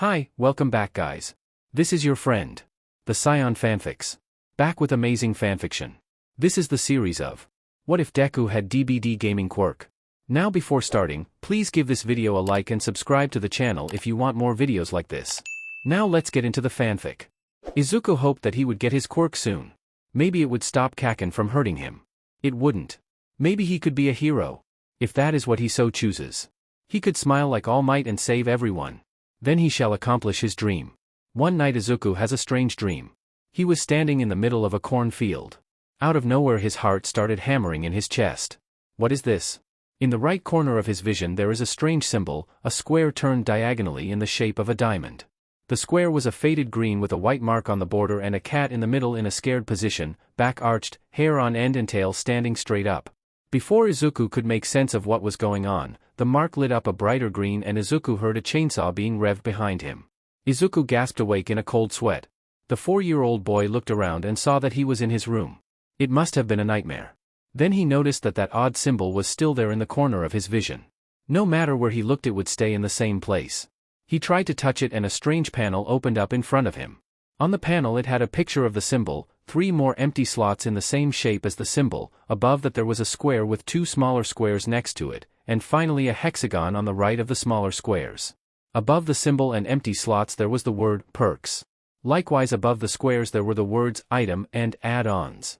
Hi, welcome back guys. This is your friend, the Scion Fanfics. Back with amazing fanfiction. This is the series of What if Deku had DBD gaming quirk? Now before starting, please give this video a like and subscribe to the channel if you want more videos like this. Now let's get into the fanfic. Izuku hoped that he would get his quirk soon. Maybe it would stop Kaken from hurting him. It wouldn't. Maybe he could be a hero. If that is what he so chooses. He could smile like All Might and save everyone. Then he shall accomplish his dream. One night Izuku has a strange dream. He was standing in the middle of a cornfield. Out of nowhere his heart started hammering in his chest. What is this? In the right corner of his vision there is a strange symbol, a square turned diagonally in the shape of a diamond. The square was a faded green with a white mark on the border and a cat in the middle in a scared position, back arched, hair on end and tail standing straight up. Before Izuku could make sense of what was going on, the mark lit up a brighter green and Izuku heard a chainsaw being revved behind him. Izuku gasped awake in a cold sweat. The 4-year-old boy looked around and saw that he was in his room. It must have been a nightmare. Then he noticed that odd symbol was still there in the corner of his vision. No matter where he looked it would stay in the same place. He tried to touch it and a strange panel opened up in front of him. On the panel it had a picture of the symbol, 3 more empty slots in the same shape as the symbol, above that there was a square with 2 smaller squares next to it, and finally a hexagon on the right of the smaller squares. Above the symbol and empty slots there was the word, perks. Likewise above the squares there were the words, item and add-ons.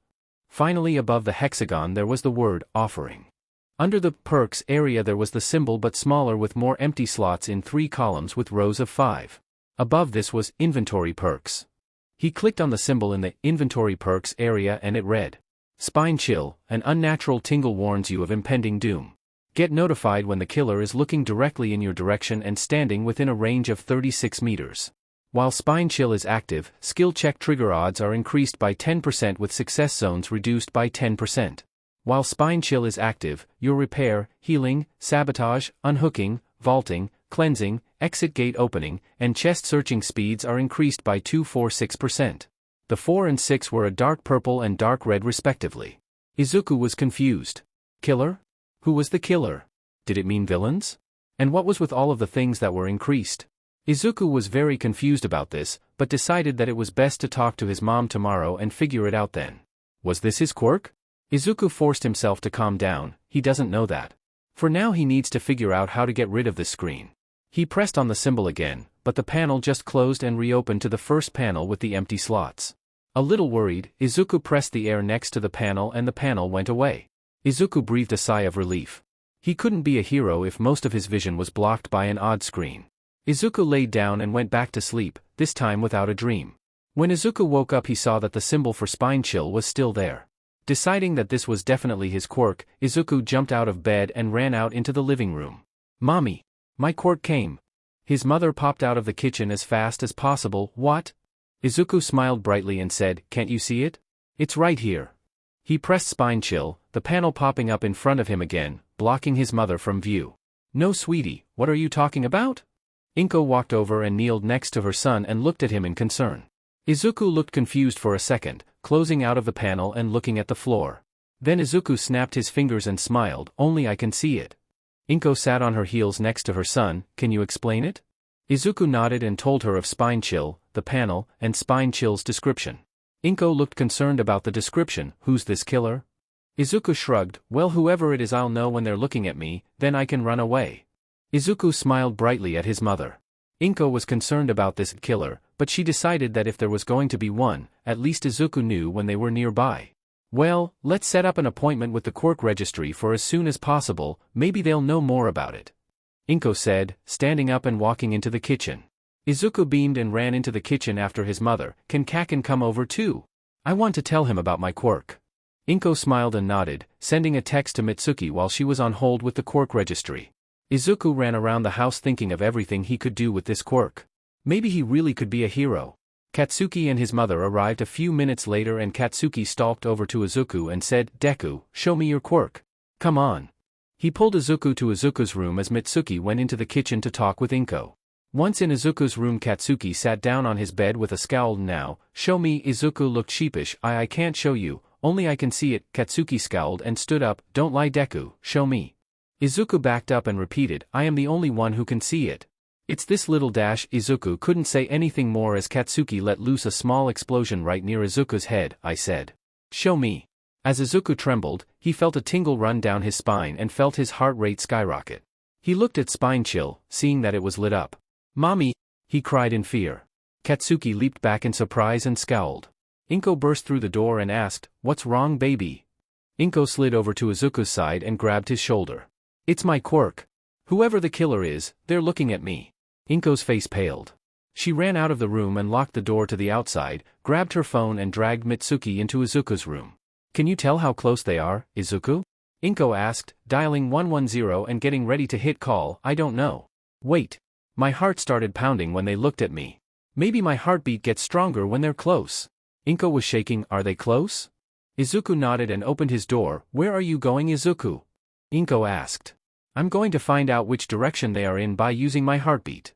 Finally above the hexagon there was the word, offering. Under the perks area there was the symbol but smaller with more empty slots in 3 columns with rows of 5. Above this was, inventory perks. He clicked on the symbol in the inventory perks area and it read, Spine chill, an unnatural tingle warns you of impending doom. Get notified when the killer is looking directly in your direction and standing within a range of 36 meters. While spine chill is active, skill check trigger odds are increased by 10% with success zones reduced by 10%. While spine chill is active, your repair, healing, sabotage, unhooking, vaulting, cleansing, exit gate opening, and chest searching speeds are increased by 246%. The 4 and 6 were a dark purple and dark red respectively. Izuku was confused. Killer? Who was the killer? Did it mean villains? And what was with all of the things that were increased? Izuku was very confused about this, but decided that it was best to talk to his mom tomorrow and figure it out then. Was this his quirk? Izuku forced himself to calm down, he doesn't know that. For now he needs to figure out how to get rid of this screen. He pressed on the symbol again, but the panel just closed and reopened to the first panel with the empty slots. A little worried, Izuku pressed the air next to the panel and the panel went away. Izuku breathed a sigh of relief. He couldn't be a hero if most of his vision was blocked by an odd screen. Izuku laid down and went back to sleep, this time without a dream. When Izuku woke up he saw that the symbol for spine chill was still there. Deciding that this was definitely his quirk, Izuku jumped out of bed and ran out into the living room. Mommy! My quirk came. His mother popped out of the kitchen as fast as possible. What? Izuku smiled brightly and said, Can't you see it? It's right here. He pressed spine chill, the panel popping up in front of him again, blocking his mother from view. No sweetie, what are you talking about? Inko walked over and kneeled next to her son and looked at him in concern. Izuku looked confused for a second, closing out of the panel and looking at the floor. Then Izuku snapped his fingers and smiled, Only I can see it. Inko sat on her heels next to her son, Can you explain it? Izuku nodded and told her of spine chill, the panel, and spine chill's description. Inko looked concerned about the description, Who's this killer? Izuku shrugged, Well whoever it is I'll know when they're looking at me, then I can run away. Izuku smiled brightly at his mother. Inko was concerned about this killer, but she decided that if there was going to be one, at least Izuku knew when they were nearby. Well, let's set up an appointment with the quirk registry for as soon as possible, maybe they'll know more about it. Inko said, standing up and walking into the kitchen. Izuku beamed and ran into the kitchen after his mother, Can Kaken come over too? I want to tell him about my quirk. Inko smiled and nodded, sending a text to Mitsuki while she was on hold with the quirk registry. Izuku ran around the house thinking of everything he could do with this quirk. Maybe he really could be a hero. Katsuki and his mother arrived a few minutes later and Katsuki stalked over to Izuku and said, Deku, show me your quirk. Come on. He pulled Izuku to Izuku's room as Mitsuki went into the kitchen to talk with Inko. Once in Izuku's room Katsuki sat down on his bed with a scowl. Now, show me. Izuku looked sheepish. I can't show you, only I can see it. Katsuki scowled and stood up. Don't lie Deku, show me. Izuku backed up and repeated, I am the only one who can see it. It's this little dash. Izuku couldn't say anything more as Katsuki let loose a small explosion right near Izuku's head. I said. Show me. As Izuku trembled, he felt a tingle run down his spine and felt his heart rate skyrocket. He looked at Spine Chill, seeing that it was lit up. Mommy! He cried in fear. Katsuki leaped back in surprise and scowled. Inko burst through the door and asked, "What's wrong, baby?" Inko slid over to Izuku's side and grabbed his shoulder. "It's my quirk. Whoever the killer is, they're looking at me." Inko's face paled. She ran out of the room and locked the door to the outside, grabbed her phone and dragged Mitsuki into Izuku's room. "Can you tell how close they are, Izuku?" Inko asked, dialing 110 and getting ready to hit call. "I don't know." "Wait." My heart started pounding when they looked at me. "Maybe my heartbeat gets stronger when they're close." Inko was shaking. "Are they close?" Izuku nodded and opened his door. "Where are you going, Izuku?" Inko asked. "I'm going to find out which direction they are in by using my heartbeat."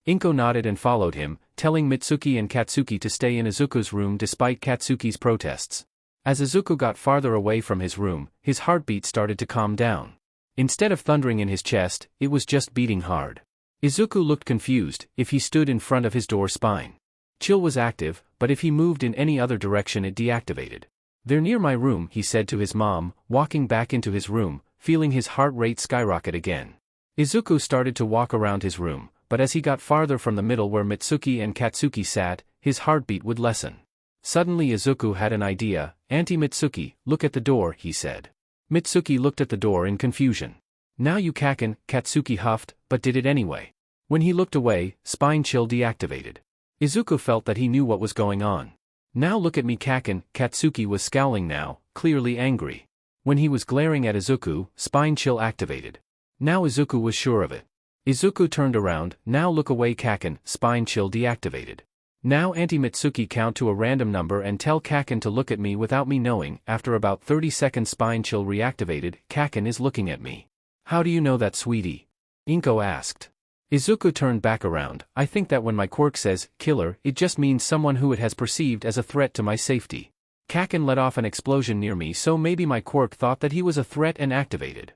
Inko nodded and followed him, telling Mitsuki and Katsuki to stay in Izuku's room despite Katsuki's protests. As Izuku got farther away from his room, his heartbeat started to calm down. Instead of thundering in his chest, it was just beating hard. Izuku looked confused. If he stood in front of his door, Spine Chill was active, but if he moved in any other direction it deactivated. "They're near my room," he said to his mom, walking back into his room, feeling his heart rate skyrocket again. Izuku started to walk around his room, but as he got farther from the middle where Mitsuki and Katsuki sat, his heartbeat would lessen. Suddenly Izuku had an idea. "Auntie Mitsuki, look at the door," he said. Mitsuki looked at the door in confusion. "Now you Kaken," Katsuki huffed, but did it anyway. When he looked away, Spine Chill deactivated. Izuku felt that he knew what was going on. "Now look at me, Kaken." Katsuki was scowling now, clearly angry. When he was glaring at Izuku, Spine Chill activated. Now Izuku was sure of it. Izuku turned around. "Now look away, Kaken." Spine Chill deactivated. "Now Auntie Mitsuki, count to a random number and tell Kaken to look at me without me knowing." After about 30 seconds Spine Chill reactivated. "Kaken is looking at me." "How do you know that, sweetie?" Inko asked. Izuku turned back around. "I think that when my quirk says, killer, it just means someone who it has perceived as a threat to my safety. Kaken let off an explosion near me, so maybe my quirk thought that he was a threat and activated."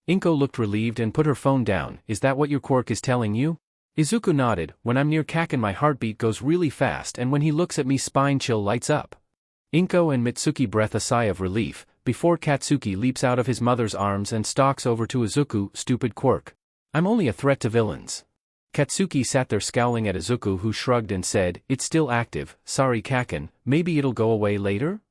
Inko looked relieved and put her phone down. "Is that what your quirk is telling you?" Izuku nodded. "When I'm near Kaken my heartbeat goes really fast and when he looks at me Spine Chill lights up." Inko and Mitsuki breathed a sigh of relief, before Katsuki leaps out of his mother's arms and stalks over to Izuku. "Stupid quirk. I'm only a threat to villains." Katsuki sat there scowling at Izuku, who shrugged and said, "It's still active. Sorry Kaken, maybe it'll go away later?"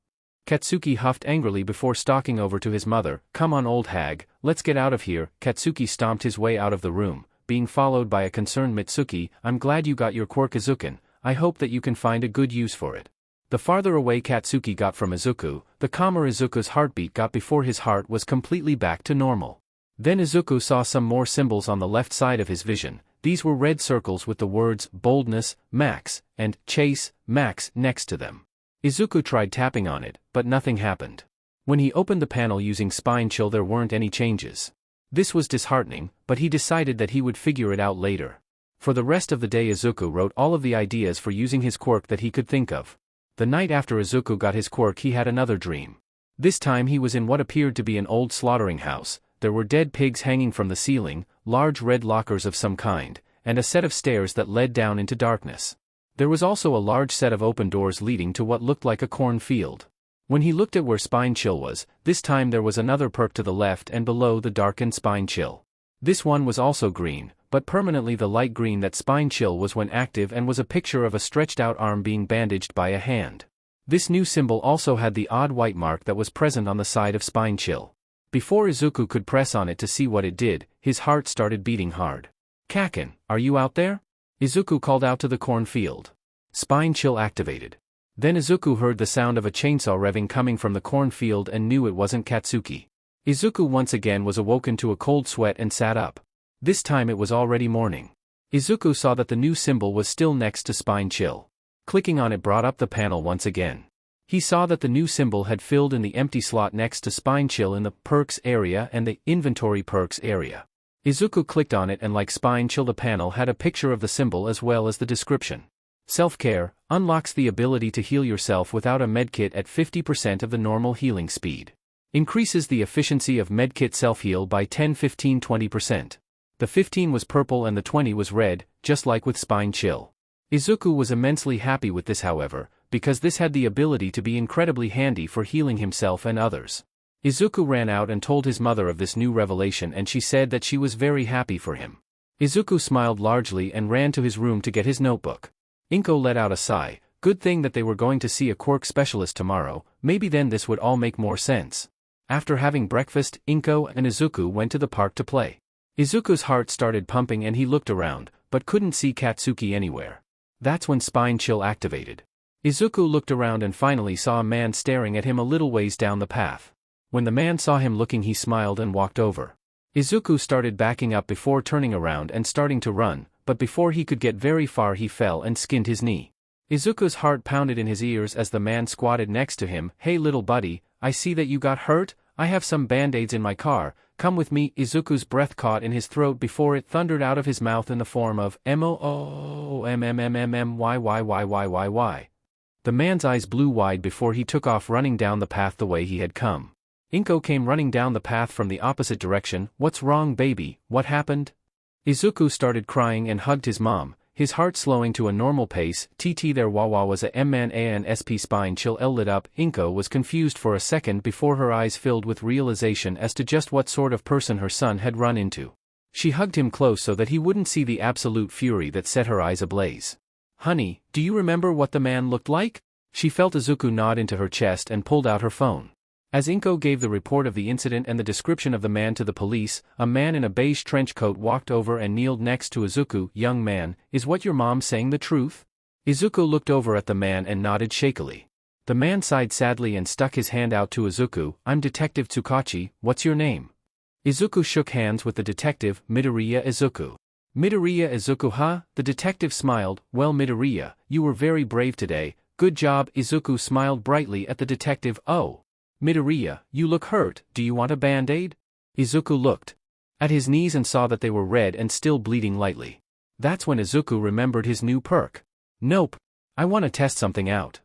Katsuki huffed angrily before stalking over to his mother. "Come on, old hag, let's get out of here." Katsuki stomped his way out of the room, being followed by a concerned Mitsuki. "I'm glad you got your quirk, Izuku. I hope that you can find a good use for it." The farther away Katsuki got from Izuku, the calmer Izuku's heartbeat got before his heart was completely back to normal. Then Izuku saw some more symbols on the left side of his vision. These were red circles with the words, Boldness, Max, and Chase, Max, next to them. Izuku tried tapping on it, but nothing happened. When he opened the panel using Spine Chill there weren't any changes. This was disheartening, but he decided that he would figure it out later. For the rest of the day Izuku wrote all of the ideas for using his quirk that he could think of. The night after Izuku got his quirk he had another dream. This time he was in what appeared to be an old slaughtering house. There were dead pigs hanging from the ceiling, large red lockers of some kind, and a set of stairs that led down into darkness. There was also a large set of open doors leading to what looked like a cornfield. When he looked at where Spine Chill was, this time there was another perk to the left and below the darkened Spine Chill. This one was also green, but permanently the light green that Spine Chill was when active, and was a picture of a stretched out arm being bandaged by a hand. This new symbol also had the odd white mark that was present on the side of Spine Chill. Before Izuku could press on it to see what it did, his heart started beating hard. "Kaken, are you out there?" Izuku called out to the cornfield. Spine Chill activated. Then Izuku heard the sound of a chainsaw revving coming from the cornfield and knew it wasn't Katsuki. Izuku once again was awoken to a cold sweat and sat up. This time it was already morning. Izuku saw that the new symbol was still next to Spine Chill. Clicking on it brought up the panel once again. He saw that the new symbol had filled in the empty slot next to Spine Chill in the Perks area and the Inventory Perks area. Izuku clicked on it and like Spine Chill the panel had a picture of the symbol as well as the description. Self-care unlocks the ability to heal yourself without a medkit at 50% of the normal healing speed. Increases the efficiency of medkit self-heal by 10, 15, 20%. The 15 was purple and the 20 was red, just like with Spine Chill. Izuku was immensely happy with this however, because this had the ability to be incredibly handy for healing himself and others. Izuku ran out and told his mother of this new revelation and she said that she was very happy for him. Izuku smiled largely and ran to his room to get his notebook. Inko let out a sigh. Good thing that they were going to see a quirk specialist tomorrow, maybe then this would all make more sense. After having breakfast, Inko and Izuku went to the park to play. Izuku's heart started pumping and he looked around, but couldn't see Katsuki anywhere. That's when Spine Chill activated. Izuku looked around and finally saw a man staring at him a little ways down the path. When the man saw him looking, he smiled and walked over. Izuku started backing up before turning around and starting to run, but before he could get very far he fell and skinned his knee. Izuku's heart pounded in his ears as the man squatted next to him. Hey little buddy, I see that you got hurt, I have some band-aids in my car, come with me. Izuku's breath caught in his throat before it thundered out of his mouth in the form of MOOMMMMYYYYYY. The man's eyes blew wide before he took off running down the path the way he had come. Inko came running down the path from the opposite direction. What's wrong baby, what happened? Izuku started crying and hugged his mom, his heart slowing to a normal pace. There Wawa was a M-man ANSP. Spine Chill L lit up. Inko was confused for a second before her eyes filled with realization as to just what sort of person her son had run into. She hugged him close so that he wouldn't see the absolute fury that set her eyes ablaze. Honey, do you remember what the man looked like? She felt Izuku nod into her chest and pulled out her phone. As Inko gave the report of the incident and the description of the man to the police, a man in a beige trench coat walked over and kneeled next to Izuku. Young man, is what your mom saying the truth? Izuku looked over at the man and nodded shakily. The man sighed sadly and stuck his hand out to Izuku. I'm Detective Tsukachi, what's your name? Izuku shook hands with the detective. Midoriya Izuku. Midoriya Izuku, huh? The detective smiled. Well Midoriya, you were very brave today, good job. Izuku smiled brightly at the detective. Oh. Midoriya, you look hurt, do you want a band-aid? Izuku looked at his knees and saw that they were red and still bleeding lightly. That's when Izuku remembered his new perk. Nope. I want to test something out.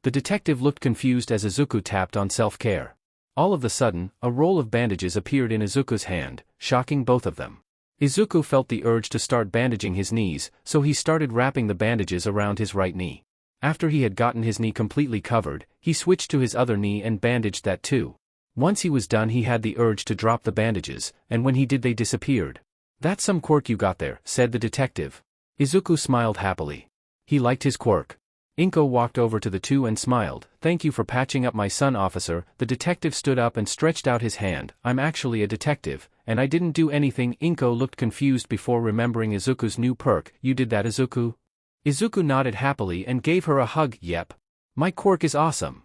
The detective looked confused as Izuku tapped on self-care. All of a sudden, a roll of bandages appeared in Izuku's hand, shocking both of them. Izuku felt the urge to start bandaging his knees, so he started wrapping the bandages around his right knee. After he had gotten his knee completely covered, he switched to his other knee and bandaged that too. Once he was done he had the urge to drop the bandages, and when he did they disappeared. That's some quirk you got there, said the detective. Izuku smiled happily. He liked his quirk. Inko walked over to the two and smiled. Thank you for patching up my son, officer. The detective stood up and stretched out his hand. I'm actually a detective, and I didn't do anything. Inko looked confused before remembering Izuku's new perk. You did that, Izuku? Izuku nodded happily and gave her a hug. Yep. My quirk is awesome.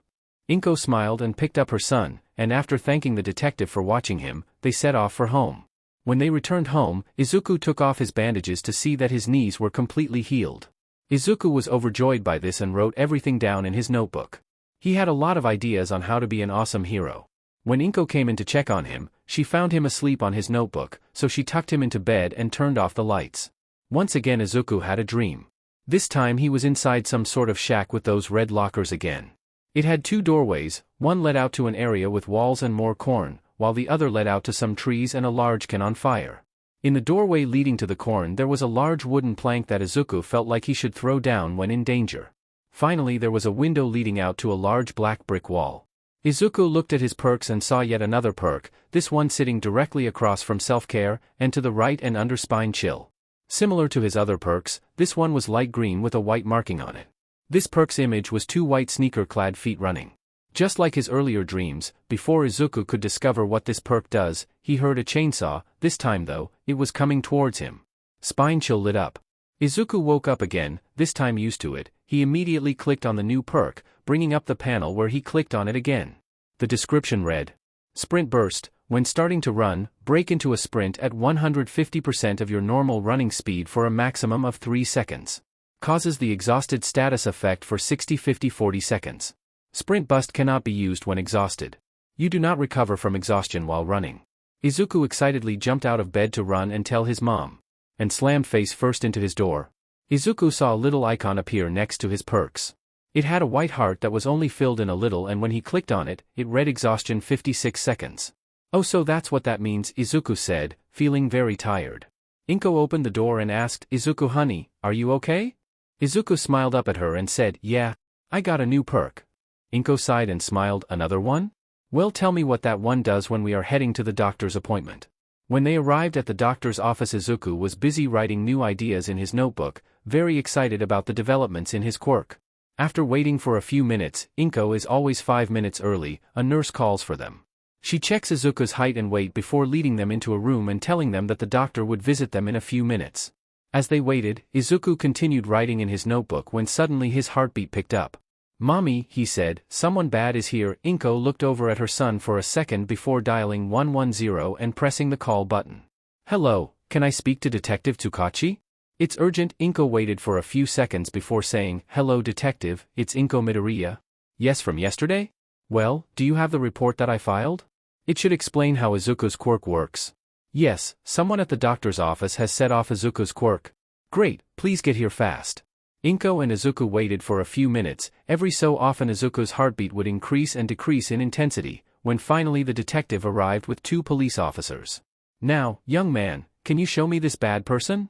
Inko smiled and picked up her son, and after thanking the detective for watching him, they set off for home. When they returned home, Izuku took off his bandages to see that his knees were completely healed. Izuku was overjoyed by this and wrote everything down in his notebook. He had a lot of ideas on how to be an awesome hero. When Inko came in to check on him, she found him asleep on his notebook, so she tucked him into bed and turned off the lights. Once again Izuku had a dream. This time he was inside some sort of shack with those red lockers again. It had two doorways, one led out to an area with walls and more corn, while the other led out to some trees and a large can on fire. In the doorway leading to the corn there was a large wooden plank that Izuku felt like he should throw down when in danger. Finally there was a window leading out to a large black brick wall. Izuku looked at his perks and saw yet another perk, this one sitting directly across from self-care, and to the right and under Spine Chill. Similar to his other perks, this one was light green with a white marking on it. This perk's image was two white sneaker-clad feet running. Just like his earlier dreams, before Izuku could discover what this perk does, he heard a chainsaw. This time though, it was coming towards him. Spine Chill lit up. Izuku woke up again, this time used to it. He immediately clicked on the new perk, bringing up the panel where he clicked on it again. The description read, Sprint Burst. When starting to run, break into a sprint at 150% of your normal running speed for a maximum of 3 seconds. Causes the exhausted status effect for 60-50-40 seconds. Sprint Bust cannot be used when exhausted. You do not recover from exhaustion while running. Izuku excitedly jumped out of bed to run and tell his mom. And slammed face first into his door. Izuku saw a little icon appear next to his perks. It had a white heart that was only filled in a little, and when he clicked on it, it read exhaustion 56 seconds. Oh, so that's what that means, Izuku said, feeling very tired. Inko opened the door and asked, Izuku honey, are you okay? Izuku smiled up at her and said, yeah, I got a new perk. Inko sighed and smiled, another one? Well, tell me what that one does when we are heading to the doctor's appointment. When they arrived at the doctor's office, Izuku was busy writing new ideas in his notebook, very excited about the developments in his quirk. After waiting for a few minutes, Inko is always 5 minutes early, a nurse calls for them. She checks Izuku's height and weight before leading them into a room and telling them that the doctor would visit them in a few minutes. As they waited, Izuku continued writing in his notebook when suddenly his heartbeat picked up. Mommy, he said, someone bad is here. Inko looked over at her son for a second before dialing 110 and pressing the call button. Hello, can I speak to Detective Tsukachi? It's urgent. Inko waited for a few seconds before saying, hello detective, it's Inko Midoriya. Yes, from yesterday? Well, do you have the report that I filed? It should explain how Izuku's quirk works. Yes, someone at the doctor's office has set off Izuku's quirk. Great, please get here fast. Inko and Izuku waited for a few minutes. Every so often Izuku's heartbeat would increase and decrease in intensity, when finally the detective arrived with 2 police officers. Now, young man, can you show me this bad person?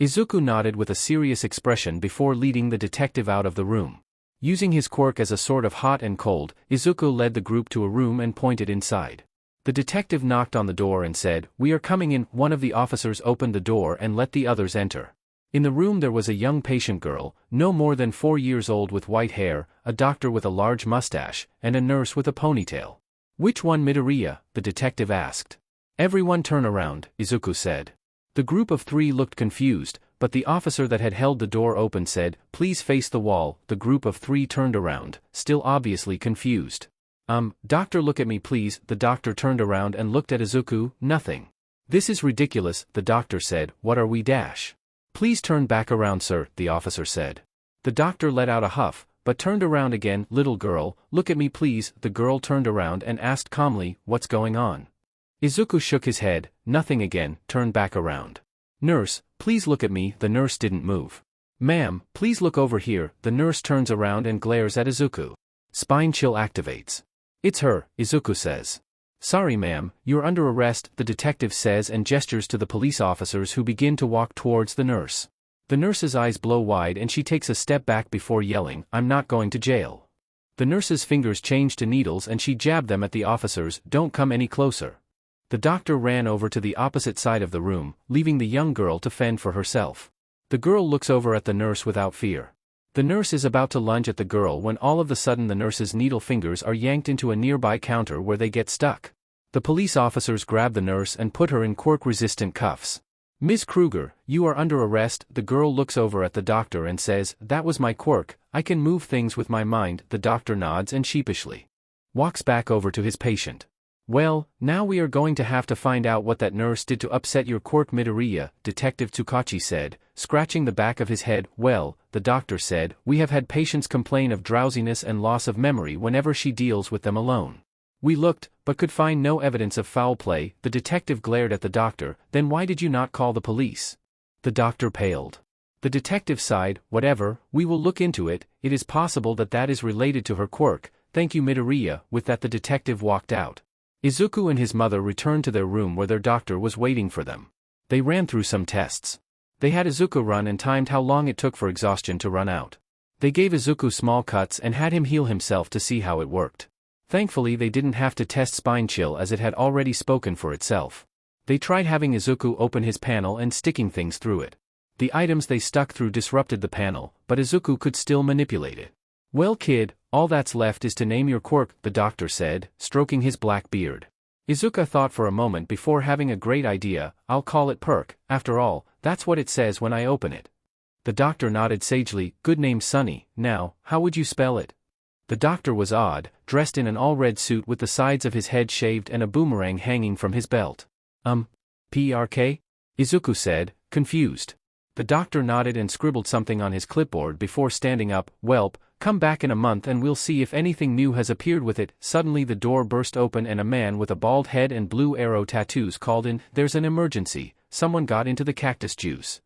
Izuku nodded with a serious expression before leading the detective out of the room. Using his quirk as a sort of hot and cold, Izuku led the group to a room and pointed inside. The detective knocked on the door and said, we are coming in. One of the officers opened the door and let the others enter. In the room there was a young patient girl, no more than 4 years old with white hair, a doctor with a large mustache, and a nurse with a ponytail. Which one, Midoriya? The detective asked. Everyone turn around, Izuku said. The group of 3 looked confused, but the officer that had held the door open said, please face the wall. The group of 3 turned around, still obviously confused. Doctor, look at me please. The doctor turned around and looked at Izuku, nothing. This is ridiculous, the doctor said, what are we dash? Please turn back around sir, the officer said. The doctor let out a huff, but turned around again. Little girl, look at me please. The girl turned around and asked calmly, what's going on? Izuku shook his head, nothing again, turned back around. Nurse, please look at me. The nurse didn't move. Ma'am, please look over here. The nurse turns around and glares at Izuku. Spine chill activates. It's her, Izuku says. Sorry ma'am, you're under arrest, the detective says and gestures to the police officers who begin to walk towards the nurse. The nurse's eyes blow wide and she takes a step back before yelling, I'm not going to jail. The nurse's fingers change to needles and she jabbed them at the officers, don't come any closer. The doctor ran over to the opposite side of the room, leaving the young girl to fend for herself. The girl looks over at the nurse without fear. The nurse is about to lunge at the girl when all of a sudden the nurse's needle fingers are yanked into a nearby counter where they get stuck. The police officers grab the nurse and put her in quirk-resistant cuffs. Ms. Kruger, you are under arrest. The girl looks over at the doctor and says, that was my quirk, I can move things with my mind. The doctor nods and sheepishly walks back over to his patient. Well, now we are going to have to find out what that nurse did to upset your quirk, Midoriya, Detective Tsukachi said, scratching the back of his head. Well, the doctor said, we have had patients complain of drowsiness and loss of memory whenever she deals with them alone. We looked, but could find no evidence of foul play. The detective glared at the doctor, then why did you not call the police? The doctor paled. The detective sighed, whatever, we will look into it. It is possible that that is related to her quirk. Thank you, Midoriya. With that the detective walked out. Izuku and his mother returned to their room where their doctor was waiting for them. They ran through some tests. They had Izuku run and timed how long it took for exhaustion to run out. They gave Izuku small cuts and had him heal himself to see how it worked. Thankfully they didn't have to test spine chill as it had already spoken for itself. They tried having Izuku open his panel and sticking things through it. The items they stuck through disrupted the panel, but Izuku could still manipulate it. Well kid, all that's left is to name your quirk, the doctor said, stroking his black beard. Izuku thought for a moment before having a great idea, I'll call it Perk, after all, that's what it says when I open it. The doctor nodded sagely, good name Sonny. Now, how would you spell it? The doctor was odd, dressed in an all-red suit with the sides of his head shaved and a boomerang hanging from his belt. PRK? Izuku said, confused. The doctor nodded and scribbled something on his clipboard before standing up. Welp, come back in a month and we'll see if anything new has appeared with it. Suddenly the door burst open and a man with a bald head and blue arrow tattoos called in, there's an emergency, someone got into the cactus juice.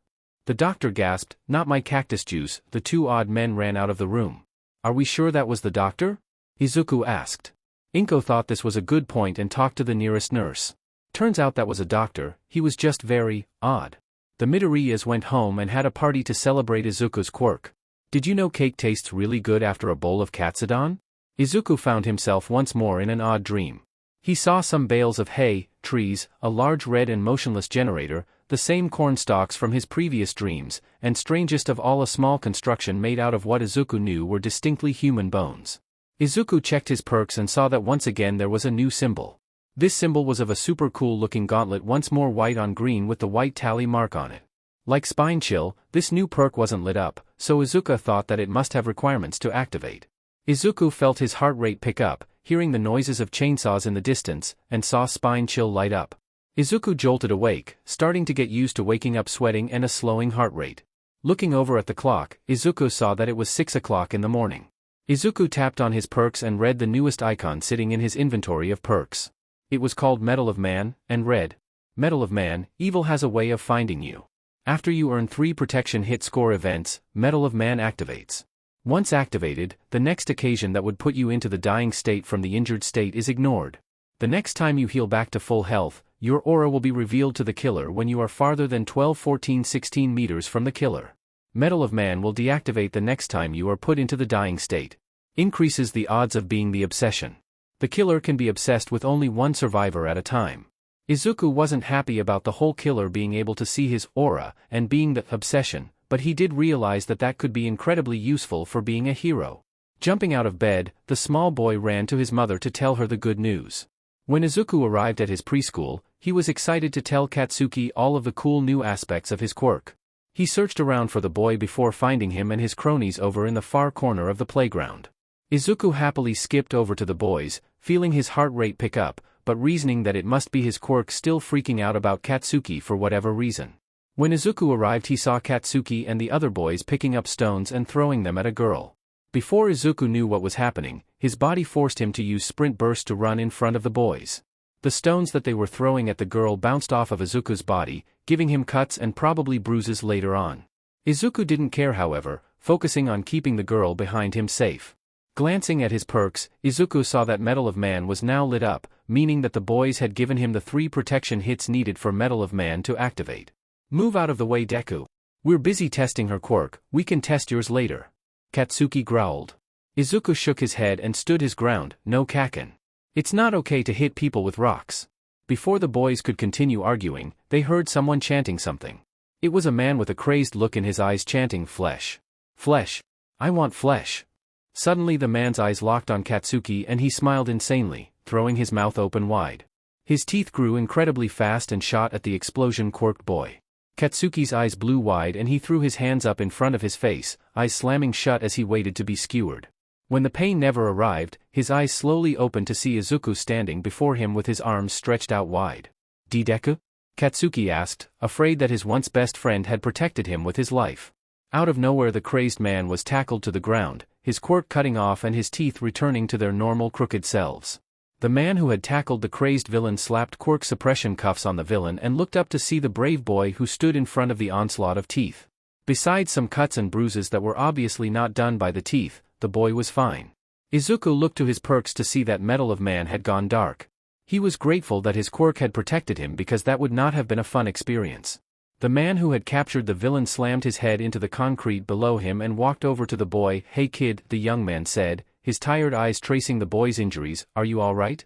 The doctor gasped, not my cactus juice. The 2 odd men ran out of the room. Are we sure that was the doctor? Izuku asked. Inko thought this was a good point and talked to the nearest nurse. Turns out that was a doctor, he was just very odd. The Midoriyas went home and had a party to celebrate Izuku's quirk. Did you know cake tastes really good after a bowl of katsudon? Izuku found himself once more in an odd dream. He saw some bales of hay, trees, a large red and motionless generator, the same corn stalks from his previous dreams, and strangest of all, a small construction made out of what Izuku knew were distinctly human bones. Izuku checked his perks and saw that once again there was a new symbol. This symbol was of a super cool looking gauntlet, once more white on green with the white tally mark on it. Like Spine Chill, this new perk wasn't lit up, so Izuku thought that it must have requirements to activate. Izuku felt his heart rate pick up, hearing the noises of chainsaws in the distance, and saw Spine Chill light up. Izuku jolted awake, starting to get used to waking up sweating and a slowing heart rate. Looking over at the clock, Izuku saw that it was 6 o'clock in the morning. Izuku tapped on his perks and read the newest icon sitting in his inventory of perks. It was called Medal of Man, and read, Medal of Man, evil has a way of finding you. After you earn 3 protection hit score events, Medal of Man activates. Once activated, the next occasion that would put you into the dying state from the injured state is ignored. The next time you heal back to full health, your aura will be revealed to the killer when you are farther than 12, 14, 16 meters from the killer. Medal of Man will deactivate the next time you are put into the dying state. Increases the odds of being the obsession. The killer can be obsessed with only one survivor at a time. Izuku wasn't happy about the whole killer being able to see his aura and being the obsession, but he did realize that that could be incredibly useful for being a hero. Jumping out of bed, the small boy ran to his mother to tell her the good news. When Izuku arrived at his preschool, he was excited to tell Katsuki all of the cool new aspects of his quirk. He searched around for the boy before finding him and his cronies over in the far corner of the playground. Izuku happily skipped over to the boys, feeling his heart rate pick up, but reasoning that it must be his quirk still freaking out about Katsuki for whatever reason. When Izuku arrived, he saw Katsuki and the other boys picking up stones and throwing them at a girl. Before Izuku knew what was happening, his body forced him to use Sprint Burst to run in front of the boys. The stones that they were throwing at the girl bounced off of Izuku's body, giving him cuts and probably bruises later on. Izuku didn't care, however, focusing on keeping the girl behind him safe. Glancing at his perks, Izuku saw that Medal of Man was now lit up, meaning that the boys had given him the 3 protection hits needed for Medal of Man to activate. Move out of the way, Deku. We're busy testing her quirk, we can test yours later. Katsuki growled. Izuku shook his head and stood his ground, no kaken. It's not okay to hit people with rocks. Before the boys could continue arguing, they heard someone chanting something. It was a man with a crazed look in his eyes chanting, flesh. Flesh. I want flesh. Suddenly the man's eyes locked on Katsuki and he smiled insanely, throwing his mouth open wide. His teeth grew incredibly fast and shot at the explosion-quirked boy. Katsuki's eyes blew wide and he threw his hands up in front of his face, eyes slamming shut as he waited to be skewered. When the pain never arrived, his eyes slowly opened to see Izuku standing before him with his arms stretched out wide. Deku? Katsuki asked, afraid that his once best friend had protected him with his life. Out of nowhere the crazed man was tackled to the ground, his quirk cutting off and his teeth returning to their normal crooked selves. The man who had tackled the crazed villain slapped quirk suppression cuffs on the villain and looked up to see the brave boy who stood in front of the onslaught of teeth. Besides some cuts and bruises that were obviously not done by the teeth, the boy was fine. Izuku looked to his perks to see that Medal of Man had gone dark. He was grateful that his quirk had protected him because that would not have been a fun experience. The man who had captured the villain slammed his head into the concrete below him and walked over to the boy. Hey kid, the young man said, his tired eyes tracing the boy's injuries, are you alright?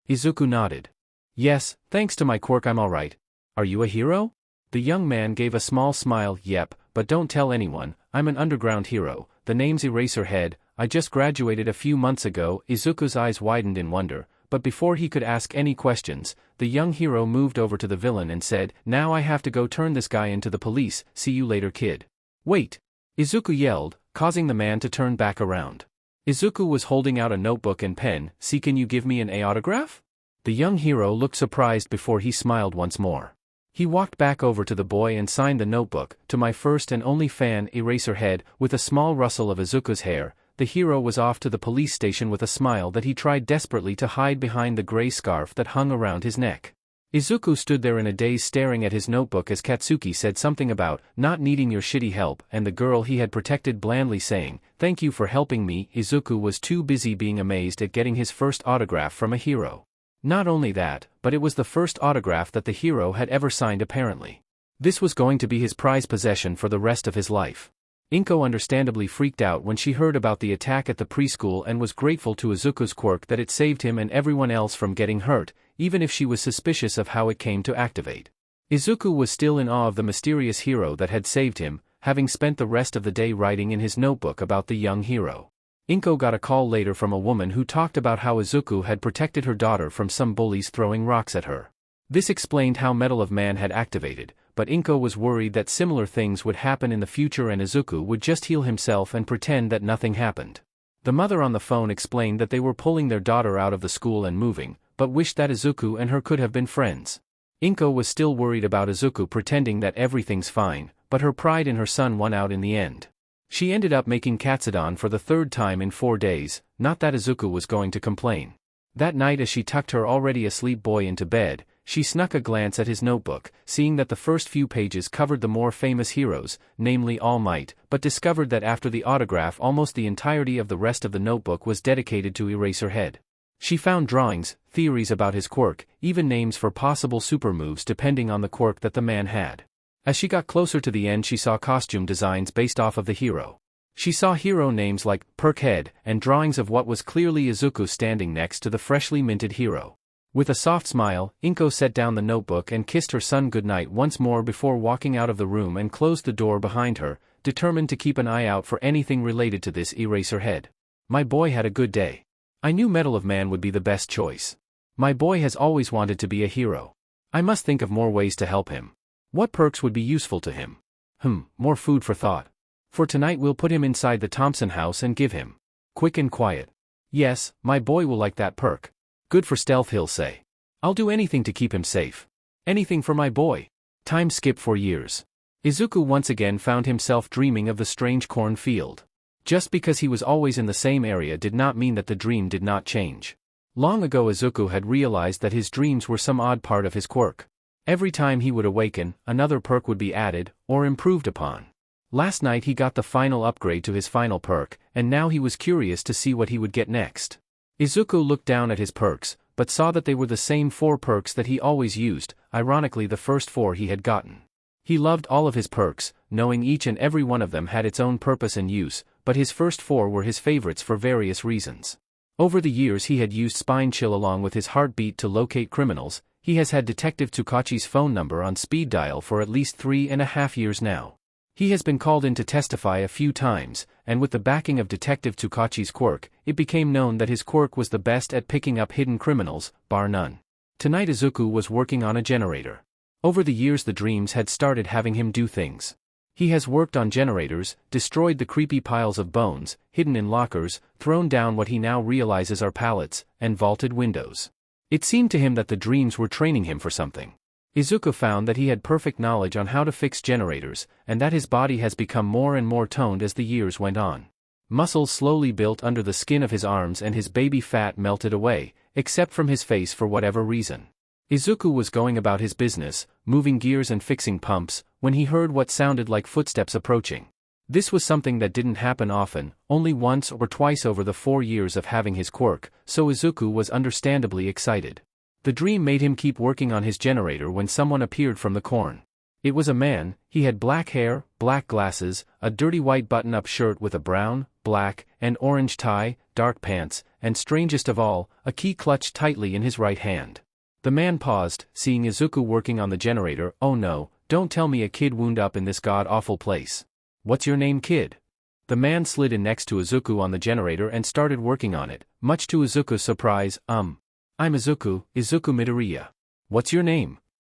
Izuku nodded. Yes, thanks to my quirk I'm alright. Are you a hero? The young man gave a small smile. Yep, but don't tell anyone, I'm an underground hero, the name's Eraserhead, I just graduated a few months ago. Izuku's eyes widened in wonder, but before he could ask any questions, the young hero moved over to the villain and said, now I have to go turn this guy into the police, see you later kid. Wait! Izuku yelled, causing the man to turn back around. Izuku was holding out a notebook and pen. See, can you give me an autograph? The young hero looked surprised before he smiled once more. He walked back over to the boy and signed the notebook, to my first and only fan, Eraserhead. With a small rustle of Izuku's hair, the hero was off to the police station with a smile that he tried desperately to hide behind the gray scarf that hung around his neck. Izuku stood there in a daze staring at his notebook as Katsuki said something about not needing your shitty help and the girl he had protected blandly saying, thank you for helping me. Izuku was too busy being amazed at getting his first autograph from a hero. Not only that, but it was the first autograph that the hero had ever signed apparently. This was going to be his prized possession for the rest of his life. Inko understandably freaked out when she heard about the attack at the preschool and was grateful to Izuku's quirk that it saved him and everyone else from getting hurt, even if she was suspicious of how it came to activate. Izuku was still in awe of the mysterious hero that had saved him, having spent the rest of the day writing in his notebook about the young hero. Inko got a call later from a woman who talked about how Izuku had protected her daughter from some bullies throwing rocks at her. This explained how Metal of Man had activated, but Inko was worried that similar things would happen in the future and Izuku would just heal himself and pretend that nothing happened. The mother on the phone explained that they were pulling their daughter out of the school and moving, but wished that Izuku and her could have been friends. Inko was still worried about Izuku pretending that everything's fine, but her pride in her son won out in the end. She ended up making Katsudon for the third time in 4 days, not that Izuku was going to complain. That night as she tucked her already asleep boy into bed, she snuck a glance at his notebook, seeing that the first few pages covered the more famous heroes, namely All Might, but discovered that after the autograph almost the entirety of the rest of the notebook was dedicated to Eraserhead. She found drawings, theories about his quirk, even names for possible super moves depending on the quirk that the man had. As she got closer to the end she saw costume designs based off of the hero. She saw hero names like Perkhead and drawings of what was clearly Izuku standing next to the freshly minted hero. With a soft smile, Inko set down the notebook and kissed her son goodnight once more before walking out of the room and closed the door behind her, determined to keep an eye out for anything related to this Eraserhead. My boy had a good day. I knew Metal of Man would be the best choice. My boy has always wanted to be a hero. I must think of more ways to help him. What perks would be useful to him? More food for thought. For tonight we'll put him inside the Thompson house and give him quick and quiet. Yes, my boy will like that perk. Good for stealth, he'll say. I'll do anything to keep him safe. Anything for my boy. Time skip 4 years. Izuku once again found himself dreaming of the strange cornfield. Just because he was always in the same area did not mean that the dream did not change. Long ago Izuku had realized that his dreams were some odd part of his quirk. Every time he would awaken, another perk would be added, or improved upon. Last night he got the final upgrade to his final perk, and now he was curious to see what he would get next. Izuku looked down at his perks, but saw that they were the same 4 perks that he always used, ironically the first 4 he had gotten. He loved all of his perks, knowing each and every one of them had its own purpose and use, but his first 4 were his favorites for various reasons. Over the years he had used Spine Chill along with his heartbeat to locate criminals. He has had Detective Tsukachi's phone number on speed dial for at least 3.5 years now. He has been called in to testify a few times, and with the backing of Detective Tsukachi's quirk, it became known that his quirk was the best at picking up hidden criminals, bar none. Tonight Izuku was working on a generator. Over the years the dreams had started having him do things. He has worked on generators, destroyed the creepy piles of bones, hidden in lockers, thrown down what he now realizes are pallets, and vaulted windows. It seemed to him that the dreams were training him for something. Izuku found that he had perfect knowledge on how to fix generators, and that his body has become more and more toned as the years went on. Muscles slowly built under the skin of his arms and his baby fat melted away, except from his face for whatever reason. Izuku was going about his business, moving gears and fixing pumps, when he heard what sounded like footsteps approaching. This was something that didn't happen often, only once or twice over the 4 years of having his quirk, so Izuku was understandably excited. The dream made him keep working on his generator when someone appeared from the corn. It was a man. He had black hair, black glasses, a dirty white button-up shirt with a brown, black, and orange tie, dark pants, and strangest of all, a key clutched tightly in his right hand. The man paused, seeing Izuku working on the generator. Oh no, don't tell me a kid wound up in this god-awful place. What's your name, kid? The man slid in next to Izuku on the generator and started working on it, much to Izuku's surprise. I'm Izuku Midoriya. What's your name?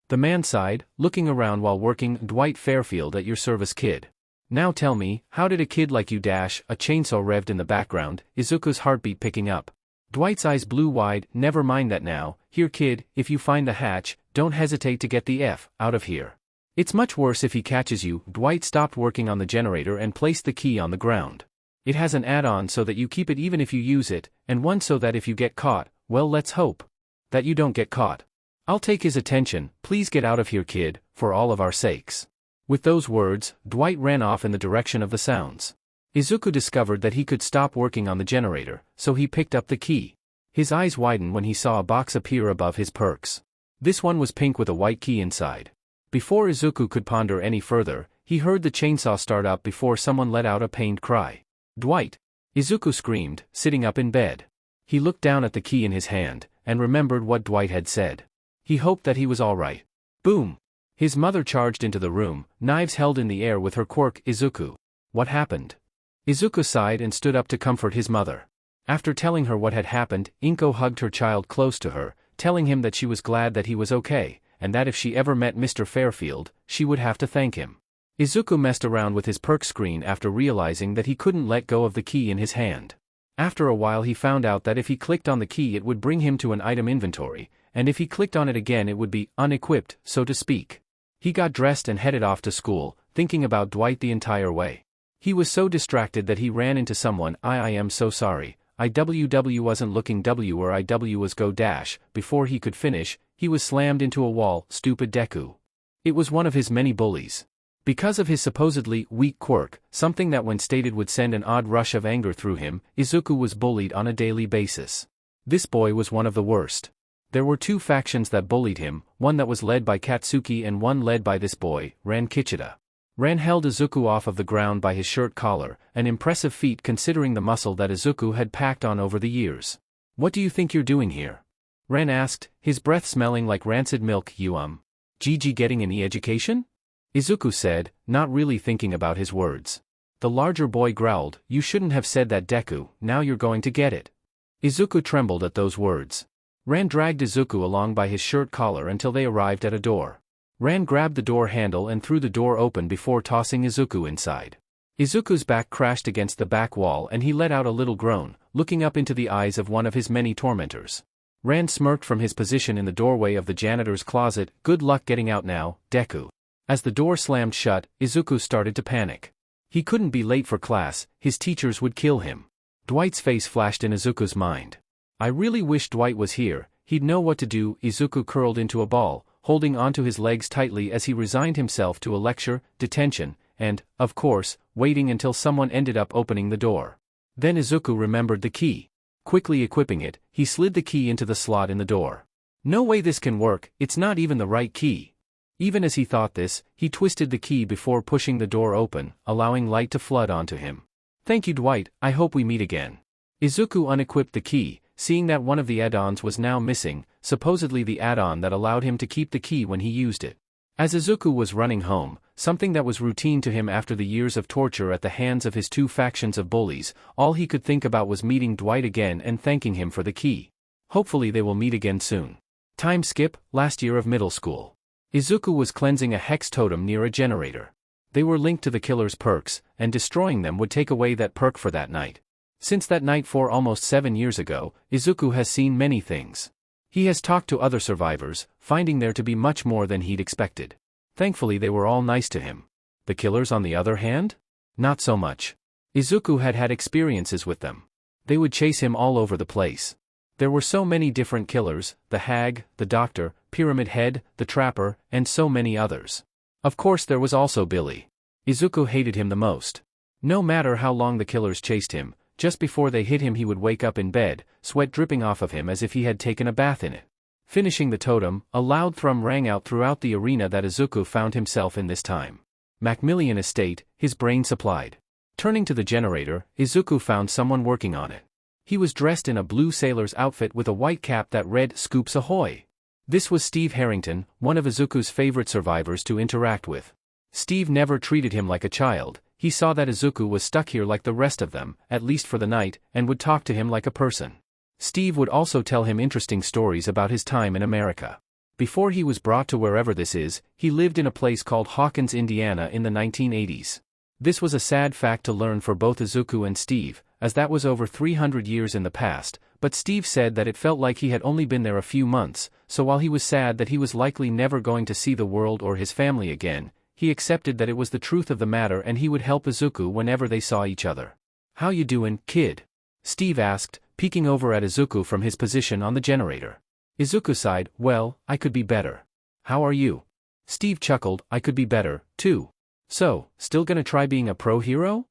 The man sighed, looking around while working. Dwight Fairfield at your service, kid. Now tell me, how did a kid like you dash? A chainsaw revved in the background, Izuku's heartbeat picking up. Dwight's eyes blew wide. Never mind that now. Here, kid, if you find the hatch, don't hesitate to get the F out of here. It's much worse if he catches you. Dwight stopped working on the generator and placed the key on the ground. It has an add-on so that you keep it even if you use it, and one so that if you get caught, well, let's hope that you don't get caught. I'll take his attention. Please get out of here, kid, for all of our sakes. With those words, Dwight ran off in the direction of the sounds. Izuku discovered that he could stop working on the generator, so he picked up the key. His eyes widened when he saw a box appear above his perks. This one was pink with a white key inside. Before Izuku could ponder any further, he heard the chainsaw start up before someone let out a pained cry. "Dwight!" Izuku screamed, sitting up in bed. He looked down at the key in his hand, and remembered what Dwight had said. He hoped that he was all right. Boom! His mother charged into the room, knives held in the air with her quirk. "Izuku. What happened?" Izuku sighed and stood up to comfort his mother. After telling her what had happened, Inko hugged her child close to her, telling him that she was glad that he was okay, and that if she ever met Mr. Fairfield, she would have to thank him. Izuku messed around with his perk screen after realizing that he couldn't let go of the key in his hand. After a while he found out that if he clicked on the key it would bring him to an item inventory, and if he clicked on it again it would be unequipped, so to speak. He got dressed and headed off to school, thinking about Dwight the entire way. He was so distracted that he ran into someone. I am so sorry. IWW wasn't looking W or IW was go dash. Before he could finish, he was slammed into a wall. Stupid Deku. It was one of his many bullies. Because of his supposedly weak quirk, something that when stated would send an odd rush of anger through him, Izuku was bullied on a daily basis. This boy was one of the worst. There were two factions that bullied him, one that was led by Katsuki and one led by this boy, Ran Kichida. Ran held Izuku off of the ground by his shirt collar, an impressive feat considering the muscle that Izuku had packed on over the years. "What do you think you're doing here?" Ran asked, his breath smelling like rancid milk. "Gigi getting any education?" Izuku said, not really thinking about his words. The larger boy growled, "You shouldn't have said that, Deku, now you're going to get it." Izuku trembled at those words. Ran dragged Izuku along by his shirt collar until they arrived at a door. Ran grabbed the door handle and threw the door open before tossing Izuku inside. Izuku's back crashed against the back wall and he let out a little groan, looking up into the eyes of one of his many tormentors. Ran smirked from his position in the doorway of the janitor's closet. "Good luck getting out now, Deku." As the door slammed shut, Izuku started to panic. He couldn't be late for class, his teachers would kill him. Dwight's face flashed in Izuku's mind. I really wish Dwight was here, he'd know what to do. Izuku curled into a ball, holding onto his legs tightly as he resigned himself to a lecture, detention, and, of course, waiting until someone ended up opening the door. Then Izuku remembered the key. Quickly equipping it, he slid the key into the slot in the door. No way this can work, it's not even the right key. Even as he thought this, he twisted the key before pushing the door open, allowing light to flood onto him. "Thank you, Dwight, I hope we meet again." Izuku unequipped the key, seeing that one of the add-ons was now missing, supposedly the add-on that allowed him to keep the key when he used it. As Izuku was running home, something that was routine to him after the years of torture at the hands of his two factions of bullies, all he could think about was meeting Dwight again and thanking him for the key. Hopefully they will meet again soon. Time skip, last year of middle school. Izuku was cleansing a hex totem near a generator. They were linked to the killer's perks, and destroying them would take away that perk for that night. Since that night almost 7 years ago, Izuku has seen many things. He has talked to other survivors, finding there to be much more than he'd expected. Thankfully they were all nice to him. The killers on the other hand? Not so much. Izuku had had experiences with them. They would chase him all over the place. There were so many different killers, the hag, the doctor, Pyramid Head, the trapper, and so many others. Of course there was also Billy. Izuku hated him the most. No matter how long the killers chased him, just before they hit him he would wake up in bed, sweat dripping off of him as if he had taken a bath in it. Finishing the totem, a loud thrum rang out throughout the arena that Izuku found himself in this time. Macmillian Estate, his brain supplied. Turning to the generator, Izuku found someone working on it. He was dressed in a blue sailor's outfit with a white cap that read, "Scoops Ahoy!" This was Steve Harrington, one of Izuku's favorite survivors to interact with. Steve never treated him like a child, he saw that Izuku was stuck here like the rest of them, at least for the night, and would talk to him like a person. Steve would also tell him interesting stories about his time in America. Before he was brought to wherever this is, he lived in a place called Hawkins, Indiana in the 1980s. This was a sad fact to learn for both Izuku and Steve, as that was over 300 years in the past, but Steve said that it felt like he had only been there a few months, so while he was sad that he was likely never going to see the world or his family again, he accepted that it was the truth of the matter and he would help Izuku whenever they saw each other. "How you doin', kid?" Steve asked, peeking over at Izuku from his position on the generator. Izuku sighed, "Well, I could be better." "How are you?" Steve chuckled, "I could be better, too." "So, still gonna try being a pro hero?"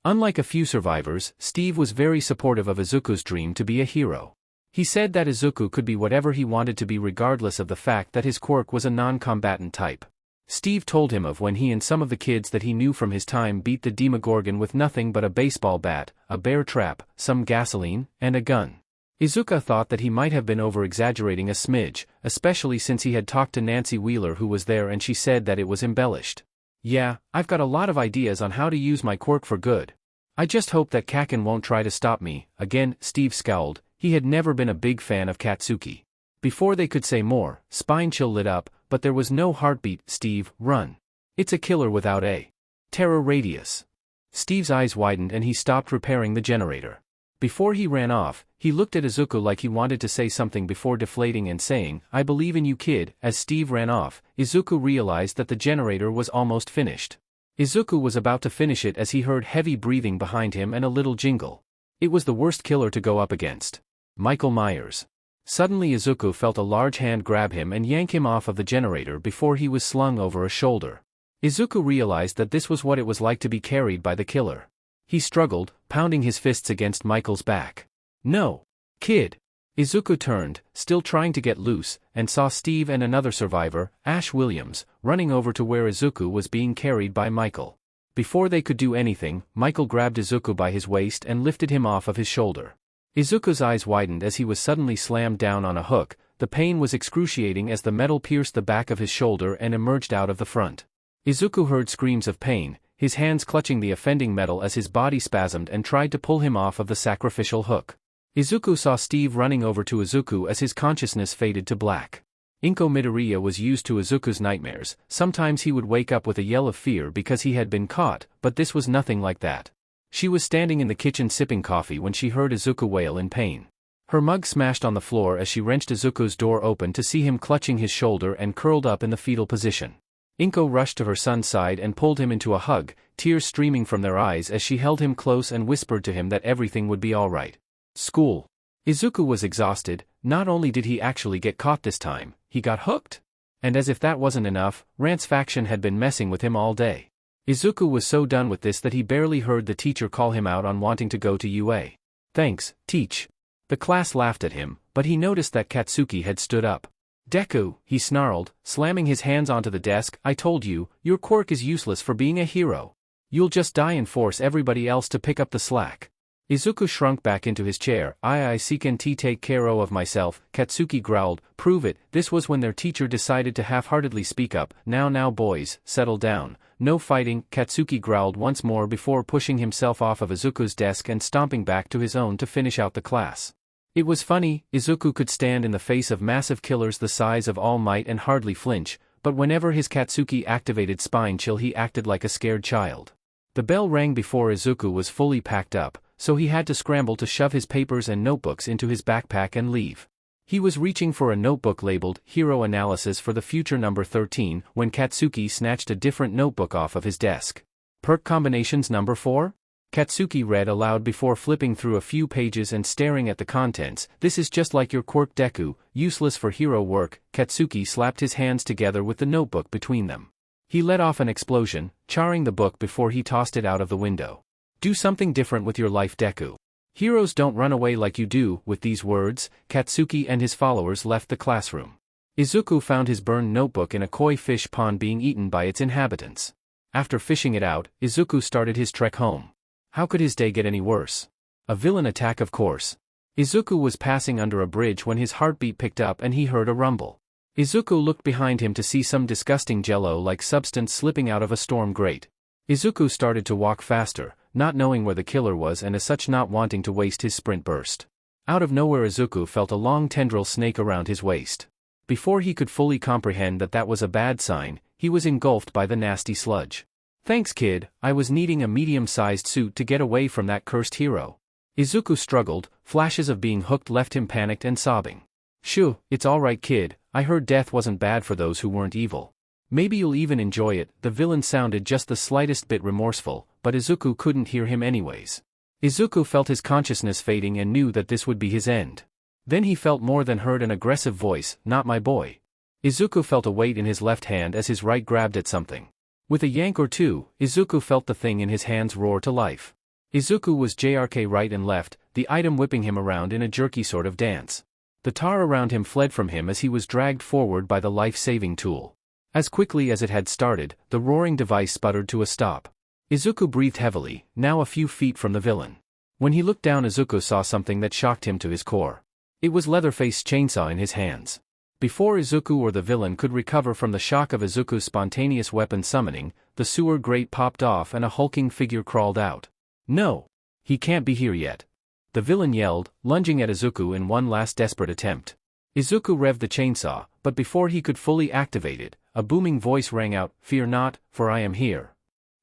Unlike a few survivors, Steve was very supportive of Izuku's dream to be a hero. He said that Izuku could be whatever he wanted to be regardless of the fact that his quirk was a non-combatant type. Steve told him of when he and some of the kids that he knew from his time beat the Demogorgon with nothing but a baseball bat, a bear trap, some gasoline, and a gun. Izuku thought that he might have been over-exaggerating a smidge, especially since he had talked to Nancy Wheeler who was there and she said that it was embellished. Yeah, I've got a lot of ideas on how to use my quirk for good. I just hope that Kaken won't try to stop me. Again, Steve scowled. He had never been a big fan of Katsuki. Before they could say more, Spine Chill lit up, but there was no heartbeat. Steve, run. It's a killer without a terror radius. Steve's eyes widened and he stopped repairing the generator. Before he ran off, he looked at Izuku like he wanted to say something before deflating and saying, "I believe in you, kid." As Steve ran off, Izuku realized that the generator was almost finished. Izuku was about to finish it as he heard heavy breathing behind him and a little jingle. It was the worst killer to go up against. Michael Myers. Suddenly Izuku felt a large hand grab him and yank him off of the generator before he was slung over a shoulder. Izuku realized that this was what it was like to be carried by the killer. He struggled, pounding his fists against Michael's back. "No! Kid!" Izuku turned, still trying to get loose, and saw Steve and another survivor, Ash Williams, running over to where Izuku was being carried by Michael. Before they could do anything, Michael grabbed Izuku by his waist and lifted him off of his shoulder. Izuku's eyes widened as he was suddenly slammed down on a hook. The pain was excruciating as the metal pierced the back of his shoulder and emerged out of the front. Izuku heard screams of pain, his hands clutching the offending metal as his body spasmed and tried to pull him off of the sacrificial hook. Izuku saw Steve running over to Izuku as his consciousness faded to black. Inko Midoriya was used to Izuku's nightmares. Sometimes he would wake up with a yell of fear because he had been caught, but this was nothing like that. She was standing in the kitchen sipping coffee when she heard Izuku wail in pain. Her mug smashed on the floor as she wrenched Izuku's door open to see him clutching his shoulder and curled up in the fetal position. Inko rushed to her son's side and pulled him into a hug, tears streaming from their eyes as she held him close and whispered to him that everything would be alright. School. Izuku was exhausted. Not only did he actually get caught this time, he got hooked. And as if that wasn't enough, Rant's faction had been messing with him all day. Izuku was so done with this that he barely heard the teacher call him out on wanting to go to UA. "Thanks, Teach." The class laughed at him, but he noticed that Katsuki had stood up. "Deku," he snarled, slamming his hands onto the desk, "I told you, your quirk is useless for being a hero. You'll just die and force everybody else to pick up the slack." Izuku shrunk back into his chair. I can take care of myself," Katsuki growled. "Prove it." This was when their teacher decided to half-heartedly speak up. Now boys, settle down. "No fighting," Katsuki growled once more before pushing himself off of Izuku's desk and stomping back to his own to finish out the class. It was funny, Izuku could stand in the face of massive killers the size of All Might and hardly flinch, but whenever his Katsuki activated Spine Chill he acted like a scared child. The bell rang before Izuku was fully packed up, so he had to scramble to shove his papers and notebooks into his backpack and leave. He was reaching for a notebook labeled Hero Analysis for the Future number 13 when Katsuki snatched a different notebook off of his desk. Perk Combinations number 4? Katsuki read aloud before flipping through a few pages and staring at the contents. "This is just like your quirk, Deku, useless for hero work." Katsuki slapped his hands together with the notebook between them. He let off an explosion, charring the book before he tossed it out of the window. "Do something different with your life, Deku. Heroes don't run away like you do." With these words, Katsuki and his followers left the classroom. Izuku found his burned notebook in a koi fish pond being eaten by its inhabitants. After fishing it out, Izuku started his trek home. How could his day get any worse? A villain attack, of course. Izuku was passing under a bridge when his heartbeat picked up and he heard a rumble. Izuku looked behind him to see some disgusting jello-like substance slipping out of a storm grate. Izuku started to walk faster, not knowing where the killer was and as such not wanting to waste his sprint burst. Out of nowhere Izuku felt a long tendril snake around his waist. Before he could fully comprehend that that was a bad sign, he was engulfed by the nasty sludge. "Thanks, kid, I was needing a medium-sized suit to get away from that cursed hero." Izuku struggled, flashes of being hooked left him panicked and sobbing. "Shoo, it's alright, kid, I heard death wasn't bad for those who weren't evil. Maybe you'll even enjoy it." The villain sounded just the slightest bit remorseful, but Izuku couldn't hear him anyways. Izuku felt his consciousness fading and knew that this would be his end. Then he felt more than heard an aggressive voice, "Not my boy." Izuku felt a weight in his left hand as his right grabbed at something. With a yank or two, Izuku felt the thing in his hands roar to life. Izuku was JRK right and left, the item whipping him around in a jerky sort of dance. The tar around him fled from him as he was dragged forward by the life-saving tool. As quickly as it had started, the roaring device sputtered to a stop. Izuku breathed heavily, now a few feet from the villain. When he looked down, Izuku saw something that shocked him to his core. It was Leatherface's chainsaw in his hands. Before Izuku or the villain could recover from the shock of Izuku's spontaneous weapon summoning, the sewer grate popped off and a hulking figure crawled out. No! He can't be here yet. The villain yelled, lunging at Izuku in one last desperate attempt. Izuku revved the chainsaw, but before he could fully activate it, a booming voice rang out, "Fear not, for I am here."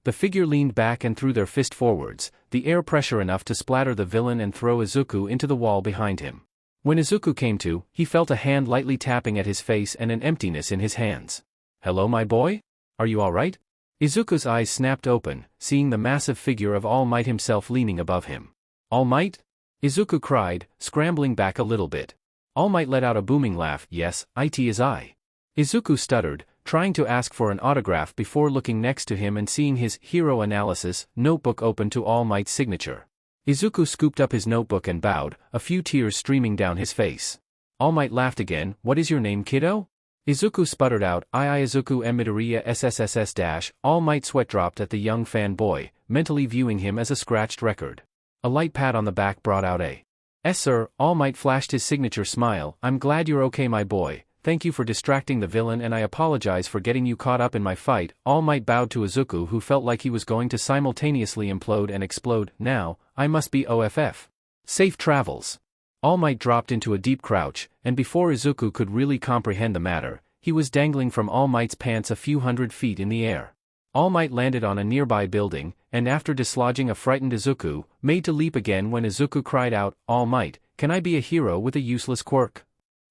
The figure leaned back and threw their fist forwards, the air pressure enough to splatter the villain and throw Izuku into the wall behind him. When Izuku came to, he felt a hand lightly tapping at his face and an emptiness in his hands. "Hello, my boy? Are you all right?" Izuku's eyes snapped open, seeing the massive figure of All Might himself leaning above him. "All Might?" Izuku cried, scrambling back a little bit. All Might let out a booming laugh. "Yes, it is I." Izuku stuttered, trying to ask for an autograph before looking next to him and seeing his hero analysis notebook open to All Might's signature. Izuku scooped up his notebook and bowed, a few tears streaming down his face. All Might laughed again. "What is your name, kiddo?" Izuku sputtered out, "I Izuku M. Midoriya SSSS-. All Might sweat dropped at the young fanboy, mentally viewing him as a scratched record. A light pat on the back brought out a "S sir." All Might flashed his signature smile. "I'm glad you're okay, my boy. Thank you for distracting the villain and I apologize for getting you caught up in my fight." All Might bowed to Izuku, who felt like he was going to simultaneously implode and explode. "Now, I must be OFF. Safe travels." All Might dropped into a deep crouch, and before Izuku could really comprehend the matter, he was dangling from All Might's pants a few hundred feet in the air. All Might landed on a nearby building, and after dislodging a frightened Izuku, made to leap again when Izuku cried out, "All Might, can I be a hero with a useless quirk?"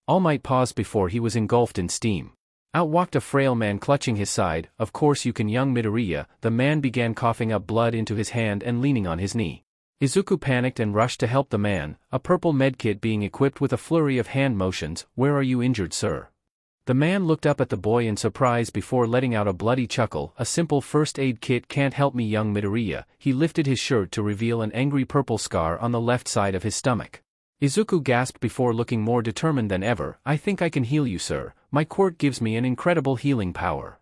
All Might paused before he was engulfed in steam. Out walked a frail man clutching his side. "Of course you can, young Midoriya." The man began coughing up blood into his hand and leaning on his knee. Izuku panicked and rushed to help the man, a purple medkit being equipped with a flurry of hand motions. "Where are you injured, sir?" The man looked up at the boy in surprise before letting out a bloody chuckle. "A simple first aid kit can't help me, young Midoriya." He lifted his shirt to reveal an angry purple scar on the left side of his stomach. Izuku gasped before looking more determined than ever. "I think I can heal you, sir. My quirk gives me an incredible healing power."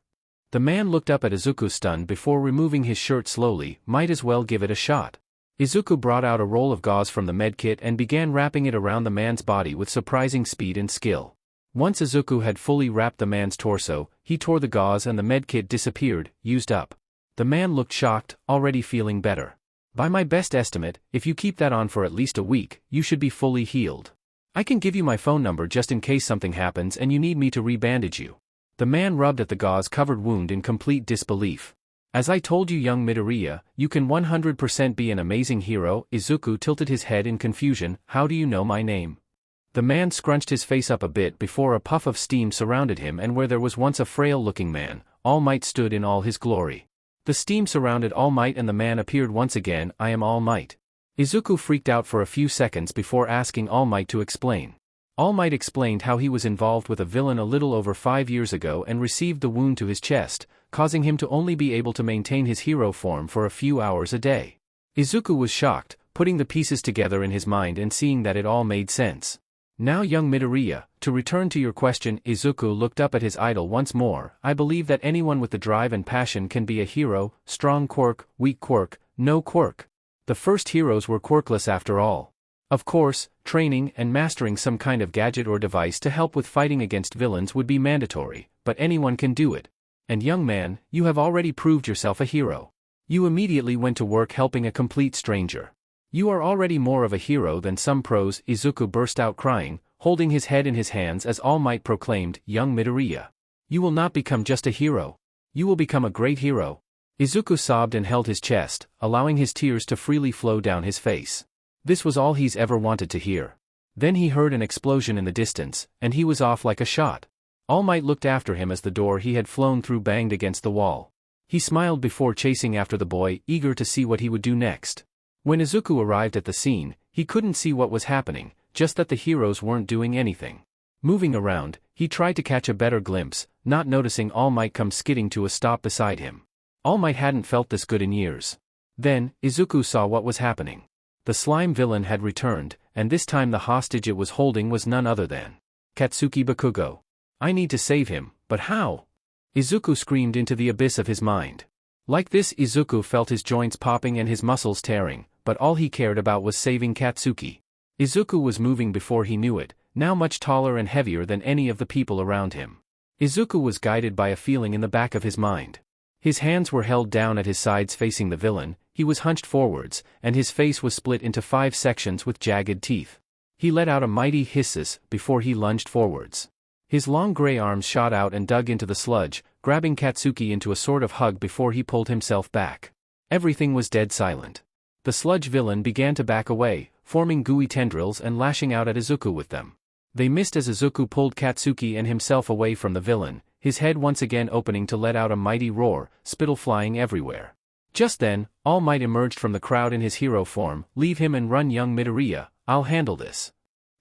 The man looked up at Izuku stunned before removing his shirt slowly. "Might as well give it a shot." Izuku brought out a roll of gauze from the medkit and began wrapping it around the man's body with surprising speed and skill. Once Izuku had fully wrapped the man's torso, he tore the gauze and the medkit disappeared, used up. The man looked shocked, already feeling better. "By my best estimate, if you keep that on for at least a week, you should be fully healed. I can give you my phone number just in case something happens and you need me to rebandage you." The man rubbed at the gauze-covered wound in complete disbelief. "As I told you, young Midoriya, you can 100% be an amazing hero." Izuku tilted his head in confusion. "How do you know my name?" The man scrunched his face up a bit before a puff of steam surrounded him, and where there was once a frail-looking man, All Might stood in all his glory. The steam surrounded All Might and the man appeared once again. "I am All Might." Izuku freaked out for a few seconds before asking All Might to explain. All Might explained how he was involved with a villain a little over 5 years ago and received the wound to his chest, causing him to only be able to maintain his hero form for a few hours a day. Izuku was shocked, putting the pieces together in his mind and seeing that it all made sense. "Now, young Midoriya, to return to your question." Izuku looked up at his idol once more. "I believe that anyone with the drive and passion can be a hero. Strong quirk, weak quirk, no quirk. The first heroes were quirkless after all. Of course, training and mastering some kind of gadget or device to help with fighting against villains would be mandatory, but anyone can do it. And young man, you have already proved yourself a hero. You immediately went to work helping a complete stranger. You are already more of a hero than some pros." Izuku burst out crying, holding his head in his hands as All Might proclaimed, "Young Midoriya, you will not become just a hero. You will become a great hero." Izuku sobbed and held his chest, allowing his tears to freely flow down his face. This was all he's ever wanted to hear. Then he heard an explosion in the distance, and he was off like a shot. All Might looked after him as the door he had flown through banged against the wall. He smiled before chasing after the boy, eager to see what he would do next. When Izuku arrived at the scene, he couldn't see what was happening, just that the heroes weren't doing anything. Moving around, he tried to catch a better glimpse, not noticing All Might come skidding to a stop beside him. All Might hadn't felt this good in years. Then, Izuku saw what was happening. The slime villain had returned, and this time the hostage it was holding was none other than Katsuki Bakugo. "I need to save him, but how?" Izuku screamed into the abyss of his mind. Like this, Izuku felt his joints popping and his muscles tearing, but all he cared about was saving Katsuki. Izuku was moving before he knew it, now much taller and heavier than any of the people around him. Izuku was guided by a feeling in the back of his mind. His hands were held down at his sides facing the villain, he was hunched forwards, and his face was split into 5 sections with jagged teeth. He let out a mighty hiss before he lunged forwards. His long gray arms shot out and dug into the sludge, grabbing Katsuki into a sort of hug before he pulled himself back. Everything was dead silent. The sludge villain began to back away, forming gooey tendrils and lashing out at Izuku with them. They missed as Izuku pulled Katsuki and himself away from the villain, his head once again opening to let out a mighty roar, spittle flying everywhere. Just then, All Might emerged from the crowd in his hero form. "Leave him and run, young Midoriya, I'll handle this."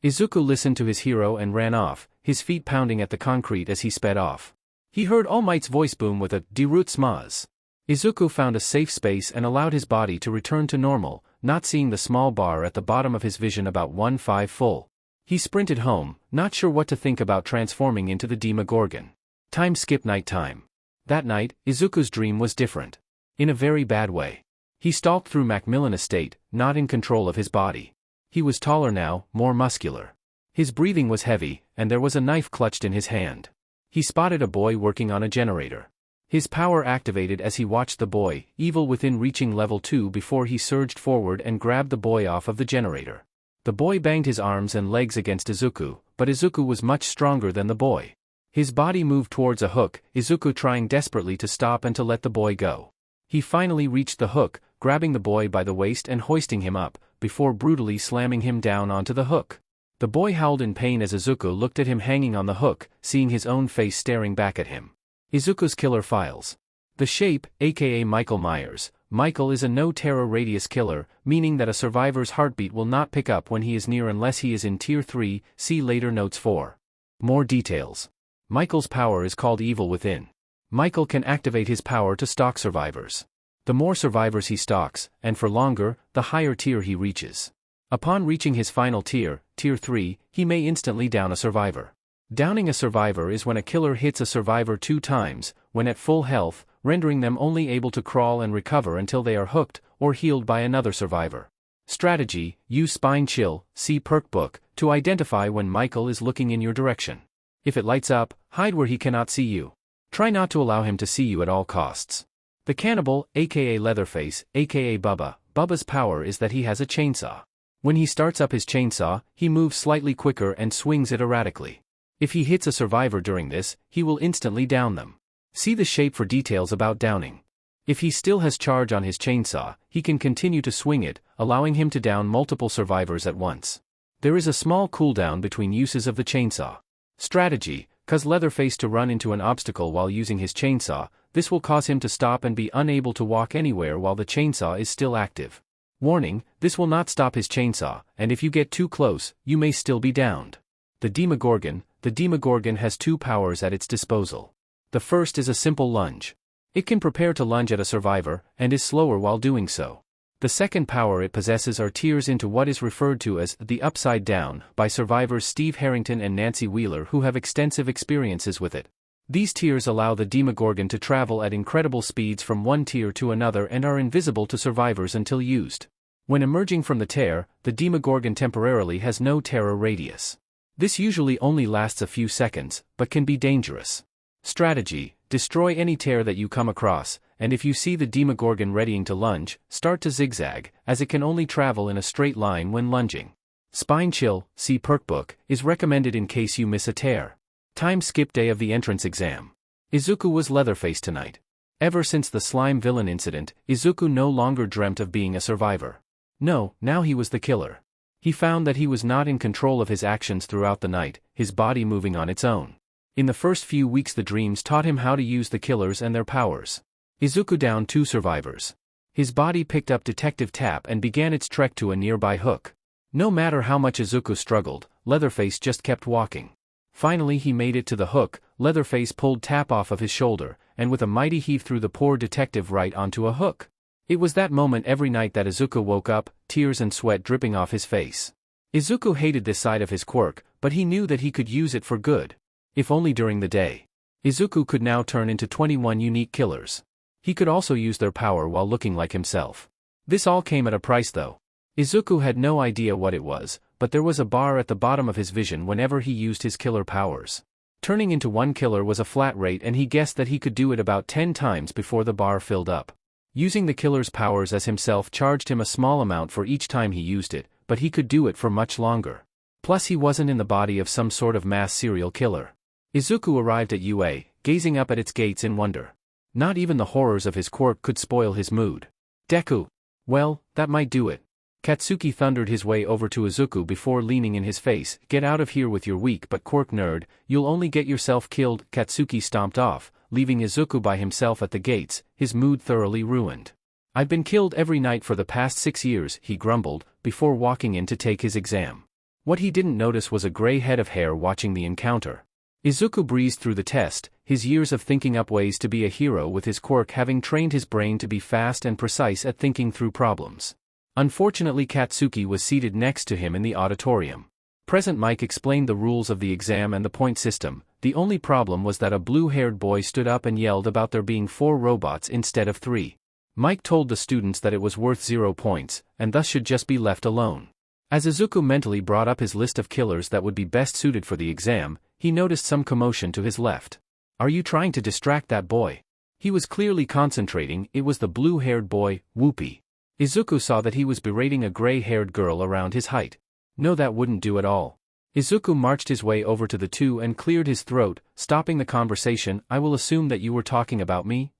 Izuku listened to his hero and ran off, his feet pounding at the concrete as he sped off. He heard All Might's voice boom with a "Derut Smaz." Izuku found a safe space and allowed his body to return to normal, not seeing the small bar at the bottom of his vision about 1/5 full. He sprinted home, not sure what to think about transforming into the Demogorgon. Time skip night time. That night, Izuku's dream was different. In a very bad way. He stalked through Macmillan Estate, not in control of his body. He was taller now, more muscular. His breathing was heavy, and there was a knife clutched in his hand. He spotted a boy working on a generator. His power activated as he watched the boy, evil within reaching level 2 before he surged forward and grabbed the boy off of the generator. The boy banged his arms and legs against Izuku, but Izuku was much stronger than the boy. His body moved towards a hook, Izuku trying desperately to stop and to let the boy go. He finally reached the hook, grabbing the boy by the waist and hoisting him up, before brutally slamming him down onto the hook. The boy howled in pain as Izuku looked at him hanging on the hook, seeing his own face staring back at him. Izuku's killer files. The Shape, aka Michael Myers. Michael is a no-terror radius killer, meaning that a survivor's heartbeat will not pick up when he is near unless he is in Tier 3, see later notes for more details. Michael's power is called Evil Within. Michael can activate his power to stalk survivors. The more survivors he stalks, and for longer, the higher tier he reaches. Upon reaching his final tier, Tier 3, he may instantly down a survivor. Downing a survivor is when a killer hits a survivor 2 times, when at full health, rendering them only able to crawl and recover until they are hooked or healed by another survivor. Strategy: use Spine Chill, see Perk Book, to identify when Michael is looking in your direction. If it lights up, hide where he cannot see you. Try not to allow him to see you at all costs. The Cannibal, aka Leatherface, aka Bubba. Bubba's power is that he has a chainsaw. When he starts up his chainsaw, he moves slightly quicker and swings it erratically. If he hits a survivor during this, he will instantly down them. See the Shape for details about downing. If he still has charge on his chainsaw, he can continue to swing it, allowing him to down multiple survivors at once. There is a small cooldown between uses of the chainsaw. Strategy: cause Leatherface to run into an obstacle while using his chainsaw, this will cause him to stop and be unable to walk anywhere while the chainsaw is still active. Warning: this will not stop his chainsaw, and if you get too close, you may still be downed. The Demogorgon has 2 powers at its disposal. The first is a simple lunge. It can prepare to lunge at a survivor, and is slower while doing so. The second power it possesses are tears into what is referred to as the Upside Down by survivors Steve Harrington and Nancy Wheeler who have extensive experiences with it. These tears allow the Demogorgon to travel at incredible speeds from one tier to another and are invisible to survivors until used. When emerging from the tear, the Demogorgon temporarily has no terror radius. This usually only lasts a few seconds, but can be dangerous. Strategy: destroy any tear that you come across, and if you see the Demogorgon readying to lunge, start to zigzag, as it can only travel in a straight line when lunging. Spine Chill, see Perk Book, is recommended in case you miss a tear. Time skip day of the entrance exam. Izuku was Leatherface tonight. Ever since the slime villain incident, Izuku no longer dreamt of being a survivor. No, now he was the killer. He found that he was not in control of his actions throughout the night, his body moving on its own. In the first few weeks the dreams taught him how to use the killers and their powers. Izuku downed 2 survivors. His body picked up Detective Tap and began its trek to a nearby hook. No matter how much Izuku struggled, Leatherface just kept walking. Finally he made it to the hook. Leatherface pulled Tap off of his shoulder, and with a mighty heave threw the poor detective right onto a hook. It was that moment every night that Izuku woke up, tears and sweat dripping off his face. Izuku hated this side of his quirk, but he knew that he could use it for good. If only during the day. Izuku could now turn into 21 unique killers. He could also use their power while looking like himself. This all came at a price though. Izuku had no idea what it was, but there was a bar at the bottom of his vision whenever he used his killer powers. Turning into one killer was a flat rate and he guessed that he could do it about 10 times before the bar filled up. Using the killer's powers as himself charged him a small amount for each time he used it, but he could do it for much longer. Plus he wasn't in the body of some sort of mass serial killer. Izuku arrived at UA, gazing up at its gates in wonder. Not even the horrors of his quirk could spoil his mood. Deku. Well, that might do it. Katsuki thundered his way over to Izuku before leaning in his face. Get out of here with your weak but quirk nerd, you'll only get yourself killed. Katsuki stomped off, leaving Izuku by himself at the gates, his mood thoroughly ruined. I've been killed every night for the past 6 years, he grumbled, before walking in to take his exam. What he didn't notice was a gray head of hair watching the encounter. Izuku breezed through the test, his years of thinking up ways to be a hero with his quirk having trained his brain to be fast and precise at thinking through problems. Unfortunately, Katsuki was seated next to him in the auditorium. Present Mike explained the rules of the exam and the point system. The only problem was that a blue-haired boy stood up and yelled about there being 4 robots instead of 3. Mike told the students that it was worth 0 points, and thus should just be left alone. As Izuku mentally brought up his list of killers that would be best suited for the exam, he noticed some commotion to his left. Are you trying to distract that boy? He was clearly concentrating. It was the blue-haired boy, Whoopi. Izuku saw that he was berating a gray-haired girl around his height. No, that wouldn't do at all. Izuku marched his way over to the two and cleared his throat, stopping the conversation. I will assume that you were talking about me?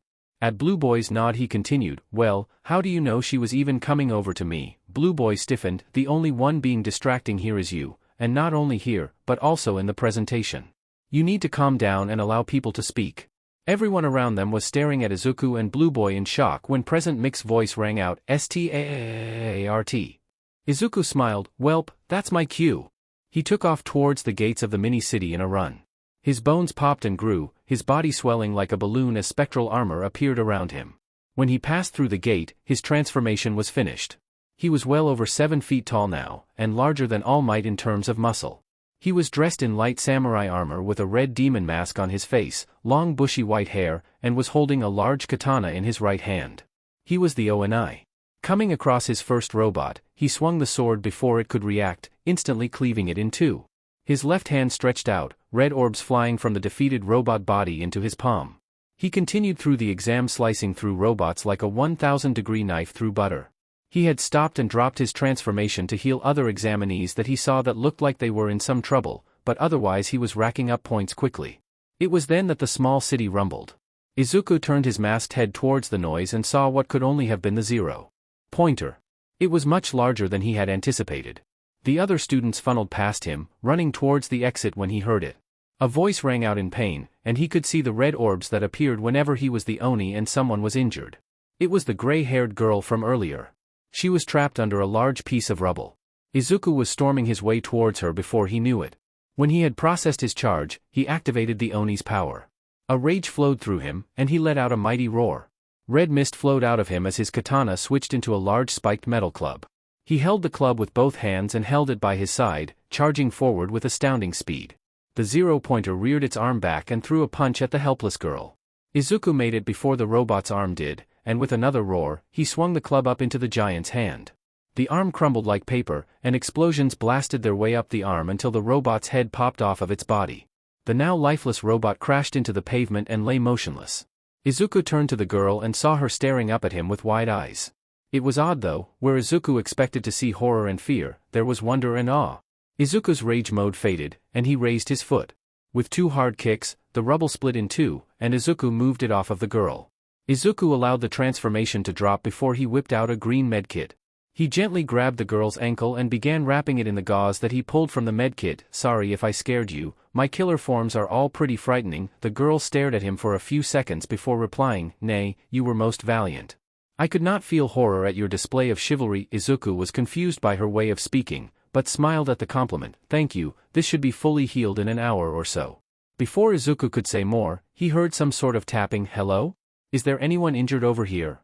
At Blue Boy's nod he continued, well, how do you know she was even coming over to me? Blue Boy stiffened, the only one being distracting here is you, and not only here, but also in the presentation. You need to calm down and allow people to speak. Everyone around them was staring at Izuku and Blue Boy in shock when Present Mick's voice rang out, S-T-A-A-R-T. Izuku smiled, welp, that's my cue. He took off towards the gates of the mini-city in a run. His bones popped and grew, his body swelling like a balloon as spectral armor appeared around him. When he passed through the gate, his transformation was finished. He was well over 7 feet tall now, and larger than All Might in terms of muscle. He was dressed in light samurai armor with a red demon mask on his face, long bushy white hair, and was holding a large katana in his right hand. He was the ONI. Coming across his first robot, he swung the sword before it could react, instantly cleaving it in two. His left hand stretched out, red orbs flying from the defeated robot body into his palm. He continued through the exam, slicing through robots like a 1,000-degree knife through butter. He had stopped and dropped his transformation to heal other examinees that he saw that looked like they were in some trouble, but otherwise he was racking up points quickly. It was then that the small city rumbled. Izuku turned his masked head towards the noise and saw what could only have been the 0-pointer. It was much larger than he had anticipated. The other students funneled past him, running towards the exit when he heard it. A voice rang out in pain, and he could see the red orbs that appeared whenever he was the Oni and someone was injured. It was the gray-haired girl from earlier. She was trapped under a large piece of rubble. Izuku was storming his way towards her before he knew it. When he had processed his charge, he activated the Oni's power. A rage flowed through him, and he let out a mighty roar. Red mist flowed out of him as his katana switched into a large spiked metal club. He held the club with both hands and held it by his side, charging forward with astounding speed. The 0-pointer reared its arm back and threw a punch at the helpless girl. Izuku made it before the robot's arm did, and with another roar, he swung the club up into the giant's hand. The arm crumbled like paper, and explosions blasted their way up the arm until the robot's head popped off of its body. The now lifeless robot crashed into the pavement and lay motionless. Izuku turned to the girl and saw her staring up at him with wide eyes. It was odd though, where Izuku expected to see horror and fear, there was wonder and awe. Izuku's rage mode faded, and he raised his foot. With 2 hard kicks, the rubble split in 2, and Izuku moved it off of the girl. Izuku allowed the transformation to drop before he whipped out a green medkit. He gently grabbed the girl's ankle and began wrapping it in the gauze that he pulled from the medkit. Sorry if I scared you, my killer forms are all pretty frightening. The girl stared at him for a few seconds before replying, nay, you were most valiant. I could not feel horror at your display of chivalry. Izuku was confused by her way of speaking, but smiled at the compliment. Thank you, this should be fully healed in an hour or so. Before Izuku could say more, he heard some sort of tapping. Hello? Is there anyone injured over here?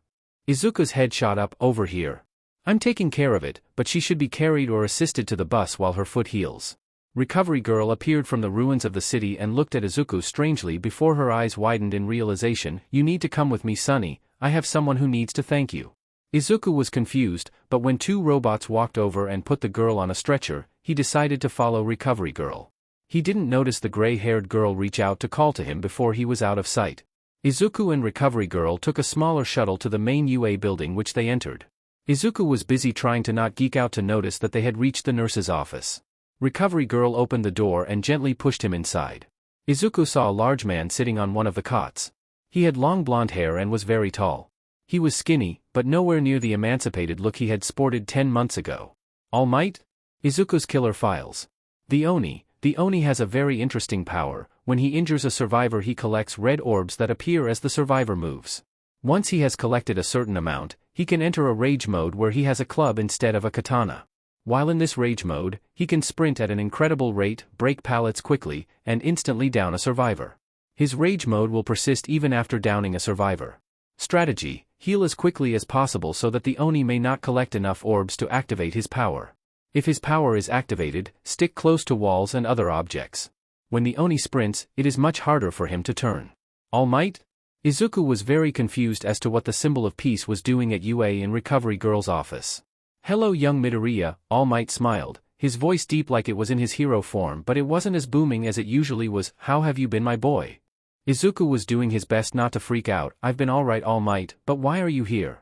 Izuku's head shot up. Over here. I'm taking care of it, but she should be carried or assisted to the bus while her foot heals. Recovery Girl appeared from the ruins of the city and looked at Izuku strangely before her eyes widened in realization. You need to come with me, Sonny, I have someone who needs to thank you. Izuku was confused, but when two robots walked over and put the girl on a stretcher, he decided to follow Recovery Girl. He didn't notice the gray-haired girl reach out to call to him before he was out of sight. Izuku and Recovery Girl took a smaller shuttle to the main UA building which they entered. Izuku was busy trying to not geek out to notice that they had reached the nurse's office. Recovery Girl opened the door and gently pushed him inside. Izuku saw a large man sitting on one of the cots. He had long blonde hair and was very tall. He was skinny, but nowhere near the emancipated look he had sported 10 months ago. All Might? Izuku's killer files. The Oni has a very interesting power. When he injures a survivor, he collects red orbs that appear as the survivor moves. Once he has collected a certain amount, he can enter a rage mode where he has a club instead of a katana. While in this rage mode, he can sprint at an incredible rate, break pallets quickly, and instantly down a survivor. His rage mode will persist even after downing a survivor. Strategy: heal as quickly as possible so that the Oni may not collect enough orbs to activate his power. If his power is activated, stick close to walls and other objects. When the Oni sprints, it is much harder for him to turn. All Might? Izuku was very confused as to what the symbol of peace was doing at UA in Recovery Girl's office. Hello young Midoriya, All Might smiled, his voice deep like it was in his hero form, but it wasn't as booming as it usually was. How have you been, my boy? Izuku was doing his best not to freak out. I've been alright, All Might, but why are you here?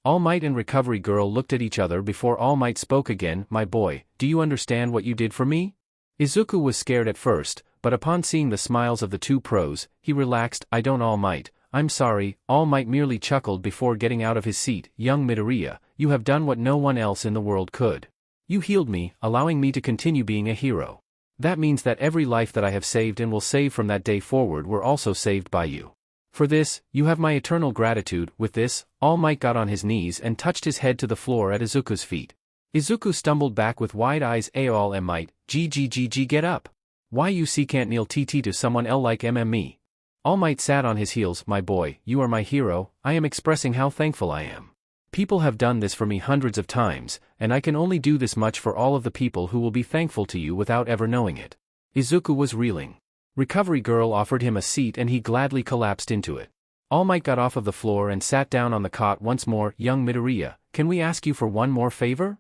All Might and Recovery Girl looked at each other before All Might spoke again. My boy, do you understand what you did for me? Izuku was scared at first, but upon seeing the smiles of the two pros, he relaxed. I don't, All Might. I'm sorry. All Might merely chuckled before getting out of his seat. Young Midoriya, you have done what no one else in the world could. You healed me, allowing me to continue being a hero. That means that every life that I have saved and will save from that day forward were also saved by you. For this, you have my eternal gratitude. With this, All Might got on his knees and touched his head to the floor at Izuku's feet. Izuku stumbled back with wide eyes. All M Might, GGGG, get up. Why you see can't kneel TT to someone L like me. All Might sat on his heels. My boy, you are my hero. I am expressing how thankful I am. People have done this for me hundreds of times, and I can only do this much for all of the people who will be thankful to you without ever knowing it. Izuku was reeling. Recovery Girl offered him a seat and he gladly collapsed into it. All Might got off of the floor and sat down on the cot once more. Young Midoriya, can we ask you for one more favor?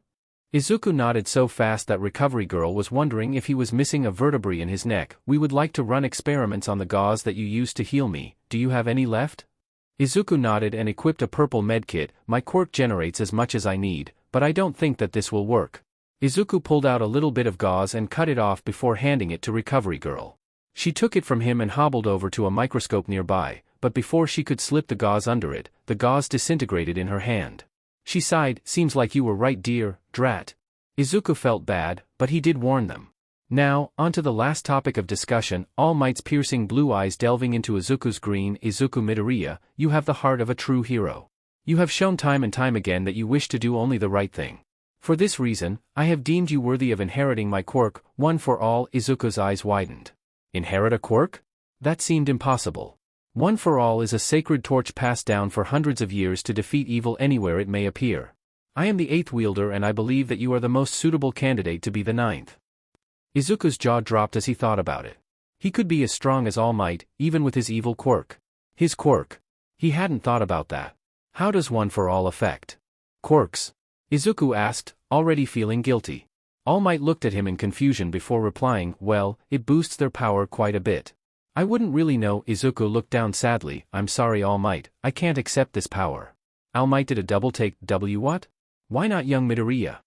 Izuku nodded so fast that Recovery Girl was wondering if he was missing a vertebrae in his neck. We would like to run experiments on the gauze that you used to heal me. Do you have any left? Izuku nodded and equipped a purple medkit. My quirk generates as much as I need, but I don't think that this will work. Izuku pulled out a little bit of gauze and cut it off before handing it to Recovery Girl. She took it from him and hobbled over to a microscope nearby, but before she could slip the gauze under it, the gauze disintegrated in her hand. She sighed. Seems like you were right, dear, drat. Izuku felt bad, but he did warn them. Now, onto the last topic of discussion, All Might's piercing blue eyes delving into Izuku's green. Izuku Midoriya, you have the heart of a true hero. You have shown time and time again that you wish to do only the right thing. For this reason, I have deemed you worthy of inheriting my quirk, one for all. Izuku's eyes widened. Inherit a quirk? That seemed impossible. One for all is a sacred torch passed down for hundreds of years to defeat evil anywhere it may appear. I am the 8th wielder and I believe that you are the most suitable candidate to be the 9th. Izuku's jaw dropped as he thought about it. He could be as strong as All Might, even with his evil quirk. His quirk. He hadn't thought about that. How does one for all affect quirks? Izuku asked, already feeling guilty. All Might looked at him in confusion before replying, well, it boosts their power quite a bit. I wouldn't really know. Izuku looked down sadly. I'm sorry, All Might, I can't accept this power. All Might did a double take. What? Why not, young Midoriya?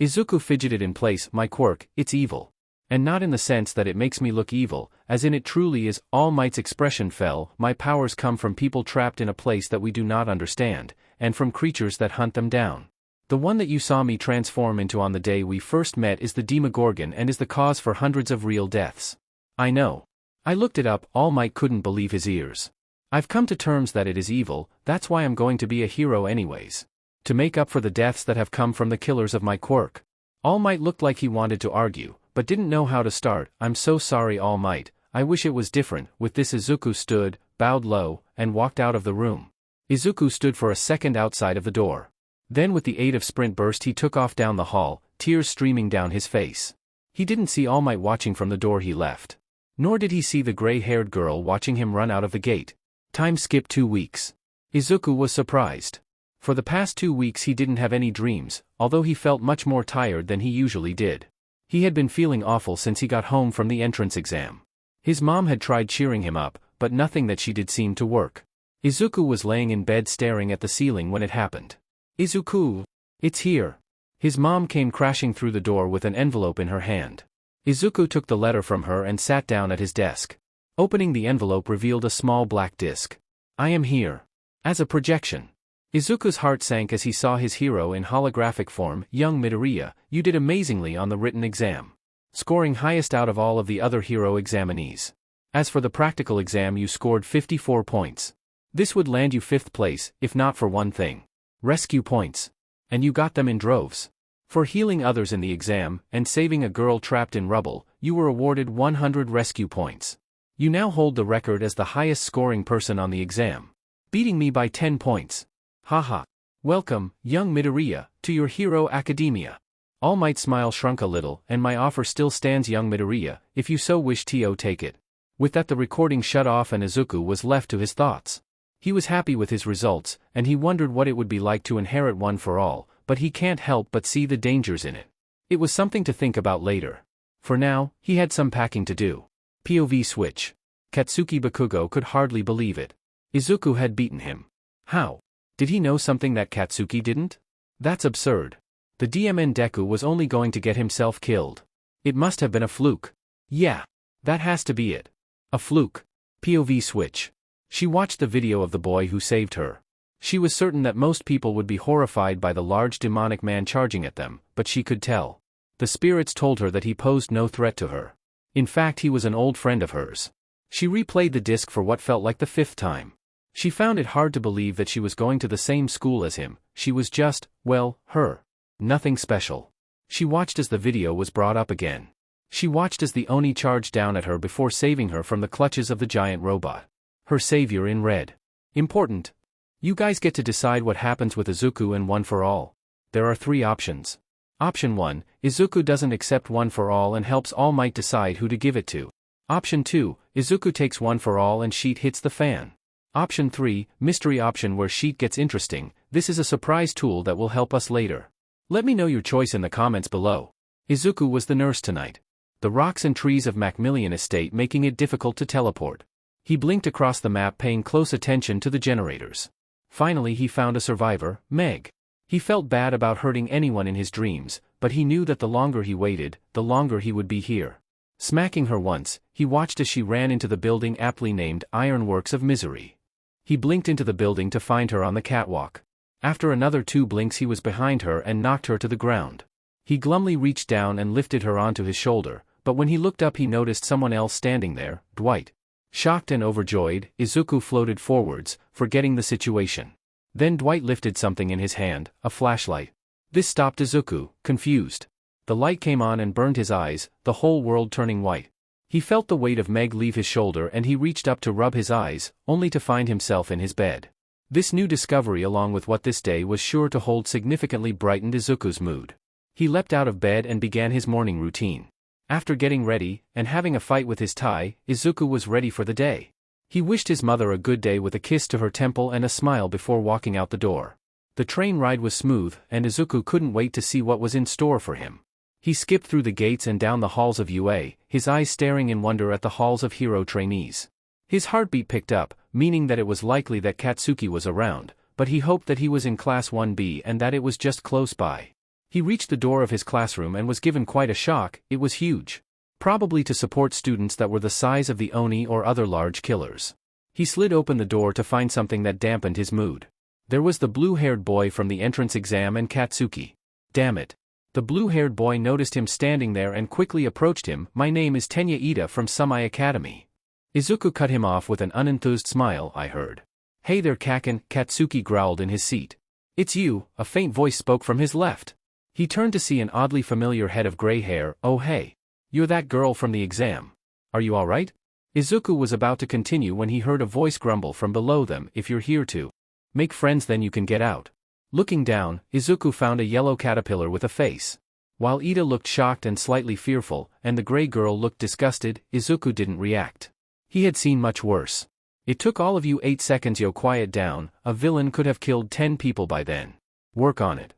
Izuku fidgeted in place. My quirk, it's evil. And not in the sense that it makes me look evil, as in it truly is. All Might's expression fell. My powers come from people trapped in a place that we do not understand, and from creatures that hunt them down. The one that you saw me transform into on the day we first met is the Demogorgon and is the cause for hundreds of real deaths. I know. I looked it up. All Might couldn't believe his ears. I've come to terms that it is evil, that's why I'm going to be a hero anyways. To make up for the deaths that have come from the killers of my quirk. All Might looked like he wanted to argue, but didn't know how to start. I'm so sorry, All Might, I wish it was different. With this, Izuku stood, bowed low, and walked out of the room. Izuku stood for a second outside of the door. Then with the aid of sprint burst he took off down the hall, tears streaming down his face. He didn't see All Might watching from the door he left. Nor did he see the gray-haired girl watching him run out of the gate. Time skipped 2 weeks. Izuku was surprised. For the past 2 weeks he didn't have any dreams, although he felt much more tired than he usually did. He had been feeling awful since he got home from the entrance exam. His mom had tried cheering him up, but nothing that she did seemed to work. Izuku was laying in bed staring at the ceiling when it happened. "Izuku! It's here!" His mom came crashing through the door with an envelope in her hand. Izuku took the letter from her and sat down at his desk. Opening the envelope revealed a small black disc. "I am here." As a projection. Izuku's heart sank as he saw his hero in holographic form. "Young Midoriya, you did amazingly on the written exam. Scoring highest out of all of the other hero examinees. As for the practical exam you scored 54 points. This would land you 5th place, if not for one thing. Rescue points. And you got them in droves. For healing others in the exam, and saving a girl trapped in rubble, you were awarded 100 rescue points. You now hold the record as the highest scoring person on the exam. Beating me by 10 points. Haha. Welcome, young Midoriya, to your hero academia. All Might's smile shrunk a little, and my offer still stands, young Midoriya, if you so wish to take it. With that the recording shut off and Izuku was left to his thoughts. He was happy with his results, and he wondered what it would be like to inherit one for all, but he can't help but see the dangers in it. It was something to think about later. For now, he had some packing to do. POV switch. Katsuki Bakugo could hardly believe it. Izuku had beaten him. How? Did he know something that Katsuki didn't? That's absurd. The DMN Deku was only going to get himself killed. It must have been a fluke. Yeah. That has to be it. A fluke. POV switch. She watched the video of the boy who saved her. She was certain that most people would be horrified by the large demonic man charging at them, but she could tell. The spirits told her that he posed no threat to her. In fact, he was an old friend of hers. She replayed the disc for what felt like the 5th time. She found it hard to believe that she was going to the same school as him. She was just, well, her. Nothing special. She watched as the video was brought up again. She watched as the Oni charged down at her before saving her from the clutches of the giant robot. Her savior in red. Important. You guys get to decide what happens with Izuku and One for All. There are 3 options. Option 1, Izuku doesn't accept One for All and helps All Might decide who to give it to. Option 2, Izuku takes One for All and Sheet hits the fan. Option 3, mystery option where Sheet gets interesting. This is a surprise tool that will help us later. Let me know your choice in the comments below. Izuku was the nurse tonight. The rocks and trees of Macmillian Estate making it difficult to teleport. He blinked across the map paying close attention to the generators. Finally he found a survivor, Meg. He felt bad about hurting anyone in his dreams, but he knew that the longer he waited, the longer he would be here. Smacking her once, he watched as she ran into the building aptly named Ironworks of Misery. He blinked into the building to find her on the catwalk. After another 2 blinks he was behind her and knocked her to the ground. He glumly reached down and lifted her onto his shoulder, but when he looked up he noticed someone else standing there, Dwight. Shocked and overjoyed, Izuku floated forwards, forgetting the situation. Then Dwight lifted something in his hand, a flashlight. This stopped Izuku, confused. The light came on and burned his eyes, the whole world turning white. He felt the weight of Meg leave his shoulder and he reached up to rub his eyes, only to find himself in his bed. This new discovery along with what this day was sure to hold significantly brightened Izuku's mood. He leapt out of bed and began his morning routine. After getting ready, and having a fight with his tie, Izuku was ready for the day. He wished his mother a good day with a kiss to her temple and a smile before walking out the door. The train ride was smooth, and Izuku couldn't wait to see what was in store for him. He skipped through the gates and down the halls of UA, his eyes staring in wonder at the halls of hero trainees. His heartbeat picked up, meaning that it was likely that Katsuki was around, but he hoped that he was in Class 1B and that it was just close by. He reached the door of his classroom and was given quite a shock. It was huge. Probably to support students that were the size of the Oni or other large killers. He slid open the door to find something that dampened his mood. There was the blue-haired boy from the entrance exam and Katsuki. Damn it. The blue-haired boy noticed him standing there and quickly approached him. My name is Tenya Ida from Sumai Academy. Izuku cut him off with an unenthused smile. I heard. Hey there Kaken, Katsuki growled in his seat. It's you, a faint voice spoke from his left. He turned to see an oddly familiar head of gray hair. Oh hey. You're that girl from the exam. Are you alright? Izuku was about to continue when he heard a voice grumble from below them. If you're here to make friends then you can get out. Looking down, Izuku found a yellow caterpillar with a face. While Ida looked shocked and slightly fearful, and the gray girl looked disgusted, Izuku didn't react. He had seen much worse. It took all of you 8 seconds, yo, quiet down, a villain could have killed 10 people by then. Work on it.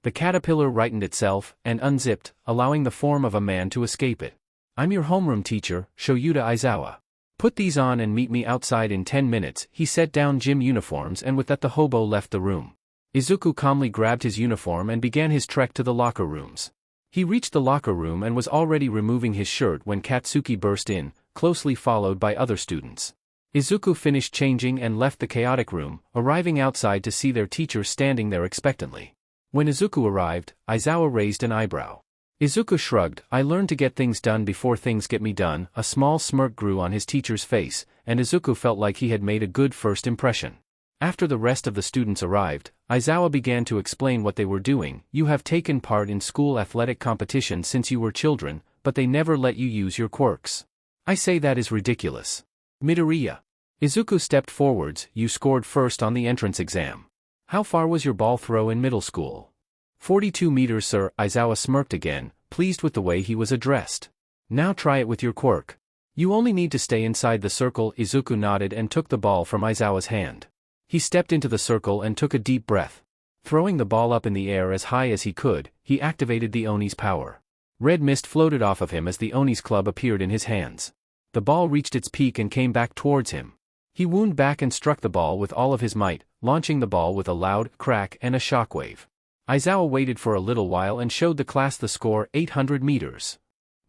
The caterpillar rightened itself, and unzipped, allowing the form of a man to escape it. I'm your homeroom teacher, Shoyuta Aizawa. Put these on and meet me outside in 10 minutes, he set down gym uniforms and with that the hobo left the room. Izuku calmly grabbed his uniform and began his trek to the locker rooms. He reached the locker room and was already removing his shirt when Katsuki burst in, closely followed by other students. Izuku finished changing and left the chaotic room, arriving outside to see their teacher standing there expectantly. When Izuku arrived, Aizawa raised an eyebrow. Izuku shrugged. I learned to get things done before things get me done. A small smirk grew on his teacher's face, and Izuku felt like he had made a good first impression. After the rest of the students arrived, Aizawa began to explain what they were doing. You have taken part in school athletic competition since you were children, but they never let you use your quirks. I say that is ridiculous. Midoriya. Izuku stepped forwards. You scored first on the entrance exam. How far was your ball throw in middle school? 42 meters, sir. Aizawa smirked again, pleased with the way he was addressed. Now try it with your quirk. You only need to stay inside the circle. Izuku nodded and took the ball from Aizawa's hand. He stepped into the circle and took a deep breath. Throwing the ball up in the air as high as he could, he activated the Oni's power. Red mist floated off of him as the Oni's club appeared in his hands. The ball reached its peak and came back towards him. He wound back and struck the ball with all of his might, launching the ball with a loud crack and a shockwave. Aizawa waited for a little while and showed the class the score, 800 meters.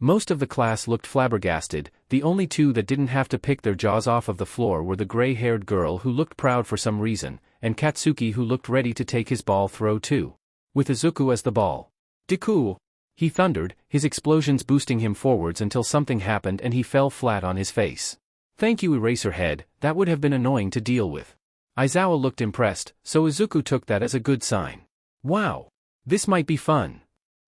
Most of the class looked flabbergasted. The only two that didn't have to pick their jaws off of the floor were the gray-haired girl who looked proud for some reason, and Katsuki who looked ready to take his ball throw too. With Izuku as the ball. Deku! He thundered, his explosions boosting him forwards until something happened and he fell flat on his face. Thank you, Eraserhead, that would have been annoying to deal with. Aizawa looked impressed, so Izuku took that as a good sign. Wow! This might be fun.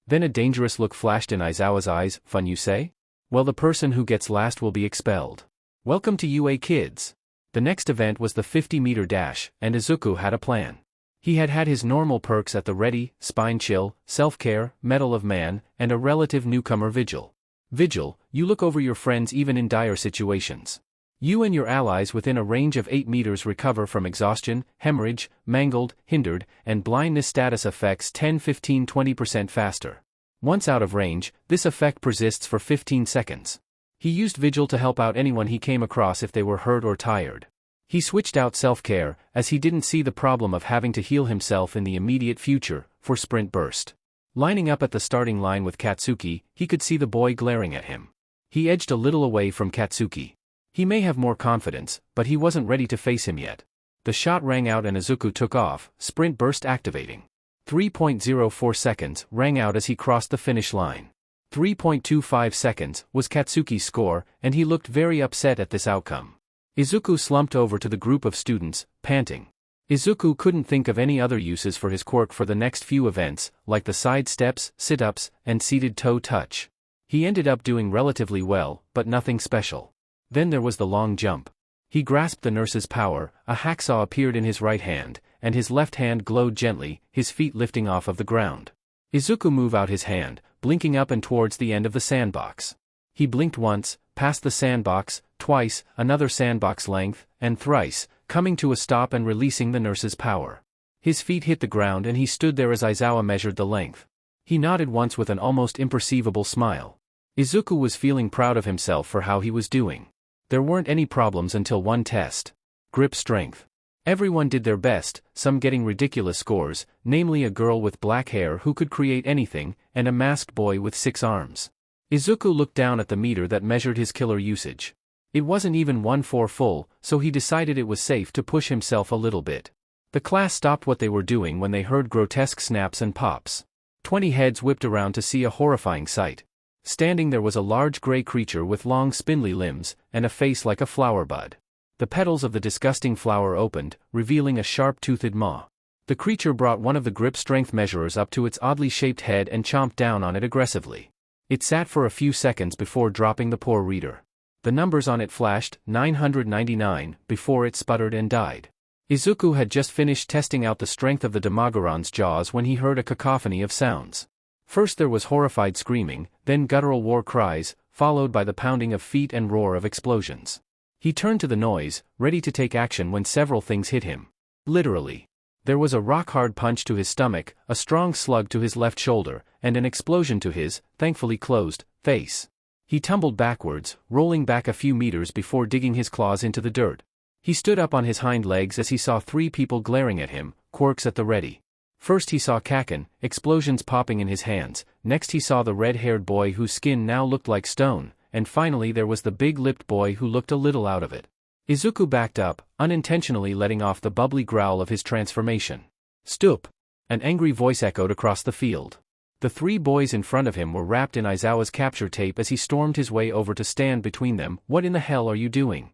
Then a dangerous look flashed in Aizawa's eyes. Fun, you say? Well, the person who gets last will be expelled. Welcome to UA, kids. The next event was the 50-meter dash, and Izuku had a plan. He had his normal perks at the ready: Spine Chill, Self-Care, Medal of Man, and a relative newcomer Vigil. Vigil, you look over your friends even in dire situations. You and your allies within a range of 8 meters recover from exhaustion, hemorrhage, mangled, hindered, and blindness status effects 10, 15, 20% faster. Once out of range, this effect persists for 15 seconds. He used Vigil to help out anyone he came across if they were hurt or tired. He switched out Self-Care, as he didn't see the problem of having to heal himself in the immediate future, for Sprint Burst. Lining up at the starting line with Katsuki, he could see the boy glaring at him. He edged a little away from Katsuki. He may have more confidence, but he wasn't ready to face him yet. The shot rang out and Izuku took off, Sprint Burst activating. 3.04 seconds rang out as he crossed the finish line. 3.25 seconds was Katsuki's score, and he looked very upset at this outcome. Izuku slumped over to the group of students, panting. Izuku couldn't think of any other uses for his quirk for the next few events, like the side steps, sit-ups, and seated toe touch. He ended up doing relatively well, but nothing special. Then there was the long jump. He grasped the nurse's power, a hacksaw appeared in his right hand, and his left hand glowed gently, his feet lifting off of the ground. Izuku moved out his hand, blinking up and towards the end of the sandbox. He blinked once, past the sandbox, twice, another sandbox length, and thrice, coming to a stop and releasing the nurse's power. His feet hit the ground and he stood there as Aizawa measured the length. He nodded once with an almost imperceivable smile. Izuku was feeling proud of himself for how he was doing. There weren't any problems until one test. Grip strength. Everyone did their best, some getting ridiculous scores, namely a girl with black hair who could create anything, and a masked boy with 6 arms. Izuku looked down at the meter that measured his killer usage. It wasn't even 1/4 full, so he decided it was safe to push himself a little bit. The class stopped what they were doing when they heard grotesque snaps and pops. 20 heads whipped around to see a horrifying sight. Standing there was a large gray creature with long spindly limbs, and a face like a flower bud. The petals of the disgusting flower opened, revealing a sharp-toothed maw. The creature brought one of the grip strength measurers up to its oddly shaped head and chomped down on it aggressively. It sat for a few seconds before dropping the poor reader. The numbers on it flashed, 999, before it sputtered and died. Izuku had just finished testing out the strength of the Demagoran's jaws when he heard a cacophony of sounds. First there was horrified screaming, then guttural war cries, followed by the pounding of feet and roar of explosions. He turned to the noise, ready to take action when several things hit him. Literally. There was a rock-hard punch to his stomach, a strong slug to his left shoulder, and an explosion to his, thankfully closed, face. He tumbled backwards, rolling back a few meters before digging his claws into the dirt. He stood up on his hind legs as he saw 3 people glaring at him, quirks at the ready. First he saw Kaken, explosions popping in his hands, next he saw the red-haired boy whose skin now looked like stone, and finally there was the big-lipped boy who looked a little out of it. Izuku backed up, unintentionally letting off the bubbly growl of his transformation. "Stop!" An angry voice echoed across the field. The 3 boys in front of him were wrapped in Aizawa's capture tape as he stormed his way over to stand between them. "What in the hell are you doing?"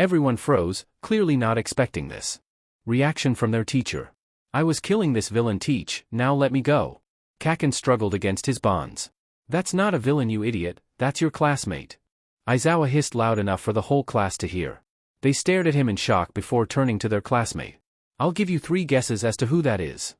Everyone froze, clearly not expecting this. Reaction from their teacher. "I was killing this villain, teach, now let me go." Kaken struggled against his bonds. "That's not a villain, you idiot, that's your classmate." Aizawa hissed loud enough for the whole class to hear. They stared at him in shock before turning to their classmate. "I'll give you 3 guesses as to who that is."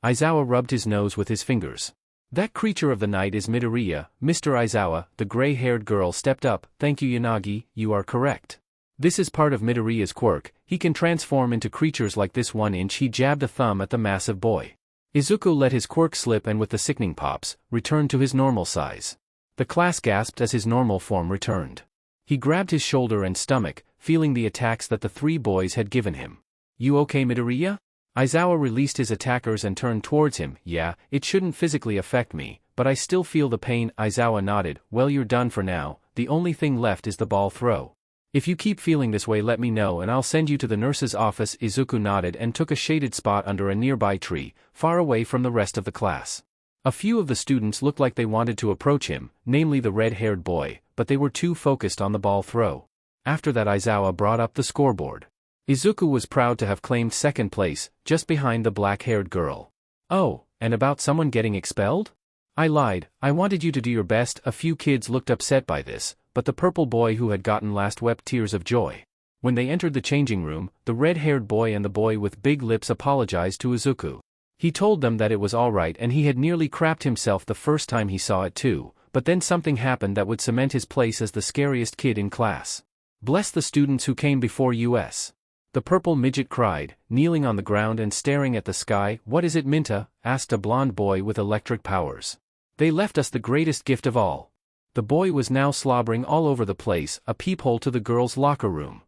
Aizawa rubbed his nose with his fingers. "That creature of the night is Midoriya, Mr. Aizawa." The gray-haired girl stepped up. "Thank you, Yanagi, you are correct. This is part of Midoriya's quirk, he can transform into creatures like this." 1 inch. He jabbed a thumb at the massive boy. Izuku let his quirk slip and with the sickening pops, returned to his normal size. The class gasped as his normal form returned. He grabbed his shoulder and stomach, feeling the attacks that the 3 boys had given him. "You okay, Midoriya?" Aizawa released his attackers and turned towards him. "Yeah, it shouldn't physically affect me, but I still feel the pain." Aizawa nodded. "Well, you're done for now, the only thing left is the ball throw. If you keep feeling this way, let me know and I'll send you to the nurse's office." Izuku nodded and took a shaded spot under a nearby tree, far away from the rest of the class. A few of the students looked like they wanted to approach him, namely the red-haired boy, but they were too focused on the ball throw. After that, Aizawa brought up the scoreboard. Izuku was proud to have claimed 2nd place, just behind the black-haired girl. "Oh, and about someone getting expelled?" "I lied, I wanted you to do your best." A few kids looked upset by this, but the purple boy who had gotten last wept tears of joy. When they entered the changing room, the red-haired boy and the boy with big lips apologized to Izuku. He told them that it was alright and he had nearly crapped himself the first time he saw it too, but then something happened that would cement his place as the scariest kid in class. "Bless the students who came before us." The purple midget cried, kneeling on the ground and staring at the sky. "What is it, Minta?" asked a blonde boy with electric powers. "They left us the greatest gift of all." The boy was now slobbering all over the place, a peephole to the girls' locker room.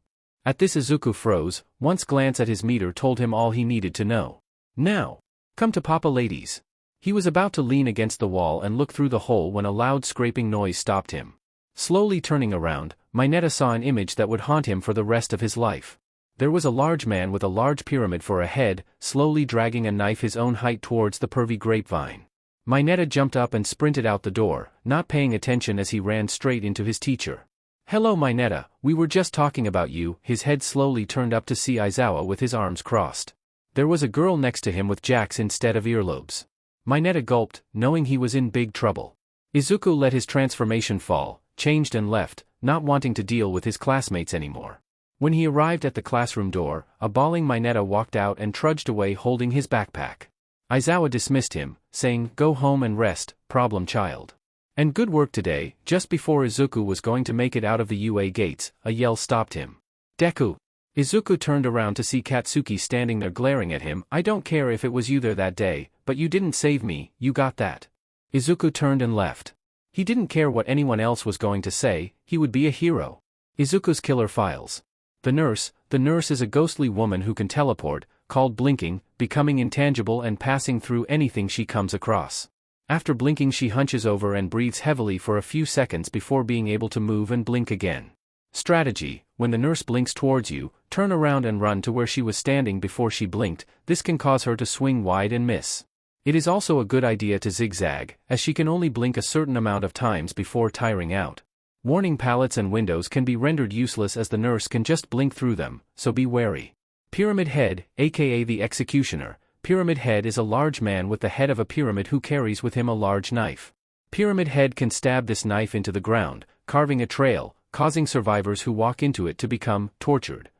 At this Izuku froze, once glance at his meter told him all he needed to know. "Now, come to Papa, ladies." He was about to lean against the wall and look through the hole when a loud scraping noise stopped him. Slowly turning around, Mineta saw an image that would haunt him for the rest of his life. There was a large man with a large pyramid for a head, slowly dragging a knife his own height towards the pervy grapevine. Mineta jumped up and sprinted out the door, not paying attention as he ran straight into his teacher. "Hello, Mineta, we were just talking about you." His head slowly turned up to see Aizawa with his arms crossed. There was a girl next to him with jacks instead of earlobes. Mineta gulped, knowing he was in big trouble. Izuku let his transformation fall, changed and left, not wanting to deal with his classmates anymore. When he arrived at the classroom door, a bawling Mineta walked out and trudged away holding his backpack. Aizawa dismissed him, saying, "Go home and rest, problem child. And good work today." Just before Izuku was going to make it out of the UA gates, a yell stopped him. "Deku!" Izuku turned around to see Katsuki standing there glaring at him. "I don't care if it was you there that day, but you didn't save me, you got that." Izuku turned and left. He didn't care what anyone else was going to say, he would be a hero. Izuku's killer files. The nurse is a ghostly woman who can teleport, called blinking, becoming intangible and passing through anything she comes across. After blinking, she hunches over and breathes heavily for a few seconds before being able to move and blink again. Strategy: when the nurse blinks towards you, turn around and run to where she was standing before she blinked. This can cause her to swing wide and miss. It is also a good idea to zigzag, as she can only blink a certain amount of times before tiring out. Warning: pallets and windows can be rendered useless as the nurse can just blink through them, so be wary. Pyramid Head, aka the Executioner. Pyramid Head is a large man with the head of a pyramid who carries with him a large knife. Pyramid Head can stab this knife into the ground, carving a trail, causing survivors who walk into it to become tortured.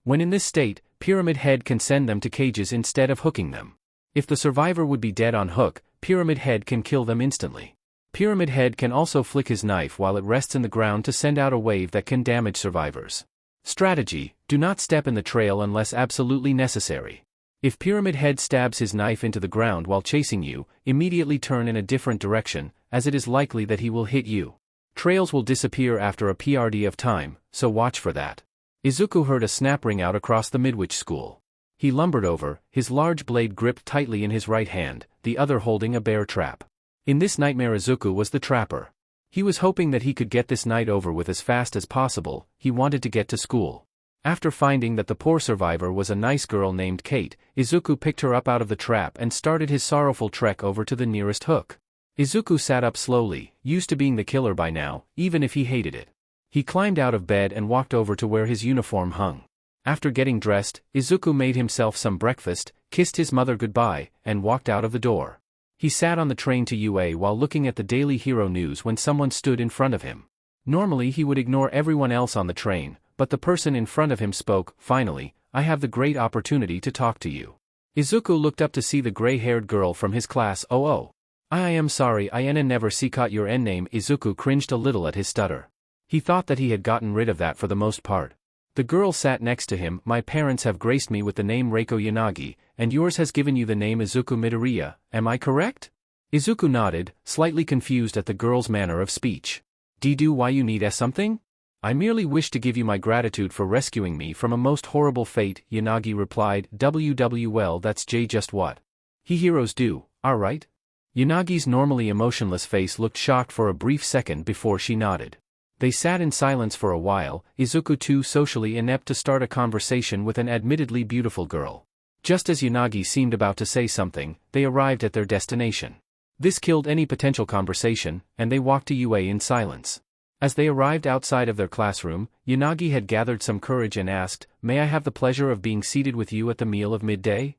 When in this state, Pyramid Head can send them to cages instead of hooking them. If the survivor would be dead on hook, Pyramid Head can kill them instantly. Pyramid Head can also flick his knife while it rests in the ground to send out a wave that can damage survivors. Strategy: do not step in the trail unless absolutely necessary. If Pyramid Head stabs his knife into the ground while chasing you, immediately turn in a different direction, as it is likely that he will hit you. Trails will disappear after a PRD of time, so watch for that. Izuku heard a snap ring out across the Midwich School. He lumbered over, his large blade gripped tightly in his right hand, the other holding a bear trap. In this nightmare Izuku was the trapper. He was hoping that he could get this night over with as fast as possible. He wanted to get to school. After finding that the poor survivor was a nice girl named Kate, Izuku picked her up out of the trap and started his sorrowful trek over to the nearest hook. Izuku sat up slowly, used to being the killer by now, even if he hated it. He climbed out of bed and walked over to where his uniform hung. After getting dressed, Izuku made himself some breakfast, kissed his mother goodbye, and walked out of the door. He sat on the train to UA while looking at the Daily Hero News when someone stood in front of him. Normally he would ignore everyone else on the train, but the person in front of him spoke. "Finally, I have the great opportunity to talk to you." Izuku looked up to see the gray-haired girl from his class. "Oh. I am sorry, I never see caught your name." Izuku cringed a little at his stutter. He thought that he had gotten rid of that for the most part. The girl sat next to him. "My parents have graced me with the name Reiko Yanagi, and yours has given you the name Izuku Midoriya, am I correct?" Izuku nodded, slightly confused at the girl's manner of speech. "Do why you need something?" "I merely wish to give you my gratitude for rescuing me from a most horrible fate," Yanagi replied. Well, that's just what he heroes do, alright?" Yanagi's normally emotionless face looked shocked for a brief second before she nodded. They sat in silence for a while, Izuku too socially inept to start a conversation with an admittedly beautiful girl. Just as Yanagi seemed about to say something, they arrived at their destination. This killed any potential conversation, and they walked to UA in silence. As they arrived outside of their classroom, Yanagi had gathered some courage and asked, "May I have the pleasure of being seated with you at the meal of midday?"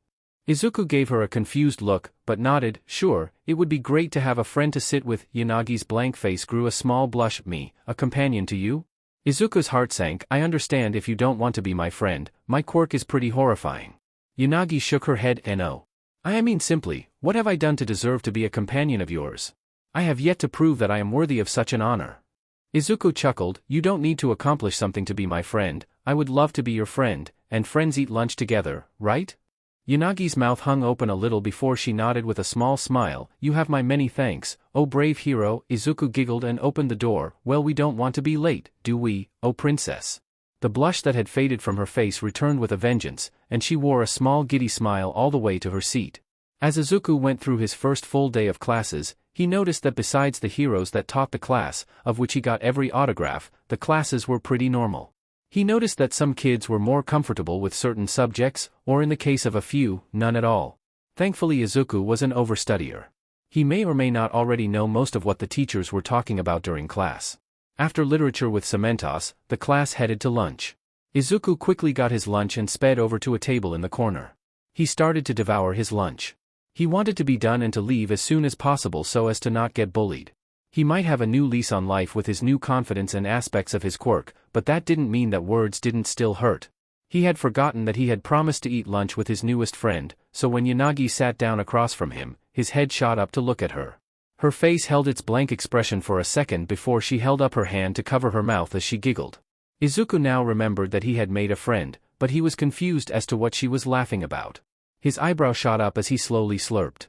Izuku gave her a confused look, but nodded. "Sure, it would be great to have a friend to sit with." Yanagi's blank face grew a small blush. "Me, a companion to you?" Izuku's heart sank. "I understand if you don't want to be my friend, my quirk is pretty horrifying." Yanagi shook her head. "No. I mean simply, what have I done to deserve to be a companion of yours? I have yet to prove that I am worthy of such an honor." Izuku chuckled. "You don't need to accomplish something to be my friend. I would love to be your friend, and friends eat lunch together, right?" Yanagi's mouth hung open a little before she nodded with a small smile. "You have my many thanks, oh brave hero." Izuku giggled and opened the door. "Well, we don't want to be late, do we, oh princess?" The blush that had faded from her face returned with a vengeance, and she wore a small giddy smile all the way to her seat. As Izuku went through his first full day of classes, he noticed that besides the heroes that taught the class, of which he got every autograph, the classes were pretty normal. He noticed that some kids were more comfortable with certain subjects, or in the case of a few, none at all. Thankfully Izuku was an overstudier. He may or may not already know most of what the teachers were talking about during class. After literature with Cementos, the class headed to lunch. Izuku quickly got his lunch and sped over to a table in the corner. He started to devour his lunch. He wanted to be done and to leave as soon as possible so as to not get bullied. He might have a new lease on life with his new confidence and aspects of his quirk, but that didn't mean that words didn't still hurt. He had forgotten that he had promised to eat lunch with his newest friend, so when Yanagi sat down across from him, his head shot up to look at her. Her face held its blank expression for a second before she held up her hand to cover her mouth as she giggled. Izuku now remembered that he had made a friend, but he was confused as to what she was laughing about. His eyebrow shot up as he slowly slurped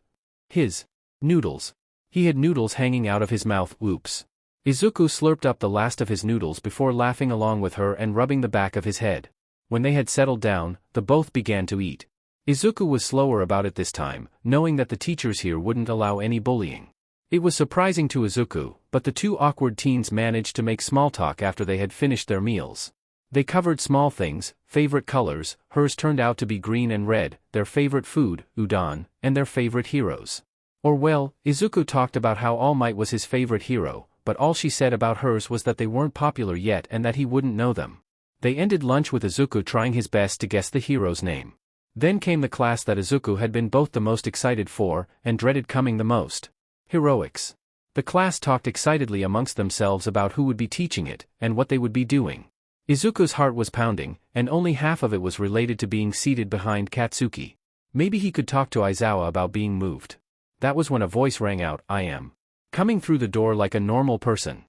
his noodles. He had noodles hanging out of his mouth. Oops. Izuku slurped up the last of his noodles before laughing along with her and rubbing the back of his head. When they had settled down, the both began to eat. Izuku was slower about it this time, knowing that the teachers here wouldn't allow any bullying. It was surprising to Izuku, but the two awkward teens managed to make small talk after they had finished their meals. They covered small things, favorite colors, hers turned out to be green and red, their favorite food, udon, and their favorite heroes. Or well, Izuku talked about how All Might was his favorite hero, but all she said about hers was that they weren't popular yet and that he wouldn't know them. They ended lunch with Izuku trying his best to guess the hero's name. Then came the class that Izuku had been both the most excited for, and dreaded coming the most. Heroics. The class talked excitedly amongst themselves about who would be teaching it, and what they would be doing. Izuku's heart was pounding, and only half of it was related to being seated behind Katsuki. Maybe he could talk to Aizawa about being moved. That was when a voice rang out, "I am coming through the door like a normal person."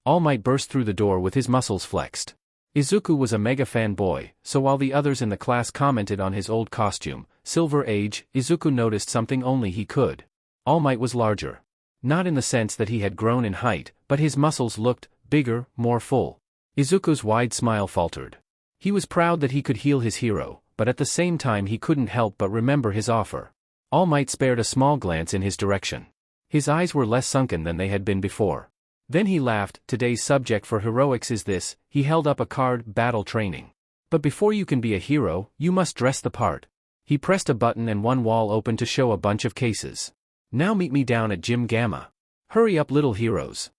All Might burst through the door with his muscles flexed. Izuku was a mega fanboy, so while the others in the class commented on his old costume, Silver Age, Izuku noticed something only he could. All Might was larger. Not in the sense that he had grown in height, but his muscles looked bigger, more full. Izuku's wide smile faltered. He was proud that he could heal his hero, but at the same time he couldn't help but remember his offer. All Might spared a small glance in his direction. His eyes were less sunken than they had been before. Then he laughed. "Today's subject for heroics is this." He held up a card, "Battle Training. But before you can be a hero, you must dress the part." He pressed a button and one wall opened to show a bunch of cases. "Now meet me down at Gym Gamma. Hurry up, little heroes."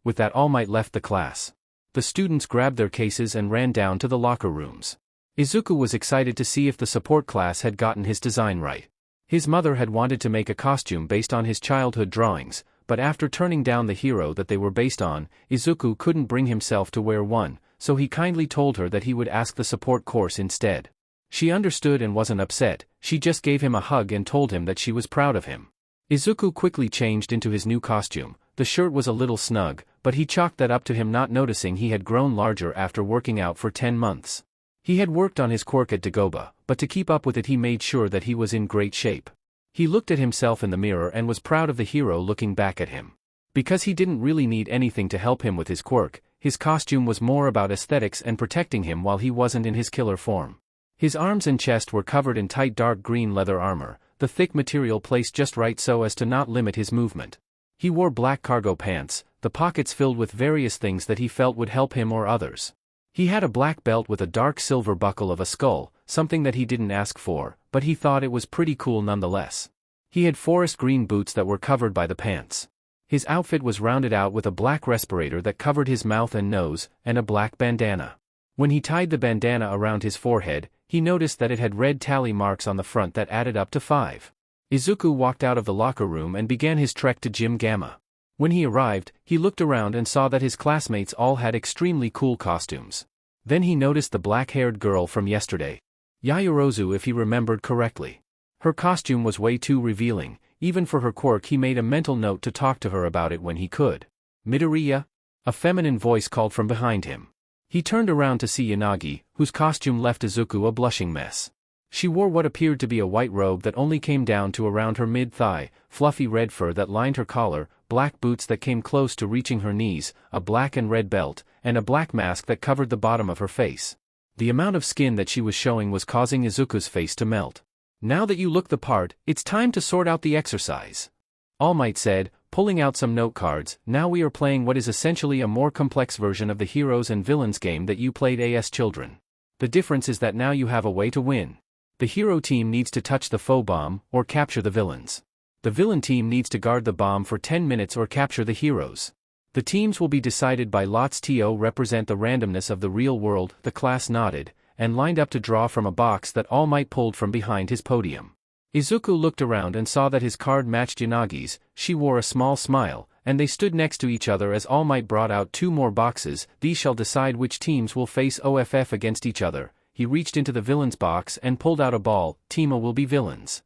With that, All Might left the class. The students grabbed their cases and ran down to the locker rooms. Izuku was excited to see if the support class had gotten his design right. His mother had wanted to make a costume based on his childhood drawings, but after turning down the hero that they were based on, Izuku couldn't bring himself to wear one, so he kindly told her that he would ask the support course instead. She understood and wasn't upset. She just gave him a hug and told him that she was proud of him. Izuku quickly changed into his new costume. The shirt was a little snug, but he chalked that up to him not noticing he had grown larger after working out for 10 months. He had worked on his quirk at Dagoba, but to keep up with it he made sure that he was in great shape. He looked at himself in the mirror and was proud of the hero looking back at him. Because he didn't really need anything to help him with his quirk, his costume was more about aesthetics and protecting him while he wasn't in his killer form. His arms and chest were covered in tight dark green leather armor, the thick material placed just right so as to not limit his movement. He wore black cargo pants, the pockets filled with various things that he felt would help him or others. He had a black belt with a dark silver buckle of a skull, something that he didn't ask for, but he thought it was pretty cool nonetheless. He had forest green boots that were covered by the pants. His outfit was rounded out with a black respirator that covered his mouth and nose, and a black bandana. When he tied the bandana around his forehead, he noticed that it had red tally marks on the front that added up to 5. Izuku walked out of the locker room and began his trek to Gym Gamma. When he arrived, he looked around and saw that his classmates all had extremely cool costumes. Then he noticed the black-haired girl from yesterday. Yaoyorozu, if he remembered correctly. Her costume was way too revealing. Even for her quirk he made a mental note to talk to her about it when he could. "Midoriya?" A feminine voice called from behind him. He turned around to see Yanagi, whose costume left Izuku a blushing mess. She wore what appeared to be a white robe that only came down to around her mid-thigh, fluffy red fur that lined her collar, black boots that came close to reaching her knees, a black and red belt, and a black mask that covered the bottom of her face. The amount of skin that she was showing was causing Izuku's face to melt. "Now that you look the part, it's time to sort out the exercise," All Might said, pulling out some note cards. "Now we are playing what is essentially a more complex version of the heroes and villains game that you played as children. The difference is that now you have a way to win. The hero team needs to touch the foe bomb, or capture the villains. The villain team needs to guard the bomb for 10 minutes or capture the heroes. The teams will be decided by lots to represent the randomness of the real world." The class nodded, and lined up to draw from a box that All Might pulled from behind his podium. Izuku looked around and saw that his card matched Yanagi's. She wore a small smile, and they stood next to each other as All Might brought out 2 more boxes. "These shall decide which teams will face OFF against each other." He reached into the villains box and pulled out a ball. "Team A will be villains."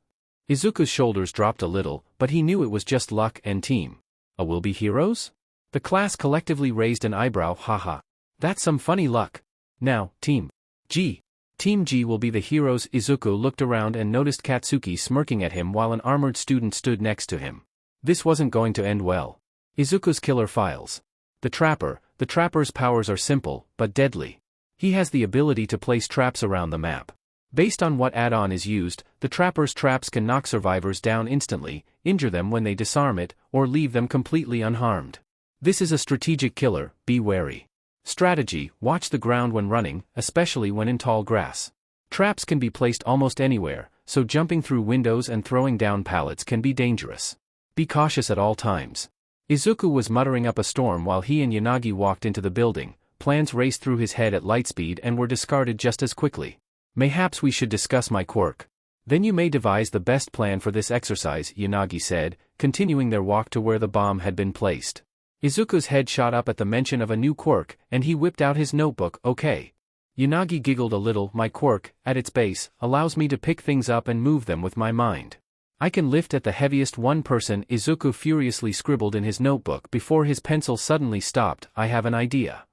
Izuku's shoulders dropped a little, but he knew it was just luck, and Team A will be heroes? The class collectively raised an eyebrow. "Haha. That's some funny luck. Now, Team G. Team G will be the heroes." Izuku looked around and noticed Katsuki smirking at him while an armored student stood next to him. This wasn't going to end well. Izuku's killer files. The Trapper's powers are simple, but deadly. He has the ability to place traps around the map. Based on what add-on is used, the Trapper's traps can knock survivors down instantly, injure them when they disarm it, or leave them completely unharmed. This is a strategic killer. Be wary. Strategy: watch the ground when running, especially when in tall grass. Traps can be placed almost anywhere, so jumping through windows and throwing down pallets can be dangerous. Be cautious at all times. Izuku was muttering up a storm while he and Yanagi walked into the building. Plans raced through his head at light speed and were discarded just as quickly. "Mayhaps we should discuss my quirk. Then you may devise the best plan for this exercise," Yanagi said, continuing their walk to where the bomb had been placed. Izuku's head shot up at the mention of a new quirk, and he whipped out his notebook. "Okay." Yanagi giggled a little. "My quirk, at its base, allows me to pick things up and move them with my mind. I can lift at the heaviest one person, Izuku furiously scribbled in his notebook before his pencil suddenly stopped. I have an idea.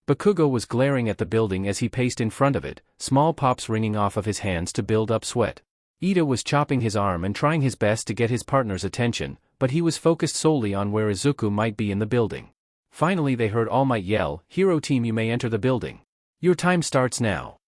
Bakugo was glaring at the building as he paced in front of it, small pops ringing off of his hands to build up sweat. Ida was chopping his arm and trying his best to get his partner's attention, but he was focused solely on where Izuku might be in the building. Finally they heard All Might yell, "Hero team, you may enter the building. Your time starts now."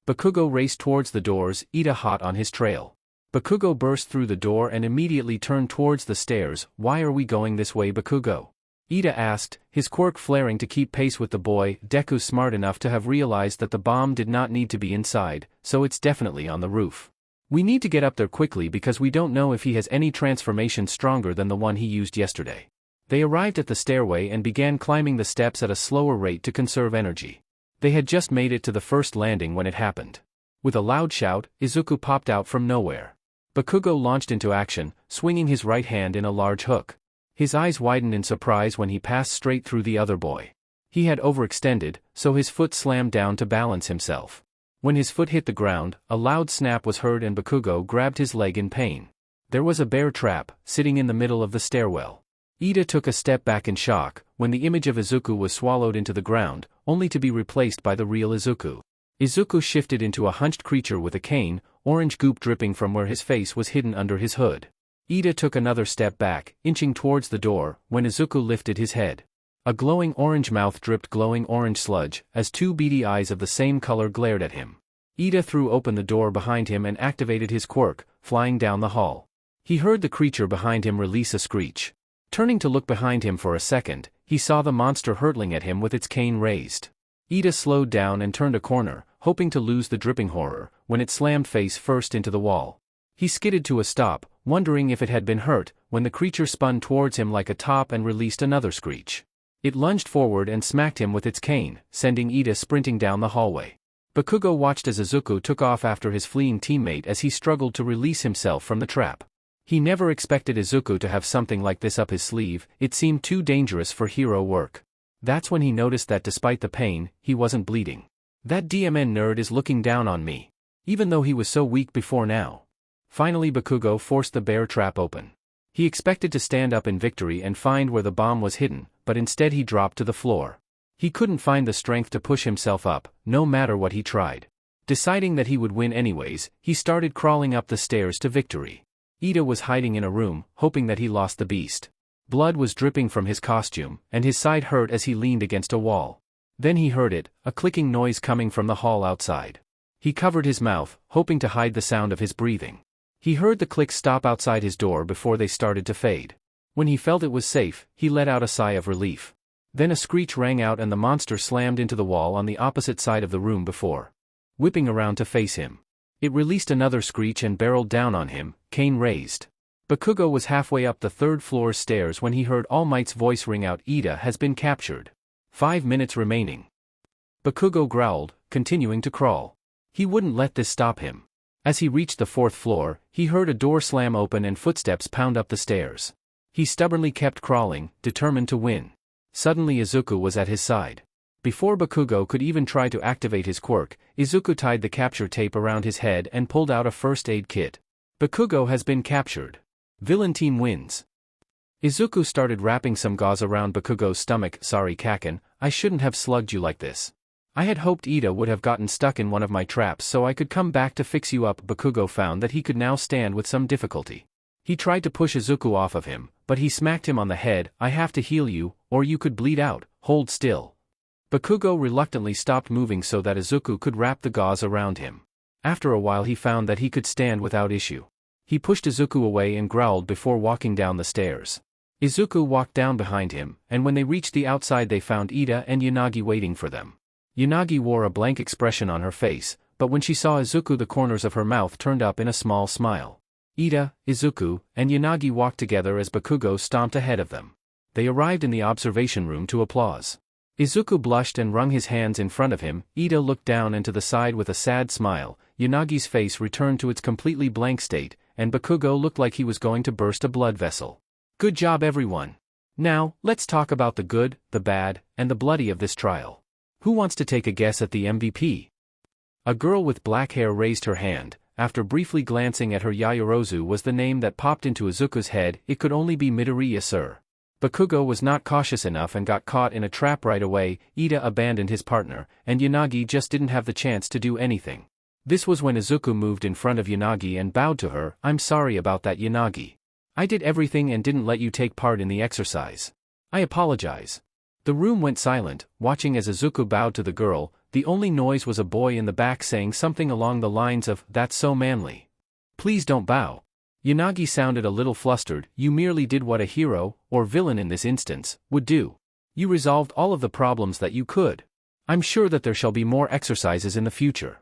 Bakugo raced towards the doors, Ida hot on his trail. Bakugo burst through the door and immediately turned towards the stairs. "Why are we going this way, Bakugo?" Ida asked, his quirk flaring to keep pace with the boy. "Deku's smart enough to have realized that the bomb did not need to be inside, so it's definitely on the roof. We need to get up there quickly because we don't know if he has any transformation stronger than the one he used yesterday." They arrived at the stairway and began climbing the steps at a slower rate to conserve energy. They had just made it to the first landing when it happened. With a loud shout, Izuku popped out from nowhere. Bakugo launched into action, swinging his right hand in a large hook. His eyes widened in surprise when he passed straight through the other boy. He had overextended, so his foot slammed down to balance himself. When his foot hit the ground, a loud snap was heard and Bakugo grabbed his leg in pain. There was a bear trap, sitting in the middle of the stairwell. Ida took a step back in shock, when the image of Izuku was swallowed into the ground, only to be replaced by the real Izuku. Izuku shifted into a hunched creature with a cane, orange goop dripping from where his face was hidden under his hood. Ida took another step back, inching towards the door, when Izuku lifted his head. A glowing orange mouth dripped glowing orange sludge, as two beady eyes of the same color glared at him. Ida threw open the door behind him and activated his quirk, flying down the hall. He heard the creature behind him release a screech. Turning to look behind him for a second, he saw the monster hurtling at him with its cane raised. Ida slowed down and turned a corner, hoping to lose the dripping horror, when it slammed face first into the wall. He skidded to a stop, wondering if it had been hurt, when the creature spun towards him like a top and released another screech. It lunged forward and smacked him with its cane, sending Ida sprinting down the hallway. Bakugo watched as Izuku took off after his fleeing teammate as he struggled to release himself from the trap. He never expected Izuku to have something like this up his sleeve. It seemed too dangerous for hero work. That's when he noticed that despite the pain, he wasn't bleeding. That DMN nerd is looking down on me. Even though he was so weak before now. Finally Bakugo forced the bear trap open. He expected to stand up in victory and find where the bomb was hidden, but instead he dropped to the floor. He couldn't find the strength to push himself up, no matter what he tried. Deciding that he would win anyways, he started crawling up the stairs to victory. Ida was hiding in a room, hoping that he lost the beast. Blood was dripping from his costume, and his side hurt as he leaned against a wall. Then he heard it, a clicking noise coming from the hall outside. He covered his mouth, hoping to hide the sound of his breathing. He heard the clicks stop outside his door before they started to fade. When he felt it was safe, he let out a sigh of relief. Then a screech rang out and the monster slammed into the wall on the opposite side of the room before whipping around to face him. It released another screech and barreled down on him, cane raised. Bakugo was halfway up the third floor's stairs when he heard All Might's voice ring out, "Ida has been captured. 5 minutes remaining." Bakugo growled, continuing to crawl. He wouldn't let this stop him. As he reached the fourth floor, he heard a door slam open and footsteps pound up the stairs. He stubbornly kept crawling, determined to win. Suddenly Izuku was at his side. Before Bakugo could even try to activate his quirk, Izuku tied the capture tape around his head and pulled out a first aid kit. Bakugo has been captured. Villain team wins. Izuku started wrapping some gauze around Bakugo's stomach. "Sorry Kaken, I shouldn't have slugged you like this. I had hoped Ida would have gotten stuck in one of my traps so I could come back to fix you up." Bakugo found that he could now stand with some difficulty. He tried to push Izuku off of him, but he smacked him on the head. "I have to heal you, or you could bleed out, hold still." Bakugo reluctantly stopped moving so that Izuku could wrap the gauze around him. After a while he found that he could stand without issue. He pushed Izuku away and growled before walking down the stairs. Izuku walked down behind him, and when they reached the outside they found Ida and Yanagi waiting for them. Yanagi wore a blank expression on her face, but when she saw Izuku the corners of her mouth turned up in a small smile. Ida, Izuku, and Yanagi walked together as Bakugo stomped ahead of them. They arrived in the observation room to applause. Izuku blushed and wrung his hands in front of him. Ida looked down and to the side with a sad smile. Yanagi's face returned to its completely blank state, and Bakugo looked like he was going to burst a blood vessel. "Good job everyone. Now, let's talk about the good, the bad, and the bloody of this trial. Who wants to take a guess at the MVP?" A girl with black hair raised her hand, after briefly glancing at her Yaoyorozu was the name that popped into Izuku's head. It could only be Midoriya, sir. Bakugo was not cautious enough and got caught in a trap right away. Ida abandoned his partner, and Yanagi just didn't have the chance to do anything. This was when Izuku moved in front of Yanagi and bowed to her. I'm sorry about that, Yanagi. I did everything and didn't let you take part in the exercise. I apologize. The room went silent, watching as Izuku bowed to the girl. The only noise was a boy in the back saying something along the lines of, "That's so manly. Please don't bow." Yanagi sounded a little flustered. You merely did what a hero, or villain in this instance, would do. You resolved all of the problems that you could. I'm sure that there shall be more exercises in the future.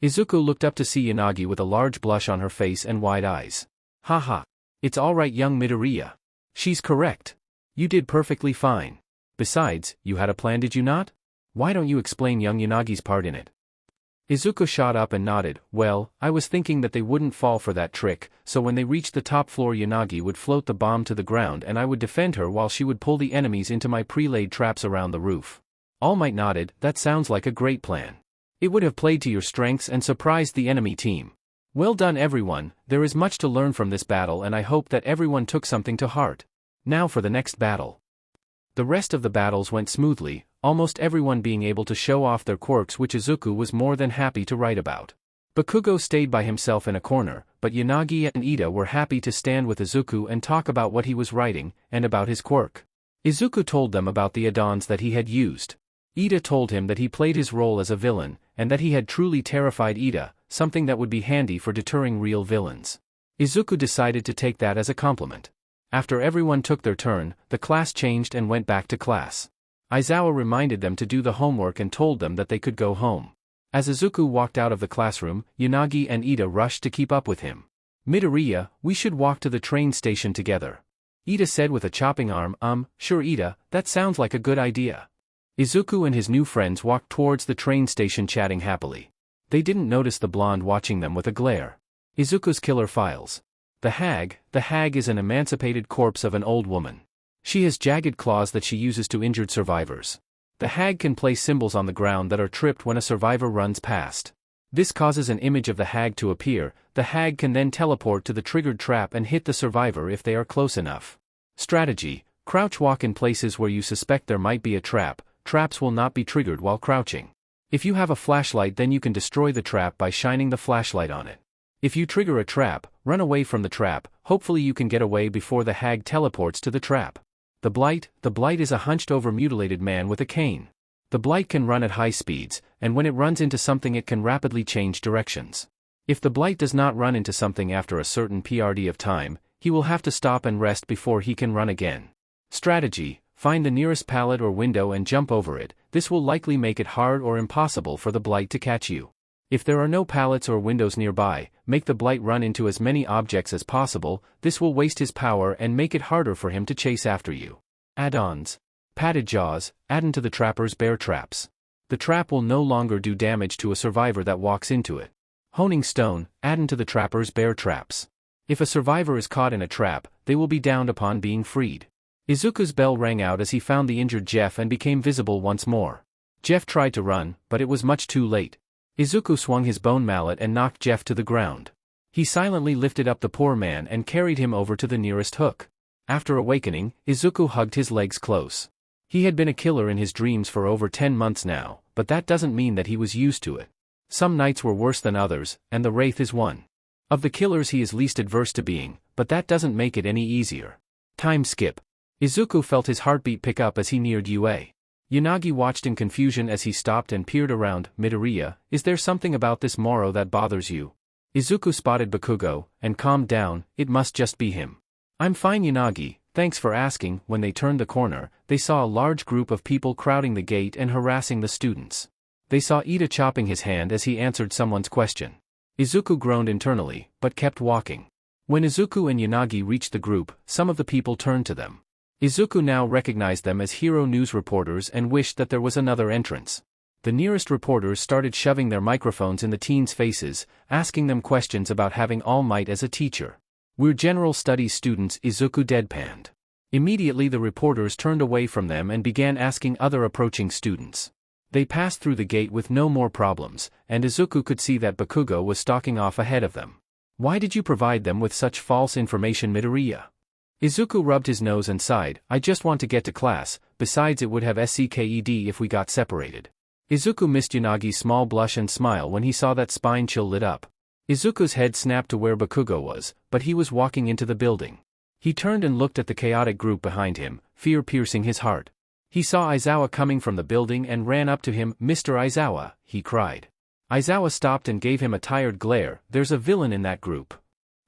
Izuku looked up to see Yanagi with a large blush on her face and wide eyes. Haha. It's alright, young Midoriya. She's correct. You did perfectly fine. Besides, you had a plan, did you not? Why don't you explain young Yanagi's part in it? Izuku shot up and nodded. Well, I was thinking that they wouldn't fall for that trick, so when they reached the top floor Yanagi would float the bomb to the ground and I would defend her while she would pull the enemies into my pre-laid traps around the roof. All Might nodded. That sounds like a great plan. It would have played to your strengths and surprised the enemy team. Well done, everyone. There is much to learn from this battle and I hope that everyone took something to heart. Now for the next battle. The rest of the battles went smoothly, almost everyone being able to show off their quirks, which Izuku was more than happy to write about. Bakugo stayed by himself in a corner, but Yanagi and Ida were happy to stand with Izuku and talk about what he was writing, and about his quirk. Izuku told them about the add-ons that he had used. Ida told him that he played his role as a villain, and that he had truly terrified Ida, something that would be handy for deterring real villains. Izuku decided to take that as a compliment. After everyone took their turn, the class changed and went back to class. Aizawa reminded them to do the homework and told them that they could go home. As Izuku walked out of the classroom, Yanagi and Ida rushed to keep up with him. Midoriya, we should walk to the train station together. Ida said with a chopping arm. Sure Ida, that sounds like a good idea. Izuku and his new friends walked towards the train station chatting happily. They didn't notice the blonde watching them with a glare. Izuku's killer files. The hag is an emancipated corpse of an old woman. She has jagged claws that she uses to injured survivors. The hag can place symbols on the ground that are tripped when a survivor runs past. This causes an image of the hag to appear. The hag can then teleport to the triggered trap and hit the survivor if they are close enough. Strategy: crouch walk in places where you suspect there might be a trap. Traps will not be triggered while crouching. If you have a flashlight, then you can destroy the trap by shining the flashlight on it. If you trigger a trap, run away from the trap. Hopefully you can get away before the hag teleports to the trap. The Blight is a hunched-over mutilated man with a cane. The Blight can run at high speeds, and when it runs into something it can rapidly change directions. If the Blight does not run into something after a certain PRD of time, he will have to stop and rest before he can run again. Strategy: find the nearest pallet or window and jump over it. This will likely make it hard or impossible for the Blight to catch you. If there are no pallets or windows nearby, make the Blight run into as many objects as possible. This will waste his power and make it harder for him to chase after you. Add-ons. Padded Jaws, add into the trapper's bear traps. The trap will no longer do damage to a survivor that walks into it. Honing Stone, add into the trapper's bear traps. If a survivor is caught in a trap, they will be downed upon being freed. Izuku's bell rang out as he found the injured Jeff and became visible once more. Jeff tried to run, but it was much too late. Izuku swung his bone mallet and knocked Jeff to the ground. He silently lifted up the poor man and carried him over to the nearest hook. After awakening, Izuku hugged his legs close. He had been a killer in his dreams for over 10 months now, but that doesn't mean that he was used to it. Some nights were worse than others, and the Wraith is one of the killers he is least adverse to being, but that doesn't make it any easier. Time skip. Izuku felt his heartbeat pick up as he neared UA. Yanagi watched in confusion as he stopped and peered around. Midoriya, is there something about this Moro that bothers you? Izuku spotted Bakugo, and calmed down. It must just be him. I'm fine, Yanagi, thanks for asking. When they turned the corner, they saw a large group of people crowding the gate and harassing the students. They saw Ida chopping his hand as he answered someone's question. Izuku groaned internally, but kept walking. When Izuku and Yanagi reached the group, some of the people turned to them. Izuku now recognized them as hero news reporters and wished that there was another entrance. The nearest reporters started shoving their microphones in the teens' faces, asking them questions about having All Might as a teacher. We're general studies students, Izuku deadpanned. Immediately the reporters turned away from them and began asking other approaching students. They passed through the gate with no more problems, and Izuku could see that Bakugo was stalking off ahead of them. Why did you provide them with such false information, Midoriya? Izuku rubbed his nose and sighed, I just want to get to class, besides it would have SCKED if we got separated. Izuku missed Unagi's small blush and smile when he saw that spine chill lit up. Izuku's head snapped to where Bakugo was, but he was walking into the building. He turned and looked at the chaotic group behind him, fear piercing his heart. He saw Aizawa coming from the building and ran up to him. Mr. Aizawa, he cried. Aizawa stopped and gave him a tired glare. There's a villain in that group.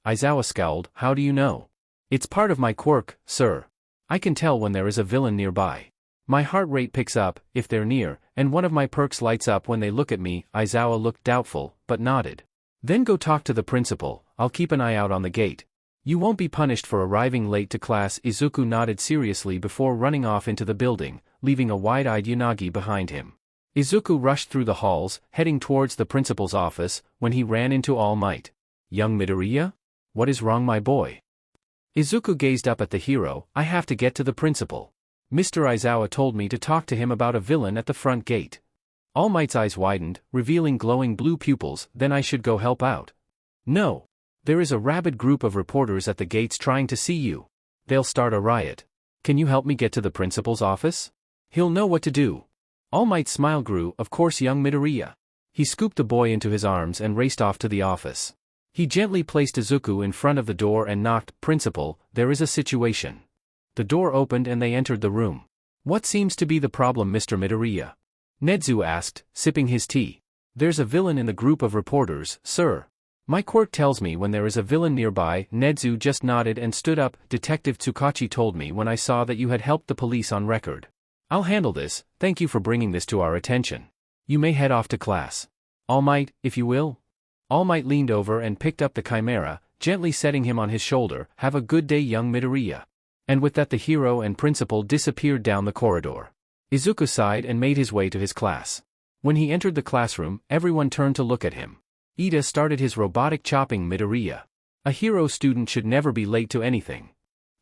Aizawa scowled. How do you know? It's part of my quirk, sir. I can tell when there is a villain nearby. My heart rate picks up, if they're near, and one of my perks lights up when they look at me. Aizawa looked doubtful, but nodded. Then go talk to the principal, I'll keep an eye out on the gate. You won't be punished for arriving late to class. Izuku nodded seriously before running off into the building, leaving a wide-eyed Unagi behind him. Izuku rushed through the halls, heading towards the principal's office, when he ran into All Might. Young Midoriya? What is wrong, my boy? Izuku gazed up at the hero. I have to get to the principal. Mr. Aizawa told me to talk to him about a villain at the front gate. All Might's eyes widened, revealing glowing blue pupils. Then I should go help out. No. There is a rabid group of reporters at the gates trying to see you. They'll start a riot. Can you help me get to the principal's office? He'll know what to do. All Might's smile grew. Of course, young Midoriya. He scooped the boy into his arms and raced off to the office. He gently placed Izuku in front of the door and knocked. Principal, there is a situation. The door opened and they entered the room. What seems to be the problem, Mr. Midoriya? Nedzu asked, sipping his tea. There's a villain in the group of reporters, sir. My quirk tells me when there is a villain nearby. Nedzu just nodded and stood up. Detective Tsukachi told me when I saw that you had helped the police on record. I'll handle this. Thank you for bringing this to our attention. You may head off to class. All Might, if you will. All Might leaned over and picked up the chimera, gently setting him on his shoulder. Have a good day, young Midoriya. And with that the hero and principal disappeared down the corridor. Izuku sighed and made his way to his class. When he entered the classroom, everyone turned to look at him. Ida started his robotic chopping. Midoriya. A hero student should never be late to anything.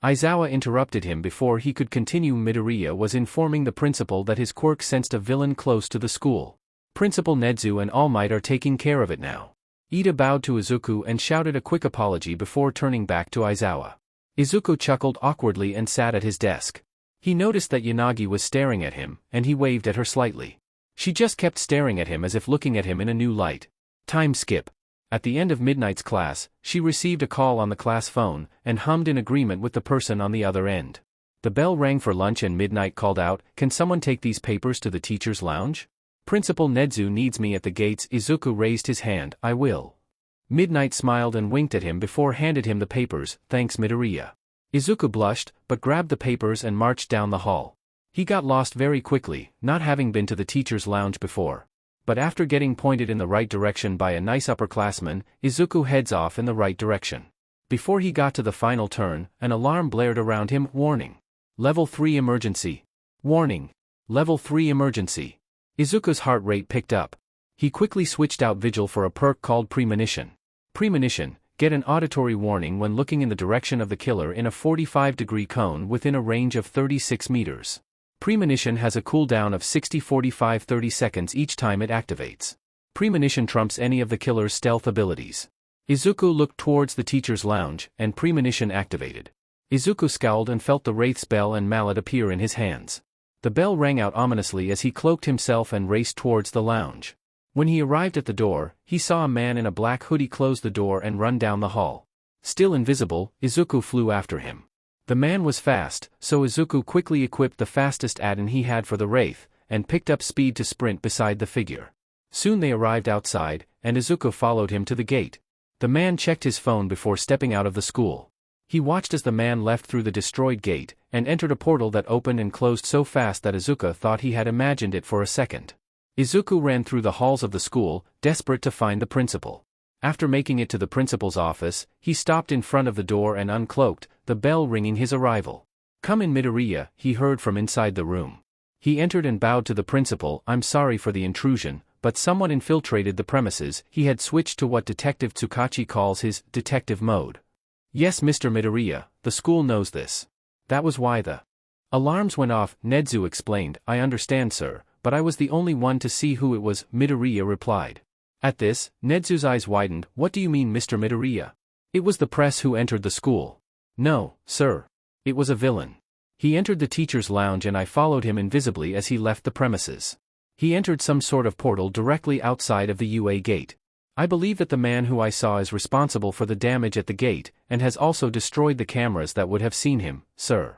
Aizawa interrupted him before he could continue. Midoriya was informing the principal that his quirk sensed a villain close to the school. Principal Nedzu and All Might are taking care of it now. Ida bowed to Izuku and shouted a quick apology before turning back to Aizawa. Izuku chuckled awkwardly and sat at his desk. He noticed that Unagi was staring at him, and he waved at her slightly. She just kept staring at him as if looking at him in a new light. Time skip. At the end of Midnight's class, she received a call on the class phone, and hummed in agreement with the person on the other end. The bell rang for lunch and Midnight called out, Can someone take these papers to the teacher's lounge? Principal Nedzu needs me at the gates. Izuku raised his hand. I will. Midnight smiled and winked at him before handed him the papers. Thanks, Midoriya. Izuku blushed, but grabbed the papers and marched down the hall. He got lost very quickly, not having been to the teacher's lounge before. But after getting pointed in the right direction by a nice upperclassman, Izuku heads off in the right direction. Before he got to the final turn, an alarm blared around him. Warning. Level 3 emergency. Warning. Level 3 emergency. Izuku's heart rate picked up. He quickly switched out Vigil for a perk called Premonition. Premonition, get an auditory warning when looking in the direction of the killer in a 45-degree cone within a range of 36 meters. Premonition has a cooldown of 60-45-30 seconds each time it activates. Premonition trumps any of the killer's stealth abilities. Izuku looked towards the teacher's lounge, and Premonition activated. Izuku scowled and felt the Wraith's bell and mallet appear in his hands. The bell rang out ominously as he cloaked himself and raced towards the lounge. When he arrived at the door, he saw a man in a black hoodie close the door and run down the hall. Still invisible, Izuku flew after him. The man was fast, so Izuku quickly equipped the fastest add-on he had for the Wraith, and picked up speed to sprint beside the figure. Soon they arrived outside, and Izuku followed him to the gate. The man checked his phone before stepping out of the school. He watched as the man left through the destroyed gate, and entered a portal that opened and closed so fast that Izuku thought he had imagined it for a second. Izuku ran through the halls of the school, desperate to find the principal. After making it to the principal's office, he stopped in front of the door and uncloaked, the bell ringing his arrival. Come in, Midoriya, he heard from inside the room. He entered and bowed to the principal. I'm sorry for the intrusion, but someone infiltrated the premises. He had switched to what Detective Tsukachi calls his detective mode. Yes, Mr. Midoriya, the school knows this. That was why the alarms went off, Nedzu explained. I understand, sir, but I was the only one to see who it was, Midoriya replied. At this, Nezu's eyes widened. What do you mean, Mr. Midoriya? It was the press who entered the school. No, sir. It was a villain. He entered the teacher's lounge and I followed him invisibly as he left the premises. He entered some sort of portal directly outside of the UA gate. I believe that the man who I saw is responsible for the damage at the gate, and has also destroyed the cameras that would have seen him, sir.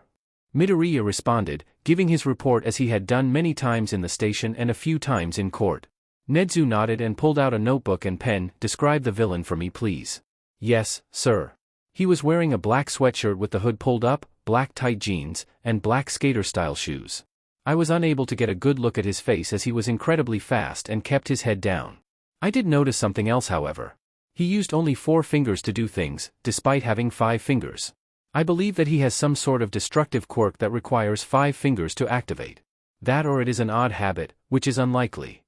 Midoriya responded, giving his report as he had done many times in the station and a few times in court. Nezu nodded and pulled out a notebook and pen. Describe the villain for me, please. Yes, sir. He was wearing a black sweatshirt with the hood pulled up, black tight jeans, and black skater-style shoes. I was unable to get a good look at his face as he was incredibly fast and kept his head down. I did notice something else, however. He used only 4 fingers to do things, despite having 5 fingers. I believe that he has some sort of destructive quirk that requires 5 fingers to activate. That or it is an odd habit, which is unlikely.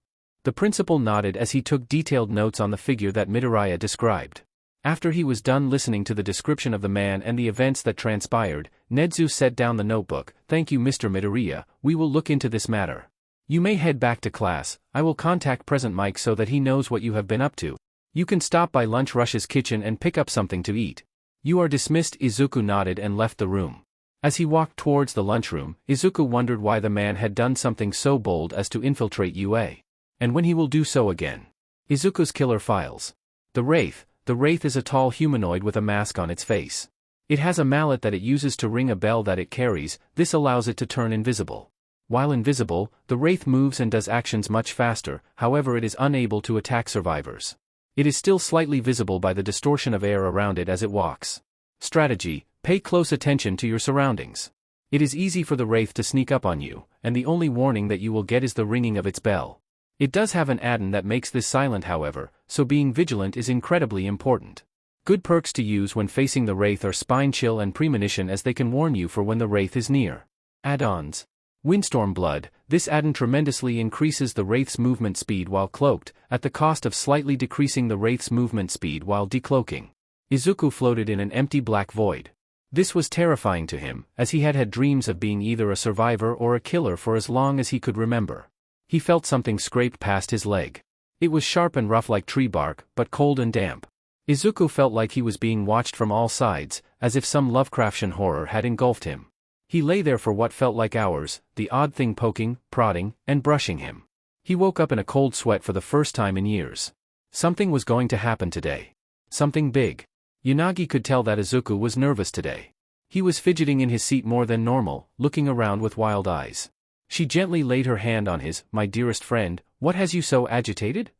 The principal nodded as he took detailed notes on the figure that Midoriya described. After he was done listening to the description of the man and the events that transpired, Nezu set down the notebook. Thank you, Mr. Midoriya, we will look into this matter. You may head back to class. I will contact President Mike so that he knows what you have been up to. You can stop by Lunch Rush's kitchen and pick up something to eat. You are dismissed. Izuku nodded and left the room. As he walked towards the lunchroom, Izuku wondered why the man had done something so bold as to infiltrate UA. And when he will do so again. Izuku's killer files. The Wraith is a tall humanoid with a mask on its face. It has a mallet that it uses to ring a bell that it carries. This allows it to turn invisible. While invisible, the Wraith moves and does actions much faster, however it is unable to attack survivors. It is still slightly visible by the distortion of air around it as it walks. Strategy: pay close attention to your surroundings. It is easy for the Wraith to sneak up on you, and the only warning that you will get is the ringing of its bell. It does have an add-on that makes this silent, however, so being vigilant is incredibly important. Good perks to use when facing the Wraith are Spine Chill and Premonition, as they can warn you for when the Wraith is near. Add-ons. Windstorm Blood. This add-on tremendously increases the Wraith's movement speed while cloaked, at the cost of slightly decreasing the Wraith's movement speed while decloaking. Izuku floated in an empty black void. This was terrifying to him, as he had had dreams of being either a survivor or a killer for as long as he could remember. He felt something scraped past his leg. It was sharp and rough like tree bark, but cold and damp. Izuku felt like he was being watched from all sides, as if some Lovecraftian horror had engulfed him. He lay there for what felt like hours, the odd thing poking, prodding, and brushing him. He woke up in a cold sweat for the first time in years. Something was going to happen today. Something big. Yanagi could tell that Izuku was nervous today. He was fidgeting in his seat more than normal, looking around with wild eyes. She gently laid her hand on his. My dearest friend, what has you so agitated?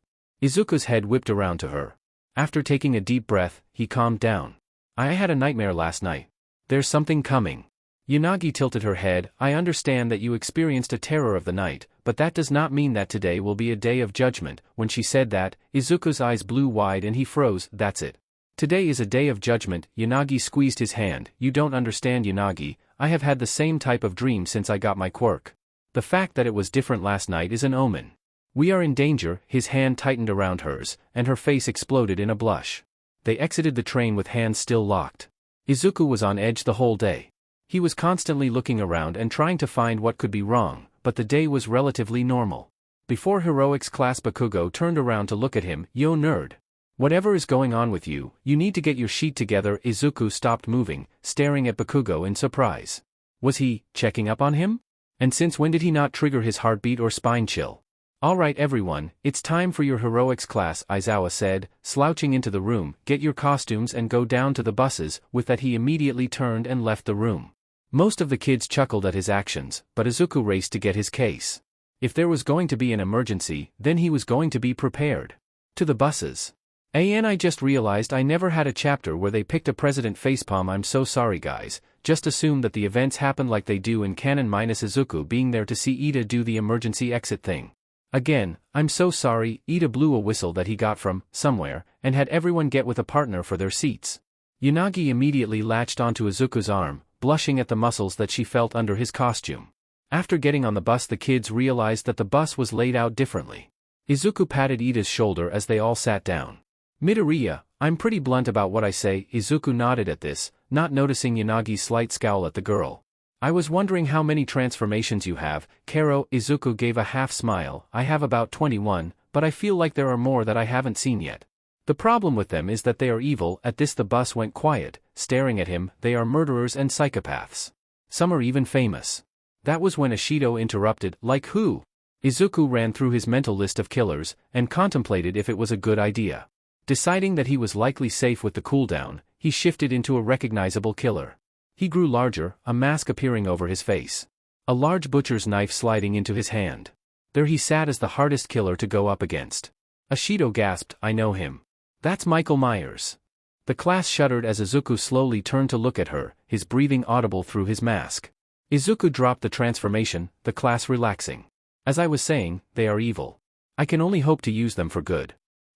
Izuku's head whipped around to her. After taking a deep breath, he calmed down. I had a nightmare last night. There's something coming. Yanagi tilted her head. I understand that you experienced a terror of the night, but that does not mean that today will be a day of judgment. When she said that, Izuku's eyes blew wide and he froze. That's it. Today is a day of judgment. Yanagi squeezed his hand. You don't understand, Yanagi. I have had the same type of dream since I got my quirk. The fact that it was different last night is an omen. We are in danger. His hand tightened around hers, and her face exploded in a blush. They exited the train with hands still locked. Izuku was on edge the whole day. He was constantly looking around and trying to find what could be wrong, but the day was relatively normal. Before Heroics class, Bakugo turned around to look at him. Yo nerd. Whatever is going on with you, you need to get your sheet together. Izuku stopped moving, staring at Bakugo in surprise. Was he checking up on him? And since when did he not trigger his heartbeat or spine chill? Alright everyone, it's time for your heroics class, Aizawa said, slouching into the room. Get your costumes and go down to the buses. With that he immediately turned and left the room. Most of the kids chuckled at his actions, but Izuku raced to get his case. If there was going to be an emergency, then he was going to be prepared. To the buses. I just realized I never had a chapter where they picked a president facepalm. I'm so sorry guys, just assume that the events happen like they do in canon minus Izuku being there to see Ida do the emergency exit thing. Again, I'm so sorry. Ida blew a whistle that he got from somewhere, and had everyone get with a partner for their seats. Yanagi immediately latched onto Izuku's arm, blushing at the muscles that she felt under his costume. After getting on the bus, the kids realized that the bus was laid out differently. Izuku patted Ida's shoulder as they all sat down. Midoriya, I'm pretty blunt about what I say. Izuku nodded at this, not noticing Yanagi's slight scowl at the girl. I was wondering how many transformations you have, Karo. Izuku gave a half smile. I have about 21, but I feel like there are more that I haven't seen yet. The problem with them is that they are evil. At this the bus went quiet, staring at him. They are murderers and psychopaths. Some are even famous. That was when Ashido interrupted. Like who? Izuku ran through his mental list of killers, and contemplated if it was a good idea. Deciding that he was likely safe with the cooldown, he shifted into a recognizable killer. He grew larger, a mask appearing over his face. A large butcher's knife sliding into his hand. There he sat as the hardest killer to go up against. Ashido gasped, I know him. That's Michael Myers. The class shuddered as Izuku slowly turned to look at her, his breathing audible through his mask. Izuku dropped the transformation, the class relaxing. As I was saying, they are evil. I can only hope to use them for good.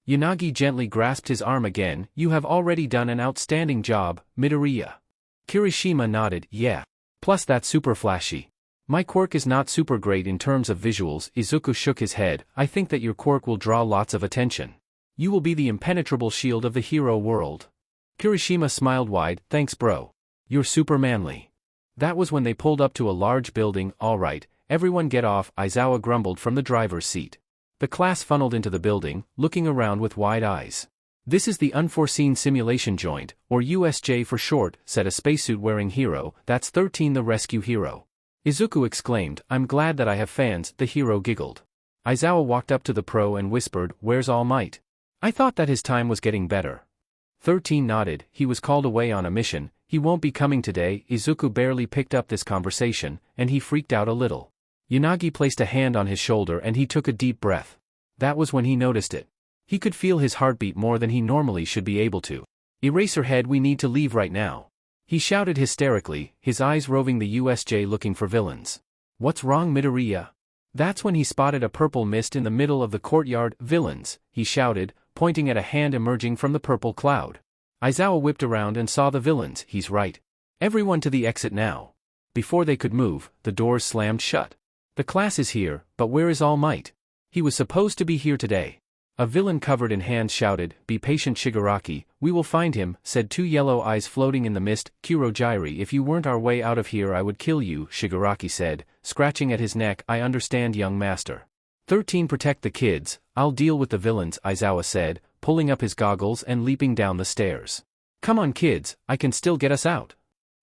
Yanagi gently grasped his arm again. You have already done an outstanding job, Midoriya. Kirishima nodded, yeah. Plus that's super flashy. My quirk is not super great in terms of visuals. Izuku shook his head. I think that your quirk will draw lots of attention. You will be the impenetrable shield of the hero world. Kirishima smiled wide. Thanks bro. You're super manly. That was when they pulled up to a large building. Alright, everyone get off, Aizawa grumbled from the driver's seat. The class funneled into the building, looking around with wide eyes. This is the Unforeseen Simulation Joint, or USJ for short, said a spacesuit-wearing hero. That's 13 the rescue hero. Izuku exclaimed, I'm glad that I have fans. The hero giggled. Aizawa walked up to the pro and whispered, where's All Might? I thought that his time was getting better. 13 nodded. He was called away on a mission. He won't be coming today. Izuku barely picked up this conversation, and he freaked out a little. Yanagi placed a hand on his shoulder and he took a deep breath. That was when he noticed it. He could feel his heartbeat more than he normally should be able to. Eraserhead, we need to leave right now. He shouted hysterically, his eyes roving the USJ looking for villains. What's wrong, Midoriya? That's when he spotted a purple mist in the middle of the courtyard. Villains, he shouted, pointing at a hand emerging from the purple cloud. Aizawa whipped around and saw the villains. He's right. Everyone to the exit now. Before they could move, the doors slammed shut. The class is here, but where is All Might? He was supposed to be here today. A villain covered in hands shouted, be patient Shigaraki, we will find him, said two yellow eyes floating in the mist. Kurojairi, if you weren't our way out of here I would kill you, Shigaraki said, scratching at his neck. I understand, young master. 13 protect the kids, I'll deal with the villains, Aizawa said, pulling up his goggles and leaping down the stairs. Come on kids, I can still get us out.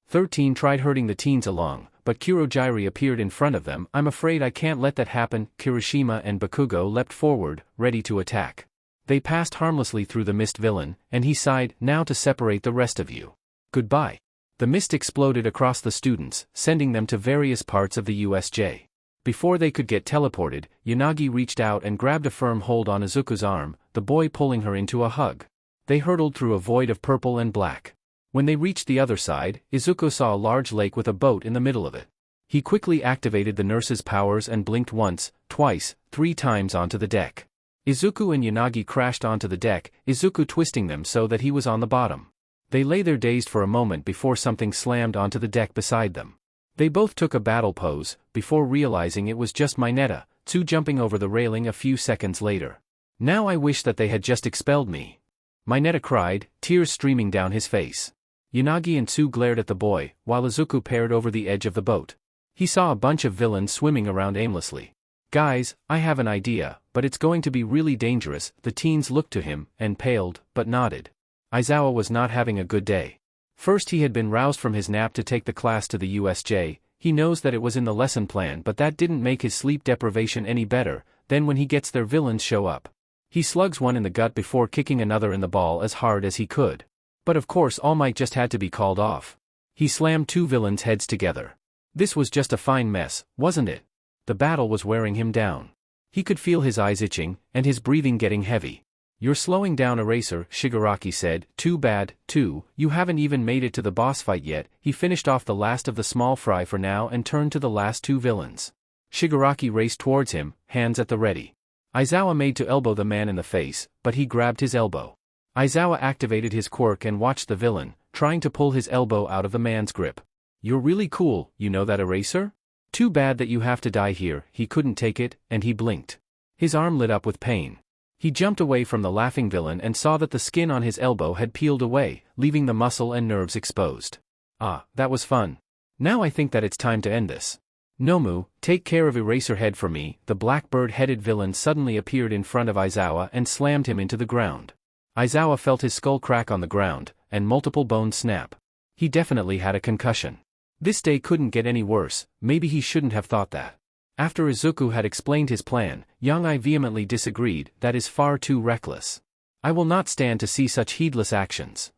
13 tried herding the teens along, but Kurojairi appeared in front of them. I'm afraid I can't let that happen. Kirishima and Bakugo leapt forward, ready to attack. They passed harmlessly through the mist villain, and he sighed, now to separate the rest of you. Goodbye. The mist exploded across the students, sending them to various parts of the USJ. Before they could get teleported, Yanagi reached out and grabbed a firm hold on Izuku's arm, the boy pulling her into a hug. They hurtled through a void of purple and black. When they reached the other side, Izuku saw a large lake with a boat in the middle of it. He quickly activated the nurse's powers and blinked once, twice, 3 times onto the deck. Izuku and Yanagi crashed onto the deck, Izuku twisting them so that he was on the bottom. They lay there dazed for a moment before something slammed onto the deck beside them. They both took a battle pose, before realizing it was just Mineta, Tsu jumping over the railing a few seconds later. Now I wish that they had just expelled me. Mineta cried, tears streaming down his face. Yanagi and Tsu glared at the boy, while Izuku peered over the edge of the boat. He saw a bunch of villains swimming around aimlessly. Guys, I have an idea, but it's going to be really dangerous. The teens looked to him, and paled, but nodded. Aizawa was not having a good day. First he had been roused from his nap to take the class to the USJ, he knows that it was in the lesson plan but that didn't make his sleep deprivation any better. Then when he gets there villains show up. He slugs one in the gut before kicking another in the ball as hard as he could. But of course All Might just had to be called off. He slammed 2 villains' heads together. This was just a fine mess, wasn't it? The battle was wearing him down. He could feel his eyes itching, and his breathing getting heavy. You're slowing down, Eraser, Shigaraki said. Too bad, too, you haven't even made it to the boss fight yet. He finished off the last of the small fry for now and turned to the last 2 villains. Shigaraki raced towards him, hands at the ready. Aizawa made to elbow the man in the face, but he grabbed his elbow. Aizawa activated his quirk and watched the villain, trying to pull his elbow out of the man's grip. You're really cool, you know that, Eraser? Too bad that you have to die here. He couldn't take it, and he blinked. His arm lit up with pain. He jumped away from the laughing villain and saw that the skin on his elbow had peeled away, leaving the muscle and nerves exposed. Ah, that was fun. Now I think that it's time to end this. Nomu, take care of Eraserhead for me. The black-bird-headed villain suddenly appeared in front of Aizawa and slammed him into the ground. Aizawa felt his skull crack on the ground, and multiple bones snap. He definitely had a concussion. This day couldn't get any worse. Maybe he shouldn't have thought that. After Izuku had explained his plan, Young I vehemently disagreed. That is far too reckless. I will not stand to see such heedless actions.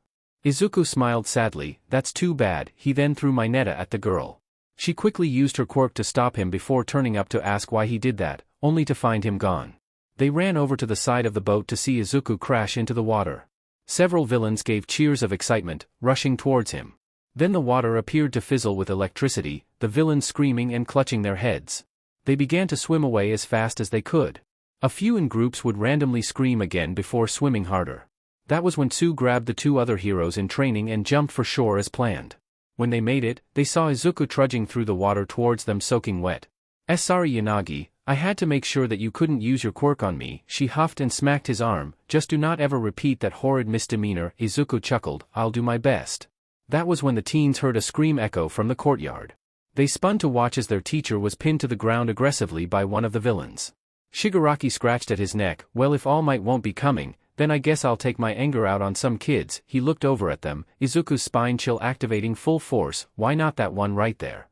Izuku smiled sadly. That's too bad. He then threw Mineta at the girl. She quickly used her quirk to stop him before turning up to ask why he did that, only to find him gone. They ran over to the side of the boat to see Izuku crash into the water. Several villains gave cheers of excitement, rushing towards him. Then the water appeared to fizzle with electricity, the villains screaming and clutching their heads. They began to swim away as fast as they could. A few in groups would randomly scream again before swimming harder. That was when Tsu grabbed the two other heroes in training and jumped for shore as planned. When they made it, they saw Izuku trudging through the water towards them soaking wet. Sorry Yanagi, I had to make sure that you couldn't use your quirk on me. She huffed and smacked his arm. Just do not ever repeat that horrid misdemeanor. Izuku chuckled. I'll do my best. That was when the teens heard a scream echo from the courtyard. They spun to watch as their teacher was pinned to the ground aggressively by one of the villains. Shigaraki scratched at his neck. Well, if All Might won't be coming, then I guess I'll take my anger out on some kids. He looked over at them, Izuku's spine chill activating full force. Why not that one right there?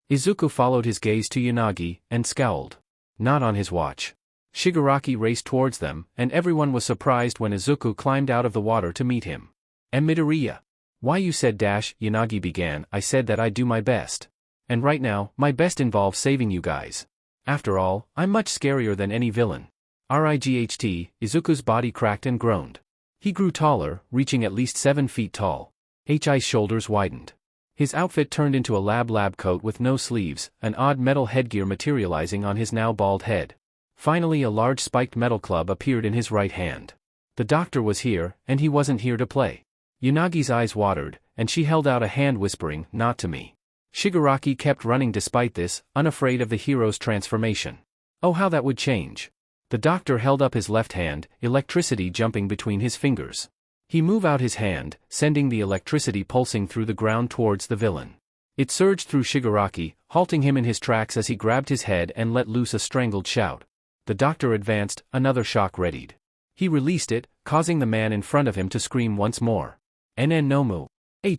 Izuku followed his gaze to Yanagi, and scowled. Not on his watch. Shigaraki raced towards them, and everyone was surprised when Izuku climbed out of the water to meet him. Midoriya. Why you said dash, Yanagi began. I said that I'd do my best. And right now, my best involves saving you guys. After all, I'm much scarier than any villain. Right, Izuku's body cracked and groaned. He grew taller, reaching at least 7 feet tall. Hi's shoulders widened. His outfit turned into a lab coat with no sleeves, an odd metal headgear materializing on his now bald head. Finally a large spiked metal club appeared in his right hand. The doctor was here, and he wasn't here to play. Yanagi's eyes watered, and she held out a hand whispering, not to me. Shigaraki kept running despite this, unafraid of the hero's transformation. Oh, how that would change. The doctor held up his left hand, electricity jumping between his fingers. He moved out his hand, sending the electricity pulsing through the ground towards the villain. It surged through Shigaraki, halting him in his tracks as he grabbed his head and let loose a strangled shout. The doctor advanced, another shock readied. He released it, causing the man in front of him to scream once more. Nomu.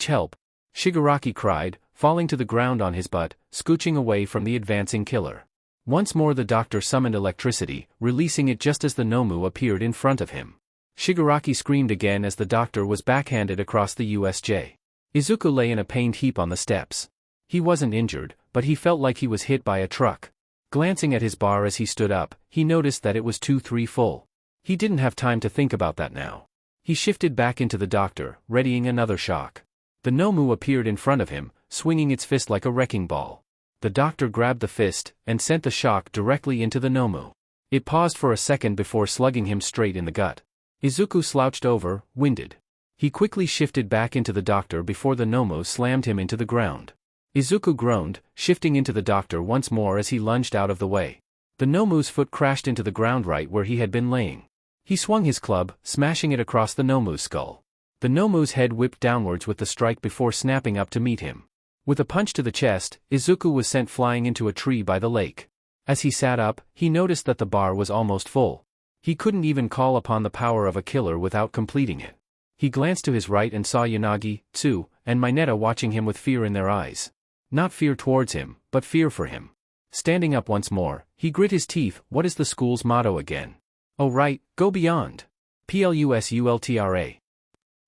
Help! Shigaraki cried, falling to the ground on his butt, scooching away from the advancing killer. Once more the doctor summoned electricity, releasing it just as the Nomu appeared in front of him. Shigaraki screamed again as the doctor was backhanded across the USJ. Izuku lay in a pained heap on the steps. He wasn't injured, but he felt like he was hit by a truck. Glancing at his bar as he stood up, he noticed that it was 2-3 full. He didn't have time to think about that now. He shifted back into the doctor, readying another shock. The Nomu appeared in front of him, swinging its fist like a wrecking ball. The doctor grabbed the fist, and sent the shock directly into the Nomu. It paused for a second before slugging him straight in the gut. Izuku slouched over, winded. He quickly shifted back into the doctor before the Nomu slammed him into the ground. Izuku groaned, shifting into the doctor once more as he lunged out of the way. The Nomu's foot crashed into the ground right where he had been laying. He swung his club, smashing it across the Nomu's skull. The Nomu's head whipped downwards with the strike before snapping up to meet him. With a punch to the chest, Izuku was sent flying into a tree by the lake. As he sat up, he noticed that the bar was almost full. He couldn't even call upon the power of a killer without completing it. He glanced to his right and saw Yanagi, Tsu, and Mineta watching him with fear in their eyes. Not fear towards him, but fear for him. Standing up once more, he grit his teeth. What is the school's motto again? Oh right, go beyond. Plus ultra.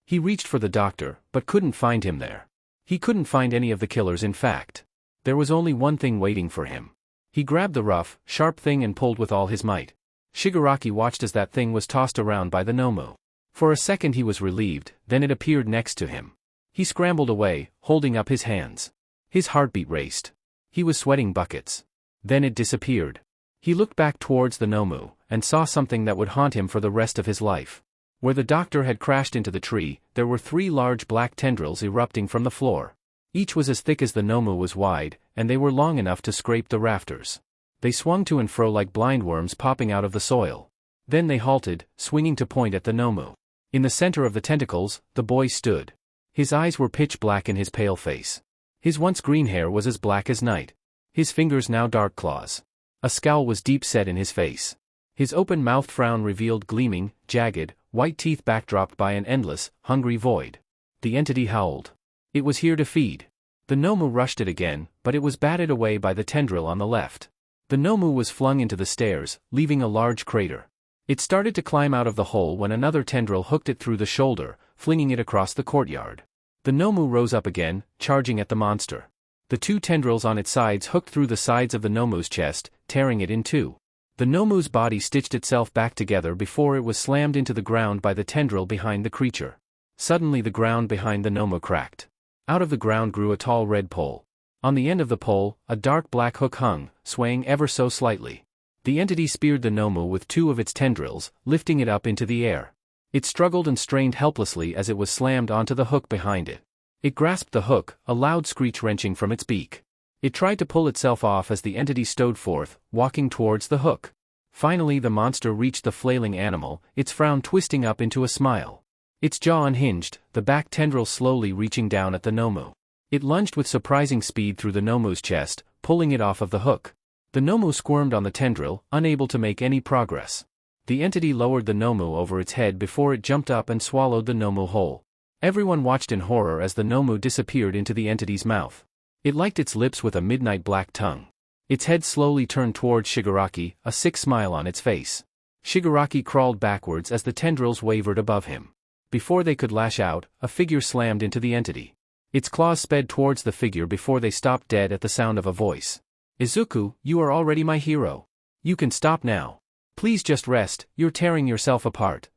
He reached for the doctor, but couldn't find him there. He couldn't find any of the killers in fact. There was only one thing waiting for him. He grabbed the rough, sharp thing and pulled with all his might. Shigaraki watched as that thing was tossed around by the Nomu. For a second he was relieved, then it appeared next to him. He scrambled away, holding up his hands. His heartbeat raced. He was sweating buckets. Then it disappeared. He looked back towards the Nomu, and saw something that would haunt him for the rest of his life. Where the doctor had crashed into the tree, there were 3 large black tendrils erupting from the floor. Each was as thick as the Nomu was wide, and they were long enough to scrape the rafters. They swung to and fro like blind worms popping out of the soil. Then they halted, swinging to point at the Nomu. In the center of the tentacles, the boy stood. His eyes were pitch black in his pale face. His once green hair was as black as night. His fingers now dark claws. A scowl was deep set in his face. His open-mouthed frown revealed gleaming, jagged, white teeth backdropped by an endless, hungry void. The entity howled. It was here to feed. The Nomu rushed it again, but it was batted away by the tendril on the left. The Nomu was flung into the stairs, leaving a large crater. It started to climb out of the hole when another tendril hooked it through the shoulder, flinging it across the courtyard. The Nomu rose up again, charging at the monster. The two tendrils on its sides hooked through the sides of the Nomu's chest, tearing it in two. The Nomu's body stitched itself back together before it was slammed into the ground by the tendril behind the creature. Suddenly the ground behind the Nomu cracked. Out of the ground grew a tall red pole. On the end of the pole, a dark black hook hung, swaying ever so slightly. The entity speared the Nomu with two of its tendrils, lifting it up into the air. It struggled and strained helplessly as it was slammed onto the hook behind it. It grasped the hook, a loud screech wrenching from its beak. It tried to pull itself off as the entity strode forth, walking towards the hook. Finally the monster reached the flailing animal, its frown twisting up into a smile. Its jaw unhinged, the back tendril slowly reaching down at the Nomu. It lunged with surprising speed through the Nomu's chest, pulling it off of the hook. The Nomu squirmed on the tendril, unable to make any progress. The entity lowered the Nomu over its head before it jumped up and swallowed the Nomu whole. Everyone watched in horror as the Nomu disappeared into the entity's mouth. It licked its lips with a midnight black tongue. Its head slowly turned towards Shigaraki, a sick smile on its face. Shigaraki crawled backwards as the tendrils wavered above him. Before they could lash out, a figure slammed into the entity. Its claws sped towards the figure before they stopped dead at the sound of a voice. "Izuku, you are already my hero. You can stop now. Please just rest, you're tearing yourself apart."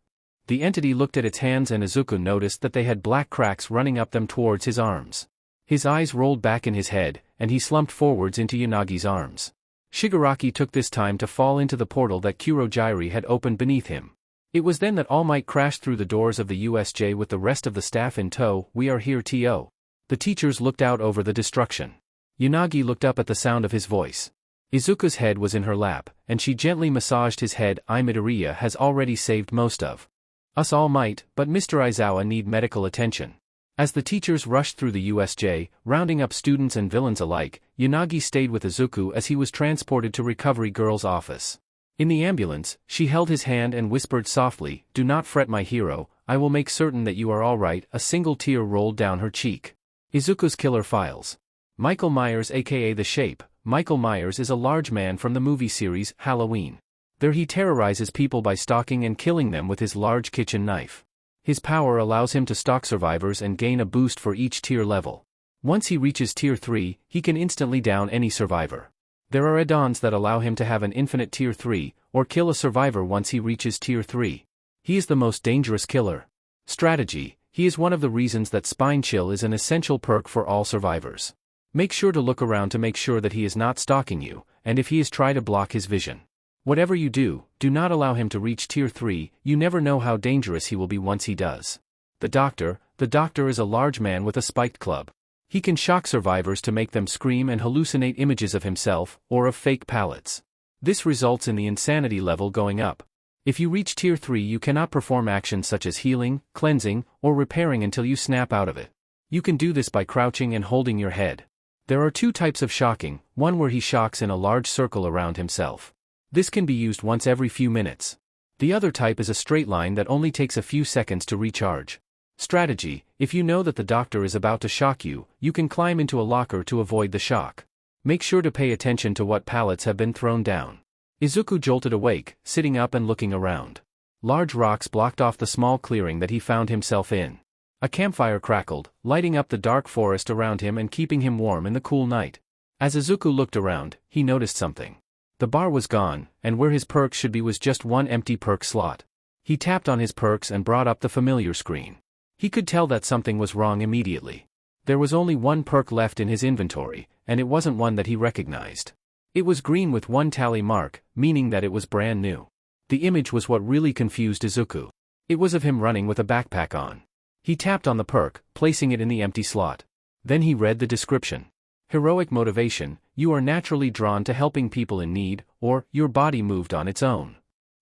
The entity looked at its hands and Izuku noticed that they had black cracks running up them towards his arms. His eyes rolled back in his head, and he slumped forwards into Yanagi's arms. Shigaraki took this time to fall into the portal that Kurojiiri had opened beneath him. It was then that All Might crashed through the doors of the USJ with the rest of the staff in tow. "We are here, to." The teachers looked out over the destruction. Yanagi looked up at the sound of his voice. Izuku's head was in her lap, and she gently massaged his head. Midoriya has already saved most of us, All Might, but Mr. Aizawa need medical attention. As the teachers rushed through the USJ, rounding up students and villains alike, Yanagi stayed with Izuku as he was transported to Recovery Girl's office. In the ambulance, she held his hand and whispered softly, "Do not fret, my hero, I will make certain that you are all right." A single tear rolled down her cheek. Izuku's killer files. Michael Myers, aka The Shape. Michael Myers is a large man from the movie series, Halloween. There he terrorizes people by stalking and killing them with his large kitchen knife. His power allows him to stalk survivors and gain a boost for each tier level. Once he reaches tier 3, he can instantly down any survivor. There are add-ons that allow him to have an infinite tier 3, or kill a survivor once he reaches tier 3. He is the most dangerous killer. Strategy. He is one of the reasons that Spine Chill is an essential perk for all survivors. Make sure to look around to make sure that he is not stalking you, and if he is try to block his vision. Whatever you do, do not allow him to reach tier 3, you never know how dangerous he will be once he does. The Doctor is a large man with a spiked club. He can shock survivors to make them scream and hallucinate images of himself, or of fake palettes. This results in the insanity level going up. If you reach tier 3 you cannot perform actions such as healing, cleansing, or repairing until you snap out of it. You can do this by crouching and holding your head. There are two types of shocking, one where he shocks in a large circle around himself. This can be used once every few minutes. The other type is a straight line that only takes a few seconds to recharge. Strategy. If you know that the Doctor is about to shock you, you can climb into a locker to avoid the shock. Make sure to pay attention to what pallets have been thrown down. Izuku jolted awake, sitting up and looking around. Large rocks blocked off the small clearing that he found himself in. A campfire crackled, lighting up the dark forest around him and keeping him warm in the cool night. As Izuku looked around, he noticed something. The bar was gone, and where his perks should be was just one empty perk slot. He tapped on his perks and brought up the familiar screen. He could tell that something was wrong immediately. There was only one perk left in his inventory, and it wasn't one that he recognized. It was green with one tally mark, meaning that it was brand new. The image was what really confused Izuku. It was of him running with a backpack on. He tapped on the perk, placing it in the empty slot. Then he read the description. Heroic motivation, you are naturally drawn to helping people in need, or, your body moved on its own.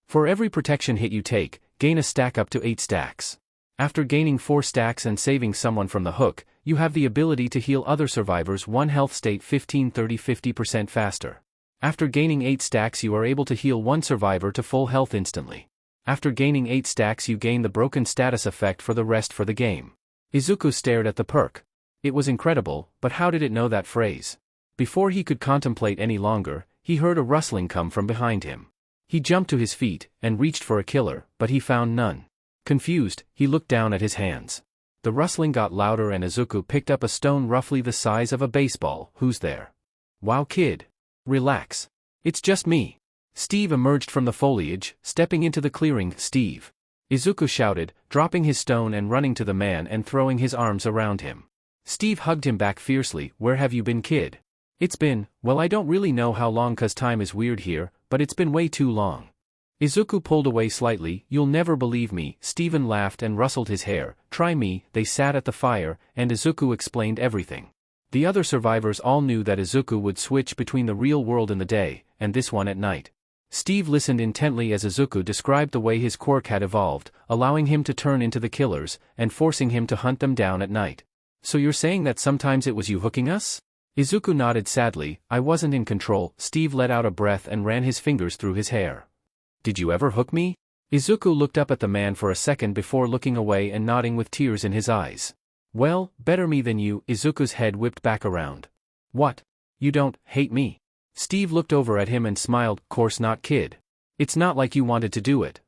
For every protection hit you take, gain a stack up to 8 stacks. After gaining 4 stacks and saving someone from the hook, You have the ability to heal other survivors 1 health state 15-30-50% faster. After gaining 8 stacks you are able to heal 1 survivor to full health instantly. After gaining 8 stacks you gain the broken status effect for the rest for the game. Izuku stared at the perk. It was incredible, but how did it know that phrase? Before he could contemplate any longer, he heard a rustling come from behind him. He jumped to his feet, and reached for a killer, but he found none. Confused, he looked down at his hands. The rustling got louder and Izuku picked up a stone roughly the size of a baseball. Who's there? Wow kid. Relax. It's just me. Steve emerged from the foliage, stepping into the clearing. Steve. Izuku shouted, dropping his stone and running to the man and throwing his arms around him. Steve hugged him back fiercely. Where have you been, kid? It's been, well, I don't really know how long 'cause time is weird here, but it's been way too long. Izuku pulled away slightly. You'll never believe me. Steven laughed and rustled his hair. Try me. They sat at the fire, and Izuku explained everything. The other survivors all knew that Izuku would switch between the real world in the day, and this one at night. Steve listened intently as Izuku described the way his quirk had evolved, allowing him to turn into the killers, and forcing him to hunt them down at night. So you're saying that sometimes it was you hooking us? Izuku nodded sadly. I wasn't in control. Steve let out a breath and ran his fingers through his hair. Did you ever hook me? Izuku looked up at the man for a second before looking away and nodding with tears in his eyes. Well, better me than you. Izuku's head whipped back around. What? You don't hate me? Steve looked over at him and smiled. Course not, kid. It's not like you wanted to do it.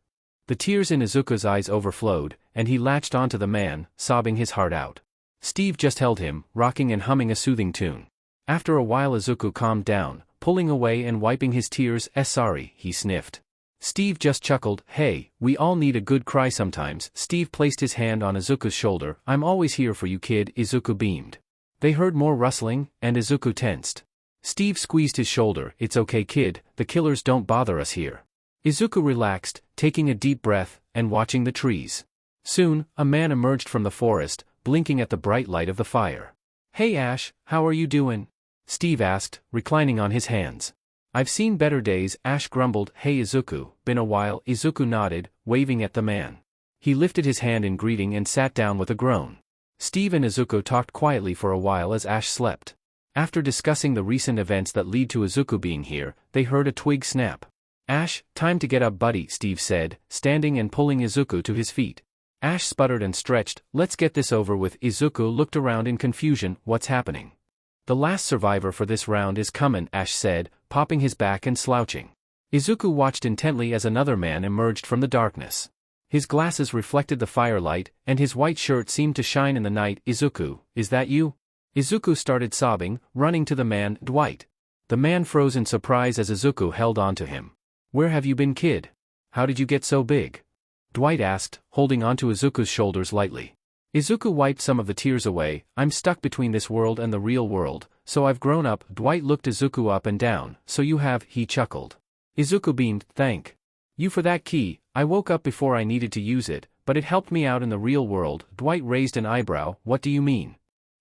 The tears in Izuku's eyes overflowed, and he latched onto the man, sobbing his heart out. Steve just held him, rocking and humming a soothing tune. After a while Izuku calmed down, pulling away and wiping his tears. Sorry, he sniffed. Steve just chuckled. Hey, we all need a good cry sometimes. Steve placed his hand on Izuku's shoulder. I'm always here for you, kid. Izuku beamed. They heard more rustling, and Izuku tensed. Steve squeezed his shoulder. It's okay, kid, the killers don't bother us here. Izuku relaxed, taking a deep breath, and watching the trees. Soon, a man emerged from the forest, blinking at the bright light of the fire. Hey Ash, how are you doing? Steve asked, reclining on his hands. I've seen better days, Ash grumbled. Hey Izuku, been a while. Izuku nodded, waving at the man. He lifted his hand in greeting and sat down with a groan. Steve and Izuku talked quietly for a while as Ash slept. After discussing the recent events that lead to Izuku being here, they heard a twig snap. Ash, time to get up buddy, Steve said, standing and pulling Izuku to his feet. Ash sputtered and stretched. Let's get this over with. Izuku looked around in confusion. What's happening? The last survivor for this round is coming, Ash said, popping his back and slouching. Izuku watched intently as another man emerged from the darkness. His glasses reflected the firelight, and his white shirt seemed to shine in the night. Izuku, is that you? Izuku started sobbing, running to the man. Dwight. The man froze in surprise as Izuku held on to him. Where have you been, kid? How did you get so big? Dwight asked, holding onto Izuku's shoulders lightly. Izuku wiped some of the tears away. I'm stuck between this world and the real world, so I've grown up. Dwight looked Izuku up and down. So you have, he chuckled. Izuku beamed. Thank you for that key. I woke up before I needed to use it, but it helped me out in the real world. Dwight raised an eyebrow. What do you mean?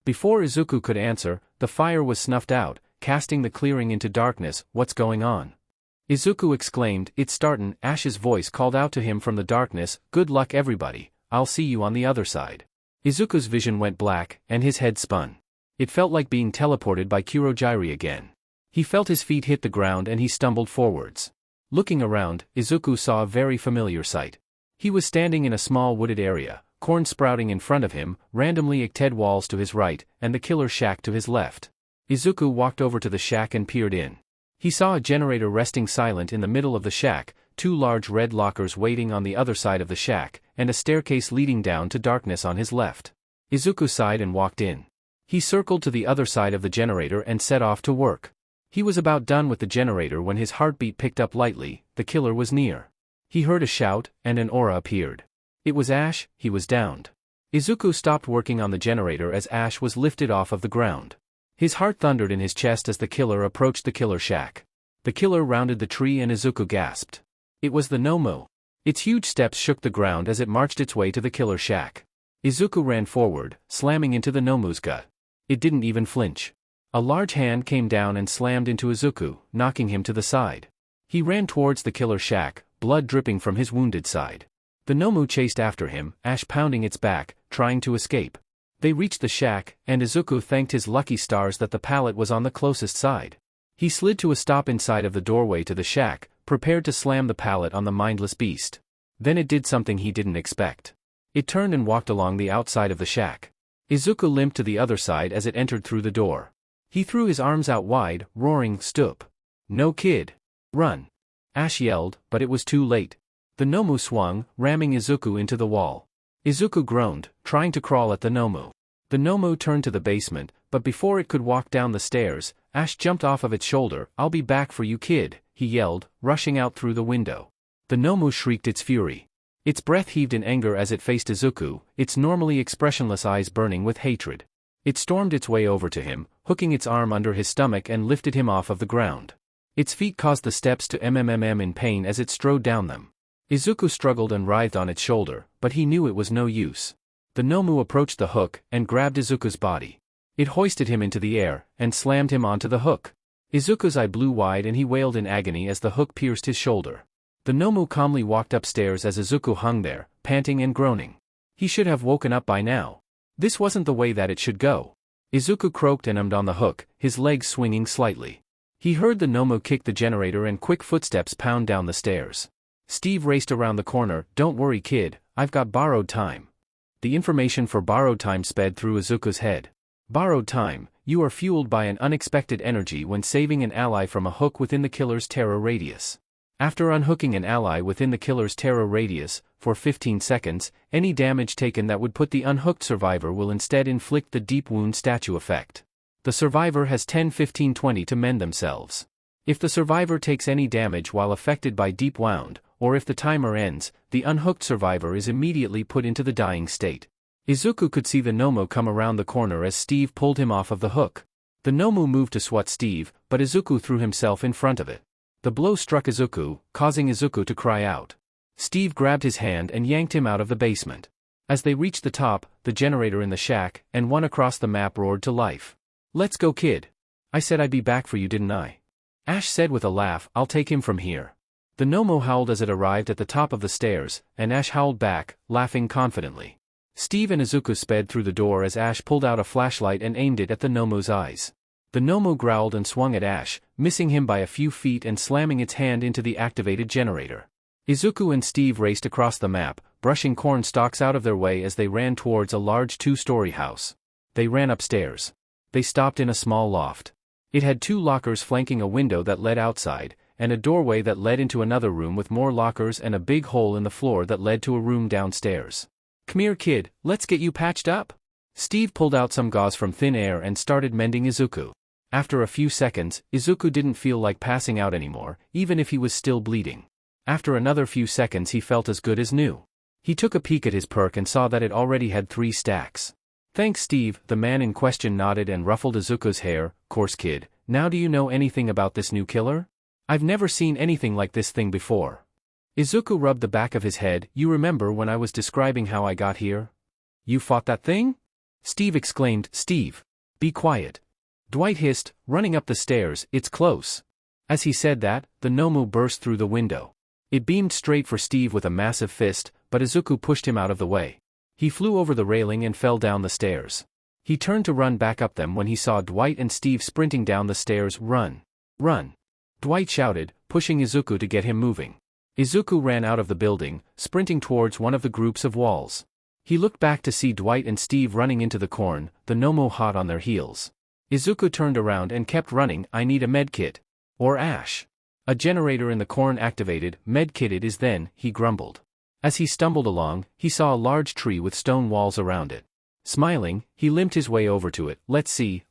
Before Izuku could answer, the fire was snuffed out, casting the clearing into darkness. What's going on? Izuku exclaimed. It's startin'. Ash's voice called out to him from the darkness. Good luck everybody. I'll see you on the other side. Izuku's vision went black, and his head spun. It felt like being teleported by Kurogiri again. He felt his feet hit the ground and he stumbled forwards. Looking around, Izuku saw a very familiar sight. He was standing in a small wooded area, corn sprouting in front of him, randomly egged walls to his right, and the killer shack to his left. Izuku walked over to the shack and peered in. He saw a generator resting silent in the middle of the shack, 2 large red lockers waiting on the other side of the shack, and a staircase leading down to darkness on his left. Izuku sighed and walked in. He circled to the other side of the generator and set off to work. He was about done with the generator when his heartbeat picked up lightly. The killer was near. He heard a shout, and an aura appeared. It was Ash. He was downed. Izuku stopped working on the generator as Ash was lifted off of the ground. His heart thundered in his chest as the killer approached the killer shack. The killer rounded the tree and Izuku gasped. It was the Nomu. Its huge steps shook the ground as it marched its way to the killer shack. Izuku ran forward, slamming into the Nomu's gut. It didn't even flinch. A large hand came down and slammed into Izuku, knocking him to the side. He ran towards the killer shack, blood dripping from his wounded side. The Nomu chased after him, Ash pounding its back, trying to escape. They reached the shack, and Izuku thanked his lucky stars that the pallet was on the closest side. He slid to a stop inside of the doorway to the shack, prepared to slam the pallet on the mindless beast. Then it did something he didn't expect. It turned and walked along the outside of the shack. Izuku limped to the other side as it entered through the door. He threw his arms out wide, roaring, "Stoop! No kid! Run!" Ash yelled, but it was too late. The Nomu swung, ramming Izuku into the wall. Izuku groaned, trying to crawl at the Nomu. The Nomu turned to the basement, but before it could walk down the stairs, Ash jumped off of its shoulder. "I'll be back for you, kid," he yelled, rushing out through the window. The Nomu shrieked its fury. Its breath heaved in anger as it faced Izuku, its normally expressionless eyes burning with hatred. It stormed its way over to him, hooking its arm under his stomach and lifted him off of the ground. Its feet caused the steps to mmm in pain as it strode down them. Izuku struggled and writhed on its shoulder, but he knew it was no use. The Nomu approached the hook and grabbed Izuku's body. It hoisted him into the air and slammed him onto the hook. Izuku's eye blew wide and he wailed in agony as the hook pierced his shoulder. The Nomu calmly walked upstairs as Izuku hung there, panting and groaning. He should have woken up by now. This wasn't the way that it should go. Izuku croaked and ummed on the hook, his legs swinging slightly. He heard the Nomu kick the generator and quick footsteps pound down the stairs. Steve raced around the corner. "Don't worry, kid, I've got borrowed time." The information for borrowed time sped through Izuku's head. Borrowed time: you are fueled by an unexpected energy when saving an ally from a hook within the killer's terror radius. After unhooking an ally within the killer's terror radius, for 15 seconds, any damage taken that would put the unhooked survivor will instead inflict the deep wound statue effect. The survivor has 10, 15, 20 to mend themselves. If the survivor takes any damage while affected by deep wound, or if the timer ends, the unhooked survivor is immediately put into the dying state. Izuku could see the Nomu come around the corner as Steve pulled him off of the hook. The Nomu moved to swat Steve, but Izuku threw himself in front of it. The blow struck Izuku, causing Izuku to cry out. Steve grabbed his hand and yanked him out of the basement. As they reached the top, the generator in the shack, and one across the map roared to life. "Let's go, kid. I said I'd be back for you, didn't I?" Ash said with a laugh. "I'll take him from here." The Nomu howled as it arrived at the top of the stairs, and Ash howled back, laughing confidently. Steve and Izuku sped through the door as Ash pulled out a flashlight and aimed it at the Nomu's eyes. The Nomu growled and swung at Ash, missing him by a few feet and slamming its hand into the activated generator. Izuku and Steve raced across the map, brushing corn stalks out of their way as they ran towards a large 2-story house. They ran upstairs. They stopped in a small loft. It had 2 lockers flanking a window that led outside, and a doorway that led into another room with more lockers and a big hole in the floor that led to a room downstairs. "Come here, kid, let's get you patched up." Steve pulled out some gauze from thin air and started mending Izuku. After a few seconds, Izuku didn't feel like passing out anymore, even if he was still bleeding. After another few seconds he felt as good as new. He took a peek at his perk and saw that it already had 3 stacks. "Thanks, Steve," the man in question nodded and ruffled Izuku's hair. "Course, kid, now do you know anything about this new killer? I've never seen anything like this thing before." Izuku rubbed the back of his head. "You remember when I was describing how I got here? You fought that thing?" Steve exclaimed. "Steve, be quiet." Dwight hissed, running up the stairs. "It's close." As he said that, the Nomu burst through the window. It beamed straight for Steve with a massive fist, but Izuku pushed him out of the way. He flew over the railing and fell down the stairs. He turned to run back up them when he saw Dwight and Steve sprinting down the stairs. "Run! Run!" Dwight shouted, pushing Izuku to get him moving. Izuku ran out of the building, sprinting towards one of the groups of walls. He looked back to see Dwight and Steve running into the corn, the Nomu hot on their heels. Izuku turned around and kept running. "I need a medkit. Or Ash." A generator in the corn activated. "Medkitted is then," he grumbled. As he stumbled along, he saw a large tree with stone walls around it. Smiling, he limped his way over to it. Let's see.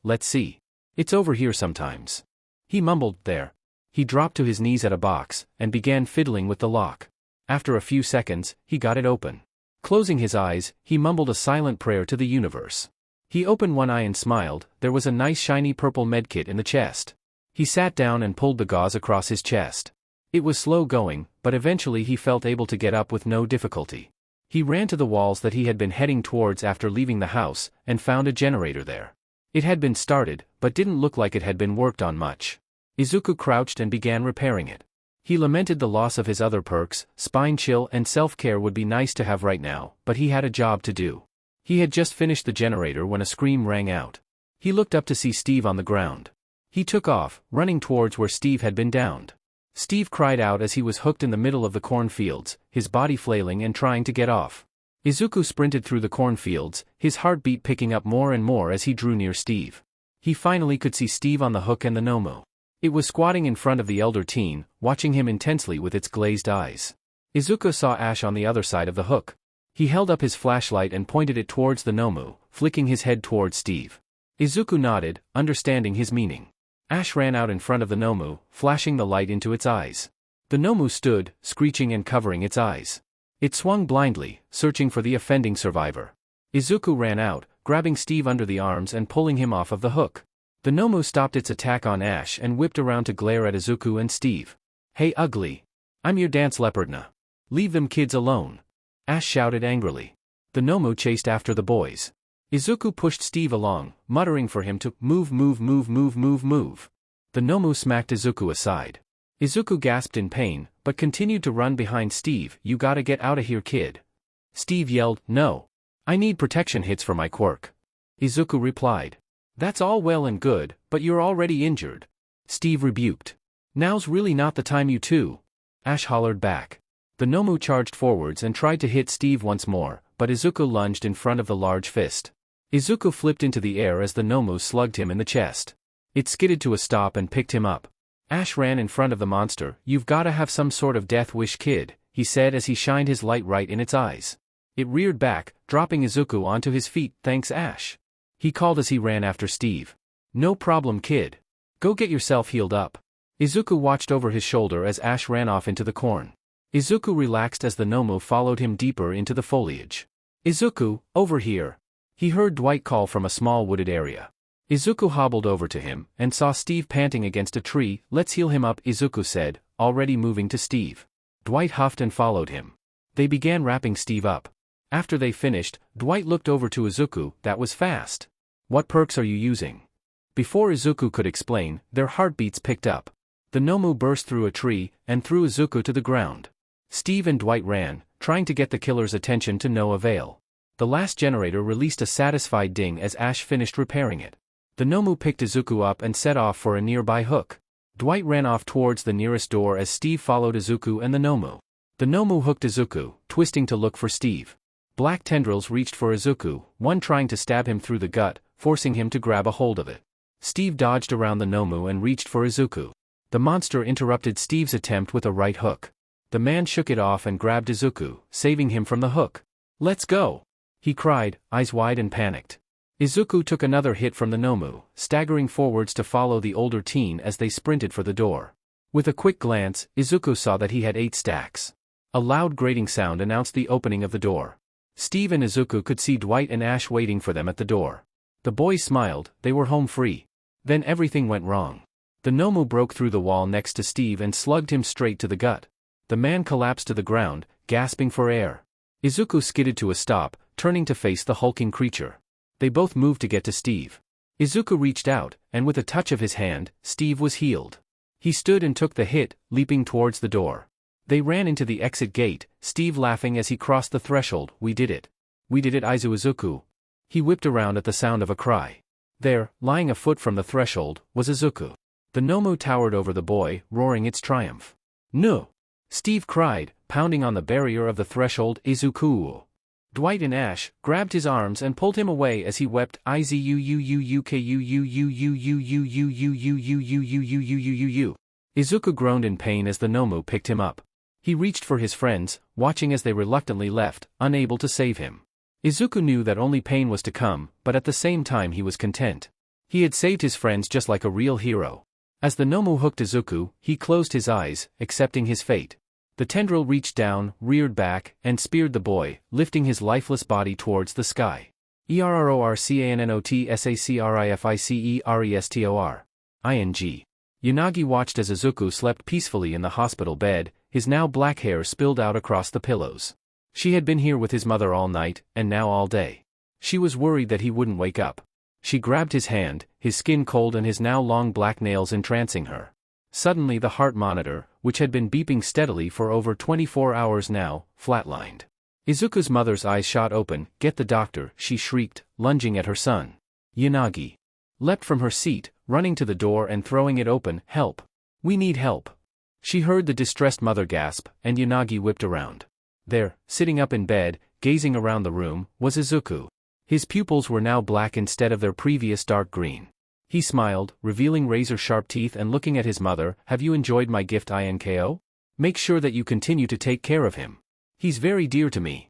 It's over here sometimes." He mumbled. "There." He dropped to his knees at a box, and began fiddling with the lock. After a few seconds, he got it open. Closing his eyes, he mumbled a silent prayer to the universe. He opened one eye and smiled. There was a nice shiny purple medkit in the chest. He sat down and pulled the gauze across his chest. It was slow going, but eventually he felt able to get up with no difficulty. He ran to the walls that he had been heading towards after leaving the house, and found a generator there. It had been started, but didn't look like it had been worked on much. Izuku crouched and began repairing it. He lamented the loss of his other perks. Spine chill and self-care would be nice to have right now, but he had a job to do. He had just finished the generator when a scream rang out. He looked up to see Steve on the ground. He took off, running towards where Steve had been downed. Steve cried out as he was hooked in the middle of the cornfields, his body flailing and trying to get off. Izuku sprinted through the cornfields, his heartbeat picking up more and more as he drew near Steve. He finally could see Steve on the hook and the Nomu. It was squatting in front of the elder teen, watching him intensely with its glazed eyes. Izuku saw Ash on the other side of the hook. He held up his flashlight and pointed it towards the Nomu, flicking his head towards Steve. Izuku nodded, understanding his meaning. Ash ran out in front of the Nomu, flashing the light into its eyes. The Nomu stood, screeching and covering its eyes. It swung blindly, searching for the offending survivor. Izuku ran out, grabbing Steve under the arms and pulling him off of the hook. The Nomu stopped its attack on Ash and whipped around to glare at Izuku and Steve. "Hey ugly! I'm your dance leopardna. Leave them kids alone!" Ash shouted angrily. The Nomu chased after the boys. Izuku pushed Steve along, muttering for him to move. The Nomu smacked Izuku aside. Izuku gasped in pain, but continued to run behind Steve. "You gotta get outta here, kid." Steve yelled, "No. I need protection hits for my quirk." Izuku replied. "That's all well and good, but you're already injured." Steve rebuked. "Now's really not the time you two." Ash hollered back. The Nomu charged forwards and tried to hit Steve once more, but Izuku lunged in front of the large fist. Izuku flipped into the air as the Nomu slugged him in the chest. It skidded to a stop and picked him up. Ash ran in front of the monster. "You've gotta have some sort of death wish, kid," he said as he shined his light right in its eyes. It reared back, dropping Izuku onto his feet. "Thanks, Ash," he called as he ran after Steve. "No problem, kid. Go get yourself healed up." Izuku watched over his shoulder as Ash ran off into the corn. Izuku relaxed as the Nomu followed him deeper into the foliage. "Izuku, over here." He heard Dwight call from a small wooded area. Izuku hobbled over to him, and saw Steve panting against a tree. "Let's heal him up," Izuku said, already moving to Steve. Dwight huffed and followed him. They began wrapping Steve up. After they finished, Dwight looked over to Izuku. "That was fast. What perks are you using?" Before Izuku could explain, their heartbeats picked up. The Nomu burst through a tree, and threw Izuku to the ground. Steve and Dwight ran, trying to get the killer's attention to no avail. The last generator released a satisfied ding as Ash finished repairing it. The Nomu picked Izuku up and set off for a nearby hook. Dwight ran off towards the nearest door as Steve followed Izuku and the Nomu. The Nomu hooked Izuku, twisting to look for Steve. Black tendrils reached for Izuku, one trying to stab him through the gut, forcing him to grab a hold of it. Steve dodged around the Nomu and reached for Izuku. The monster interrupted Steve's attempt with a right hook. The man shook it off and grabbed Izuku, saving him from the hook. "Let's go!" he cried, eyes wide and panicked. Izuku took another hit from the Nomu, staggering forwards to follow the older teen as they sprinted for the door. With a quick glance, Izuku saw that he had 8 stacks. A loud grating sound announced the opening of the door. Steve and Izuku could see Dwight and Ash waiting for them at the door. The boys smiled, they were home free. Then everything went wrong. The Nomu broke through the wall next to Steve and slugged him straight to the gut. The man collapsed to the ground, gasping for air. Izuku skidded to a stop, turning to face the hulking creature. They both moved to get to Steve. Izuku reached out, and with a touch of his hand, Steve was healed. He stood and took the hit, leaping towards the door. They ran into the exit gate, Steve laughing as he crossed the threshold. "We did it. We did it, Izuku." He whipped around at the sound of a cry. There, lying a foot from the threshold, was Izuku. The Nomu towered over the boy, roaring its triumph. "No!" Steve cried, pounding on the barrier of the threshold. "Izuku!" Dwight and Ash grabbed his arms and pulled him away as he wept. Izuku groaned in pain as the Nomu picked him up. He reached for his friends, watching as they reluctantly left, unable to save him. Izuku knew that only pain was to come, but at the same time he was content. He had saved his friends just like a real hero. As the Nomu hooked Izuku, he closed his eyes, accepting his fate. The tendril reached down, reared back, and speared the boy, lifting his lifeless body towards the sky. ERRORCANNOTSACRIFICERESTOR. ING. Yanagi watched as Izuku slept peacefully in the hospital bed, his now black hair spilled out across the pillows. She had been here with his mother all night, and now all day. She was worried that he wouldn't wake up. She grabbed his hand, his skin cold and his now long black nails entrancing her. Suddenly the heart monitor, which had been beeping steadily for over 24 hours now, flatlined. Izuku's mother's eyes shot open. "Get the doctor," she shrieked, lunging at her son. Yanagi leapt from her seat, running to the door and throwing it open. "Help! We need help!" She heard the distressed mother gasp, and Yanagi whipped around. There, sitting up in bed, gazing around the room, was Izuku. His pupils were now black instead of their previous dark green. He smiled, revealing razor-sharp teeth and looking at his mother. "Have you enjoyed my gift, Inko? Make sure that you continue to take care of him. He's very dear to me."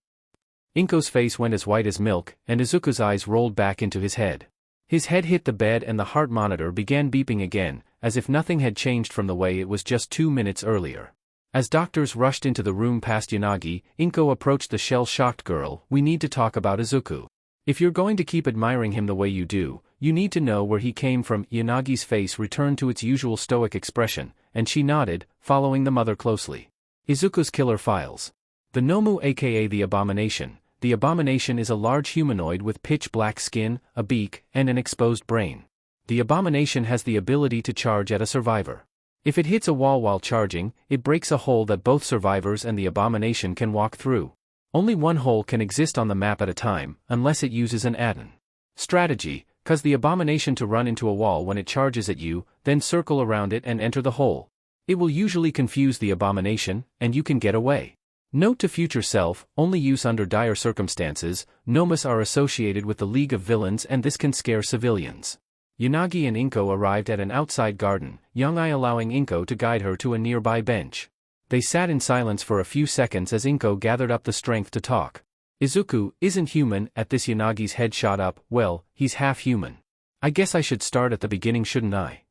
Inko's face went as white as milk, and Izuku's eyes rolled back into his head. His head hit the bed and the heart monitor began beeping again, as if nothing had changed from the way it was just 2 minutes earlier. As doctors rushed into the room past Yanagi, Inko approached the shell-shocked girl. "We need to talk about Izuku. If you're going to keep admiring him the way you do, you need to know where he came from." Yanagi's face returned to its usual stoic expression, and she nodded, following the mother closely. Izuku's killer files. The Nomu, aka the Abomination. The Abomination is a large humanoid with pitch-black skin, a beak, and an exposed brain. The Abomination has the ability to charge at a survivor. If it hits a wall while charging, it breaks a hole that both survivors and the Abomination can walk through. Only one hole can exist on the map at a time, unless it uses an add-on strategy, cause the Abomination to run into a wall when it charges at you, then circle around it and enter the hole. It will usually confuse the Abomination, and you can get away. Note to future self, only use under dire circumstances. Nomus are associated with the League of Villains and this can scare civilians. Yanagi and Inko arrived at an outside garden, Yanagi allowing Inko to guide her to a nearby bench. They sat in silence for a few seconds as Inko gathered up the strength to talk. "Izuku isn't human." At this, Yanagi's head shot up. "Well, he's half human. I guess I should start at the beginning, shouldn't I?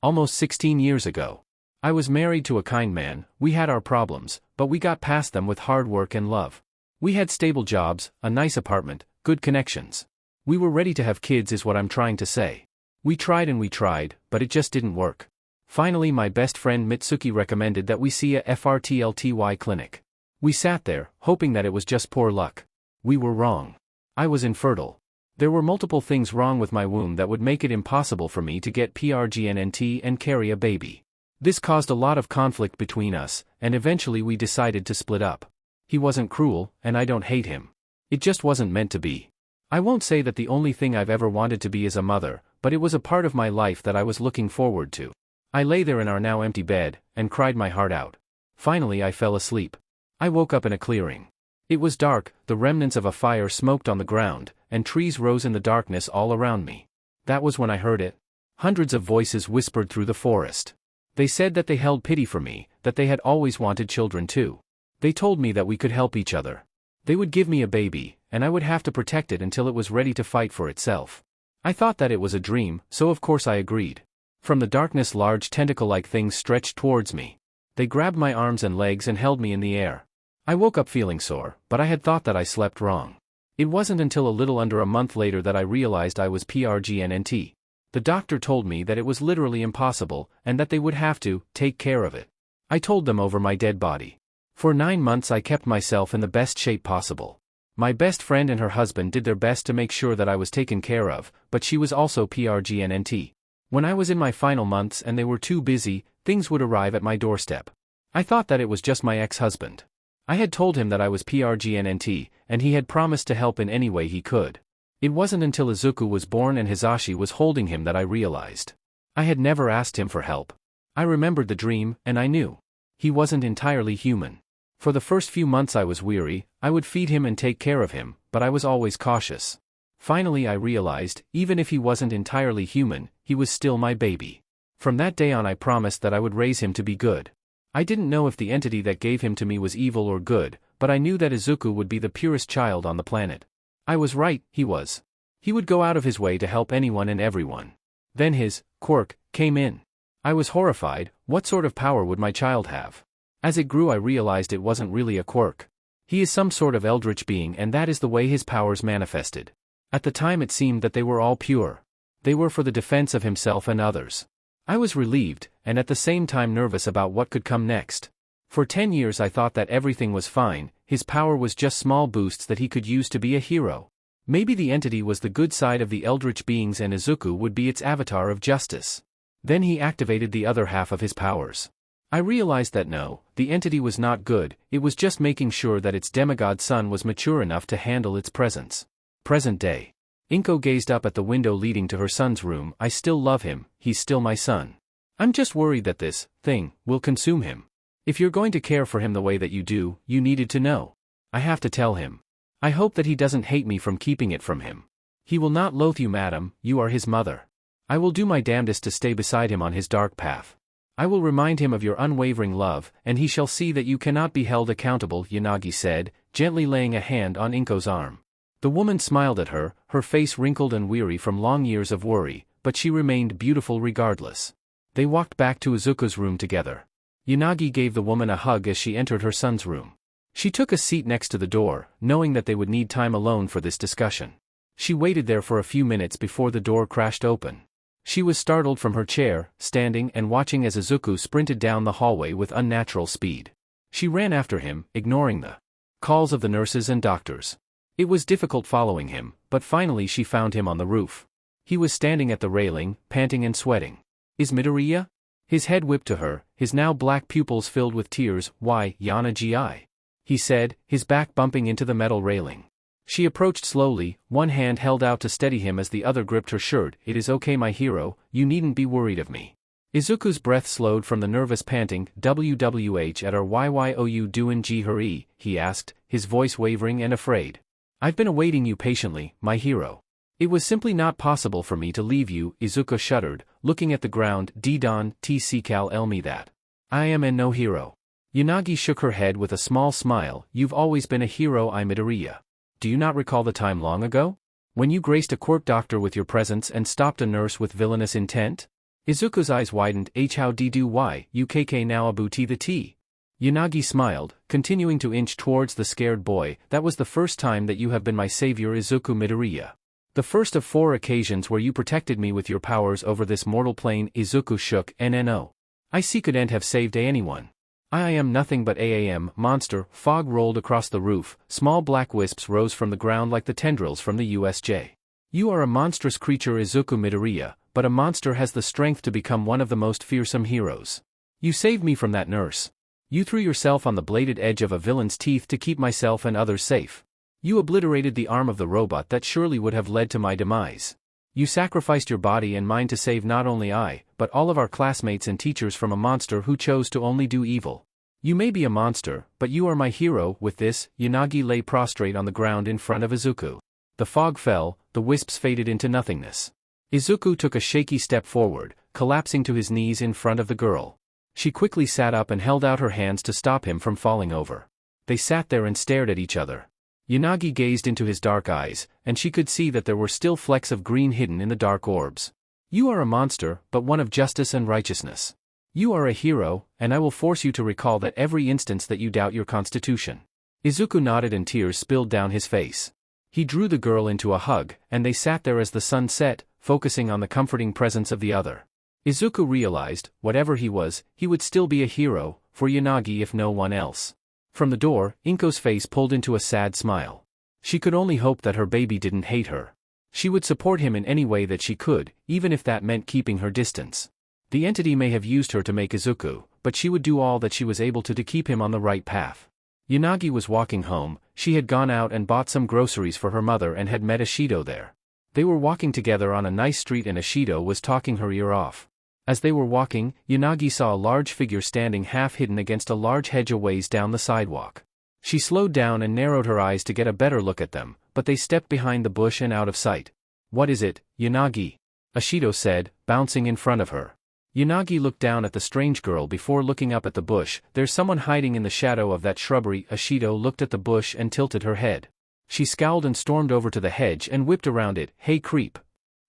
Almost 16 years ago. I was married to a kind man. We had our problems, but we got past them with hard work and love. We had stable jobs, a nice apartment, good connections. We were ready to have kids is what I'm trying to say. We tried and we tried, but it just didn't work. Finally my best friend Mitsuki recommended that we see a FRTLTY clinic. We sat there, hoping that it was just poor luck. We were wrong. I was infertile. There were multiple things wrong with my womb that would make it impossible for me to get PRGNNT and carry a baby. This caused a lot of conflict between us, and eventually we decided to split up. He wasn't cruel, and I don't hate him. It just wasn't meant to be. I won't say that the only thing I've ever wanted to be is a mother, but it was a part of my life that I was looking forward to. I lay there in our now empty bed, and cried my heart out. Finally I fell asleep. I woke up in a clearing. It was dark, the remnants of a fire smoked on the ground, and trees rose in the darkness all around me. That was when I heard it. Hundreds of voices whispered through the forest. They said that they held pity for me, that they had always wanted children too. They told me that we could help each other. They would give me a baby, and I would have to protect it until it was ready to fight for itself. I thought that it was a dream, so of course I agreed. From the darkness large tentacle-like things stretched towards me. They grabbed my arms and legs and held me in the air. I woke up feeling sore, but I had thought that I slept wrong. It wasn't until a little under a month later that I realized I was PRGNNT. The doctor told me that it was literally impossible, and that they would have to take care of it. I told them over my dead body. For 9 months I kept myself in the best shape possible. My best friend and her husband did their best to make sure that I was taken care of, but she was also PRGNNT. When I was in my final months and they were too busy, things would arrive at my doorstep. I thought that it was just my ex-husband. I had told him that I was PRGNNT, and he had promised to help in any way he could. It wasn't until Izuku was born and Hisashi was holding him that I realized. I had never asked him for help. I remembered the dream, and I knew. He wasn't entirely human. For the first few months I was weary, I would feed him and take care of him, but I was always cautious. Finally I realized, even if he wasn't entirely human, he was still my baby. From that day on I promised that I would raise him to be good. I didn't know if the entity that gave him to me was evil or good, but I knew that Izuku would be the purest child on the planet. I was right, he was. He would go out of his way to help anyone and everyone. Then his Quirk came in. I was horrified. What sort of power would my child have? As it grew I realized it wasn't really a quirk. He is some sort of eldritch being and that is the way his powers manifested. At the time it seemed that they were all pure. They were for the defense of himself and others. I was relieved, and at the same time nervous about what could come next. For 10 years I thought that everything was fine, his power was just small boosts that he could use to be a hero. Maybe the entity was the good side of the eldritch beings and Izuku would be its avatar of justice. Then he activated the other half of his powers. I realized that no, the entity was not good, it was just making sure that its demigod son was mature enough to handle its presence. Present day. Inko gazed up at the window leading to her son's room. I still love him, he's still my son. I'm just worried that this thing will consume him. If you're going to care for him the way that you do, you needed to know. I have to tell him. I hope that he doesn't hate me from keeping it from him. He will not loathe you, madam, you are his mother. I will do my damnedest to stay beside him on his dark path. I will remind him of your unwavering love, and he shall see that you cannot be held accountable, Yanagi said, gently laying a hand on Inko's arm. The woman smiled at her, her face wrinkled and weary from long years of worry, but she remained beautiful regardless. They walked back to Izuku's room together. Yanagi gave the woman a hug as she entered her son's room. She took a seat next to the door, knowing that they would need time alone for this discussion. She waited there for a few minutes before the door crashed open. She was startled from her chair, standing and watching as Izuku sprinted down the hallway with unnatural speed. She ran after him, ignoring the calls of the nurses and doctors. It was difficult following him, but finally she found him on the roof. He was standing at the railing, panting and sweating. Is Midoriya? His head whipped to her, his now black pupils filled with tears. Why, Yana-gi? He said, his back bumping into the metal railing. She approached slowly, one hand held out to steady him as the other gripped her shirt. It is okay, my hero, you needn't be worried of me. Izuku's breath slowed from the nervous panting. WWH at our YYOU doin' G hurry, he asked, his voice wavering and afraid. I've been awaiting you patiently, my hero. It was simply not possible for me to leave you, Izuku shuddered, looking at the ground. D-Don, T-Cal el me that. I am and no hero. Yanagi shook her head with a small smile. You've always been a hero, Midoriya. Do you not recall the time long ago? When you graced a Quirk doctor with your presence and stopped a nurse with villainous intent? Izuku's eyes widened. How do why, UKK now abuti the T. Yanagi smiled, continuing to inch towards the scared boy. That was the first time that you have been my savior, Izuku Midoriya. The first of 4 occasions where you protected me with your powers over this mortal plane. Izuku shook. NNO. I see couldn't have saved anyone. I am nothing but AAM, monster. Fog rolled across the roof, small black wisps rose from the ground like the tendrils from the USJ. You are a monstrous creature, Izuku Midoriya, but a monster has the strength to become one of the most fearsome heroes. You saved me from that nurse. You threw yourself on the bladed edge of a villain's teeth to keep myself and others safe. You obliterated the arm of the robot that surely would have led to my demise. You sacrificed your body and mind to save not only I, but all of our classmates and teachers from a monster who chose to only do evil. You may be a monster, but you are my hero. With this, Yanagi lay prostrate on the ground in front of Izuku. The fog fell, the wisps faded into nothingness. Izuku took a shaky step forward, collapsing to his knees in front of the girl. She quickly sat up and held out her hands to stop him from falling over. They sat there and stared at each other. Yanagi gazed into his dark eyes, and she could see that there were still flecks of green hidden in the dark orbs. You are a monster, but one of justice and righteousness. You are a hero, and I will force you to recall that every instance that you doubt your constitution. Izuku nodded and tears spilled down his face. He drew the girl into a hug, and they sat there as the sun set, focusing on the comforting presence of the other. Izuku realized, whatever he was, he would still be a hero, for Yanagi if no one else. From the door, Inko's face pulled into a sad smile. She could only hope that her baby didn't hate her. She would support him in any way that she could, even if that meant keeping her distance. The entity may have used her to make Izuku, but she would do all that she was able to keep him on the right path. Yanagi was walking home. She had gone out and bought some groceries for her mother and had met Ashido there. They were walking together on a nice street and Ashido was talking her ear off. As they were walking, Yanagi saw a large figure standing half hidden against a large hedge a ways down the sidewalk. She slowed down and narrowed her eyes to get a better look at them, but they stepped behind the bush and out of sight. What is it, Yanagi? Ashido said, bouncing in front of her. Yanagi looked down at the strange girl before looking up at the bush. There's someone hiding in the shadow of that shrubbery. Ashido looked at the bush and tilted her head. She scowled and stormed over to the hedge and whipped around it. Hey creep.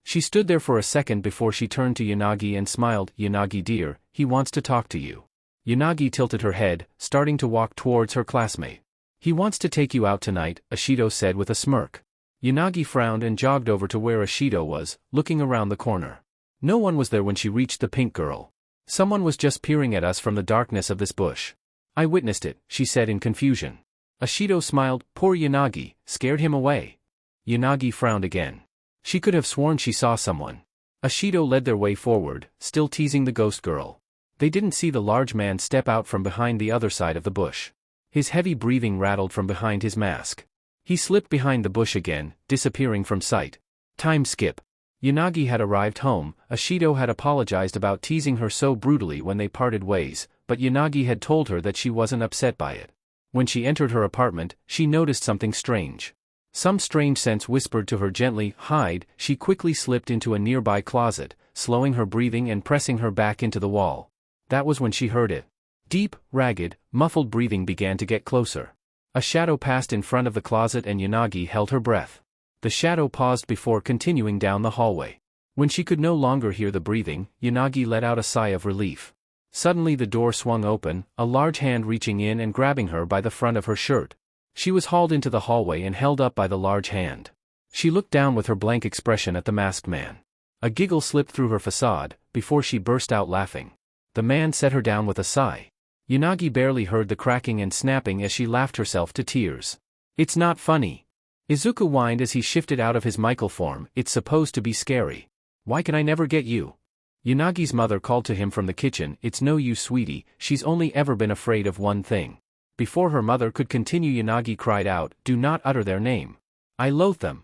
She stood there for a second before she turned to Yanagi and smiled. Yanagi dear, he wants to talk to you. Yanagi tilted her head, starting to walk towards her classmate. He wants to take you out tonight, Ashido said with a smirk. Yanagi frowned and jogged over to where Ashido was, looking around the corner. No one was there when she reached the pink girl. Someone was just peering at us from the darkness of this bush. I witnessed it, she said in confusion. Ashido smiled. Poor Yanagi, scared him away. Yanagi frowned again. She could have sworn she saw someone. Ashido led their way forward, still teasing the ghost girl. They didn't see the large man step out from behind the other side of the bush. His heavy breathing rattled from behind his mask. He slipped behind the bush again, disappearing from sight. Time skip. Yanagi had arrived home. Ashido had apologized about teasing her so brutally when they parted ways, but Yanagi had told her that she wasn't upset by it. When she entered her apartment, she noticed something strange. Some strange sense whispered to her gently, "Hide." She quickly slipped into a nearby closet, slowing her breathing and pressing her back into the wall. That was when she heard it. Deep, ragged, muffled breathing began to get closer. A shadow passed in front of the closet and Yanagi held her breath. The shadow paused before continuing down the hallway. When she could no longer hear the breathing, Yanagi let out a sigh of relief. Suddenly the door swung open, a large hand reaching in and grabbing her by the front of her shirt. She was hauled into the hallway and held up by the large hand. She looked down with her blank expression at the masked man. A giggle slipped through her facade, before she burst out laughing. The man set her down with a sigh. Yanagi barely heard the cracking and snapping as she laughed herself to tears. "It's not funny." Izuku whined as he shifted out of his Michael form. "It's supposed to be scary. Why can I never get you?" Yanagi's mother called to him from the kitchen. "It's no use, sweetie, she's only ever been afraid of one thing." Before her mother could continue, Yanagi cried out, "Do not utter their name. I loathe them."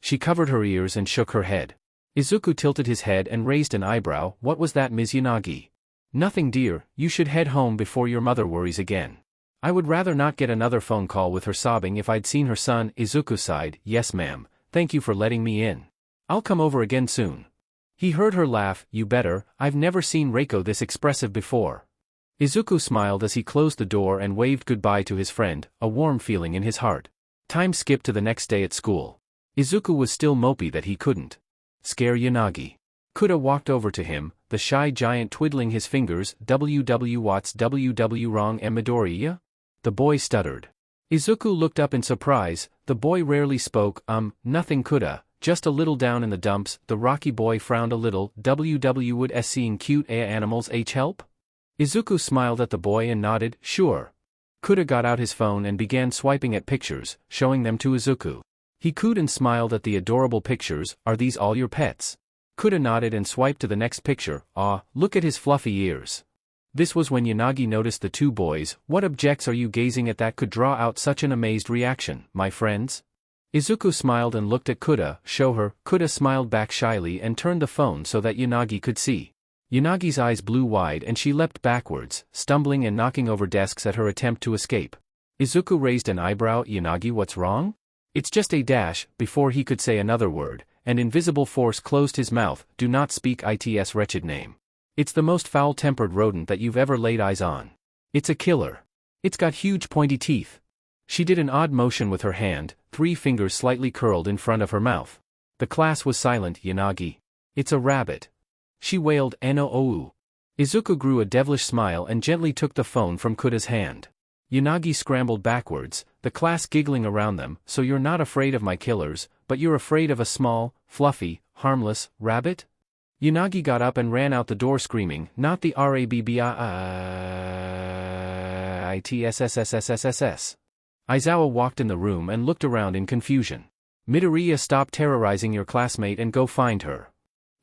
She covered her ears and shook her head. Izuku tilted his head and raised an eyebrow. "What was that, Ms. Yanagi?" "Nothing, dear, you should head home before your mother worries again." "I would rather not get another phone call with her sobbing if I'd seen her son." Izuku sighed. "Yes ma'am, thank you for letting me in. I'll come over again soon." He heard her laugh. "You better, I've never seen Reiko this expressive before." Izuku smiled as he closed the door and waved goodbye to his friend, a warm feeling in his heart. Time skipped to the next day at school. Izuku was still mopey that he couldn't scare Yanagi. Kuda walked over to him, the shy giant twiddling his fingers. "WW what's WW wrong, Midoriya?" The boy stuttered. Izuku looked up in surprise. The boy rarely spoke. Nothing, Kuda, just a little down in the dumps." The rocky boy frowned a little. "WW would seeing cute animals help?" Izuku smiled at the boy and nodded. "Sure." Kuda got out his phone and began swiping at pictures, showing them to Izuku. He cooed and smiled at the adorable pictures. "Are these all your pets?" Kuda nodded and swiped to the next picture. "Aw, look at his fluffy ears." This was when Yanagi noticed the two boys. "What objects are you gazing at that could draw out such an amazed reaction, my friends?" Izuku smiled and looked at Kuda. "Show her." Kuda smiled back shyly and turned the phone so that Yanagi could see. Yanagi's eyes blew wide and she leapt backwards, stumbling and knocking over desks at her attempt to escape. Izuku raised an eyebrow. "Yanagi, what's wrong?" "It's just a dash." Before he could say another word, an invisible force closed his mouth. "Do not speak its wretched name. It's the most foul-tempered rodent that you've ever laid eyes on. It's a killer. It's got huge pointy teeth." She did an odd motion with her hand, 3 fingers slightly curled in front of her mouth. The class was silent. "Yanagi. It's a rabbit," she wailed. "No." Izuku grew a devilish smile and gently took the phone from Kuda's hand. Yanagi scrambled backwards, the class giggling around them. "So you're not afraid of my killers, but you're afraid of a small, fluffy, harmless rabbit?" Yanagi got up and ran out the door screaming, "Not the rabbitssss." Aizawa walked in the room and looked around in confusion. "Midoriya, stop terrorizing your classmate and go find her."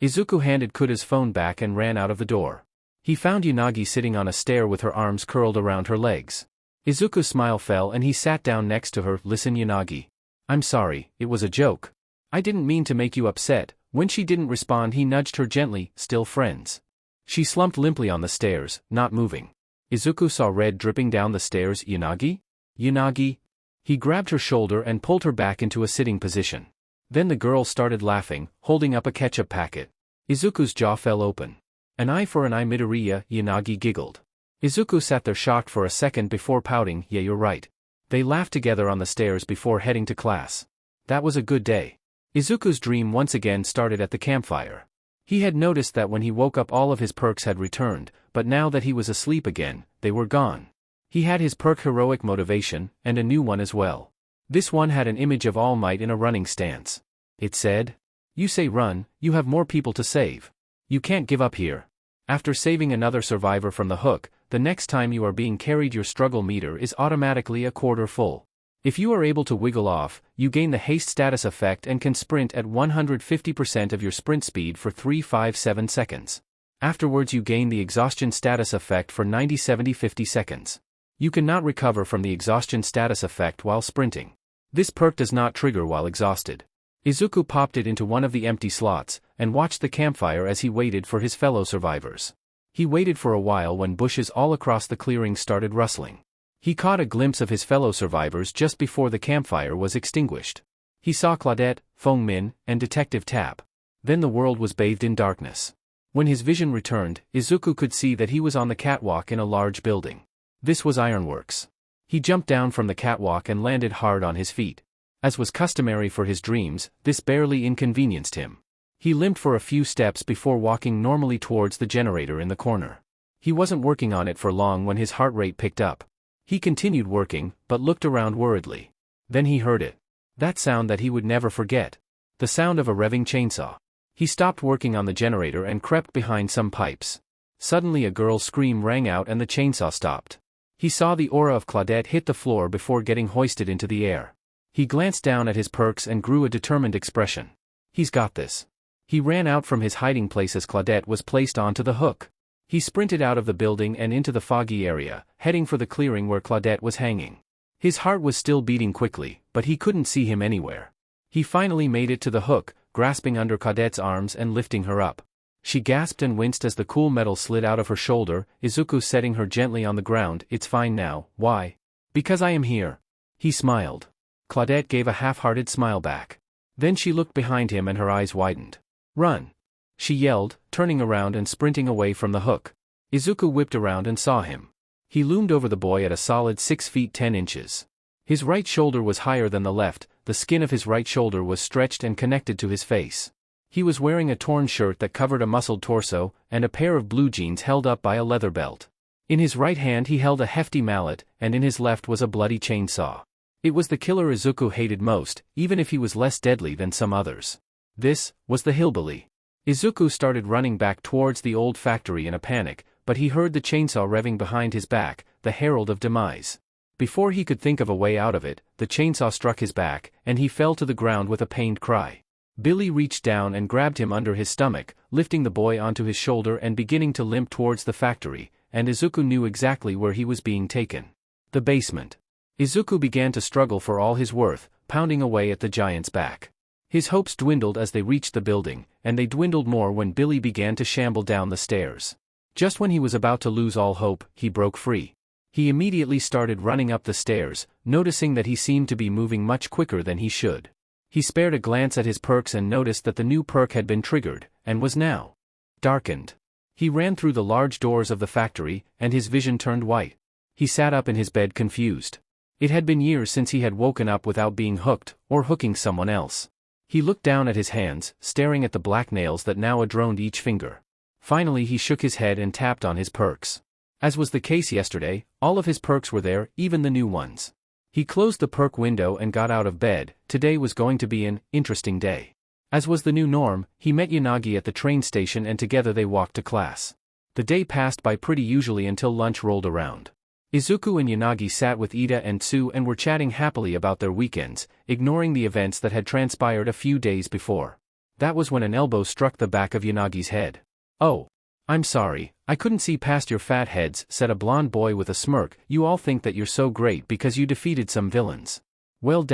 Izuku handed Kuda's phone back and ran out of the door. He found Yanagi sitting on a stair with her arms curled around her legs. Izuku's smile fell and he sat down next to her. "Listen, Yanagi. I'm sorry, it was a joke. I didn't mean to make you upset." When she didn't respond, he nudged her gently. "Still friends?" She slumped limply on the stairs, not moving. Izuku saw red dripping down the stairs. "Yanagi? Yanagi?" He grabbed her shoulder and pulled her back into a sitting position. Then the girl started laughing, holding up a ketchup packet. Izuku's jaw fell open. "An eye for an eye, Midoriya," Yanagi giggled. Izuku sat there shocked for a second before pouting. "Yeah, you're right." They laughed together on the stairs before heading to class. That was a good day. Izuku's dream once again started at the campfire. He had noticed that when he woke up all of his perks had returned, but now that he was asleep again, they were gone. He had his perk Heroic Motivation, and a new one as well. This one had an image of All Might in a running stance. It said, "You say run, you have more people to save. You can't give up here. After saving another survivor from the hook, the next time you are being carried your struggle meter is automatically a quarter full. If you are able to wiggle off, you gain the haste status effect and can sprint at 150% of your sprint speed for 357 seconds. Afterwards you gain the exhaustion status effect for 90 70 50 seconds. You cannot recover from the exhaustion status effect while sprinting. This perk does not trigger while exhausted. Izuku popped it into one of the empty slots, and watched the campfire as he waited for his fellow survivors. He waited for a while when bushes all across the clearing started rustling. He caught a glimpse of his fellow survivors just before the campfire was extinguished. He saw Claudette, Feng Min, and Detective Tap. Then the world was bathed in darkness. When his vision returned, Izuku could see that he was on the catwalk in a large building. This was Ironworks. He jumped down from the catwalk and landed hard on his feet. As was customary for his dreams, this barely inconvenienced him. He limped for a few steps before walking normally towards the generator in the corner. He wasn't working on it for long when his heart rate picked up. He continued working, but looked around worriedly. Then he heard it. That sound that he would never forget. The sound of a revving chainsaw. He stopped working on the generator and crept behind some pipes. Suddenly a girl's scream rang out and the chainsaw stopped. He saw the aura of Claudette hit the floor before getting hoisted into the air. He glanced down at his perks and grew a determined expression. He's got this. He ran out from his hiding place as Claudette was placed onto the hook. He sprinted out of the building and into the foggy area, heading for the clearing where Claudette was hanging. His heart was still beating quickly, but he couldn't see him anywhere. He finally made it to the hook, grasping under Claudette's arms and lifting her up. She gasped and winced as the cool metal slid out of her shoulder, Izuku setting her gently on the ground. It's fine now. Why? Because I am here. He smiled. Claudette gave a half-hearted smile back. Then she looked behind him and her eyes widened. Run! She yelled, turning around and sprinting away from the hook. Izuku whipped around and saw him. He loomed over the boy at a solid 6 feet 10 inches. His right shoulder was higher than the left, the skin of his right shoulder was stretched and connected to his face. He was wearing a torn shirt that covered a muscled torso, and a pair of blue jeans held up by a leather belt. In his right hand he held a hefty mallet, and in his left was a bloody chainsaw. It was the killer Izuku hated most, even if he was less deadly than some others. This was the hillbilly. Izuku started running back towards the old factory in a panic, but he heard the chainsaw revving behind his back, the herald of demise. Before he could think of a way out of it, the chainsaw struck his back, and he fell to the ground with a pained cry. Billy reached down and grabbed him under his stomach, lifting the boy onto his shoulder and beginning to limp towards the factory, and Izuku knew exactly where he was being taken. The basement. Izuku began to struggle for all his worth, pounding away at the giant's back. His hopes dwindled as they reached the building, and they dwindled more when Billy began to shamble down the stairs. Just when he was about to lose all hope, he broke free. He immediately started running up the stairs, noticing that he seemed to be moving much quicker than he should. He spared a glance at his perks and noticed that the new perk had been triggered, and was now darkened. He ran through the large doors of the factory, and his vision turned white. He sat up in his bed confused. It had been years since he had woken up without being hooked, or hooking someone else. He looked down at his hands, staring at the black nails that now adorned each finger. Finally he shook his head and tapped on his perks. As was the case yesterday, all of his perks were there, even the new ones. He closed the perk window and got out of bed. Today was going to be an interesting day. As was the new norm, he met Yanagi at the train station and together they walked to class. The day passed by pretty usually until lunch rolled around. Izuku and Yanagi sat with Ida and Tsu and were chatting happily about their weekends, ignoring the events that had transpired a few days before. That was when an elbow struck the back of Yanagi's head. "Oh. I'm sorry, I couldn't see past your fat heads," said a blonde boy with a smirk. "You all think that you're so great because you defeated some villains." Well,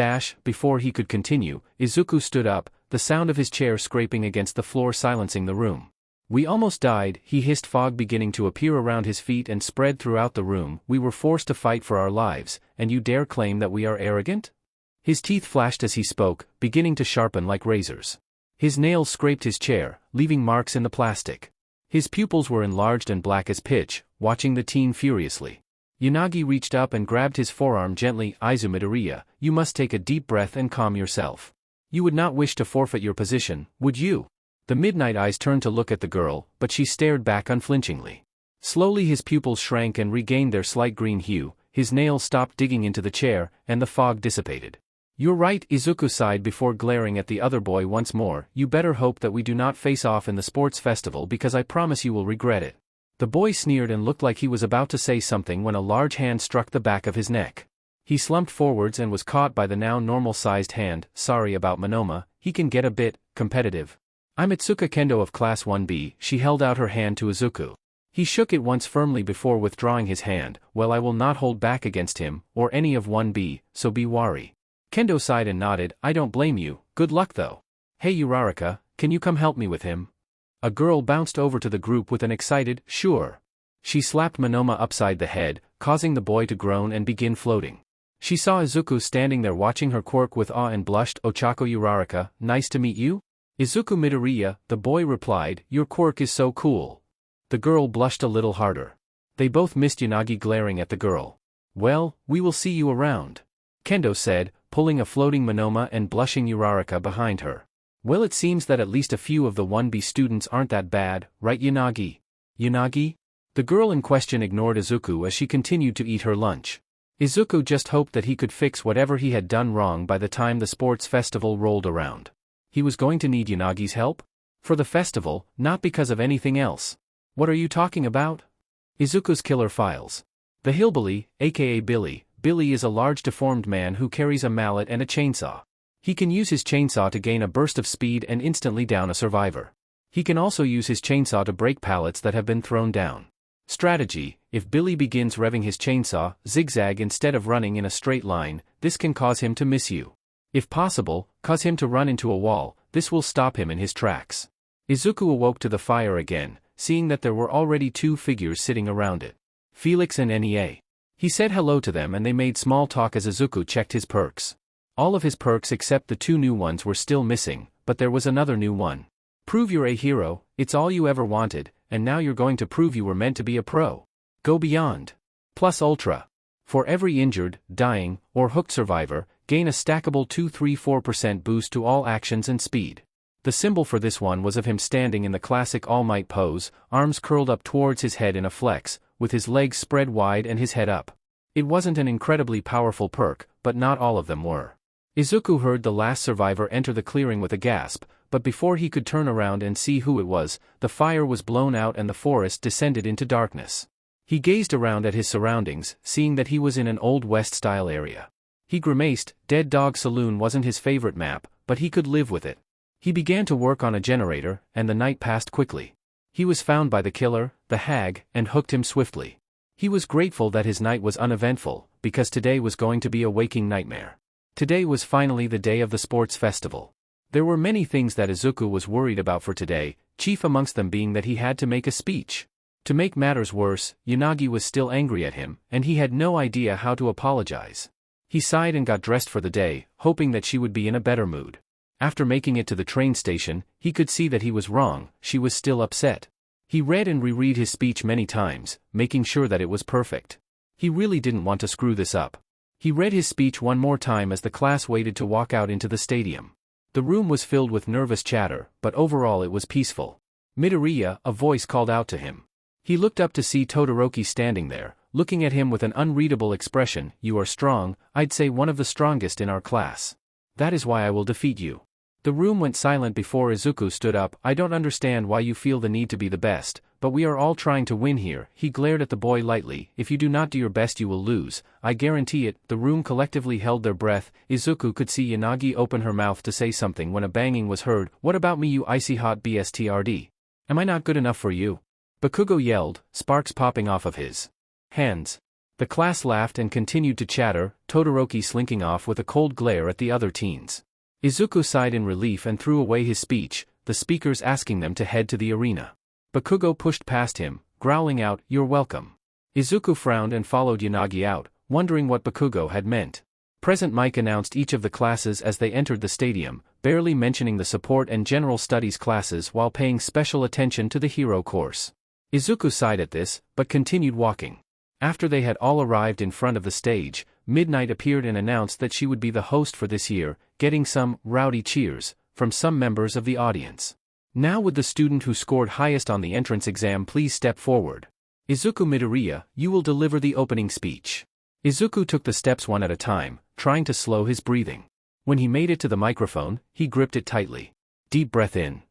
before he could continue, Izuku stood up, the sound of his chair scraping against the floor silencing the room. "We almost died," he hissed, fog beginning to appear around his feet and spread throughout the room. "We were forced to fight for our lives, and you dare claim that we are arrogant?" His teeth flashed as he spoke, beginning to sharpen like razors. His nails scraped his chair, leaving marks in the plastic. His pupils were enlarged and black as pitch, watching the teen furiously. Yanagi reached up and grabbed his forearm gently. "Izumidoriya, you must take a deep breath and calm yourself. You would not wish to forfeit your position, would you?" The midnight eyes turned to look at the girl, but she stared back unflinchingly. Slowly his pupils shrank and regained their slight green hue, his nails stopped digging into the chair, and the fog dissipated. "You're right," Izuku sighed before glaring at the other boy once more. "You better hope that we do not face off in the sports festival because I promise you will regret it." The boy sneered and looked like he was about to say something when a large hand struck the back of his neck. He slumped forwards and was caught by the now normal-sized hand. "Sorry about Monoma, he can get a bit competitive." I'm Itsuka Kendo of Class 1B, she held out her hand to Izuku. He shook it once firmly before withdrawing his hand. Well, I will not hold back against him, or any of 1B, so be wary. Kendo sighed and nodded. I don't blame you, good luck though. Hey Uraraka, can you come help me with him? A girl bounced over to the group with an excited, sure. She slapped Monoma upside the head, causing the boy to groan and begin floating. She saw Izuku standing there watching her Quirk with awe and blushed. Ochako Uraraka, nice to meet you? Izuku Midoriya, the boy replied, your Quirk is so cool. The girl blushed a little harder. They both missed Yanagi glaring at the girl. Well, we will see you around. Kendo said, pulling a floating Monoma and blushing Uraraka behind her. Well, it seems that at least a few of the 1B students aren't that bad, right Yanagi? Yanagi? The girl in question ignored Izuku as she continued to eat her lunch. Izuku just hoped that he could fix whatever he had done wrong by the time the sports festival rolled around. He was going to need Yanagi's help? For the festival, not because of anything else. What are you talking about? Izuku's killer files. The hillbilly, aka Billy. Billy is a large deformed man who carries a mallet and a chainsaw. He can use his chainsaw to gain a burst of speed and instantly down a survivor. He can also use his chainsaw to break pallets that have been thrown down. Strategy: if Billy begins revving his chainsaw, zigzag instead of running in a straight line, this can cause him to miss you. If possible, cause him to run into a wall, this will stop him in his tracks. Izuku awoke to the fire again, seeing that there were already two figures sitting around it. Felix and Nia. He said hello to them and they made small talk as Izuku checked his perks. All of his perks except the two new ones were still missing, but there was another new one. Prove you're a hero, it's all you ever wanted, and now you're going to prove you were meant to be a pro. Go beyond. Plus Ultra. For every injured, dying, or hooked survivor, gain a stackable 2-3-4% boost to all actions and speed. The symbol for this one was of him standing in the classic All Might pose, arms curled up towards his head in a flex, with his legs spread wide and his head up. It wasn't an incredibly powerful perk, but not all of them were. Izuku heard the last survivor enter the clearing with a gasp, but before he could turn around and see who it was, the fire was blown out and the forest descended into darkness. He gazed around at his surroundings, seeing that he was in an Old West-style area. He grimaced. Dead Dog Saloon wasn't his favorite map, but he could live with it. He began to work on a generator, and the night passed quickly. He was found by the killer, the hag, and hooked him swiftly. He was grateful that his night was uneventful, because today was going to be a waking nightmare. Today was finally the day of the sports festival. There were many things that Izuku was worried about for today, chief amongst them being that he had to make a speech. To make matters worse, Yanagi was still angry at him, and he had no idea how to apologize. He sighed and got dressed for the day, hoping that she would be in a better mood. After making it to the train station, he could see that he was wrong, she was still upset. He read and reread his speech many times, making sure that it was perfect. He really didn't want to screw this up. He read his speech one more time as the class waited to walk out into the stadium. The room was filled with nervous chatter, but overall it was peaceful. Midoriya, a voice called out to him. He looked up to see Todoroki standing there, looking at him with an unreadable expression. You are strong, I'd say one of the strongest in our class. That is why I will defeat you. The room went silent before Izuku stood up. I don't understand why you feel the need to be the best, but we are all trying to win here. He glared at the boy lightly. If you do not do your best you will lose, I guarantee it. The room collectively held their breath. Izuku could see Yanagi open her mouth to say something when a banging was heard. What about me, you icy hot BSTRD? Am I not good enough for you? Bakugo yelled, sparks popping off of his hands. The class laughed and continued to chatter, Todoroki slinking off with a cold glare at the other teens. Izuku sighed in relief and threw away his speech, the speakers asking them to head to the arena. Bakugo pushed past him, growling out, "You're welcome." Izuku frowned and followed Yanagi out, wondering what Bakugo had meant. Present Mike announced each of the classes as they entered the stadium, barely mentioning the support and general studies classes while paying special attention to the hero course. Izuku sighed at this, but continued walking. After they had all arrived in front of the stage, Midnight appeared and announced that she would be the host for this year, getting some rowdy cheers from some members of the audience. Now would the student who scored highest on the entrance exam please step forward. Izuku Midoriya, you will deliver the opening speech. Izuku took the steps one at a time, trying to slow his breathing. When he made it to the microphone, he gripped it tightly. Deep breath in.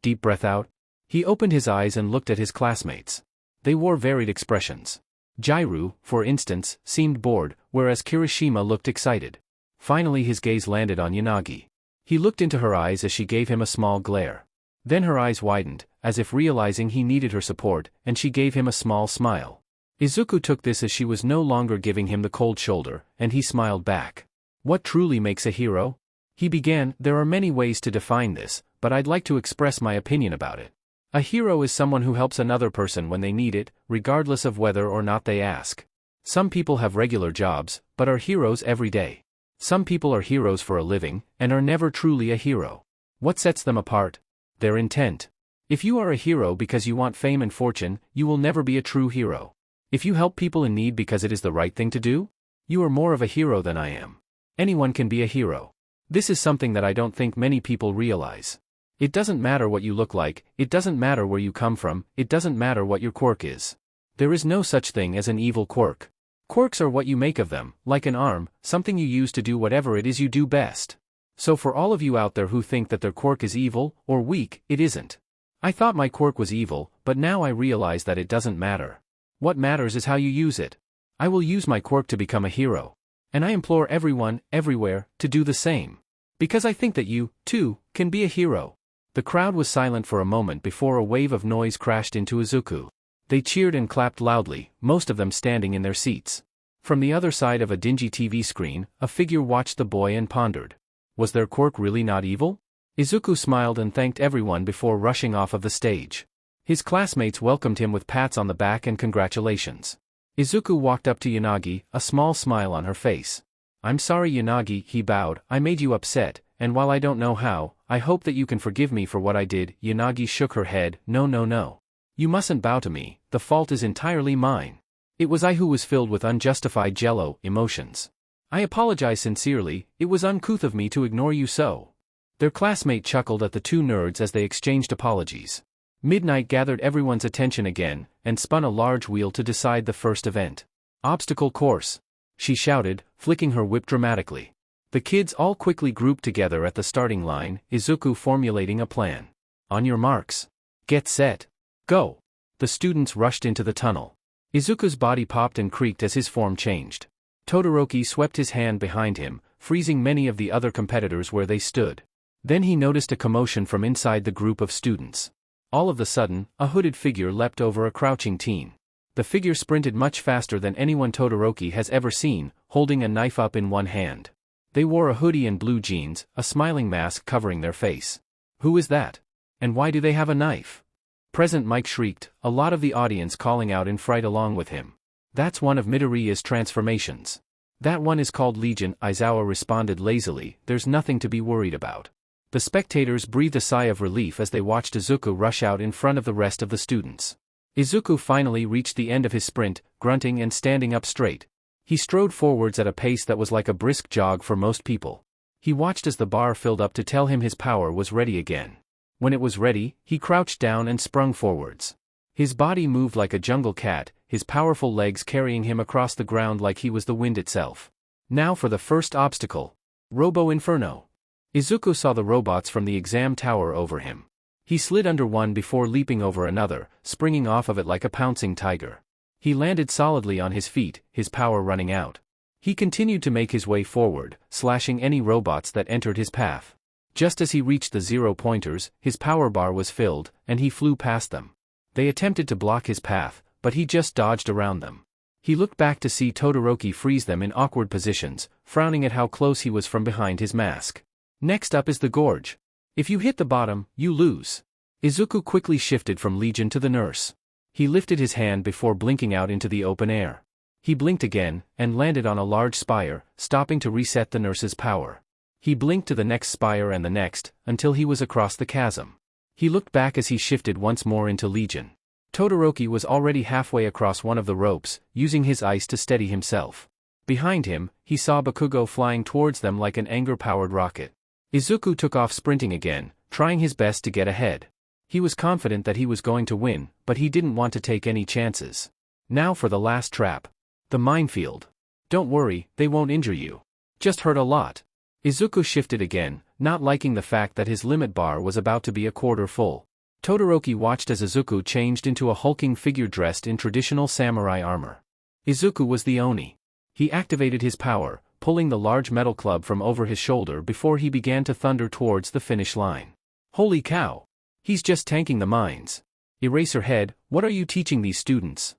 Deep breath out. He opened his eyes and looked at his classmates. They wore varied expressions. Jairu, for instance, seemed bored, whereas Kirishima looked excited. Finally his gaze landed on Yanagi. He looked into her eyes as she gave him a small glare. Then her eyes widened, as if realizing he needed her support, and she gave him a small smile. Izuku took this as she was no longer giving him the cold shoulder, and he smiled back. What truly makes a hero? He began, there are many ways to define this, but I'd like to express my opinion about it. A hero is someone who helps another person when they need it, regardless of whether or not they ask. Some people have regular jobs, but are heroes every day. Some people are heroes for a living, and are never truly a hero. What sets them apart? Their intent. If you are a hero because you want fame and fortune, you will never be a true hero. If you help people in need because it is the right thing to do, you are more of a hero than I am. Anyone can be a hero. This is something that I don't think many people realize. It doesn't matter what you look like, it doesn't matter where you come from, it doesn't matter what your quirk is. There is no such thing as an evil quirk. Quirks are what you make of them, like an arm, something you use to do whatever it is you do best. So for all of you out there who think that their quirk is evil, or weak, it isn't. I thought my quirk was evil, but now I realize that it doesn't matter. What matters is how you use it. I will use my quirk to become a hero. And I implore everyone, everywhere, to do the same. Because I think that you, too, can be a hero. The crowd was silent for a moment before a wave of noise crashed into Izuku. They cheered and clapped loudly, most of them standing in their seats. From the other side of a dingy TV screen, a figure watched the boy and pondered. Was their quirk really not evil? Izuku smiled and thanked everyone before rushing off of the stage. His classmates welcomed him with pats on the back and congratulations. Izuku walked up to Yanagi, a small smile on her face. I'm sorry Yanagi, he bowed, I made you upset, and while I don't know how, I hope that you can forgive me for what I did. Yanagi shook her head, no. You mustn't bow to me, the fault is entirely mine. It was I who was filled with unjustified jello emotions. I apologize sincerely, it was uncouth of me to ignore you so. Their classmate chuckled at the two nerds as they exchanged apologies. Midnight gathered everyone's attention again, and spun a large wheel to decide the first event. Obstacle course, she shouted, flicking her whip dramatically. The kids all quickly grouped together at the starting line, Izuku formulating a plan. On your marks. Get set. Go. The students rushed into the tunnel. Izuku's body popped and creaked as his form changed. Todoroki swept his hand behind him, freezing many of the other competitors where they stood. Then he noticed a commotion from inside the group of students. All of a sudden, a hooded figure leapt over a crouching teen. The figure sprinted much faster than anyone Todoroki has ever seen, holding a knife up in one hand. They wore a hoodie and blue jeans, a smiling mask covering their face. Who is that? And why do they have a knife? Present Mike shrieked, a lot of the audience calling out in fright along with him. That's one of Midoriya's transformations. That one is called Legion, Aizawa responded lazily, there's nothing to be worried about. The spectators breathed a sigh of relief as they watched Izuku rush out in front of the rest of the students. Izuku finally reached the end of his sprint, grunting and standing up straight. He strode forwards at a pace that was like a brisk jog for most people. He watched as the bar filled up to tell him his power was ready again. When it was ready, he crouched down and sprung forwards. His body moved like a jungle cat, his powerful legs carrying him across the ground like he was the wind itself. Now for the first obstacle. Robo Inferno. Izuku saw the robots from the exam tower over him. He slid under one before leaping over another, springing off of it like a pouncing tiger. He landed solidly on his feet, his power running out. He continued to make his way forward, slashing any robots that entered his path. Just as he reached the 0 pointers, his power bar was filled, and he flew past them. They attempted to block his path, but he just dodged around them. He looked back to see Todoroki freeze them in awkward positions, frowning at how close he was from behind his mask. Next up is the gorge. If you hit the bottom, you lose. Izuku quickly shifted from Legion to the nurse. He lifted his hand before blinking out into the open air. He blinked again, and landed on a large spire, stopping to reset the nurse's power. He blinked to the next spire and the next, until he was across the chasm. He looked back as he shifted once more into Legion. Todoroki was already halfway across one of the ropes, using his ice to steady himself. Behind him, he saw Bakugo flying towards them like an anger-powered rocket. Izuku took off sprinting again, trying his best to get ahead. He was confident that he was going to win, but he didn't want to take any chances. Now for the last trap. The minefield. Don't worry, they won't injure you. Just hurt a lot. Izuku shifted again, not liking the fact that his limit bar was about to be a quarter full. Todoroki watched as Izuku changed into a hulking figure dressed in traditional samurai armor. Izuku was the Oni. He activated his power, pulling the large metal club from over his shoulder before he began to thunder towards the finish line. Holy cow! He's just tanking the mines. Eraserhead, what are you teaching these students?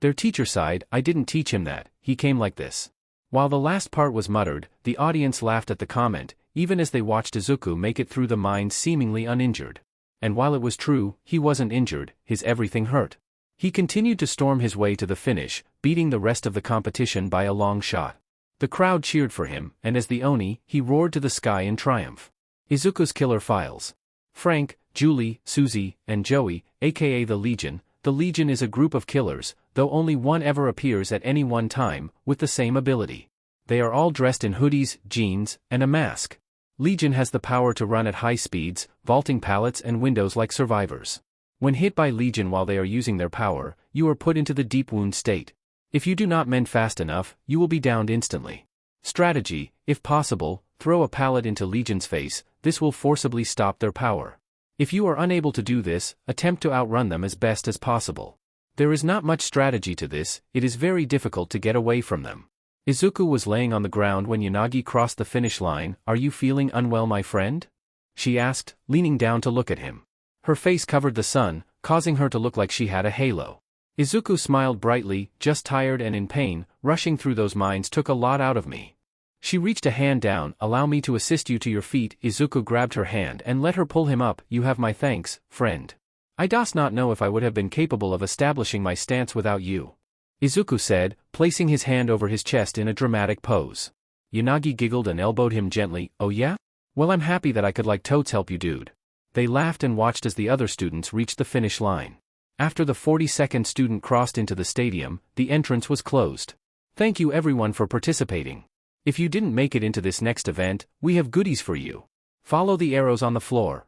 Their teacher sighed, I didn't teach him that, he came like this. While the last part was muttered, the audience laughed at the comment, even as they watched Izuku make it through the mines seemingly uninjured. And while it was true, he wasn't injured, his everything hurt. He continued to storm his way to the finish, beating the rest of the competition by a long shot. The crowd cheered for him, and as the Oni, he roared to the sky in triumph. Izuku's killer files. Frank, Julie, Susie, and Joey, aka the Legion. The Legion is a group of killers, though only one ever appears at any one time, with the same ability. They are all dressed in hoodies, jeans, and a mask. Legion has the power to run at high speeds, vaulting pallets and windows like survivors. When hit by Legion while they are using their power, you are put into the deep wound state. If you do not mend fast enough, you will be downed instantly. Strategy, if possible, throw a pallet into Legion's face, this will forcibly stop their power. If you are unable to do this, attempt to outrun them as best as possible. There is not much strategy to this, it is very difficult to get away from them. Izuku was laying on the ground when Yanagi crossed the finish line. Are you feeling unwell, my friend? She asked, leaning down to look at him. Her face covered the sun, causing her to look like she had a halo. Izuku smiled brightly, just tired and in pain, rushing through those mines took a lot out of me. She reached a hand down, allow me to assist you to your feet. Izuku grabbed her hand and let her pull him up. You have my thanks, friend. I does not know if I would have been capable of establishing my stance without you. Izuku said, placing his hand over his chest in a dramatic pose. Yanagi giggled and elbowed him gently. Oh yeah? Well, I'm happy that I could like totes help you, dude. They laughed and watched as the other students reached the finish line. After the 42nd student crossed into the stadium, the entrance was closed. Thank you everyone for participating. If you didn't make it into this next event, we have goodies for you. Follow the arrows on the floor.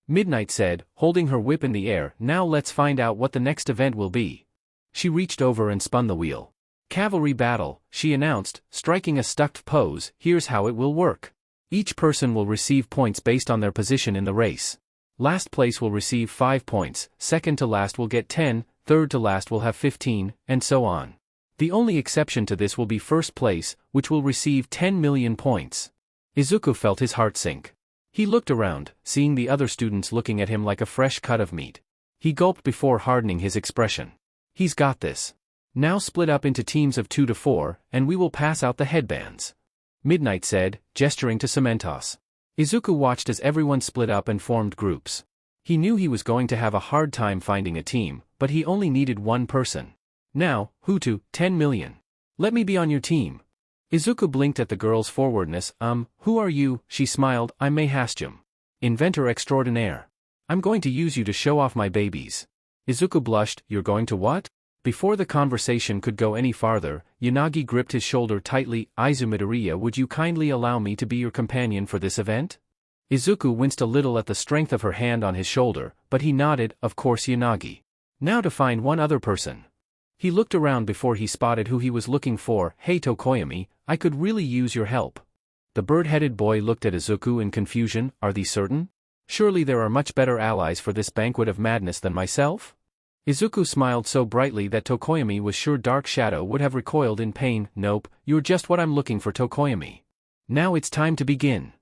Midnight said, holding her whip in the air. Now let's find out what the next event will be. She reached over and spun the wheel. Cavalry battle, she announced, striking a stuck pose. Here's how it will work. Each person will receive points based on their position in the race. Last place will receive 5 points, second to last will get 10, third to last will have 15, and so on. The only exception to this will be first place, which will receive 10 million points. Izuku felt his heart sink. He looked around, seeing the other students looking at him like a fresh cut of meat. He gulped before hardening his expression. He's got this. Now split up into teams of 2 to 4, and we will pass out the headbands. Midnight said, gesturing to Cementos. Izuku watched as everyone split up and formed groups. He knew he was going to have a hard time finding a team, but he only needed one person. Now, who to, 10 million. Let me be on your team. Izuku blinked at the girl's forwardness. Who are you? She smiled. I'm Mei Hasjum. Inventor extraordinaire. I'm going to use you to show off my babies. Izuku blushed. You're going to what? Before the conversation could go any farther, Yanagi gripped his shoulder tightly. Midoriya, would you kindly allow me to be your companion for this event? Izuku winced a little at the strength of her hand on his shoulder, but he nodded. Of course, Yanagi. Now to find one other person. He looked around before he spotted who he was looking for. Hey Tokoyami, I could really use your help. The bird-headed boy looked at Izuku in confusion. Are these certain? Surely there are much better allies for this banquet of madness than myself? Izuku smiled so brightly that Tokoyami was sure Dark Shadow would have recoiled in pain. Nope, you're just what I'm looking for, Tokoyami. Now it's time to begin.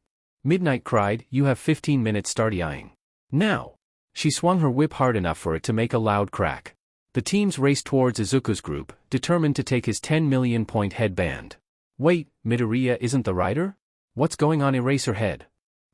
Midnight cried, you have 15 minutes starting. Now. She swung her whip hard enough for it to make a loud crack. The teams raced towards Izuku's group, determined to take his 10 million point headband. Wait, Midoriya isn't the rider? What's going on, Eraserhead?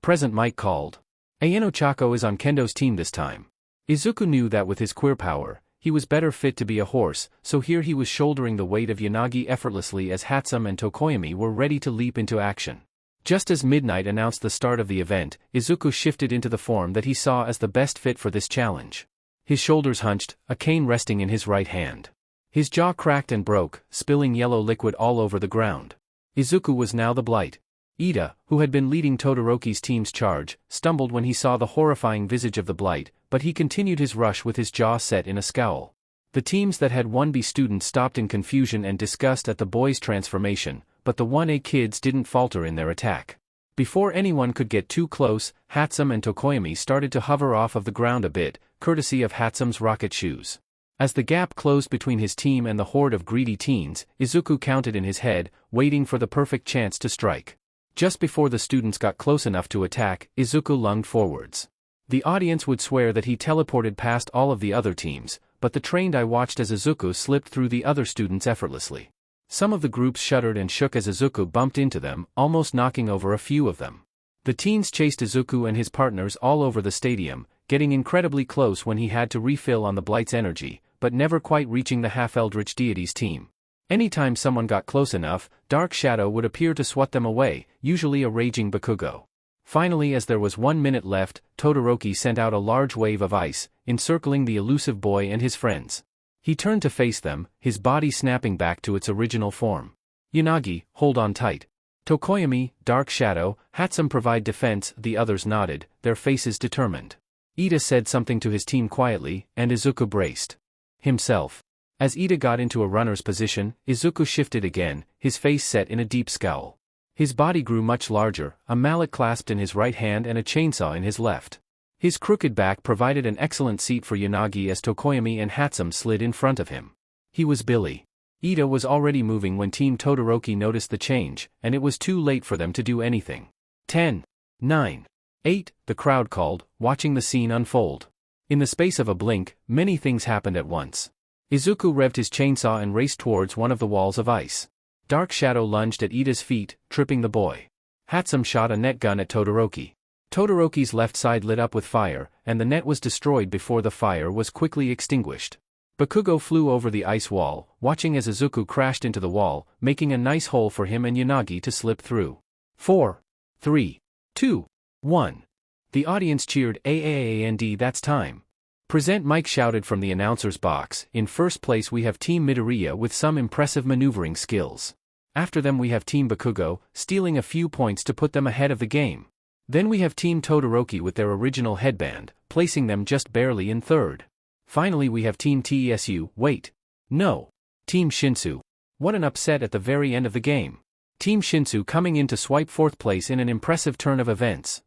Present Mike called. Ayano Chako is on Kendo's team this time. Izuku knew that with his queer power, he was better fit to be a horse, so here he was shouldering the weight of Yanagi effortlessly as Hatsum and Tokoyami were ready to leap into action. Just as Midnight announced the start of the event, Izuku shifted into the form that he saw as the best fit for this challenge. His shoulders hunched, a cane resting in his right hand. His jaw cracked and broke, spilling yellow liquid all over the ground. Izuku was now the Blight. Ida, who had been leading Todoroki's team's charge, stumbled when he saw the horrifying visage of the Blight, but he continued his rush with his jaw set in a scowl. The teams that had 1B students stopped in confusion and disgust at the boy's transformation, but the 1A kids didn't falter in their attack. Before anyone could get too close, Hatsum and Tokoyami started to hover off of the ground a bit, courtesy of Hatsum's rocket shoes. As the gap closed between his team and the horde of greedy teens, Izuku counted in his head, waiting for the perfect chance to strike. Just before the students got close enough to attack, Izuku lunged forwards. The audience would swear that he teleported past all of the other teams, but the trained eye watched as Izuku slipped through the other students effortlessly. Some of the groups shuddered and shook as Izuku bumped into them, almost knocking over a few of them. The teens chased Izuku and his partners all over the stadium, getting incredibly close when he had to refill on the Blight's energy, but never quite reaching the half-eldritch deity's team. Anytime someone got close enough, Dark Shadow would appear to swat them away, usually a raging Bakugo. Finally, as there was 1 minute left, Todoroki sent out a large wave of ice, encircling the elusive boy and his friends. He turned to face them, his body snapping back to its original form. Yanagi, hold on tight. Tokoyami, Dark Shadow, Hatsum provide defense, the others nodded, their faces determined. Ida said something to his team quietly, and Izuku braced himself. As Ida got into a runner's position, Izuku shifted again, his face set in a deep scowl. His body grew much larger, a mallet clasped in his right hand and a chainsaw in his left. His crooked back provided an excellent seat for Yanagi as Tokoyami and Hatsum slid in front of him. He was Billy. Ida was already moving when Team Todoroki noticed the change, and it was too late for them to do anything. 10, 9, 8, the crowd called, watching the scene unfold. In the space of a blink, many things happened at once. Izuku revved his chainsaw and raced towards one of the walls of ice. Dark Shadow lunged at Ida's feet, tripping the boy. Hatsum shot a net gun at Todoroki. Todoroki's left side lit up with fire, and the net was destroyed before the fire was quickly extinguished. Bakugo flew over the ice wall, watching as Izuku crashed into the wall, making a nice hole for him and Yanagi to slip through. 4, 3, 2, 1. The audience cheered, "AAAND, that's time." Present Mike shouted from the announcer's box, "In first place we have Team Midoriya with some impressive maneuvering skills. After them we have Team Bakugo, stealing a few points to put them ahead of the game. Then we have Team Todoroki with their original headband, placing them just barely in third. Finally we have Team TESU, wait. No. Team Shinsu. What an upset at the very end of the game. Team Shinsu coming in to swipe fourth place in an impressive turn of events.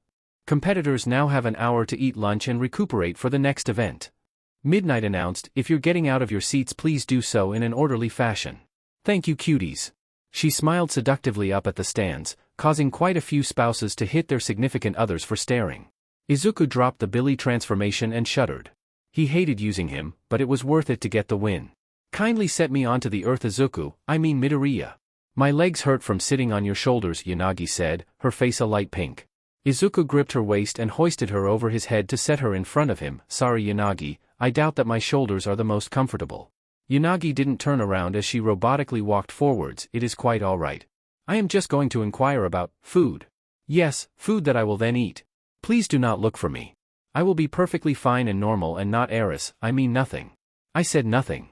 Competitors now have an hour to eat lunch and recuperate for the next event." Midnight announced, "If you're getting out of your seats please do so in an orderly fashion. Thank you cuties." She smiled seductively up at the stands, causing quite a few spouses to hit their significant others for staring. Izuku dropped the Billy transformation and shuddered. He hated using him, but it was worth it to get the win. "Kindly set me onto the earth Izuku, I mean Midoriya. My legs hurt from sitting on your shoulders," Yanagi said, her face a light pink. Izuku gripped her waist and hoisted her over his head to set her in front of him. "Sorry Yanagi, I doubt that my shoulders are the most comfortable." Yanagi didn't turn around as she robotically walked forwards. "It is quite all right. I am just going to inquire about food. Yes, food that I will then eat. Please do not look for me. I will be perfectly fine and normal and not Eris, I mean nothing." "I said nothing."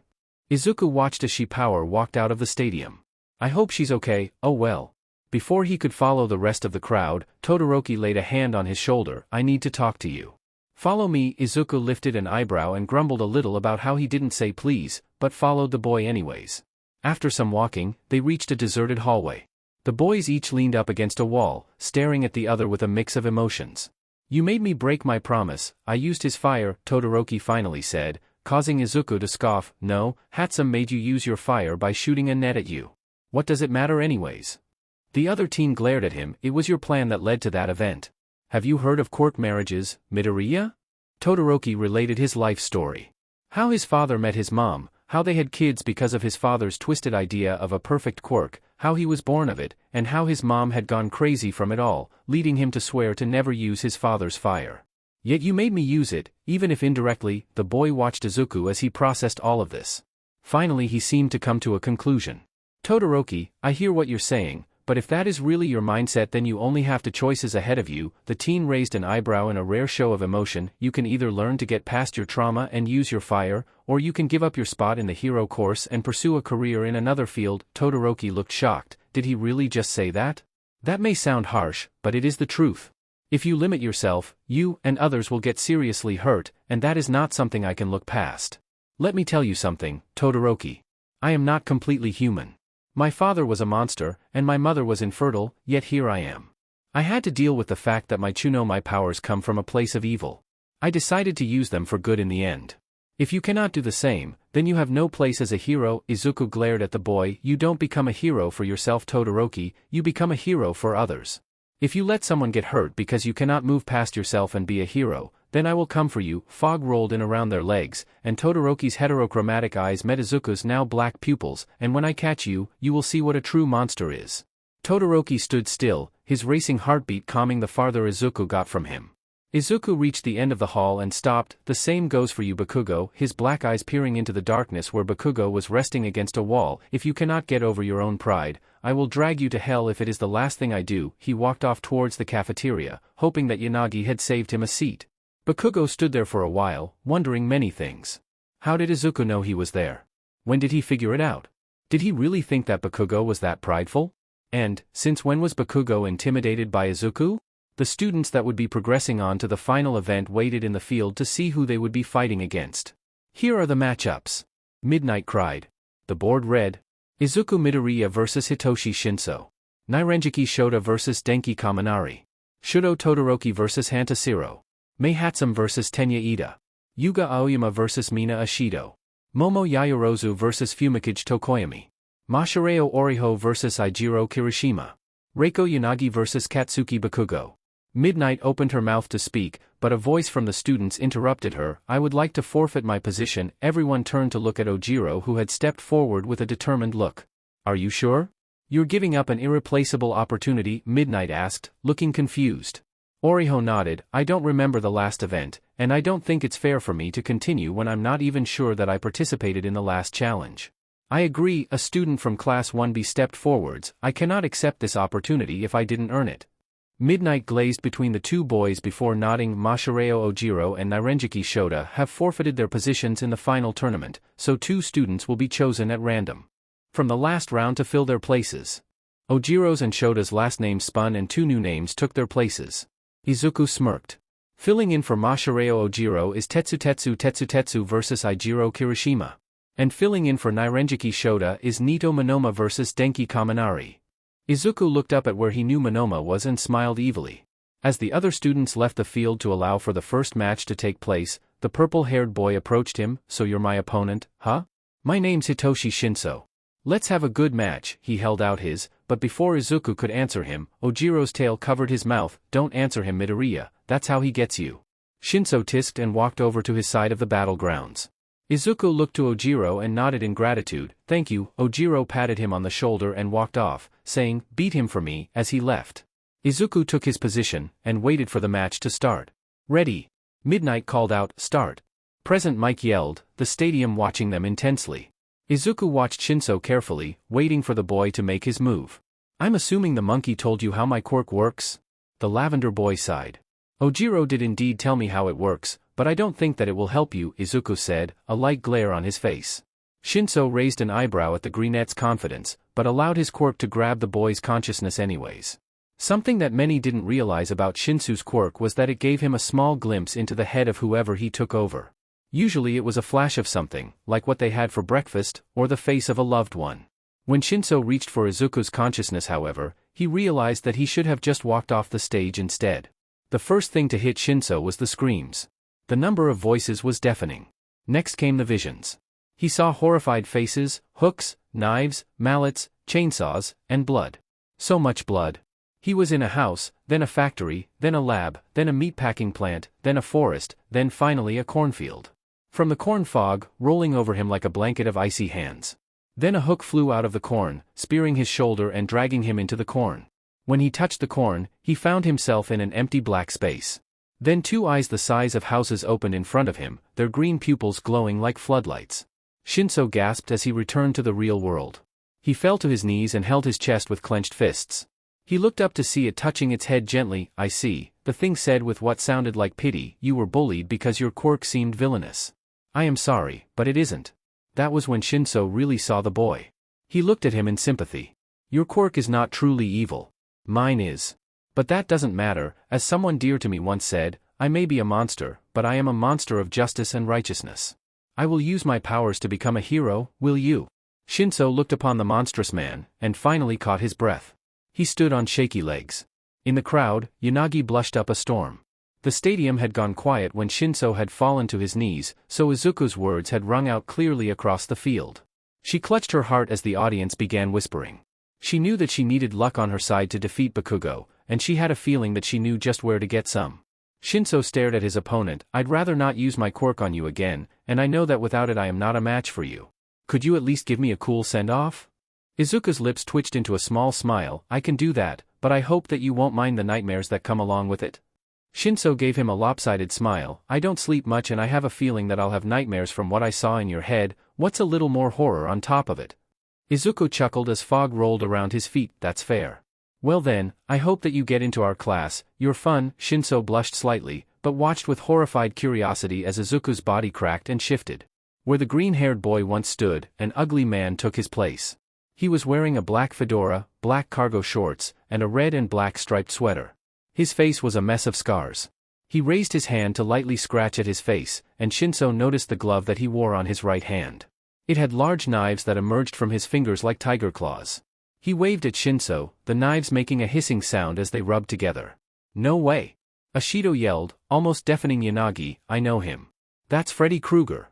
Izuku watched as she walked out of the stadium. "I hope she's okay, oh well." Before he could follow the rest of the crowd, Todoroki laid a hand on his shoulder. "I need to talk to you." "Follow me." Izuku lifted an eyebrow and grumbled a little about how he didn't say please, but followed the boy anyways. After some walking, they reached a deserted hallway. The boys each leaned up against a wall, staring at the other with a mix of emotions. "You made me break my promise, I used his fire," Todoroki finally said, causing Izuku to scoff. "No, Hatsum made you use your fire by shooting a net at you. What does it matter anyways?" The other teen glared at him. "It was your plan that led to that event. Have you heard of Quirk marriages, Midoriya?" Todoroki related his life story. How his father met his mom, how they had kids because of his father's twisted idea of a perfect quirk, how he was born of it, and how his mom had gone crazy from it all, leading him to swear to never use his father's fire. "Yet you made me use it, even if indirectly." The boy watched Izuku as he processed all of this. Finally he seemed to come to a conclusion. "Todoroki, I hear what you're saying, but if that is really your mindset then you only have two choices ahead of you." The teen raised an eyebrow in a rare show of emotion. "You can either learn to get past your trauma and use your fire, or you can give up your spot in the hero course and pursue a career in another field." Todoroki looked shocked. Did he really just say that? That may sound harsh, but it is the truth. If you limit yourself, you and others will get seriously hurt, and that is not something I can look past. Let me tell you something, Todoroki. I am not completely human. My father was a monster, and my mother was infertile, yet here I am. I had to deal with the fact that my powers come from a place of evil. I decided to use them for good in the end. If you cannot do the same, then you have no place as a hero." Izuku glared at the boy. "You don't become a hero for yourself, Todoroki, you become a hero for others. If you let someone get hurt because you cannot move past yourself and be a hero, then I will come for you." Fog rolled in around their legs, and Todoroki's heterochromatic eyes met Izuku's now black pupils, "And when I catch you, you will see what a true monster is." Todoroki stood still, his racing heartbeat calming the farther Izuku got from him. Izuku reached the end of the hall and stopped. "The same goes for you, Bakugo," his black eyes peering into the darkness where Bakugo was resting against a wall. "If you cannot get over your own pride, I will drag you to hell if it is the last thing I do." He walked off towards the cafeteria, hoping that Yanagi had saved him a seat. Bakugo stood there for a while, wondering many things. How did Izuku know he was there? When did he figure it out? Did he really think that Bakugo was that prideful? And, since when was Bakugo intimidated by Izuku? The students that would be progressing on to the final event waited in the field to see who they would be fighting against. "Here are the matchups," Midnight cried. The board read: Izuku Midoriya vs Hitoshi Shinso. Nairenjiki Shota vs Denki Kaminari. Shudo Todoroki vs Hantashiro. Mei Hatsum vs Tenya Ida. Yuga Aoyama vs Mina Ashido. Momo Yayorozu vs Fumikage Tokoyami. Mashireo Oriho vs Ijiro Kirishima. Reiko Yanagi vs Katsuki Bakugo. Midnight opened her mouth to speak, but a voice from the students interrupted her. "I would like to forfeit my position." Everyone turned to look at Ojiro, who had stepped forward with a determined look. "Are you sure? You're giving up an irreplaceable opportunity?" Midnight asked, looking confused. Oriho nodded. "I don't remember the last event, and I don't think it's fair for me to continue when I'm not even sure that I participated in the last challenge." "I agree," a student from Class 1B stepped forwards. "I cannot accept this opportunity if I didn't earn it." Midnight glazed between the two boys before nodding. "Mashireo Ojiro and Nairenjiki Shota have forfeited their positions in the final tournament, so 2 students will be chosen at random from the last round to fill their places." Ojiro's and Shota's last names spun and 2 new names took their places. Izuku smirked. Filling in for Mashireo Ojiro is Tetsutetsu vs Ijiro Kirishima. And filling in for Nairenjiki Shota is Nito Monoma vs Denki Kaminari. Izuku looked up at where he knew Monoma was and smiled evilly. As the other students left the field to allow for the first match to take place, the purple-haired boy approached him. "So you're my opponent, huh? My name's Hitoshi Shinso. Let's have a good match." He held out his, but before Izuku could answer him, Ojiro's tail covered his mouth. "Don't answer him, Midoriya, that's how he gets you." Shinso tisked and walked over to his side of the battlegrounds. Izuku looked to Ojiro and nodded in gratitude. "Thank you." Ojiro patted him on the shoulder and walked off, saying, "Beat him for me," as he left. Izuku took his position, and waited for the match to start. "Ready." Midnight called out, "Start." "Present," Mike yelled, the stadium watching them intensely. Izuku watched Shinso carefully, waiting for the boy to make his move. "I'm assuming the monkey told you how my quirk works?" The lavender boy sighed. "Ojiro did indeed tell me how it works, but I don't think that it will help you," Izuku said, a light glare on his face. Shinso raised an eyebrow at the brunette's confidence, but allowed his quirk to grab the boy's consciousness anyways. Something that many didn't realize about Shinsu's quirk was that it gave him a small glimpse into the head of whoever he took over. Usually it was a flash of something, like what they had for breakfast, or the face of a loved one. When Shinso reached for Izuku's consciousness, however, he realized that he should have just walked off the stage instead. The first thing to hit Shinso was the screams. The number of voices was deafening. Next came the visions. He saw horrified faces, hooks, knives, mallets, chainsaws, and blood. So much blood. He was in a house, then a factory, then a lab, then a meatpacking plant, then a forest, then finally a cornfield. From the corn fog, rolling over him like a blanket of icy hands. Then a hook flew out of the corn, spearing his shoulder and dragging him into the corn. When he touched the corn, he found himself in an empty black space. Then 2 eyes the size of houses opened in front of him, their green pupils glowing like floodlights. Shinso gasped as he returned to the real world. He fell to his knees and held his chest with clenched fists. He looked up to see it touching its head gently. "I see," the thing said with what sounded like pity. "You were bullied because your quirk seemed villainous. I am sorry, but it isn't." That was when Shinso really saw the boy. He looked at him in sympathy. "Your quirk is not truly evil. Mine is. But that doesn't matter. As someone dear to me once said, I may be a monster, but I am a monster of justice and righteousness. I will use my powers to become a hero, will you?" Shinso looked upon the monstrous man, and finally caught his breath. He stood on shaky legs. In the crowd, Yanagi blushed up a storm. The stadium had gone quiet when Shinso had fallen to his knees, so Izuku's words had rung out clearly across the field. She clutched her heart as the audience began whispering. She knew that she needed luck on her side to defeat Bakugo, and she had a feeling that she knew just where to get some. Shinso stared at his opponent. I'd rather not use my quirk on you again, and I know that without it I am not a match for you. Could you at least give me a cool send-off? Izuku's lips twitched into a small smile. I can do that, but I hope that you won't mind the nightmares that come along with it. Shinso gave him a lopsided smile. I don't sleep much and I have a feeling that I'll have nightmares from what I saw in your head. What's a little more horror on top of it? Izuku chuckled as fog rolled around his feet. That's fair. Well then, I hope that you get into our class. You're fun. Shinso blushed slightly, but watched with horrified curiosity as Izuku's body cracked and shifted. Where the green-haired boy once stood, an ugly man took his place. He was wearing a black fedora, black cargo shorts, and a red and black striped sweater. His face was a mess of scars. He raised his hand to lightly scratch at his face, and Shinso noticed the glove that he wore on his right hand. It had large knives that emerged from his fingers like tiger claws. He waved at Shinso, the knives making a hissing sound as they rubbed together. No way! Ashido yelled, almost deafening Yanagi. I know him. That's Freddy Krueger.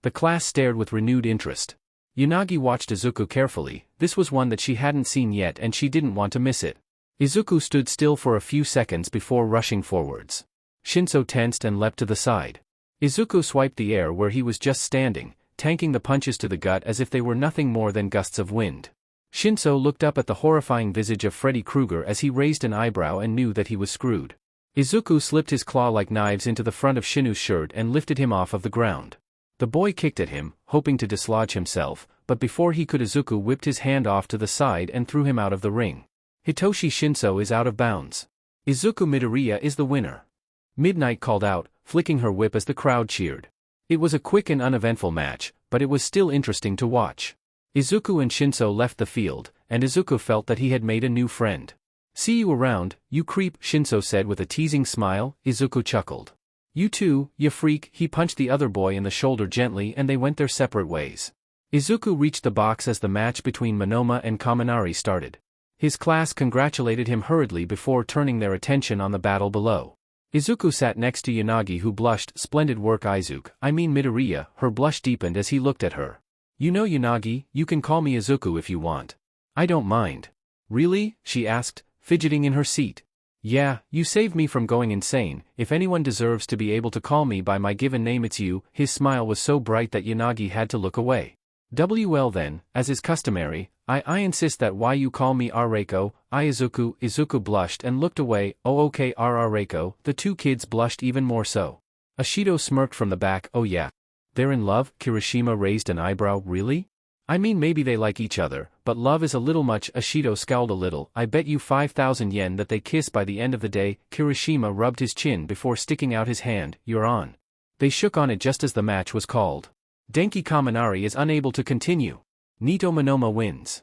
The class stared with renewed interest. Yanagi watched Izuku carefully. This was one that she hadn't seen yet and she didn't want to miss it. Izuku stood still for a few seconds before rushing forwards. Shinso tensed and leapt to the side. Izuku swiped the air where he was just standing, tanking the punches to the gut as if they were nothing more than gusts of wind. Shinso looked up at the horrifying visage of Freddy Krueger as he raised an eyebrow and knew that he was screwed. Izuku slipped his claw-like knives into the front of Shinu's shirt and lifted him off of the ground. The boy kicked at him, hoping to dislodge himself, but before he could Izuku whipped his hand off to the side and threw him out of the ring. Hitoshi Shinso is out of bounds. Izuku Midoriya is the winner. Midnight called out, flicking her whip as the crowd cheered. It was a quick and uneventful match, but it was still interesting to watch. Izuku and Shinso left the field, and Izuku felt that he had made a new friend. See you around, you creep, Shinso said with a teasing smile. Izuku chuckled. You too, you freak. He punched the other boy in the shoulder gently and they went their separate ways. Izuku reached the box as the match between Monoma and Kaminari started. His class congratulated him hurriedly before turning their attention on the battle below. Izuku sat next to Yanagi who blushed. Splendid work Izuku. I mean Midoriya. Her blush deepened as he looked at her. You know Yanagi, you can call me Izuku if you want. I don't mind. Really? She asked, fidgeting in her seat. Yeah, you saved me from going insane. If anyone deserves to be able to call me by my given name it's you. His smile was so bright that Yanagi had to look away. Well then, as is customary, I insist that why you call me Reiko. Izuku. Izuku blushed and looked away. Oh okay Reiko. The two kids blushed even more so. Ashido smirked from the back. Oh yeah. They're in love? Kirishima raised an eyebrow. Really? I mean maybe they like each other, but love is a little much. Ashido scowled a little. I bet you 5,000 yen that they kiss by the end of the day. Kirishima rubbed his chin before sticking out his hand. You're on. They shook on it just as the match was called. Denki Kaminari is unable to continue. Nito Monoma wins.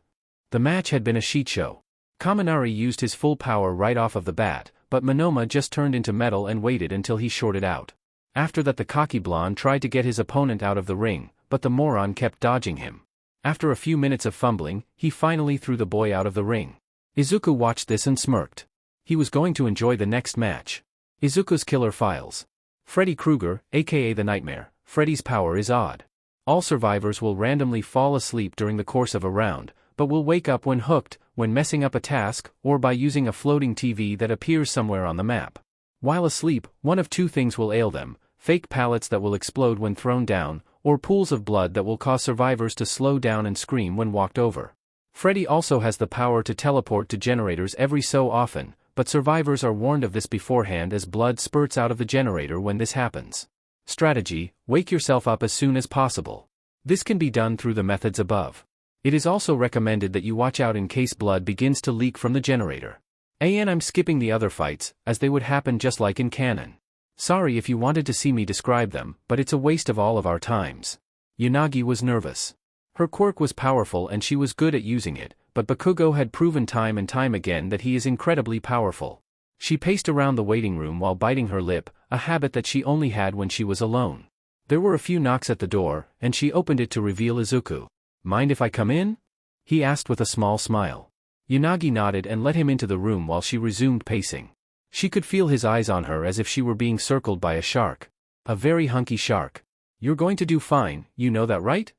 The match had been a shit show. Kaminari used his full power right off of the bat, but Monoma just turned into metal and waited until he shorted out. After that the cocky blonde tried to get his opponent out of the ring, but the moron kept dodging him. After a few minutes of fumbling, he finally threw the boy out of the ring. Izuku watched this and smirked. He was going to enjoy the next match. Izuku's killer files. Freddy Krueger, aka the Nightmare. Freddy's power is odd. All survivors will randomly fall asleep during the course of a round, but will wake up when hooked, when messing up a task, or by using a floating TV that appears somewhere on the map. While asleep, one of two things will ail them: fake pallets that will explode when thrown down, or pools of blood that will cause survivors to slow down and scream when walked over. Freddy also has the power to teleport to generators every so often, but survivors are warned of this beforehand as blood spurts out of the generator when this happens. Strategy: wake yourself up as soon as possible. This can be done through the methods above. It is also recommended that you watch out in case blood begins to leak from the generator. And I'm skipping the other fights, as they would happen just like in canon. Sorry if you wanted to see me describe them, but it's a waste of all of our times. Yanagi was nervous. Her quirk was powerful and she was good at using it, but Bakugo had proven time and time again that he is incredibly powerful. She paced around the waiting room while biting her lip, a habit that she only had when she was alone. There were a few knocks at the door, and she opened it to reveal Izuku. Mind if I come in? He asked with a small smile. Yanagi nodded and let him into the room while she resumed pacing. She could feel his eyes on her as if she were being circled by a shark. A very hunky shark. You're going to do fine, you know that right?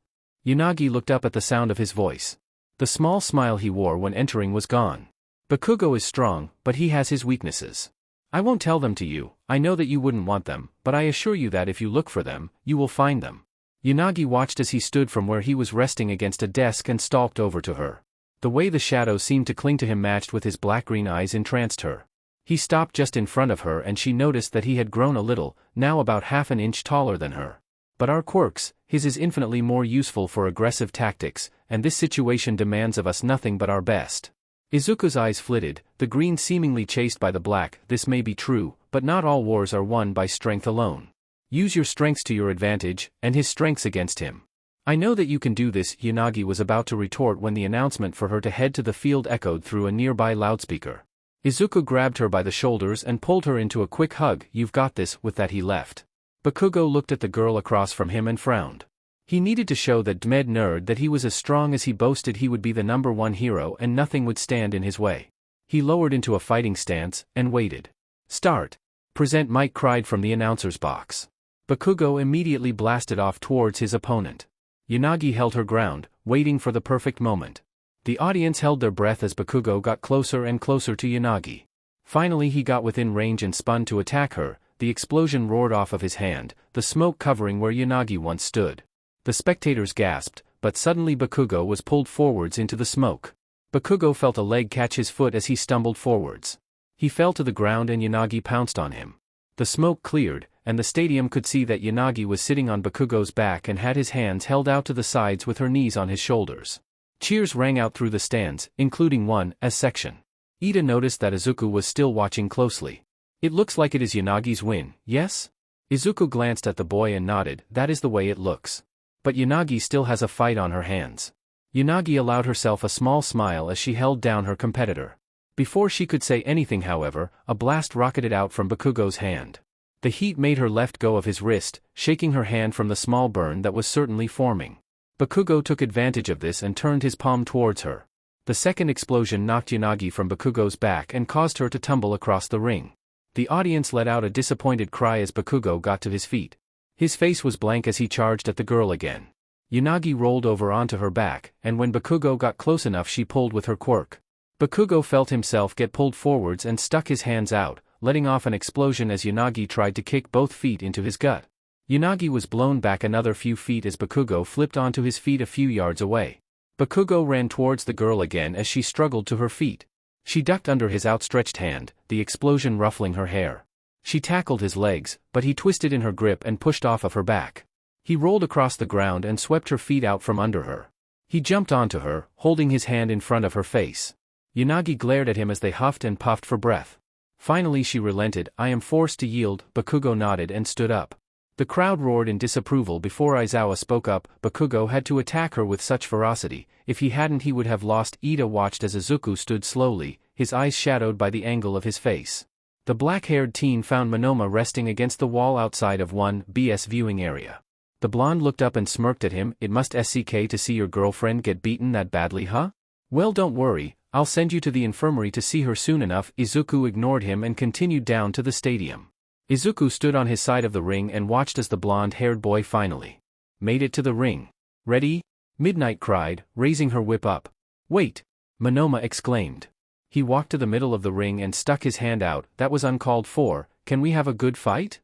Yanagi looked up at the sound of his voice. The small smile he wore when entering was gone. Bakugo is strong, but he has his weaknesses. I won't tell them to you, I know that you wouldn't want them, but I assure you that if you look for them, you will find them. Yanagi watched as he stood from where he was resting against a desk and stalked over to her. The way the shadows seemed to cling to him matched with his black-green eyes entranced her. He stopped just in front of her and she noticed that he had grown a little, now about half an inch taller than her. But our quirks, his is infinitely more useful for aggressive tactics, and this situation demands of us nothing but our best. Izuku's eyes flitted, the green seemingly chased by the black. This may be true, but not all wars are won by strength alone. Use your strengths to your advantage, and his strengths against him. I know that you can do this, Yanagi was about to retort when the announcement for her to head to the field echoed through a nearby loudspeaker. Izuku grabbed her by the shoulders and pulled her into a quick hug. You've got this. With that he left. Bakugo looked at the girl across from him and frowned. He needed to show that Dmed nerd that he was as strong as he boasted he would be the #1 hero and nothing would stand in his way. He lowered into a fighting stance and waited. Start. Present, Mike cried from the announcer's box. Bakugo immediately blasted off towards his opponent. Yanagi held her ground, waiting for the perfect moment. The audience held their breath as Bakugo got closer and closer to Yanagi. Finally he got within range and spun to attack her. The explosion roared off of his hand, the smoke covering where Yanagi once stood. The spectators gasped, but suddenly Bakugo was pulled forwards into the smoke. Bakugo felt a leg catch his foot as he stumbled forwards. He fell to the ground and Yanagi pounced on him. The smoke cleared, and the stadium could see that Yanagi was sitting on Bakugo's back and had his hands held out to the sides with her knees on his shoulders. Cheers rang out through the stands, including one S section. Ida noticed that Izuku was still watching closely. It looks like it is Yanagi's win, yes? Izuku glanced at the boy and nodded. That is the way it looks. But Yanagi still has a fight on her hands. Yanagi allowed herself a small smile as she held down her competitor. Before she could say anything, however, a blast rocketed out from Bakugo's hand. The heat made her let go of his wrist, shaking her hand from the small burn that was certainly forming. Bakugo took advantage of this and turned his palm towards her. The second explosion knocked Yanagi from Bakugo's back and caused her to tumble across the ring. The audience let out a disappointed cry as Bakugo got to his feet. His face was blank as he charged at the girl again. Yanagi rolled over onto her back, and when Bakugo got close enough she pulled with her quirk. Bakugo felt himself get pulled forwards and stuck his hands out, letting off an explosion as Yanagi tried to kick both feet into his gut. Yanagi was blown back another few feet as Bakugo flipped onto his feet a few yards away. Bakugo ran towards the girl again as she struggled to her feet. She ducked under his outstretched hand, the explosion ruffling her hair. She tackled his legs, but he twisted in her grip and pushed off of her back. He rolled across the ground and swept her feet out from under her. He jumped onto her, holding his hand in front of her face. Yanagi glared at him as they huffed and puffed for breath. Finally she relented. I am forced to yield. Bakugo nodded and stood up. The crowd roared in disapproval before Aizawa spoke up. Bakugo had to attack her with such ferocity. If he hadn't he would have lost. Ida watched as Izuku stood slowly, his eyes shadowed by the angle of his face. The black-haired teen found Monoma resting against the wall outside of 1B's viewing area. The blonde looked up and smirked at him. It must SCK to see your girlfriend get beaten that badly, huh? Well, don't worry, I'll send you to the infirmary to see her soon enough. Izuku ignored him and continued down to the stadium. Izuku stood on his side of the ring and watched as the blonde-haired boy finally made it to the ring. Ready? Midnight cried, raising her whip up. Wait! Monoma exclaimed. He walked to the middle of the ring and stuck his hand out. That was uncalled for. Can we have a good fight?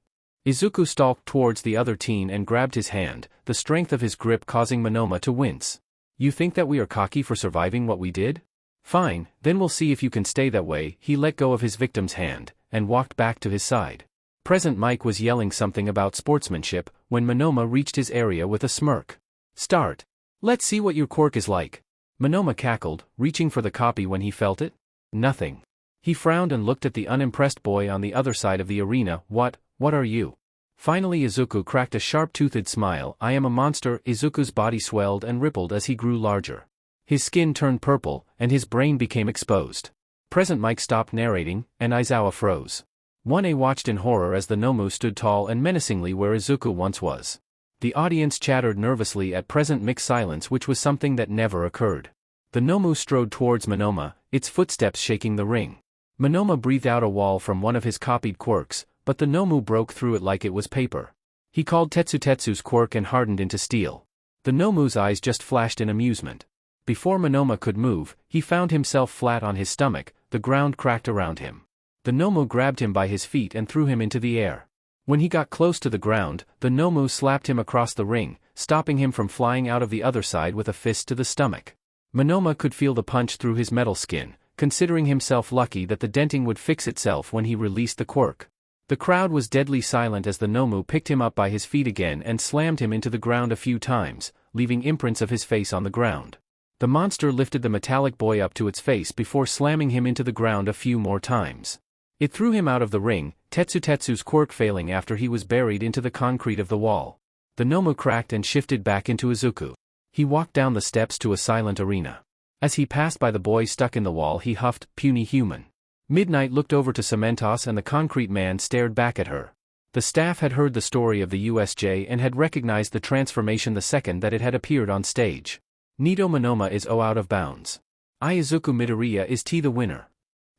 Izuku stalked towards the other teen and grabbed his hand, the strength of his grip causing Monoma to wince. You think that we are cocky for surviving what we did? Fine, then we'll see if you can stay that way. He let go of his victim's hand and walked back to his side. Present Mike was yelling something about sportsmanship when Monoma reached his area with a smirk. Start. Let's see what your quirk is like. Monoma cackled, reaching for the copy when he felt it. Nothing. He frowned and looked at the unimpressed boy on the other side of the arena. What are you? Finally Izuku cracked a sharp-toothed smile. I am a monster. Izuku's body swelled and rippled as he grew larger. His skin turned purple, and his brain became exposed. Present Mike stopped narrating, and Aizawa froze. 1A watched in horror as the Nomu stood tall and menacingly where Izuku once was. The audience chattered nervously at present mixed silence, which was something that never occurred. The Nomu strode towards Monoma, its footsteps shaking the ring. Monoma breathed out a wall from one of his copied quirks, but the Nomu broke through it like it was paper. He called Tetsu's quirk and hardened into steel. The Nomu's eyes just flashed in amusement. Before Monoma could move, he found himself flat on his stomach, the ground cracked around him. The Nomu grabbed him by his feet and threw him into the air. When he got close to the ground, the Nomu slapped him across the ring, stopping him from flying out of the other side with a fist to the stomach. Monoma could feel the punch through his metal skin, considering himself lucky that the denting would fix itself when he released the quirk. The crowd was deadly silent as the Nomu picked him up by his feet again and slammed him into the ground a few times, leaving imprints of his face on the ground. The monster lifted the metallic boy up to its face before slamming him into the ground a few more times. It threw him out of the ring, Tetsu's quirk failing after he was buried into the concrete of the wall. The Nomu cracked and shifted back into Izuku. He walked down the steps to a silent arena. As he passed by the boy stuck in the wall, he huffed, "Puny human." Midnight looked over to Cementos and the concrete man stared back at her. The staff had heard the story of the USJ and had recognized the transformation the second that it had appeared on stage. Nito Monoma is out of bounds. Izuku Midoriya is the winner.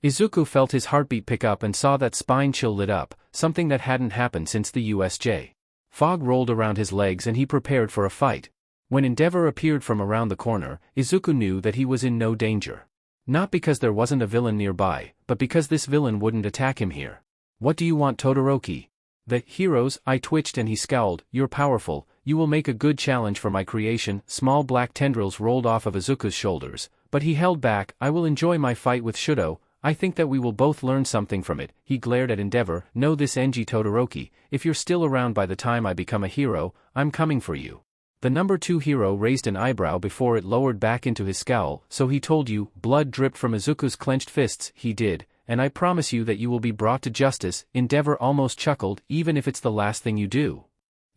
Izuku felt his heartbeat pick up and saw that spine chill lit up, something that hadn't happened since the USJ. Fog rolled around his legs and he prepared for a fight. When Endeavor appeared from around the corner, Izuku knew that he was in no danger. Not because there wasn't a villain nearby, but because this villain wouldn't attack him here. "What do you want, Todoroki?" The heroes, I twitched and he scowled. "You're powerful, you will make a good challenge for my creation." Small black tendrils rolled off of Izuku's shoulders, but he held back. "I will enjoy my fight with Shudo. I think that we will both learn something from it." He glared at Endeavor. "Know this, NG Todoroki, if you're still around by the time I become a hero, I'm coming for you." The number 2 hero raised an eyebrow before it lowered back into his scowl. "So he told you?" Blood dripped from Izuku's clenched fists. "He did, and I promise you that you will be brought to justice." Endeavor almost chuckled. "Even if it's the last thing you do."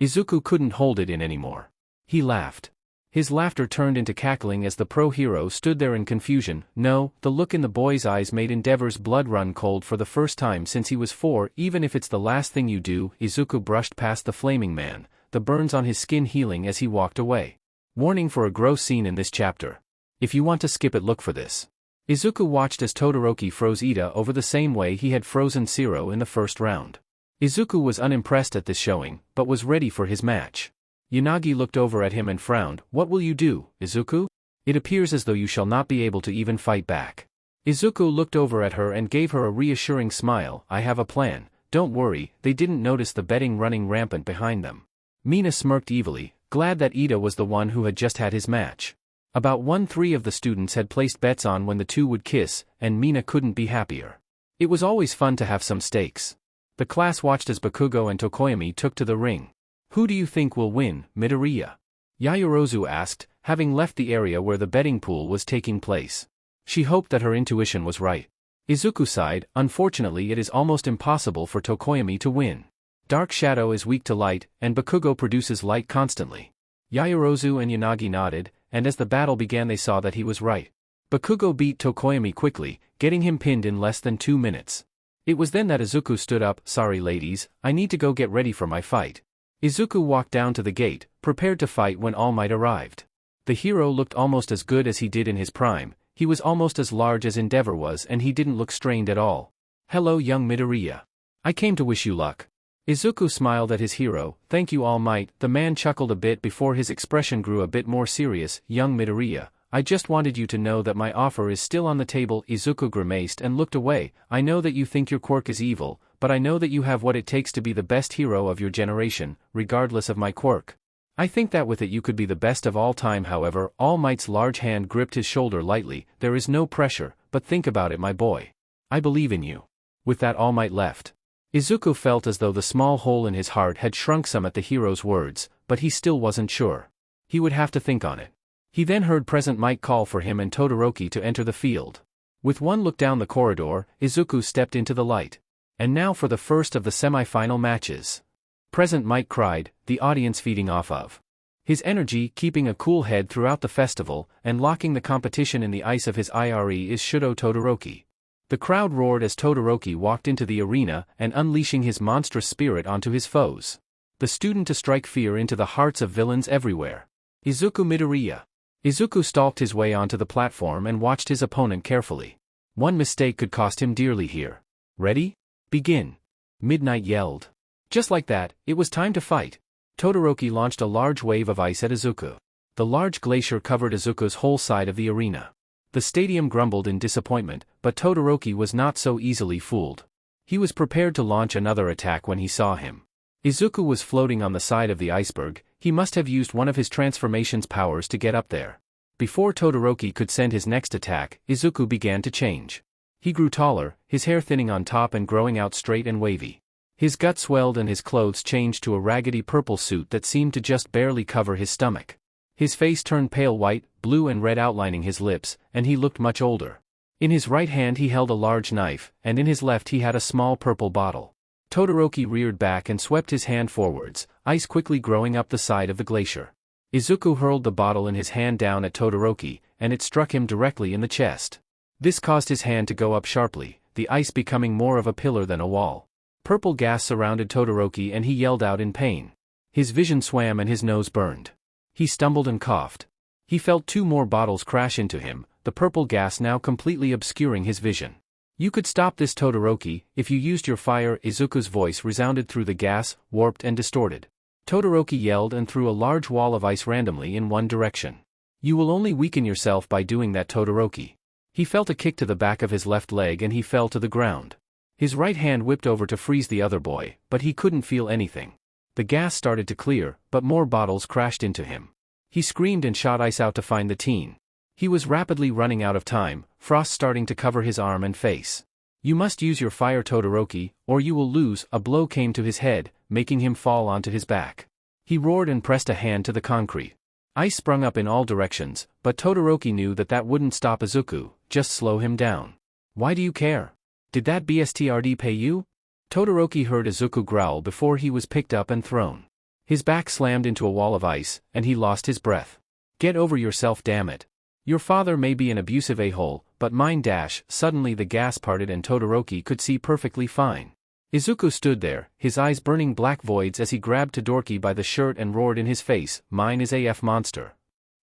Izuku couldn't hold it in anymore. He laughed. His laughter turned into cackling as the pro-hero stood there in confusion. "No," the look in the boy's eyes made Endeavor's blood run cold for the first time since he was 4. "Even if it's the last thing you do." Izuku brushed past the flaming man, the burns on his skin healing as he walked away. Warning for a gross scene in this chapter. If you want to skip it, look for this. Izuku watched as Todoroki froze Ida over the same way he had frozen Zero in the first round. Izuku was unimpressed at this showing, but was ready for his match. Yanagi looked over at him and frowned. "What will you do, Izuku? It appears as though you shall not be able to even fight back." Izuku looked over at her and gave her a reassuring smile. "I have a plan, don't worry." They didn't notice the betting running rampant behind them. Mina smirked evilly, glad that Ida was the one who had just had his match. About 1/3 of the students had placed bets on when the two would kiss, and Mina couldn't be happier. It was always fun to have some stakes. The class watched as Bakugo and Tokoyami took to the ring. "Who do you think will win, Midoriya?" Yaoyorozu asked, having left the area where the betting pool was taking place. She hoped that her intuition was right. Izuku sighed. "Unfortunately, it is almost impossible for Tokoyami to win. Dark shadow is weak to light, and Bakugo produces light constantly." Yaoyorozu and Yanagi nodded, and as the battle began they saw that he was right. Bakugo beat Tokoyami quickly, getting him pinned in less than 2 minutes. It was then that Izuku stood up. "Sorry ladies, I need to go get ready for my fight." Izuku walked down to the gate, prepared to fight when All Might arrived. The hero looked almost as good as he did in his prime. He was almost as large as Endeavor was and he didn't look strained at all. "Hello young Midoriya. I came to wish you luck." Izuku smiled at his hero. "Thank you All Might." The man chuckled a bit before his expression grew a bit more serious. "Young Midoriya, I just wanted you to know that my offer is still on the table." Izuku grimaced and looked away. "I know that you think your quirk is evil, but I know that you have what it takes to be the best hero of your generation, regardless of my quirk. I think that with it you could be the best of all time." However, All Might's large hand gripped his shoulder lightly. "There is no pressure, but think about it my boy. I believe in you." With that All Might left. Izuku felt as though the small hole in his heart had shrunk some at the hero's words, but he still wasn't sure. He would have to think on it. He then heard Present Might call for him and Todoroki to enter the field. With one look down the corridor, Izuku stepped into the light. And now for the first of the semi-final matches. Present Might cried, the audience feeding off of his energy, keeping a cool head throughout the festival, and locking the competition in the ice of his ire is Shudo Todoroki. The crowd roared as Todoroki walked into the arena and unleashing his monstrous spirit onto his foes. The student to strike fear into the hearts of villains everywhere. Izuku Midoriya. Izuku stalked his way onto the platform and watched his opponent carefully. One mistake could cost him dearly here. "Ready? Begin." Midnight yelled. Just like that, it was time to fight. Todoroki launched a large wave of ice at Izuku. The large glacier covered Izuku's whole side of the arena. The stadium grumbled in disappointment, but Todoroki was not so easily fooled. He was prepared to launch another attack when he saw him. Izuku was floating on the side of the iceberg. He must have used one of his transformation's powers to get up there. Before Todoroki could send his next attack, Izuku began to change. He grew taller, his hair thinning on top and growing out straight and wavy. His gut swelled and his clothes changed to a raggedy purple suit that seemed to just barely cover his stomach. His face turned pale white, blue and red outlining his lips, and he looked much older. In his right hand he held a large knife, and in his left he had a small purple bottle. Todoroki reared back and swept his hand forwards, ice quickly growing up the side of the glacier. Izuku hurled the bottle in his hand down at Todoroki, and it struck him directly in the chest. This caused his hand to go up sharply, the ice becoming more of a pillar than a wall. Purple gas surrounded Todoroki and he yelled out in pain. His vision swam and his nose burned. He stumbled and coughed. He felt 2 more bottles crash into him, the purple gas now completely obscuring his vision. You could stop this, Todoroki, if you used your fire. Izuku's voice resounded through the gas, warped and distorted. Todoroki yelled and threw a large wall of ice randomly in one direction. You will only weaken yourself by doing that, Todoroki. He felt a kick to the back of his left leg and he fell to the ground. His right hand whipped over to freeze the other boy, but he couldn't feel anything. The gas started to clear, but more bottles crashed into him. He screamed and shot ice out to find the teen. He was rapidly running out of time, frost starting to cover his arm and face. You must use your fire, Todoroki, or you will lose. A blow came to his head, making him fall onto his back. He roared and pressed a hand to the concrete. Ice sprung up in all directions, but Todoroki knew that wouldn't stop Izuku, just slow him down. Why do you care? Did that bastard pay you? Todoroki heard Izuku growl before he was picked up and thrown. His back slammed into a wall of ice, and he lost his breath. Get over yourself, damn it. Your father may be an abusive a-hole, but mine dash. Suddenly the gas parted and Todoroki could see perfectly fine. Izuku stood there, his eyes burning black voids as he grabbed Todoroki by the shirt and roared in his face, mine is AF monster.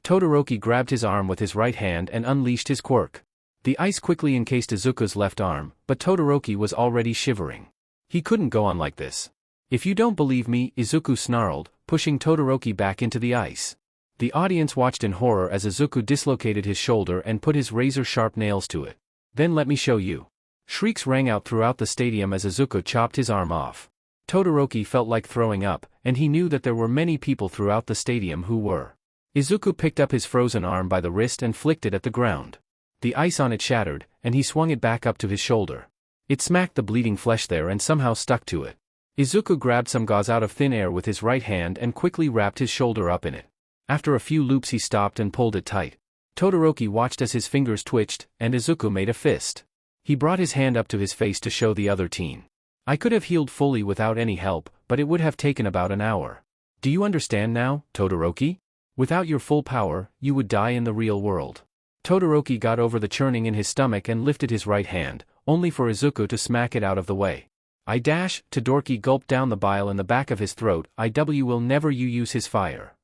Todoroki grabbed his arm with his right hand and unleashed his quirk. The ice quickly encased Izuku's left arm, but Todoroki was already shivering. He couldn't go on like this. If you don't believe me, Izuku snarled, pushing Todoroki back into the ice. The audience watched in horror as Izuku dislocated his shoulder and put his razor-sharp nails to it. Then let me show you. Shrieks rang out throughout the stadium as Izuku chopped his arm off. Todoroki felt like throwing up, and he knew that there were many people throughout the stadium who were. Izuku picked up his frozen arm by the wrist and flicked it at the ground. The ice on it shattered, and he swung it back up to his shoulder. It smacked the bleeding flesh there and somehow stuck to it. Izuku grabbed some gauze out of thin air with his right hand and quickly wrapped his shoulder up in it. After a few loops he stopped and pulled it tight. Todoroki watched as his fingers twitched, and Izuku made a fist. He brought his hand up to his face to show the other teen. I could have healed fully without any help, but it would have taken about an hour. Do you understand now, Todoroki? Without your full power, you would die in the real world. Todoroki got over the churning in his stomach and lifted his right hand, only for Izuku to smack it out of the way. Todoroki gulped down the bile in the back of his throat. Will never use his fire.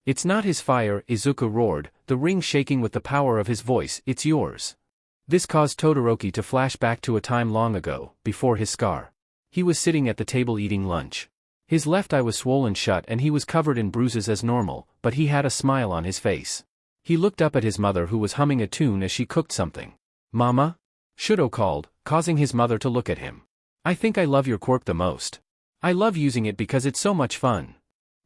It's not his fire, Izuku roared, the ring shaking with the power of his voice, it's yours. This caused Todoroki to flash back to a time long ago, before his scar. He was sitting at the table eating lunch. His left eye was swollen shut and he was covered in bruises as normal, but he had a smile on his face. He looked up at his mother who was humming a tune as she cooked something. Mama? Shudo called, causing his mother to look at him. I think I love your quirk the most. I love using it because it's so much fun.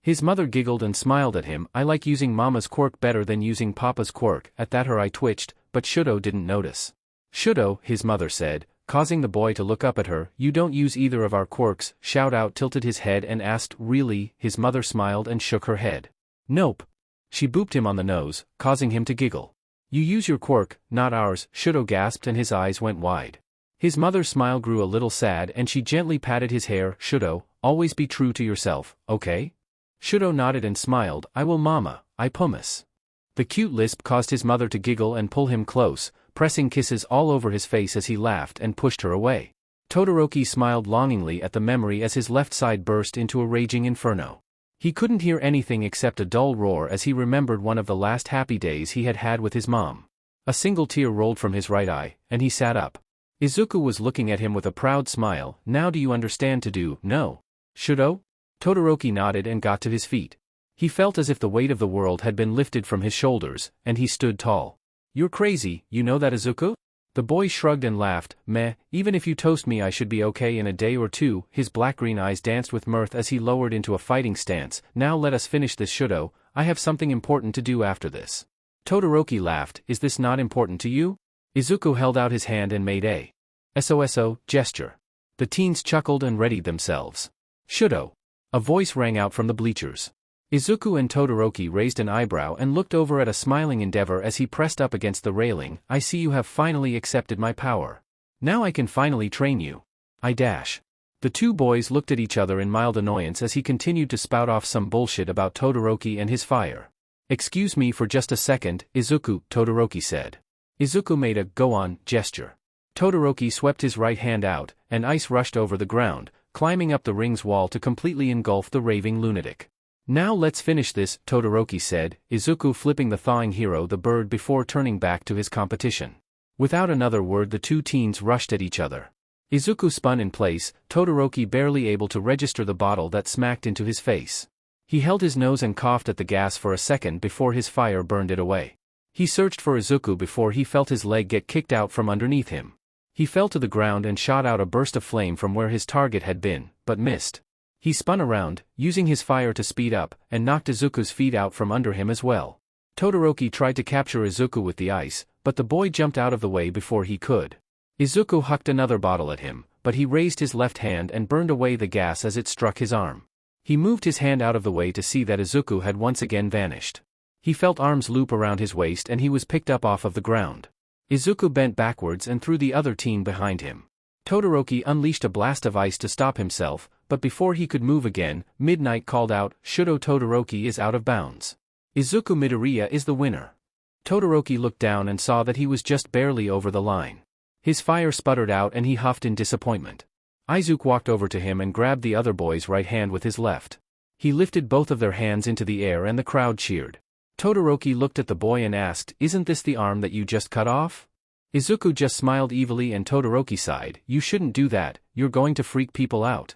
His mother giggled and smiled at him. I like using Mama's quirk better than using Papa's quirk. At that her eye twitched, but Shudo didn't notice. Shudo, his mother said, causing the boy to look up at her, you don't use either of our quirks. Shout Out tilted his head and asked, really? His mother smiled and shook her head. Nope. She booped him on the nose, causing him to giggle. You use your quirk, not ours, Shudo gasped and his eyes went wide. His mother's smile grew a little sad and she gently patted his hair. Shudo, always be true to yourself, okay? Shudo nodded and smiled. I will, Mama, I promise. The cute lisp caused his mother to giggle and pull him close, pressing kisses all over his face as he laughed and pushed her away. Todoroki smiled longingly at the memory as his left side burst into a raging inferno. He couldn't hear anything except a dull roar as he remembered one of the last happy days he had had with his mom. A single tear rolled from his right eye, and he sat up. Izuku was looking at him with a proud smile. Now do you understand to do, no? Shudo? Todoroki nodded and got to his feet. He felt as if the weight of the world had been lifted from his shoulders, and he stood tall. You're crazy, you know that, Izuku? The boy shrugged and laughed. Meh, even if you toast me I should be okay in a day or two. His black-green eyes danced with mirth as he lowered into a fighting stance. Now let us finish this Shudo, I have something important to do after this. Todoroki laughed. Is this not important to you? Izuku held out his hand and made a SOSO gesture. The teens chuckled and readied themselves. Shudo. A voice rang out from the bleachers. Izuku and Todoroki raised an eyebrow and looked over at a smiling Endeavor as he pressed up against the railing. I see you have finally accepted my power. Now I can finally train you. The two boys looked at each other in mild annoyance as he continued to spout off some bullshit about Todoroki and his fire. Excuse me for just a second, Izuku, Todoroki said. Izuku made a go-on gesture. Todoroki swept his right hand out, and ice rushed over the ground, climbing up the ring's wall to completely engulf the raving lunatic. Now let's finish this, Todoroki said, Izuku flipping the thawing hero the bird before turning back to his competition. Without another word the two teens rushed at each other. Izuku spun in place, Todoroki barely able to register the bottle that smacked into his face. He held his nose and coughed at the gas for a second before his fire burned it away. He searched for Izuku before he felt his leg get kicked out from underneath him. He fell to the ground and shot out a burst of flame from where his target had been, but missed. He spun around, using his fire to speed up, and knocked Izuku's feet out from under him as well. Todoroki tried to capture Izuku with the ice, but the boy jumped out of the way before he could. Izuku hucked another bottle at him, but he raised his left hand and burned away the gas as it struck his arm. He moved his hand out of the way to see that Izuku had once again vanished. He felt arms loop around his waist and he was picked up off of the ground. Izuku bent backwards and threw the other teen behind him. Todoroki unleashed a blast of ice to stop himself, but before he could move again, Midnight called out, Shudo Todoroki is out of bounds. Izuku Midoriya is the winner. Todoroki looked down and saw that he was just barely over the line. His fire sputtered out and he huffed in disappointment. Izuku walked over to him and grabbed the other boy's right hand with his left. He lifted both of their hands into the air and the crowd cheered. Todoroki looked at the boy and asked, Isn't this the arm that you just cut off? Izuku just smiled evilly and Todoroki sighed, You shouldn't do that, you're going to freak people out.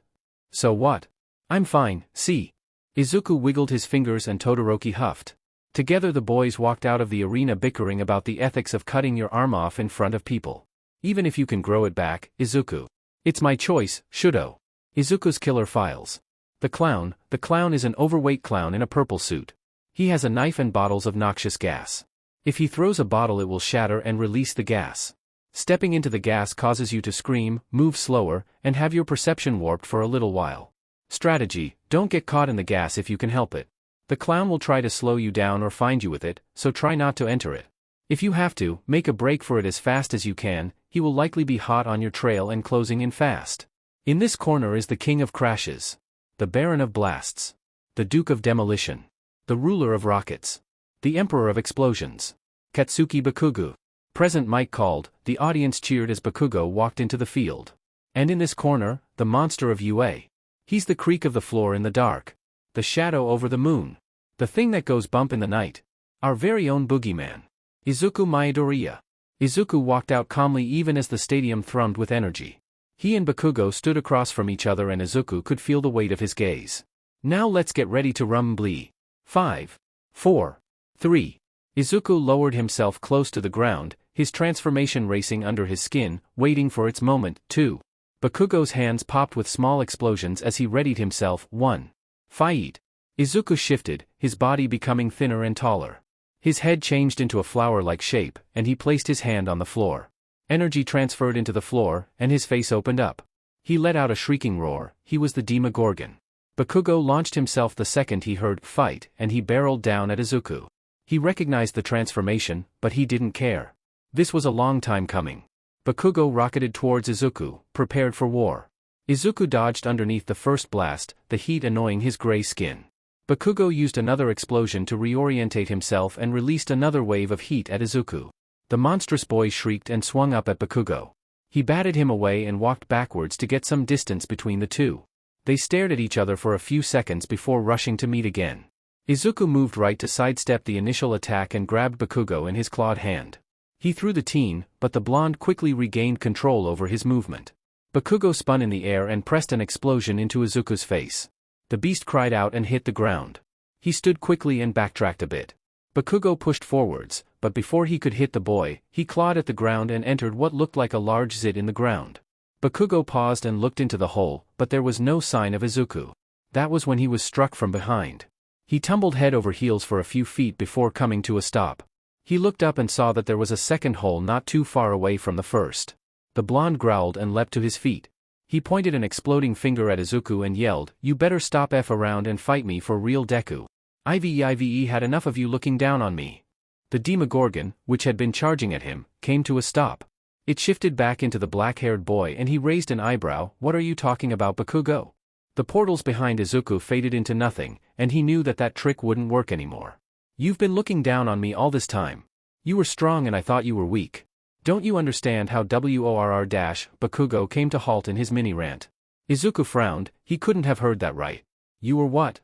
So what? I'm fine, see. Izuku wiggled his fingers and Todoroki huffed. Together the boys walked out of the arena bickering about the ethics of cutting your arm off in front of people. Even if you can grow it back, Izuku. It's my choice, Shudo. Izuku's killer files. The clown is an overweight clown in a purple suit. He has a knife and bottles of noxious gas. If he throws a bottle it will shatter and release the gas. Stepping into the gas causes you to scream, move slower, and have your perception warped for a little while. Strategy, don't get caught in the gas if you can help it. The clown will try to slow you down or find you with it, so try not to enter it. If you have to, make a break for it as fast as you can, he will likely be hot on your trail and closing in fast. In this corner is the King of Crashes. The Baron of Blasts. The Duke of Demolition. The Ruler of Rockets. The Emperor of Explosions. Katsuki Bakugo. Present Mike called, the audience cheered as Bakugo walked into the field. And in this corner, the monster of UA. He's the creak of the floor in the dark. The shadow over the moon. The thing that goes bump in the night. Our very own boogeyman. Izuku Midoriya. Izuku walked out calmly even as the stadium thrummed with energy. He and Bakugo stood across from each other and Izuku could feel the weight of his gaze. Now let's get ready to rumble. 5, 4, 3. Izuku lowered himself close to the ground, his transformation racing under his skin, waiting for its moment. 2. Bakugo's hands popped with small explosions as he readied himself. 1. Fight. Izuku shifted, his body becoming thinner and taller. His head changed into a flower-like shape, and he placed his hand on the floor. Energy transferred into the floor, and his face opened up. He let out a shrieking roar. He was the Demogorgon. Bakugo launched himself the second he heard fight, and he barreled down at Izuku. He recognized the transformation, but he didn't care. This was a long time coming. Bakugo rocketed towards Izuku, prepared for war. Izuku dodged underneath the first blast, the heat annoying his gray skin. Bakugo used another explosion to reorientate himself and released another wave of heat at Izuku. The monstrous boy shrieked and swung up at Bakugo. He batted him away and walked backwards to get some distance between the two. They stared at each other for a few seconds before rushing to meet again. Izuku moved right to sidestep the initial attack and grabbed Bakugo in his clawed hand. He threw the teen, but the blonde quickly regained control over his movement. Bakugo spun in the air and pressed an explosion into Izuku's face. The beast cried out and hit the ground. He stood quickly and backtracked a bit. Bakugo pushed forwards, but before he could hit the boy, he clawed at the ground and entered what looked like a large zit in the ground. Bakugo paused and looked into the hole, but there was no sign of Izuku. That was when he was struck from behind. He tumbled head over heels for a few feet before coming to a stop. He looked up and saw that there was a second hole not too far away from the first. The blonde growled and leapt to his feet. He pointed an exploding finger at Izuku and yelled, "You better stop F around and fight me for real, Deku. Ive had enough of you looking down on me." The Demogorgon, which had been charging at him, came to a stop. It shifted back into the black-haired boy and he raised an eyebrow. "What are you talking about, Bakugo?" The portals behind Izuku faded into nothing, and he knew that that trick wouldn't work anymore. "You've been looking down on me all this time. You were strong and I thought you were weak. Don't you understand how Bakugo came to halt in his mini-rant. Izuku frowned, he couldn't have heard that right. "You were what?"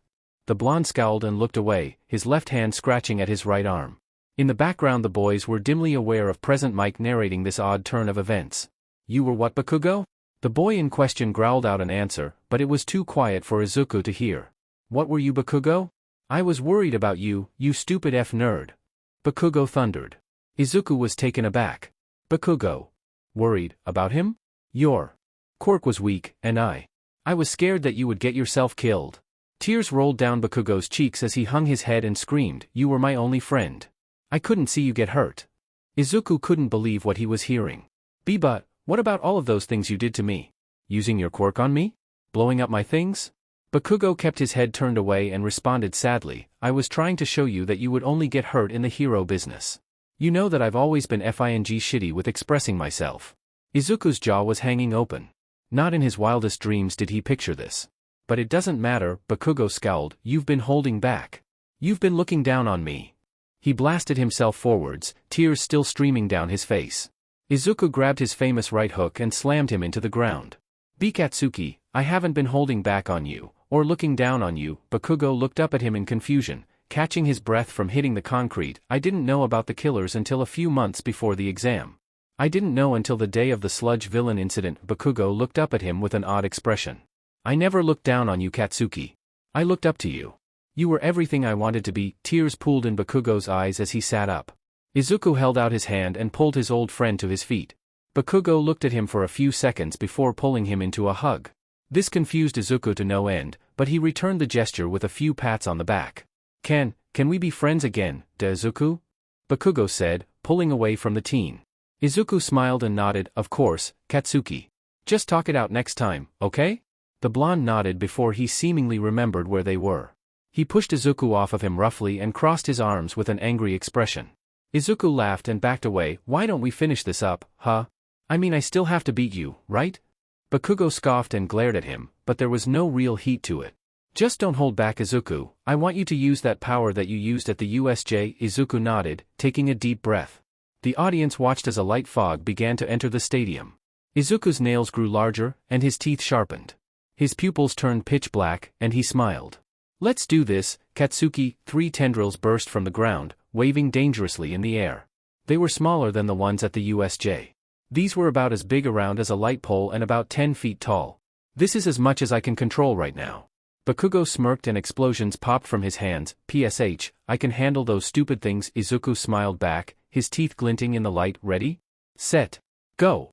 The blonde scowled and looked away, his left hand scratching at his right arm. In the background the boys were dimly aware of present Mike narrating this odd turn of events. "You were what, Bakugo?" The boy in question growled out an answer, but it was too quiet for Izuku to hear. "What were you, Bakugo?" "I was worried about you, you stupid F nerd," Bakugo thundered. Izuku was taken aback. "Bakugo? Worried about him? Your Quirk was weak, and I was scared that you would get yourself killed." Tears rolled down Bakugo's cheeks as he hung his head and screamed, "You were my only friend. I couldn't see you get hurt." Izuku couldn't believe what he was hearing. But what about all of those things you did to me? Using your quirk on me? Blowing up my things?" Bakugo kept his head turned away and responded sadly, "I was trying to show you that you would only get hurt in the hero business. You know that I've always been shitty with expressing myself." Izuku's jaw was hanging open. Not in his wildest dreams did he picture this. "But it doesn't matter," Bakugo scowled, "you've been holding back. You've been looking down on me." He blasted himself forwards, tears still streaming down his face. Izuku grabbed his famous right hook and slammed him into the ground. "Katsuki, I haven't been holding back on you, or looking down on you." Bakugo looked up at him in confusion, catching his breath from hitting the concrete. "I didn't know about the killers until a few months before the exam. I didn't know until the day of the sludge villain incident." Bakugo looked up at him with an odd expression. "I never looked down on you, Katsuki. I looked up to you. You were everything I wanted to be." Tears pooled in Bakugo's eyes as he sat up. Izuku held out his hand and pulled his old friend to his feet. Bakugo looked at him for a few seconds before pulling him into a hug. This confused Izuku to no end, but he returned the gesture with a few pats on the back. Can we be friends again, Izuku?" Bakugo said, pulling away from the teen. Izuku smiled and nodded, "Of course, Katsuki. Just talk it out next time, okay?" The blonde nodded before he seemingly remembered where they were. He pushed Izuku off of him roughly and crossed his arms with an angry expression. Izuku laughed and backed away. "Why don't we finish this up, huh? I mean, I still have to beat you, right?" Bakugo scoffed and glared at him, but there was no real heat to it. "Just don't hold back, Izuku. I want you to use that power that you used at the USJ." Izuku nodded, taking a deep breath. The audience watched as a light fog began to enter the stadium. Izuku's nails grew larger, and his teeth sharpened. His pupils turned pitch black, and he smiled. "Let's do this, Katsuki." 3 tendrils burst from the ground, waving dangerously in the air. They were smaller than the ones at the USJ. These were about as big around as a light pole and about 10 feet tall. "This is as much as I can control right now." Bakugo smirked and explosions popped from his hands. "PSH, I can handle those stupid things." Izuku smiled back, his teeth glinting in the light. "Ready? Set. Go."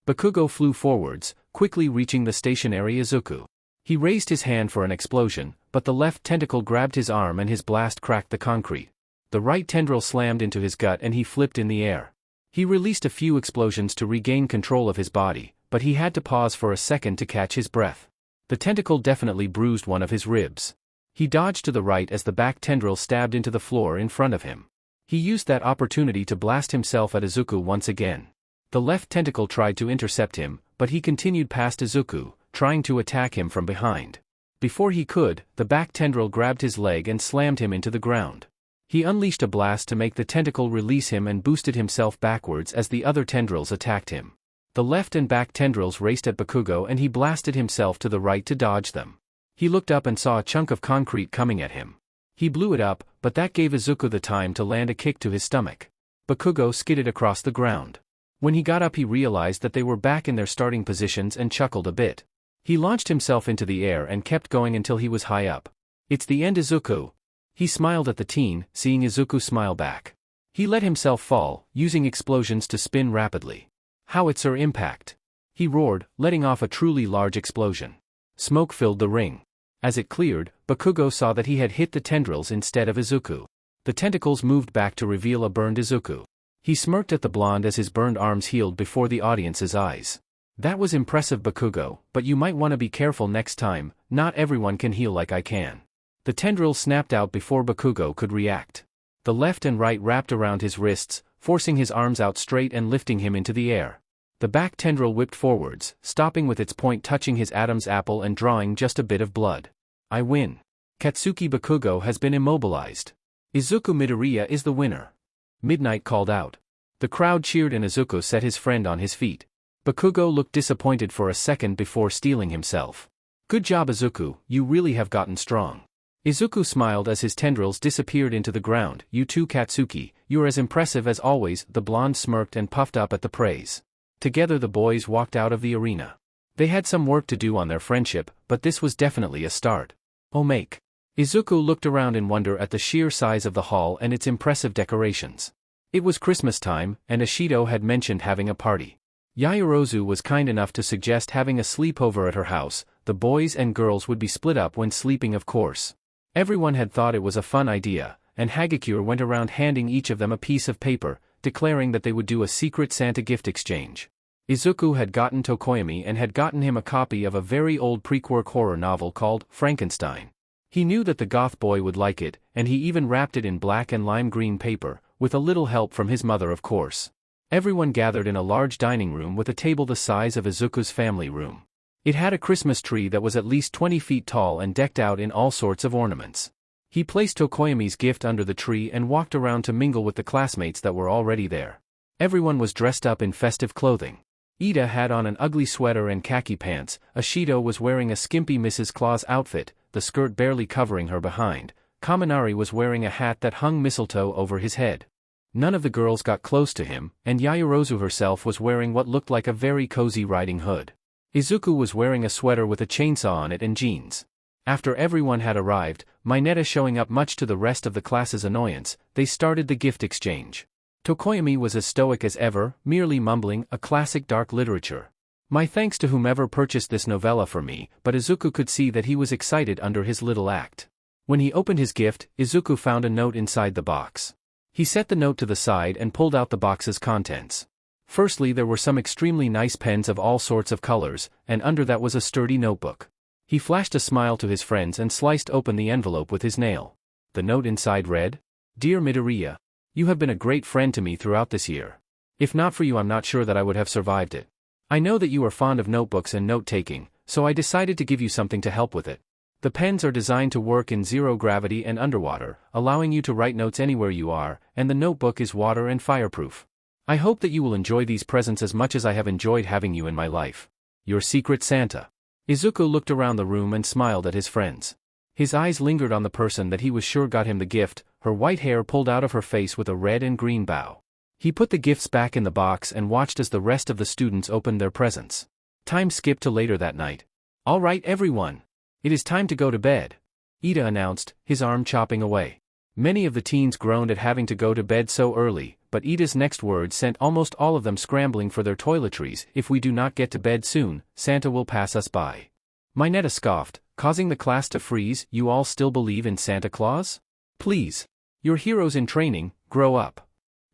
Bakugo flew forwards, quickly reaching the stationary Izuku. He raised his hand for an explosion, but the left tentacle grabbed his arm and his blast cracked the concrete. The right tendril slammed into his gut and he flipped in the air. He released a few explosions to regain control of his body, but he had to pause for a second to catch his breath. The tentacle definitely bruised one of his ribs. He dodged to the right as the back tendril stabbed into the floor in front of him. He used that opportunity to blast himself at Izuku once again. The left tentacle tried to intercept him, but he continued past Izuku, trying to attack him from behind. Before he could, the back tendril grabbed his leg and slammed him into the ground. He unleashed a blast to make the tentacle release him and boosted himself backwards as the other tendrils attacked him. The left and back tendrils raced at Bakugo and he blasted himself to the right to dodge them. He looked up and saw a chunk of concrete coming at him. He blew it up, but that gave Izuku the time to land a kick to his stomach. Bakugo skidded across the ground. When he got up he realized that they were back in their starting positions and chuckled a bit. He launched himself into the air and kept going until he was high up. "It's the end, Izuku. He smiled at the teen, seeing Izuku smile back. He let himself fall, using explosions to spin rapidly. Howitzer impact! He roared, letting off a truly large explosion. Smoke filled the ring. As it cleared, Bakugo saw that he had hit the tendrils instead of Izuku. The tentacles moved back to reveal a burned Izuku. He smirked at the blonde as his burned arms healed before the audience's eyes. That was impressive, Bakugo, but you might want to be careful next time. Not everyone can heal like I can. The tendrils snapped out before Bakugo could react. The left and right wrapped around his wrists, forcing his arms out straight and lifting him into the air. The back tendril whipped forwards, stopping with its point touching his Adam's apple and drawing just a bit of blood. I win. Katsuki Bakugo has been immobilized. Izuku Midoriya is the winner. Midnight called out. The crowd cheered and Izuku set his friend on his feet. Bakugo looked disappointed for a second before steeling himself. Good job, Izuku, you really have gotten strong. Izuku smiled as his tendrils disappeared into the ground. You too, Katsuki, you're as impressive as always. The blonde smirked and puffed up at the praise. Together the boys walked out of the arena. They had some work to do on their friendship, but this was definitely a start. Oh make. Izuku looked around in wonder at the sheer size of the hall and its impressive decorations. It was Christmas time, and Ashido had mentioned having a party. Yaoyorozu was kind enough to suggest having a sleepover at her house. The boys and girls would be split up when sleeping, of course. Everyone had thought it was a fun idea, and Hagakure went around handing each of them a piece of paper, declaring that they would do a secret Santa gift exchange. Izuku had gotten Tokoyami and had gotten him a copy of a very old pre-Quirk horror novel called Frankenstein. He knew that the goth boy would like it, and he even wrapped it in black and lime green paper, with a little help from his mother, of course. Everyone gathered in a large dining room with a table the size of Izuku's family room. It had a Christmas tree that was at least 20 feet tall and decked out in all sorts of ornaments. He placed Tokoyami's gift under the tree and walked around to mingle with the classmates that were already there. Everyone was dressed up in festive clothing. Ida had on an ugly sweater and khaki pants. Ashido was wearing a skimpy Mrs. Claus outfit, the skirt barely covering her behind. Kaminari was wearing a hat that hung mistletoe over his head. None of the girls got close to him, and Yaoyorozu herself was wearing what looked like a very cozy riding hood. Izuku was wearing a sweater with a chainsaw on it and jeans. After everyone had arrived, Mineta showing up much to the rest of the class's annoyance, they started the gift exchange. Tokoyami was as stoic as ever, merely mumbling, a classic dark literature. My thanks to whomever purchased this novella for me, but Izuku could see that he was excited under his little act. When he opened his gift, Izuku found a note inside the box. He set the note to the side and pulled out the box's contents. Firstly, there were some extremely nice pens of all sorts of colors, and under that was a sturdy notebook. He flashed a smile to his friends and sliced open the envelope with his nail. The note inside read, Dear Midoriya, you have been a great friend to me throughout this year. If not for you, I'm not sure that I would have survived it. I know that you are fond of notebooks and note-taking, so I decided to give you something to help with it. The pens are designed to work in zero gravity and underwater, allowing you to write notes anywhere you are, and the notebook is water and fireproof. I hope that you will enjoy these presents as much as I have enjoyed having you in my life. Your Secret Santa. Izuku looked around the room and smiled at his friends. His eyes lingered on the person that he was sure got him the gift, her white hair pulled out of her face with a red and green bow. He put the gifts back in the box and watched as the rest of the students opened their presents. Time skipped to later that night. All right, everyone. It is time to go to bed, Ida announced, his arm chopping away. Many of the teens groaned at having to go to bed so early, but Ida's next words sent almost all of them scrambling for their toiletries. If we do not get to bed soon, Santa will pass us by. Mineta scoffed, causing the class to freeze. You all still believe in Santa Claus? Please. You're heroes in training, grow up.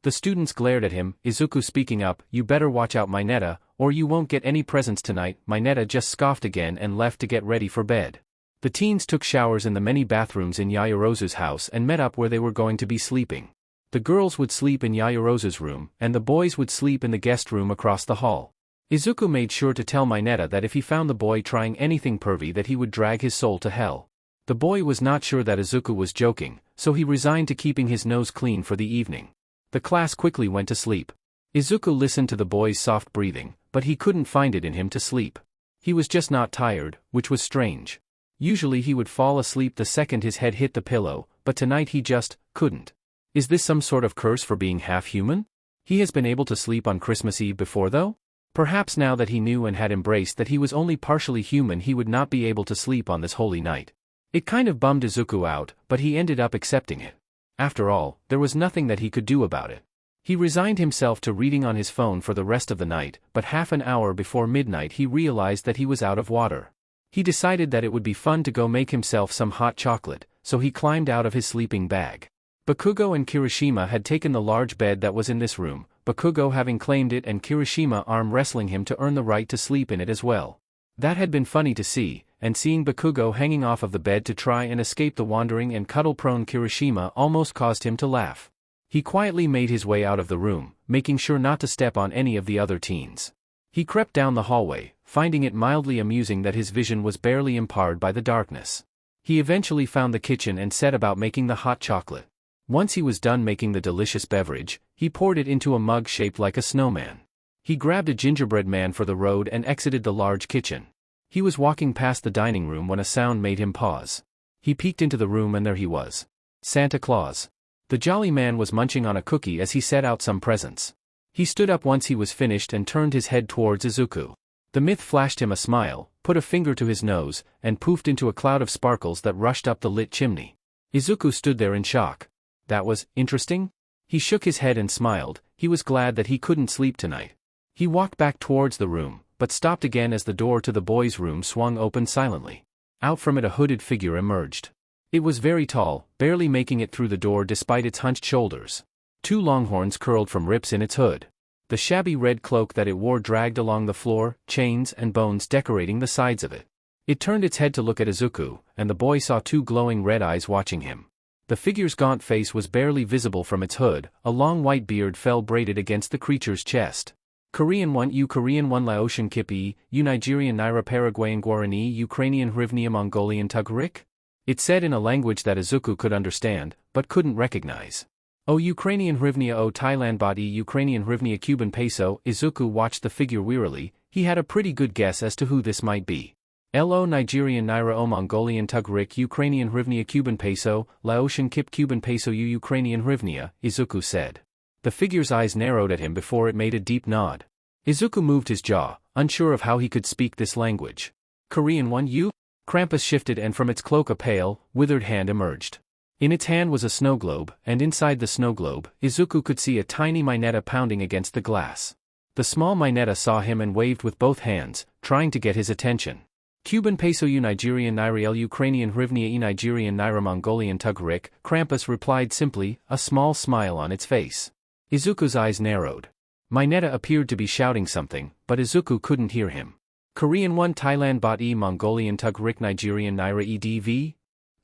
The students glared at him, Izuku speaking up, you better watch out, Mineta, or you won't get any presents tonight. Mineta just scoffed again and left to get ready for bed. The teens took showers in the many bathrooms in Yaoyorozu's house and met up where they were going to be sleeping. The girls would sleep in Yaoyorozu's room, and the boys would sleep in the guest room across the hall. Izuku made sure to tell Mineta that if he found the boy trying anything pervy that he would drag his soul to hell. The boy was not sure that Izuku was joking, so he resigned to keeping his nose clean for the evening. The class quickly went to sleep. Izuku listened to the boy's soft breathing, but he couldn't find it in him to sleep. He was just not tired, which was strange. Usually he would fall asleep the second his head hit the pillow, but tonight he just couldn't. Is this some sort of curse for being half human? He has been able to sleep on Christmas Eve before though? Perhaps now that he knew and had embraced that he was only partially human he would not be able to sleep on this holy night. It kind of bummed Izuku out, but he ended up accepting it. After all, there was nothing that he could do about it. He resigned himself to reading on his phone for the rest of the night, but half an hour before midnight he realized that he was out of water. He decided that it would be fun to go make himself some hot chocolate, so he climbed out of his sleeping bag. Bakugo and Kirishima had taken the large bed that was in this room, Bakugo having claimed it and Kirishima arm wrestling him to earn the right to sleep in it as well. That had been funny to see, and seeing Bakugo hanging off of the bed to try and escape the wandering and cuddle-prone Kirishima almost caused him to laugh. He quietly made his way out of the room, making sure not to step on any of the other teens. He crept down the hallway, finding it mildly amusing that his vision was barely impaired by the darkness. He eventually found the kitchen and set about making the hot chocolate. Once he was done making the delicious beverage, he poured it into a mug shaped like a snowman. He grabbed a gingerbread man for the road and exited the large kitchen. He was walking past the dining room when a sound made him pause. He peeked into the room and there he was. Santa Claus. The jolly man was munching on a cookie as he set out some presents. He stood up once he was finished and turned his head towards Izuku. The myth flashed him a smile, put a finger to his nose, and poofed into a cloud of sparkles that rushed up the lit chimney. Izuku stood there in shock. That was interesting? He shook his head and smiled. He was glad that he couldn't sleep tonight. He walked back towards the room, but stopped again as the door to the boys' room swung open silently. Out from it a hooded figure emerged. It was very tall, barely making it through the door despite its hunched shoulders. Two longhorns curled from rips in its hood. The shabby red cloak that it wore dragged along the floor, chains and bones decorating the sides of it. It turned its head to look at Izuku, and the boy saw two glowing red eyes watching him. The figure's gaunt face was barely visible from its hood, a long white beard fell braided against the creature's chest. Korean 1 U Korean 1 Laotian Kip E, U Nigerian Naira Paraguayan Guarani Ukrainian Hryvnia Mongolian Tugrik? It said in a language that Izuku could understand, but couldn't recognize. O Ukrainian Hryvnia O Thailand Baht E Ukrainian Hryvnia Cuban Peso. Izuku watched the figure wearily. He had a pretty good guess as to who this might be. LO Nigerian Naira O Mongolian Tugrik Ukrainian Hryvnia Cuban Peso, Laotian Kip Cuban Peso U Ukrainian Hryvnia, Izuku said. The figure's eyes narrowed at him before it made a deep nod. Izuku moved his jaw, unsure of how he could speak this language. Korean 1 U? Krampus shifted and from its cloak a pale, withered hand emerged. In its hand was a snow globe, and inside the snow globe, Izuku could see a tiny Mineta pounding against the glass. The small Mineta saw him and waved with both hands, trying to get his attention. Cuban Peso U Nigerian Naira L Ukrainian Hryvnia E Nigerian Naira Mongolian Tugrik, Krampus replied simply, a small smile on its face. Izuku's eyes narrowed. Mineta appeared to be shouting something, but Izuku couldn't hear him. Korean 1 Thailand Baht E Mongolian Tugrik Nigerian Naira EDV?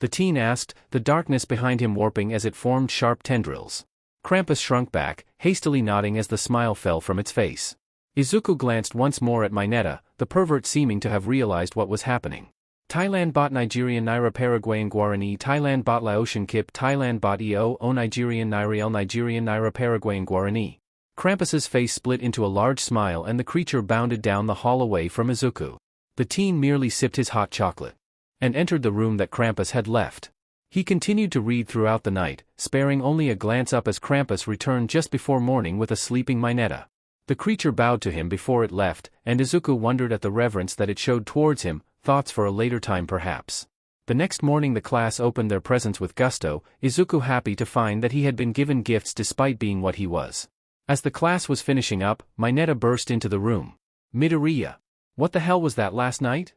The teen asked, the darkness behind him warping as it formed sharp tendrils. Krampus shrunk back, hastily nodding as the smile fell from its face. Izuku glanced once more at Mineta, the pervert seeming to have realized what was happening. Thailand Baht Nigerian Naira Paraguayan Guarani Thailand Baht Laotian Kip Thailand Baht EO O Nigerian Naira L Nigerian Naira Paraguayan Guarani. Krampus's face split into a large smile and the creature bounded down the hall away from Izuku. The teen merely sipped his hot chocolate and entered the room that Krampus had left. He continued to read throughout the night, sparing only a glance up as Krampus returned just before morning with a sleeping Mineta. The creature bowed to him before it left, and Izuku wondered at the reverence that it showed towards him, thoughts for a later time perhaps. The next morning the class opened their presents with gusto, Izuku happy to find that he had been given gifts despite being what he was. As the class was finishing up, Mineta burst into the room. Midoriya. What the hell was that last night?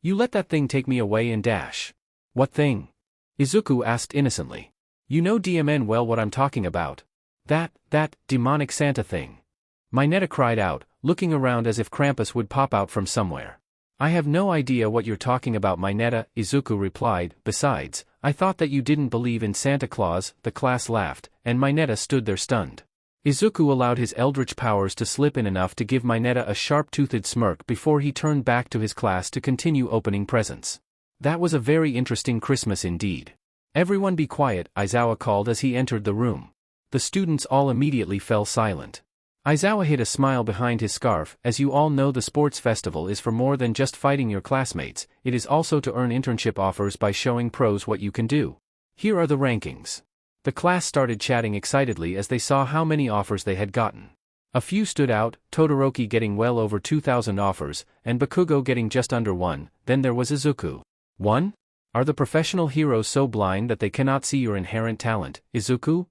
You let that thing take me away and dash. What thing? Izuku asked innocently. You know DMN well what I'm talking about. That demonic Santa thing. Mineta cried out, looking around as if Krampus would pop out from somewhere. I have no idea what you're talking about Mineta, Izuku replied. Besides, I thought that you didn't believe in Santa Claus. The class laughed, and Mineta stood there stunned. Izuku allowed his eldritch powers to slip in enough to give Mineta a sharp-toothed smirk before he turned back to his class to continue opening presents. That was a very interesting Christmas indeed. Everyone be quiet, Aizawa called as he entered the room. The students all immediately fell silent. Aizawa hid a smile behind his scarf. As you all know, the sports festival is for more than just fighting your classmates, it is also to earn internship offers by showing pros what you can do. Here are the rankings. The class started chatting excitedly as they saw how many offers they had gotten. A few stood out, Todoroki getting well over 2,000 offers, and Bakugo getting just under 1, then there was Izuku. 1? Are the professional heroes so blind that they cannot see your inherent talent, Izuku?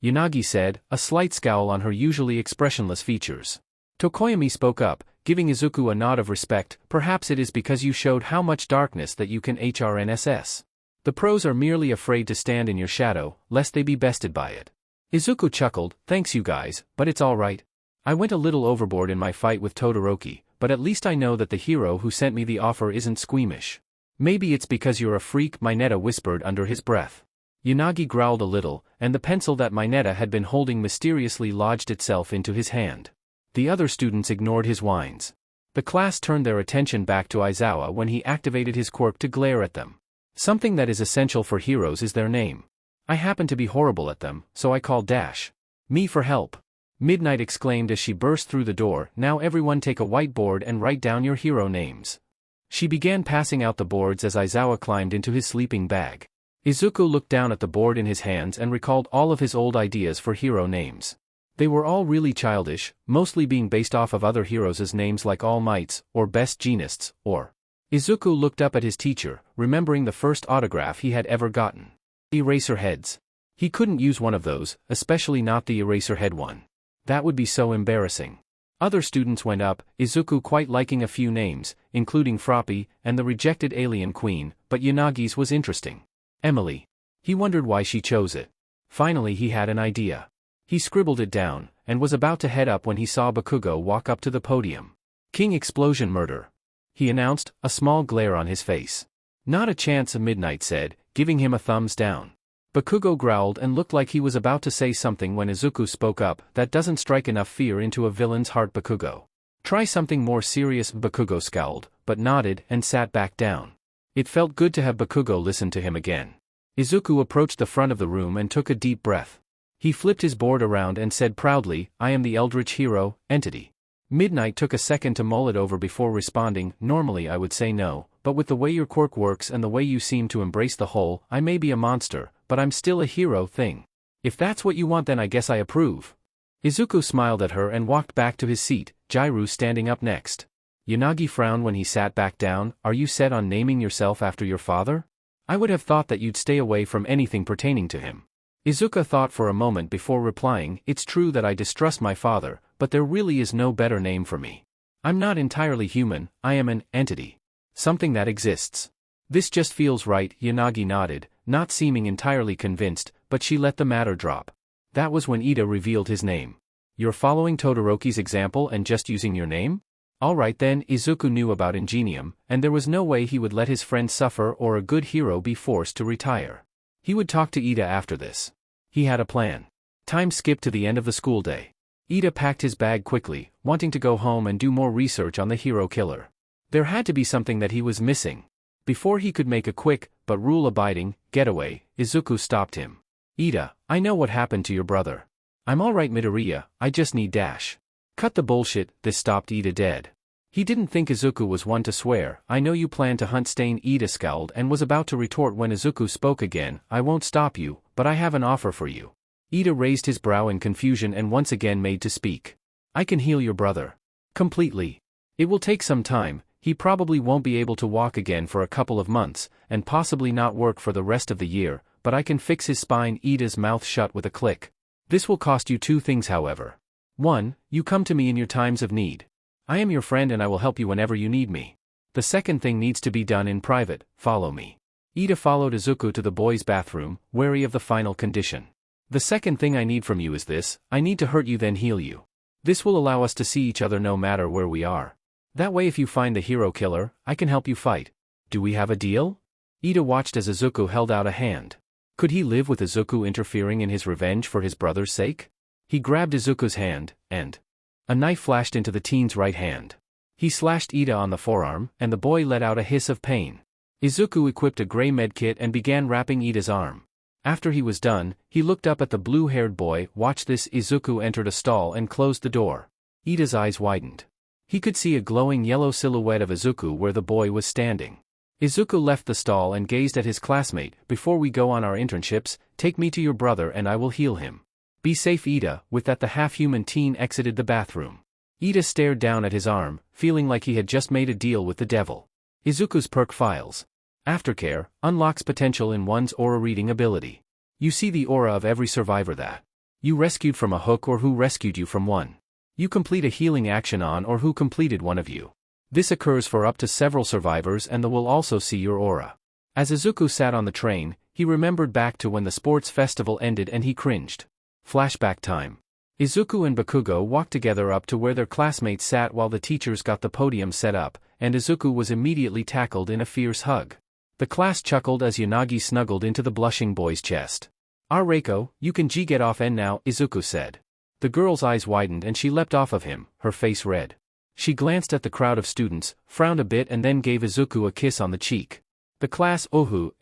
Yanagi said, a slight scowl on her usually expressionless features. Tokoyami spoke up, giving Izuku a nod of respect. Perhaps it is because you showed how much darkness that you can HRNSS. The pros are merely afraid to stand in your shadow, lest they be bested by it. Izuku chuckled, thanks you guys, but it's alright. I went a little overboard in my fight with Todoroki, but at least I know that the hero who sent me the offer isn't squeamish. Maybe it's because you're a freak, Mineta whispered under his breath. Yanagi growled a little, and the pencil that Mineta had been holding mysteriously lodged itself into his hand. The other students ignored his whines. The class turned their attention back to Aizawa when he activated his quirk to glare at them. Something that is essential for heroes is their name. I happen to be horrible at them, so I called Dash. Me for help. Midnight exclaimed as she burst through the door. Now everyone take a whiteboard and write down your hero names. She began passing out the boards as Aizawa climbed into his sleeping bag. Izuku looked down at the board in his hands and recalled all of his old ideas for hero names. They were all really childish, mostly being based off of other heroes' names like All Mights, or Best Genists, or... Izuku looked up at his teacher, remembering the first autograph he had ever gotten. Eraserheads. He couldn't use one of those, especially not the Eraserhead one. That would be so embarrassing. Other students went up, Izuku quite liking a few names, including Froppy, and the rejected alien queen, but Yanagi's was interesting. Emily. He wondered why she chose it. Finally he had an idea. He scribbled it down, and was about to head up when he saw Bakugo walk up to the podium. King Explosion Murder. He announced, a small glare on his face. Not a chance, Midnight said, giving him a thumbs down. Bakugo growled and looked like he was about to say something when Izuku spoke up. That doesn't strike enough fear into a villain's heart, Bakugo. Try something more serious. Bakugo scowled, but nodded and sat back down. It felt good to have Bakugo listen to him again. Izuku approached the front of the room and took a deep breath. He flipped his board around and said proudly, I am the Eldritch Hero, Entity. Midnight took a second to mull it over before responding. Normally I would say no, but with the way your quirk works and the way you seem to embrace the whole, I may be a monster, but I'm still a hero thing. If that's what you want, then I guess I approve. Izuku smiled at her and walked back to his seat, Jiru standing up next. Yanagi frowned when he sat back down. Are you set on naming yourself after your father? I would have thought that you'd stay away from anything pertaining to him. Izuku thought for a moment before replying, it's true that I distrust my father, but there really is no better name for me. I'm not entirely human, I am an entity. Something that exists. This just feels right. Yanagi nodded, not seeming entirely convinced, but she let the matter drop. That was when Ida revealed his name. You're following Todoroki's example and just using your name? Alright then. Izuku knew about Ingenium, and there was no way he would let his friend suffer or a good hero be forced to retire. He would talk to Ida after this. He had a plan. Time skipped to the end of the school day. Ida packed his bag quickly, wanting to go home and do more research on the hero killer. There had to be something that he was missing. Before he could make a quick, but rule-abiding, getaway, Izuku stopped him. Ida, I know what happened to your brother. I'm alright, Midoriya, I just need Dash. Cut the bullshit. This stopped Ida dead. He didn't think Izuku was one to swear. I know you plan to hunt Stain. Ida scowled and was about to retort when Izuku spoke again. I won't stop you, but I have an offer for you. Ida raised his brow in confusion and once again made to speak. I can heal your brother. Completely. It will take some time. He probably won't be able to walk again for a couple of months, and possibly not work for the rest of the year, but I can fix his spine. Ida's mouth shut with a click. This will cost you two things, however. 1. You come to me in your times of need. I am your friend and I will help you whenever you need me. The second thing needs to be done in private. Follow me. Ida followed Izuku to the boys' bathroom, wary of the final condition. The second thing I need from you is this. I need to hurt you then heal you. This will allow us to see each other no matter where we are. That way if you find the hero killer, I can help you fight. Do we have a deal? Ida watched as Izuku held out a hand. Could he live with Izuku interfering in his revenge for his brother's sake? He grabbed Izuku's hand, and a knife flashed into the teen's right hand. He slashed Ida on the forearm, and the boy let out a hiss of pain. Izuku equipped a gray medkit and began wrapping Ida's arm. After he was done, he looked up at the blue-haired boy. Watch this. Izuku entered a stall and closed the door. Ida's eyes widened. He could see a glowing yellow silhouette of Izuku where the boy was standing. Izuku left the stall and gazed at his classmate. Before we go on our internships, take me to your brother and I will heal him. Be safe, Ida. With that, the half-human teen exited the bathroom. Ida stared down at his arm, feeling like he had just made a deal with the devil. Izuku's perk files. Aftercare unlocks potential in one's aura reading ability. You see the aura of every survivor that you rescued from a hook or who rescued you from one. You complete a healing action on or who completed one of you. This occurs for up to several survivors and will also see your aura. As Izuku sat on the train, he remembered back to when the sports festival ended and he cringed. Flashback time. Izuku and Bakugo walked together up to where their classmates sat while the teachers got the podium set up, and Izuku was immediately tackled in a fierce hug. The class chuckled as Yanagi snuggled into the blushing boy's chest. Reiko, you can get off and now, Izuku said. The girl's eyes widened and she leapt off of him, her face red. She glanced at the crowd of students, frowned a bit and then gave Izuku a kiss on the cheek. The class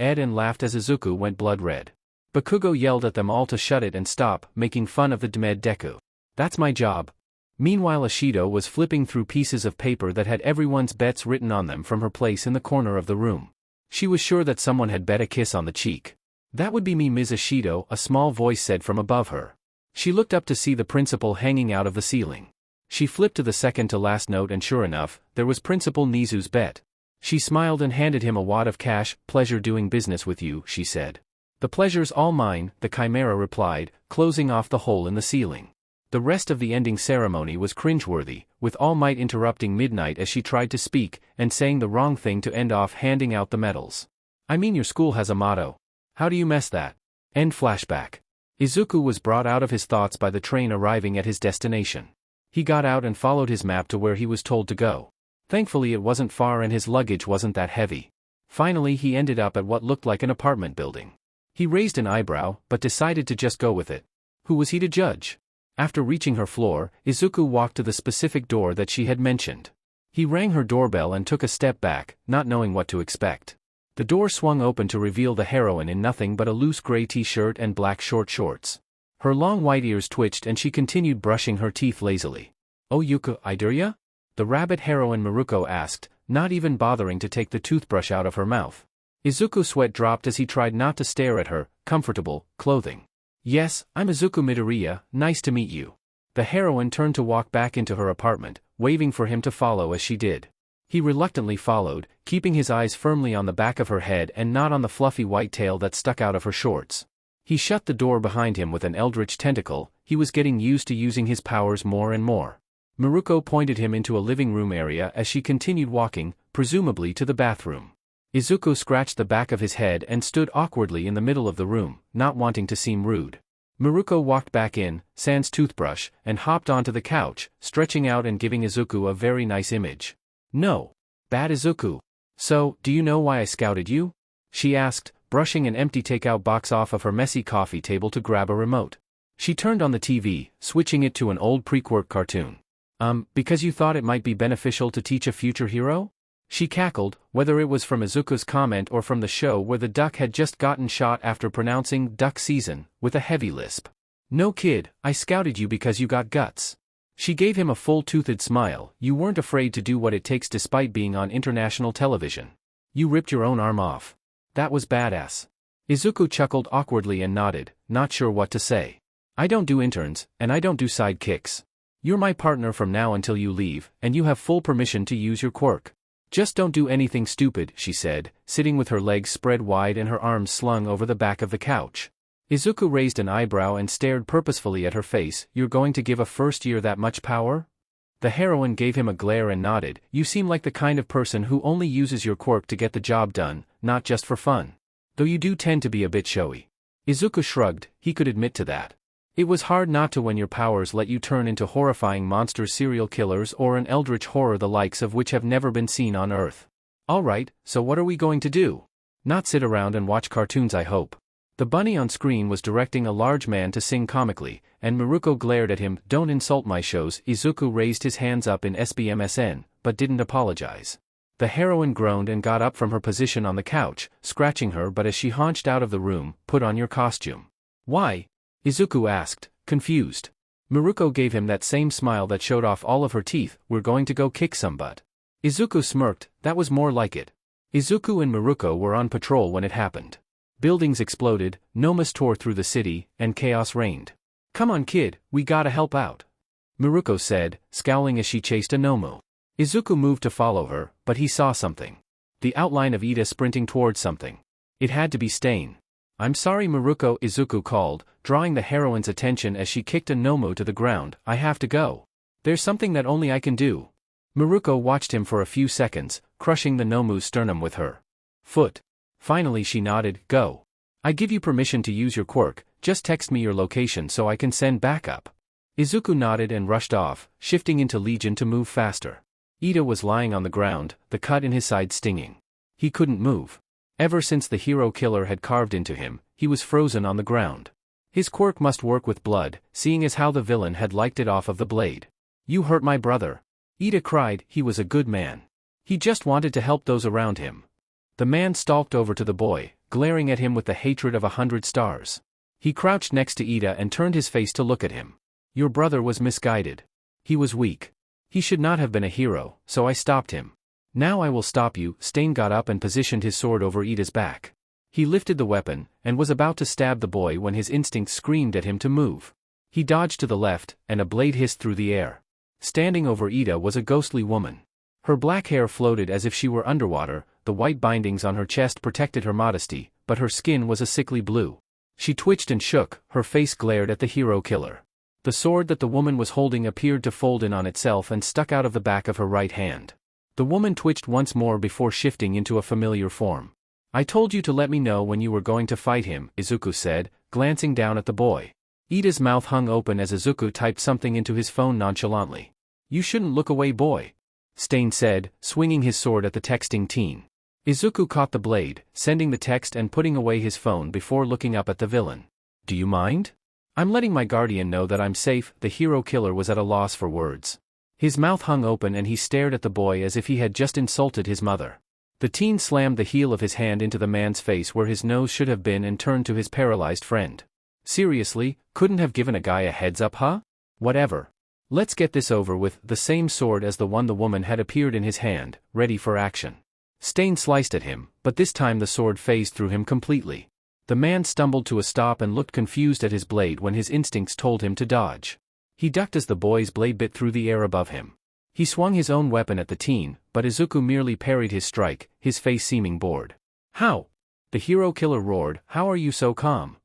ed and laughed as Izuku went blood red. Bakugo yelled at them all to shut it and stop, making fun of the DBD Deku. That's my job. Meanwhile Ashido was flipping through pieces of paper that had everyone's bets written on them from her place in the corner of the room. She was sure that someone had bet a kiss on the cheek. That would be me, Ms. Ashido, a small voice said from above her. She looked up to see the principal hanging out of the ceiling. She flipped to the second to last note and sure enough, there was Principal Nizu's bet. She smiled and handed him a wad of cash. Pleasure doing business with you, she said. The pleasure's all mine, the Chimera replied, closing off the hole in the ceiling. The rest of the ending ceremony was cringeworthy, with All Might interrupting Midnight as she tried to speak, and saying the wrong thing to end off handing out the medals. I mean your school has a motto. How do you mess that? End flashback. Izuku was brought out of his thoughts by the train arriving at his destination. He got out and followed his map to where he was told to go. Thankfully it wasn't far and his luggage wasn't that heavy. Finally he ended up at what looked like an apartment building. He raised an eyebrow, but decided to just go with it. Who was he to judge? After reaching her floor, Izuku walked to the specific door that she had mentioned. He rang her doorbell and took a step back, not knowing what to expect. The door swung open to reveal the heroine in nothing but a loose gray t-shirt and black short shorts. Her long white ears twitched and she continued brushing her teeth lazily. Oh Yuka, Idurya? The rabbit heroine Maruko asked, not even bothering to take the toothbrush out of her mouth. Izuku's sweat dropped as he tried not to stare at her comfortable clothing. Yes, I'm Izuku Midoriya, nice to meet you. The heroine turned to walk back into her apartment, waving for him to follow as she did. He reluctantly followed, keeping his eyes firmly on the back of her head and not on the fluffy white tail that stuck out of her shorts. He shut the door behind him with an eldritch tentacle. He was getting used to using his powers more and more. Maruko pointed him into a living room area as she continued walking, presumably to the bathroom. Izuku scratched the back of his head and stood awkwardly in the middle of the room, not wanting to seem rude. Maruko walked back in, sans toothbrush, and hopped onto the couch, stretching out and giving Izuku a very nice image. No. Bad Izuku. So, do you know why I scouted you? She asked, brushing an empty takeout box off of her messy coffee table to grab a remote. She turned on the TV, switching it to an old pre-Quirk cartoon. Because you thought it might be beneficial to teach a future hero? She cackled, whether it was from Izuku's comment or from the show where the duck had just gotten shot after pronouncing duck season, with a heavy lisp. No kid, I scouted you because you got guts. She gave him a full-toothed smile. You weren't afraid to do what it takes despite being on international television. You ripped your own arm off. That was badass. Izuku chuckled awkwardly and nodded, not sure what to say. I don't do interns, and I don't do sidekicks. You're my partner from now until you leave, and you have full permission to use your quirk. Just don't do anything stupid, she said, sitting with her legs spread wide and her arms slung over the back of the couch. Izuku raised an eyebrow and stared purposefully at her face. You're going to give a first year that much power? The heroine gave him a glare and nodded. You seem like the kind of person who only uses your quirk to get the job done, not just for fun. Though you do tend to be a bit showy. Izuku shrugged, he could admit to that. It was hard not to when your powers let you turn into horrifying monster serial killers or an eldritch horror the likes of which have never been seen on Earth. Alright, so what are we going to do? Not sit around and watch cartoons, I hope. The bunny on screen was directing a large man to sing comically, and Maruko glared at him. Don't insult my shows. Izuku raised his hands up in SBMSN, but didn't apologize. The heroine groaned and got up from her position on the couch, scratching her but as she haunched out of the room, put on your costume. Why? Izuku asked, confused. Maruko gave him that same smile that showed off all of her teeth. We're going to go kick some butt. Izuku smirked, that was more like it. Izuku and Maruko were on patrol when it happened. Buildings exploded, Nomas tore through the city, and chaos reigned. Come on kid, we gotta help out. Maruko said, scowling as she chased a Nomu. Izuku moved to follow her, but he saw something. the outline of Ida sprinting towards something. It had to be Stain. "I'm sorry Maruko," Izuku called, drawing the heroine's attention as she kicked a Nomu to the ground. "I have to go. There's something that only I can do." Maruko watched him for a few seconds, crushing the Nomu's sternum with her foot. Finally she nodded. "Go. I give you permission to use your quirk, just text me your location so I can send backup." Izuku nodded and rushed off, shifting into Legion to move faster. Ida was lying on the ground, the cut in his side stinging. He couldn't move. Ever since the hero killer had carved into him, he was frozen on the ground. His quirk must work with blood, seeing as how the villain had liked it off of the blade. "You hurt my brother." Ida cried. He was a good man. He just wanted to help those around him. The man stalked over to the boy, glaring at him with the hatred of 100 stars. He crouched next to Ida and turned his face to look at him. "Your brother was misguided. He was weak. He should not have been a hero, so I stopped him. Now I will stop you." Stain got up and positioned his sword over Ida's back. He lifted the weapon, and was about to stab the boy when his instinct screamed at him to move. He dodged to the left, and a blade hissed through the air. Standing over Ida was a ghostly woman. Her black hair floated as if she were underwater, the white bindings on her chest protected her modesty, but her skin was a sickly blue. She twitched and shook, her face glared at the hero killer. The sword that the woman was holding appeared to fold in on itself and stuck out of the back of her right hand. The woman twitched once more before shifting into a familiar form. "I told you to let me know when you were going to fight him," Izuku said, glancing down at the boy. Ida's mouth hung open as Izuku typed something into his phone nonchalantly. "You shouldn't look away, boy," Stain said, swinging his sword at the texting teen. Izuku caught the blade, sending the text and putting away his phone before looking up at the villain. "Do you mind? I'm letting my guardian know that I'm safe." The hero killer was at a loss for words. His mouth hung open and he stared at the boy as if he had just insulted his mother. The teen slammed the heel of his hand into the man's face where his nose should have been and turned to his paralyzed friend. "Seriously, couldn't have given a guy a heads up, huh? Whatever. Let's get this over with." The same sword as the one the woman had appeared in his hand, ready for action. Stain sliced at him, but this time the sword phased through him completely. The man stumbled to a stop and looked confused at his blade when his instincts told him to dodge. He ducked as the boy's blade bit through the air above him. He swung his own weapon at the teen, but Izuku merely parried his strike, his face seeming bored. "How?" the hero killer roared. "How are you so calm?"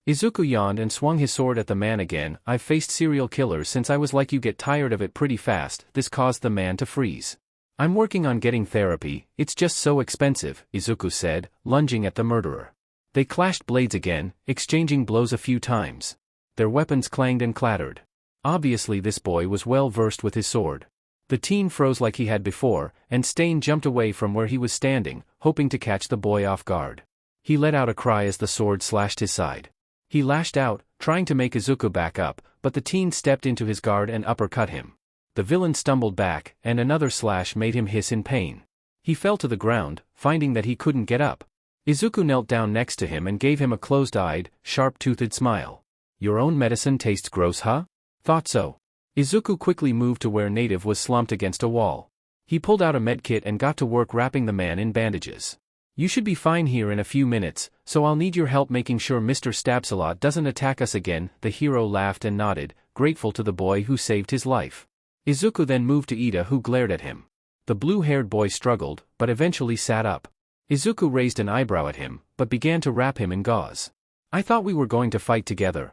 Izuku yawned and swung his sword at the man again. "I've faced serial killers since I was like you, get tired of it pretty fast." This caused the man to freeze. "I'm working on getting therapy, it's just so expensive," Izuku said, lunging at the murderer. They clashed blades again, exchanging blows a few times. Their weapons clanged and clattered. Obviously this boy was well versed with his sword. The teen froze like he had before, and Stain jumped away from where he was standing, hoping to catch the boy off guard. He let out a cry as the sword slashed his side. He lashed out, trying to make Izuku back up, but the teen stepped into his guard and uppercut him. The villain stumbled back, and another slash made him hiss in pain. He fell to the ground, finding that he couldn't get up. Izuku knelt down next to him and gave him a closed-eyed, sharp-toothed smile. "Your own medicine tastes gross, huh?" "Thought so." Izuku quickly moved to where Native was slumped against a wall. He pulled out a medkit and got to work wrapping the man in bandages. "You should be fine here in a few minutes, so I'll need your help making sure Mr. Stabsalot doesn't attack us again." The hero laughed and nodded, grateful to the boy who saved his life. Izuku then moved to Ida, who glared at him. The blue-haired boy struggled, but eventually sat up. Izuku raised an eyebrow at him, but began to wrap him in gauze. "I thought we were going to fight together."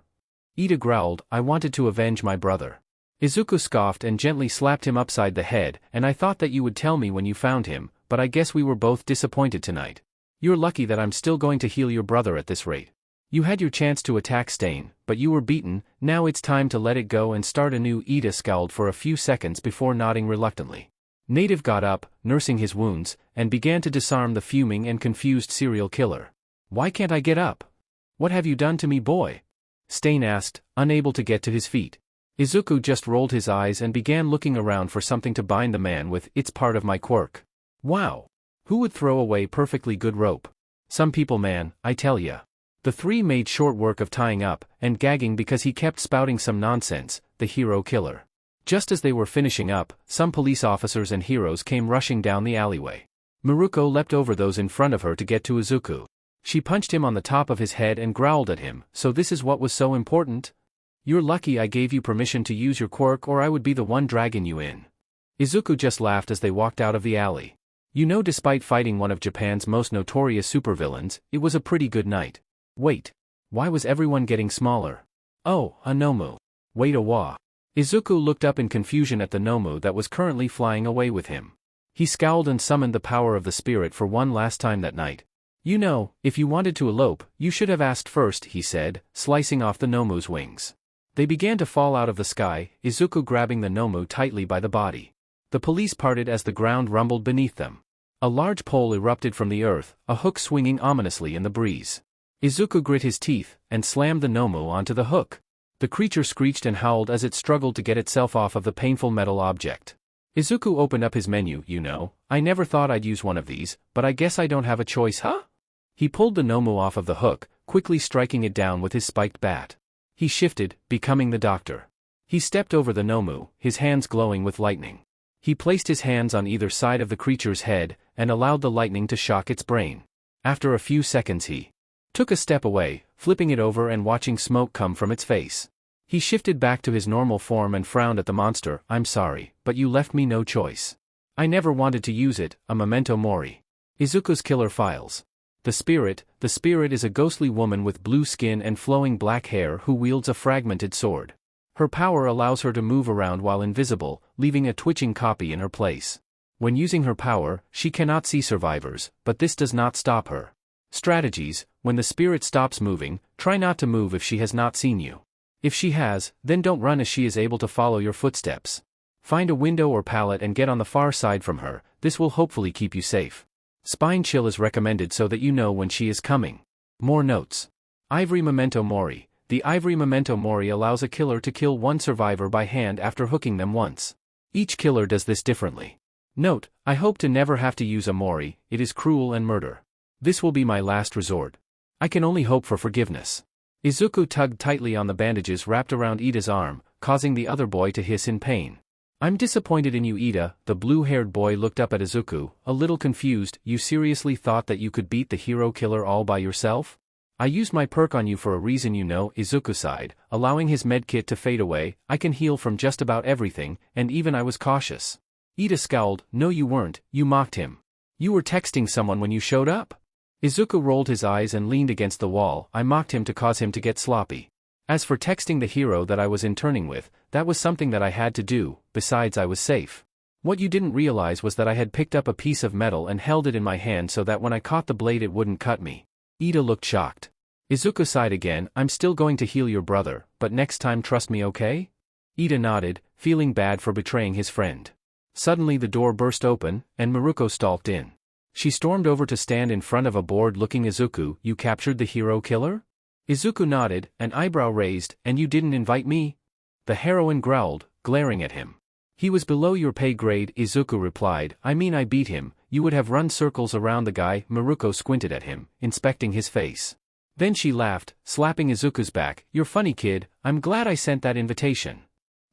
Ida growled. "I wanted to avenge my brother." Izuku scoffed and gently slapped him upside the head. "And I thought that you would tell me when you found him, but I guess we were both disappointed tonight. You're lucky that I'm still going to heal your brother at this rate. You had your chance to attack Stain, but you were beaten. Now it's time to let it go and start anew." Ida scowled for a few seconds before nodding reluctantly. Native got up, nursing his wounds, and began to disarm the fuming and confused serial killer. "Why can't I get up? What have you done to me, boy?" Stain asked, unable to get to his feet. Izuku just rolled his eyes and began looking around for something to bind the man with. "It's part of my quirk." "Wow. Who would throw away perfectly good rope?" "Some people, man, I tell ya." The three made short work of tying up, and gagging because he kept spouting some nonsense, the hero killer. Just as they were finishing up, some police officers and heroes came rushing down the alleyway. Maruko leapt over those in front of her to get to Izuku. She punched him on the top of his head and growled at him. "So this is what was so important? You're lucky I gave you permission to use your quirk, or I would be the one dragging you in." Izuku just laughed as they walked out of the alley. You know, despite fighting one of Japan's most notorious supervillains, it was a pretty good night. Wait. Why was everyone getting smaller? Oh, a Nomu. Wait a wah. Izuku looked up in confusion at the Nomu that was currently flying away with him. He scowled and summoned the power of the spirit for one last time that night. You know, if you wanted to elope, you should have asked first, he said, slicing off the Nomu's wings. They began to fall out of the sky, Izuku grabbing the Nomu tightly by the body. The police parted as the ground rumbled beneath them. A large pole erupted from the earth, a hook swinging ominously in the breeze. Izuku grit his teeth, and slammed the Nomu onto the hook. The creature screeched and howled as it struggled to get itself off of the painful metal object. Izuku opened up his menu. You know, I never thought I'd use one of these, but I guess I don't have a choice, huh? He pulled the Nomu off of the hook, quickly striking it down with his spiked bat. He shifted, becoming the doctor. He stepped over the Nomu, his hands glowing with lightning. He placed his hands on either side of the creature's head, and allowed the lightning to shock its brain. After a few seconds he took a step away, flipping it over and watching smoke come from its face. He shifted back to his normal form and frowned at the monster. I'm sorry, but you left me no choice. I never wanted to use it, a memento mori. Izuku's killer files. The spirit is a ghostly woman with blue skin and flowing black hair who wields a fragmented sword. Her power allows her to move around while invisible, leaving a twitching copy in her place. When using her power, she cannot see survivors, but this does not stop her. Strategies: when the spirit stops moving, try not to move if she has not seen you. If she has, then don't run as she is able to follow your footsteps. Find a window or pallet and get on the far side from her, this will hopefully keep you safe. Spine chill is recommended so that you know when she is coming. More notes. Ivory Memento Mori. The Ivory Memento Mori allows a killer to kill one survivor by hand after hooking them once. Each killer does this differently. Note: I hope to never have to use a Mori, it is cruel and murder. This will be my last resort. I can only hope for forgiveness. Izuku tugged tightly on the bandages wrapped around Ida's arm, causing the other boy to hiss in pain. I'm disappointed in you, Ida. The blue-haired boy looked up at Izuku, a little confused. You seriously thought that you could beat the hero killer all by yourself? I used my perk on you for a reason, you know, Izuku sighed, allowing his medkit to fade away. I can heal from just about everything, and even I was cautious. Ida scowled. No, you weren't, you mocked him. You were texting someone when you showed up? Izuku rolled his eyes and leaned against the wall. I mocked him to cause him to get sloppy. As for texting the hero that I was interning with, that was something that I had to do, besides I was safe. What you didn't realize was that I had picked up a piece of metal and held it in my hand so that when I caught the blade it wouldn't cut me. Ida looked shocked. Izuku sighed again. I'm still going to heal your brother, but next time trust me, okay? Ida nodded, feeling bad for betraying his friend. Suddenly the door burst open, and Miruko stalked in. She stormed over to stand in front of a bored-looking Izuku. You captured the hero killer? Izuku nodded, an eyebrow raised. And you didn't invite me? The heroine growled, glaring at him. He was below your pay grade, Izuku replied. I mean, I beat him. You would have run circles around the guy. Miruko squinted at him, inspecting his face. Then she laughed, slapping Izuku's back. You're funny, kid. I'm glad I sent that invitation.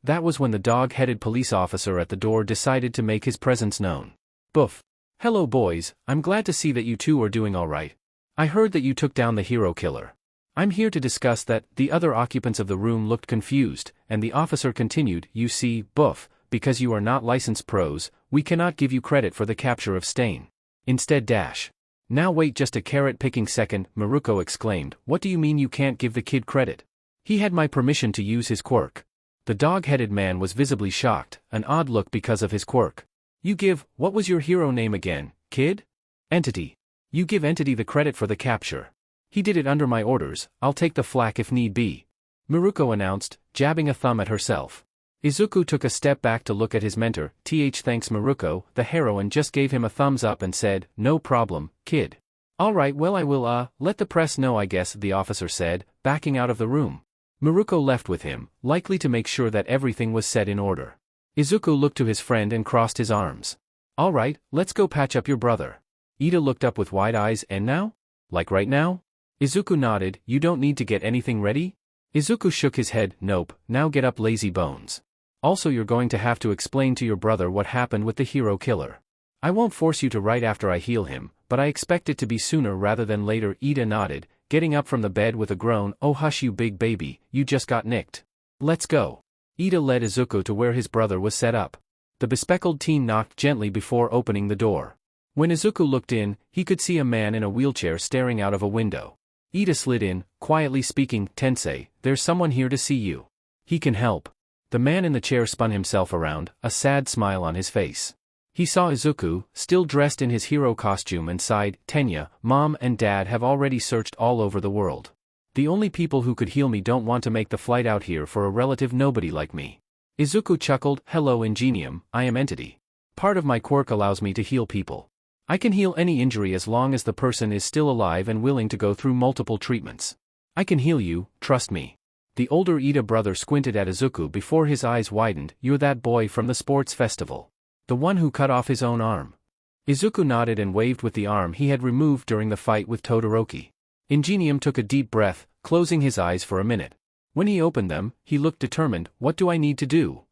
That was when the dog-headed police officer at the door decided to make his presence known. Boof. Hello, boys. I'm glad to see that you two are doing all right. I heard that you took down the hero killer. I'm here to discuss that. The other occupants of the room looked confused, and the officer continued. You see, Boof, because you are not licensed pros, we cannot give you credit for the capture of Stain. Instead dash. Now wait just a carrot-picking second, Miruko exclaimed. What do you mean you can't give the kid credit? He had my permission to use his quirk. The dog-headed man was visibly shocked, an odd look because of his quirk. You give, what was your hero name again, kid? Entity. You give Entity the credit for the capture. He did it under my orders. I'll take the flak if need be. Miruko announced, jabbing a thumb at herself. Izuku took a step back to look at his mentor. Thanks Miruko. The heroine just gave him a thumbs up and said, no problem, kid. Alright, well I will let the press know, I guess, the officer said, backing out of the room. Miruko left with him, likely to make sure that everything was set in order. Izuku looked to his friend and crossed his arms. Alright, let's go patch up your brother. Ida looked up with wide eyes. And now? Like right now? Izuku nodded. You don't need to get anything ready? Izuku shook his head. Nope, now get up, lazy bones. Also, you're going to have to explain to your brother what happened with the hero killer. I won't force you to right after I heal him, but I expect it to be sooner rather than later. Ida nodded, getting up from the bed with a groan. Oh hush you big baby, you just got nicked. Let's go. Ida led Izuku to where his brother was set up. The bespectacled teen knocked gently before opening the door. When Izuku looked in, he could see a man in a wheelchair staring out of a window. Ida slid in, quietly speaking, "Tensei, there's someone here to see you. He can help." The man in the chair spun himself around, a sad smile on his face. He saw Izuku, still dressed in his hero costume, and sighed, "Tenya, Mom and Dad have already searched all over the world. The only people who could heal me don't want to make the flight out here for a relative nobody like me." Izuku chuckled, "Hello Ingenium, I am Entity. Part of my quirk allows me to heal people. I can heal any injury as long as the person is still alive and willing to go through multiple treatments. I can heal you, trust me." The older Ida brother squinted at Izuku before his eyes widened. "You're that boy from the sports festival. The one who cut off his own arm." Izuku nodded and waved with the arm he had removed during the fight with Todoroki. Ingenium took a deep breath, closing his eyes for a minute. When he opened them, he looked determined. "What do I need to do?"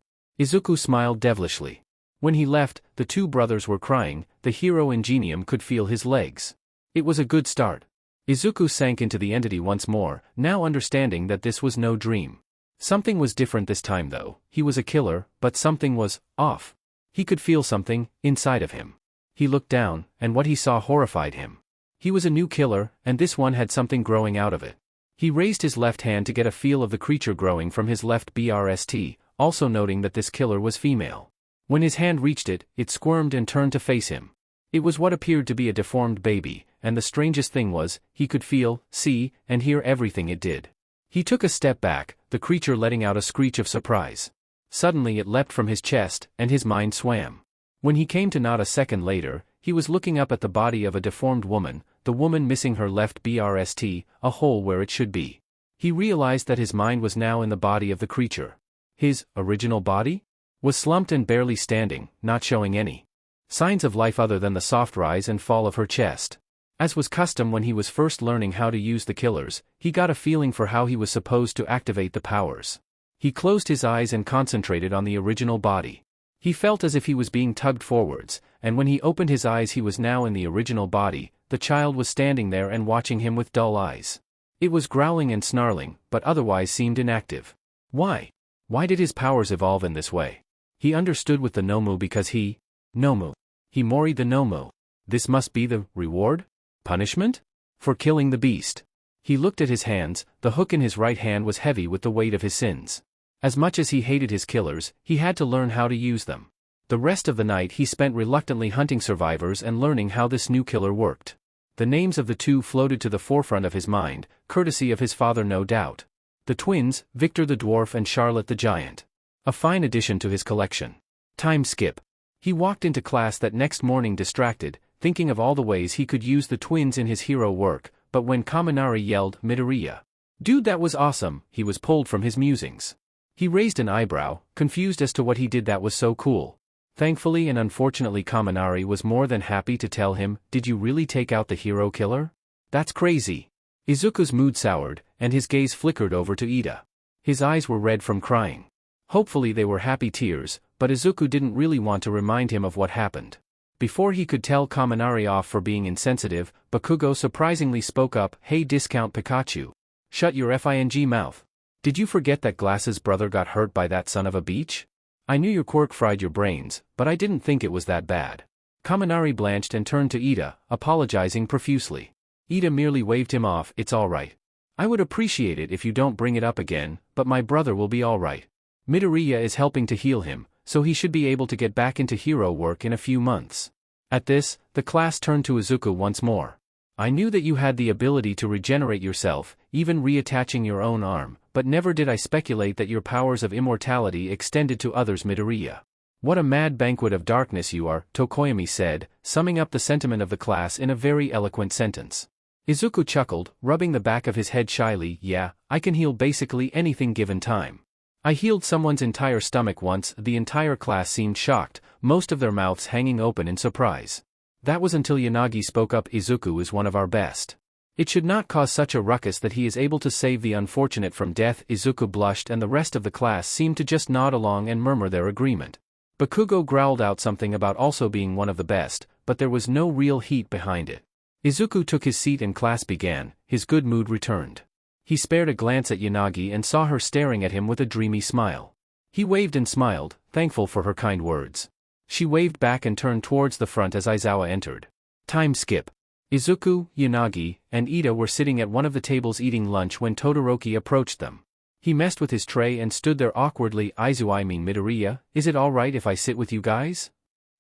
Izuku smiled devilishly. When he left, the two brothers were crying. The hero Ingenium could feel his legs. It was a good start. Izuku sank into the entity once more, now understanding that this was no dream. Something was different this time though. He was a killer, but something was off. He could feel something inside of him. He looked down, and what he saw horrified him. He was a new killer, and this one had something growing out of it. He raised his left hand to get a feel of the creature growing from his left breast, also noting that this killer was female. When his hand reached it, it squirmed and turned to face him. It was what appeared to be a deformed baby, and the strangest thing was, he could feel, see, and hear everything it did. He took a step back, the creature letting out a screech of surprise. Suddenly it leapt from his chest, and his mind swam. When he came to not a second later, he was looking up at the body of a deformed woman, the woman missing her left breast, a hole where it should be. He realized that his mind was now in the body of the creature. His original body was slumped and barely standing, not showing any signs of life other than the soft rise and fall of her chest. As was custom when he was first learning how to use the killers, he got a feeling for how he was supposed to activate the powers. He closed his eyes and concentrated on the original body. He felt as if he was being tugged forwards, and when he opened his eyes he was now in the original body. The child was standing there and watching him with dull eyes. It was growling and snarling, but otherwise seemed inactive. Why? Why did his powers evolve in this way? He understood with the Nomu because he moried the Nomu. This must be the reward? Punishment? For killing the beast. He looked at his hands. The hook in his right hand was heavy with the weight of his sins. As much as he hated his killers, he had to learn how to use them. The rest of the night he spent reluctantly hunting survivors and learning how this new killer worked. The names of the two floated to the forefront of his mind, courtesy of his father no doubt. The twins, Victor the dwarf and Charlotte the giant. A fine addition to his collection. Time skip. He walked into class that next morning distracted, thinking of all the ways he could use the twins in his hero work, but when Kaminari yelled, "Midoriya! Dude, that was awesome," he was pulled from his musings. He raised an eyebrow, confused as to what he did that was so cool. Thankfully and unfortunately Kaminari was more than happy to tell him, "Did you really take out the hero killer? That's crazy." Izuku's mood soured, and his gaze flickered over to Ida. His eyes were red from crying. Hopefully they were happy tears, but Izuku didn't really want to remind him of what happened. Before he could tell Kaminari off for being insensitive, Bakugo surprisingly spoke up, "Hey Discount Pikachu. Shut your fing mouth. Did you forget that Glass's brother got hurt by that son of a beach? I knew your quirk fried your brains, but I didn't think it was that bad." Kaminari blanched and turned to Ida, apologizing profusely. Ida merely waved him off. "It's alright. I would appreciate it if you don't bring it up again, but my brother will be alright. Midoriya is helping to heal him, so he should be able to get back into hero work in a few months." At this, the class turned to Izuku once more. "I knew that you had the ability to regenerate yourself, even reattaching your own arm, but never did I speculate that your powers of immortality extended to others, Midoriya. What a mad banquet of darkness you are," Tokoyami said, summing up the sentiment of the class in a very eloquent sentence. Izuku chuckled, rubbing the back of his head shyly. "Yeah, I can heal basically anything given time. I healed someone's entire stomach once." The entire class seemed shocked, most of their mouths hanging open in surprise. "That was until Yanagi spoke up. Izuku is one of our best. It should not cause such a ruckus that he is able to save the unfortunate from death." Izuku blushed and the rest of the class seemed to just nod along and murmur their agreement. Bakugo growled out something about also being one of the best, but there was no real heat behind it. Izuku took his seat and class began. His good mood returned. He spared a glance at Yanagi and saw her staring at him with a dreamy smile. He waved and smiled, thankful for her kind words. She waved back and turned towards the front as Aizawa entered. Time skip. Izuku, Yanagi, and Ida were sitting at one of the tables eating lunch when Todoroki approached them. He messed with his tray and stood there awkwardly. Midoriya, is it alright if I sit with you guys?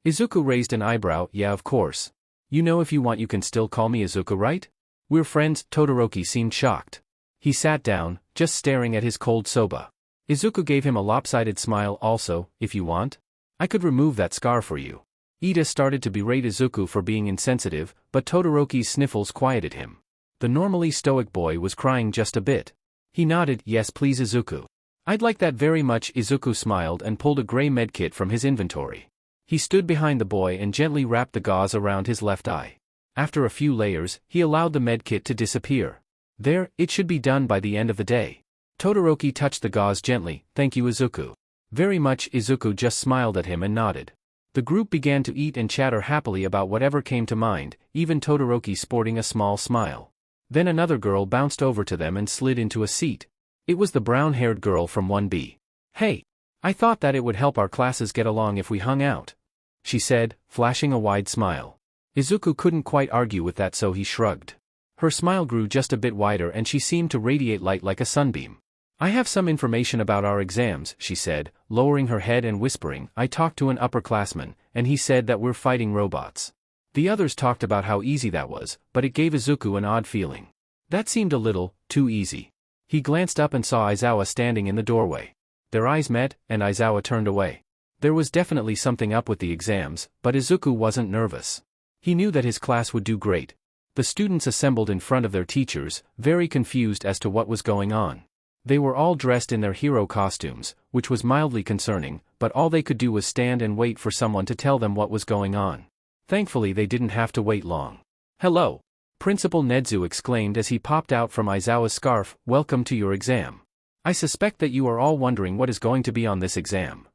Izuku raised an eyebrow. Yeah, of course. You know, if you want you can still call me Izuku, right? We're friends. Todoroki seemed shocked. He sat down, just staring at his cold soba. Izuku gave him a lopsided smile. Also, if you want, I could remove that scar for you. Ida started to berate Izuku for being insensitive, but Todoroki's sniffles quieted him. The normally stoic boy was crying just a bit. He nodded. Yes please Izuku. I'd like that very much. Izuku smiled and pulled a gray medkit from his inventory. He stood behind the boy and gently wrapped the gauze around his left eye. After a few layers, he allowed the medkit to disappear. There, it should be done by the end of the day. Todoroki touched the gauze gently. Thank you Izuku. Very much. Izuku just smiled at him and nodded. The group began to eat and chatter happily about whatever came to mind, even Todoroki sporting a small smile. Then another girl bounced over to them and slid into a seat. It was the brown-haired girl from 1B. Hey! I thought that it would help our classes get along if we hung out, she said, flashing a wide smile. Izuku couldn't quite argue with that, so he shrugged. Her smile grew just a bit wider and she seemed to radiate light like a sunbeam. I have some information about our exams, she said, lowering her head and whispering. I talked to an upperclassman, and he said that we're fighting robots. The others talked about how easy that was, but it gave Izuku an odd feeling. That seemed a little too easy. He glanced up and saw Aizawa standing in the doorway. Their eyes met, and Aizawa turned away. There was definitely something up with the exams, but Izuku wasn't nervous. He knew that his class would do great. The students assembled in front of their teachers, very confused as to what was going on. They were all dressed in their hero costumes, which was mildly concerning, but all they could do was stand and wait for someone to tell them what was going on. Thankfully they didn't have to wait long. Hello! Principal Nezu exclaimed as he popped out from Aizawa's scarf. Welcome to your exam. I suspect that you are all wondering what is going to be on this exam.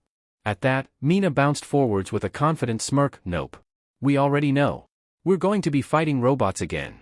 At that, Mina bounced forwards with a confident smirk. Nope. We already know. We're going to be fighting robots again.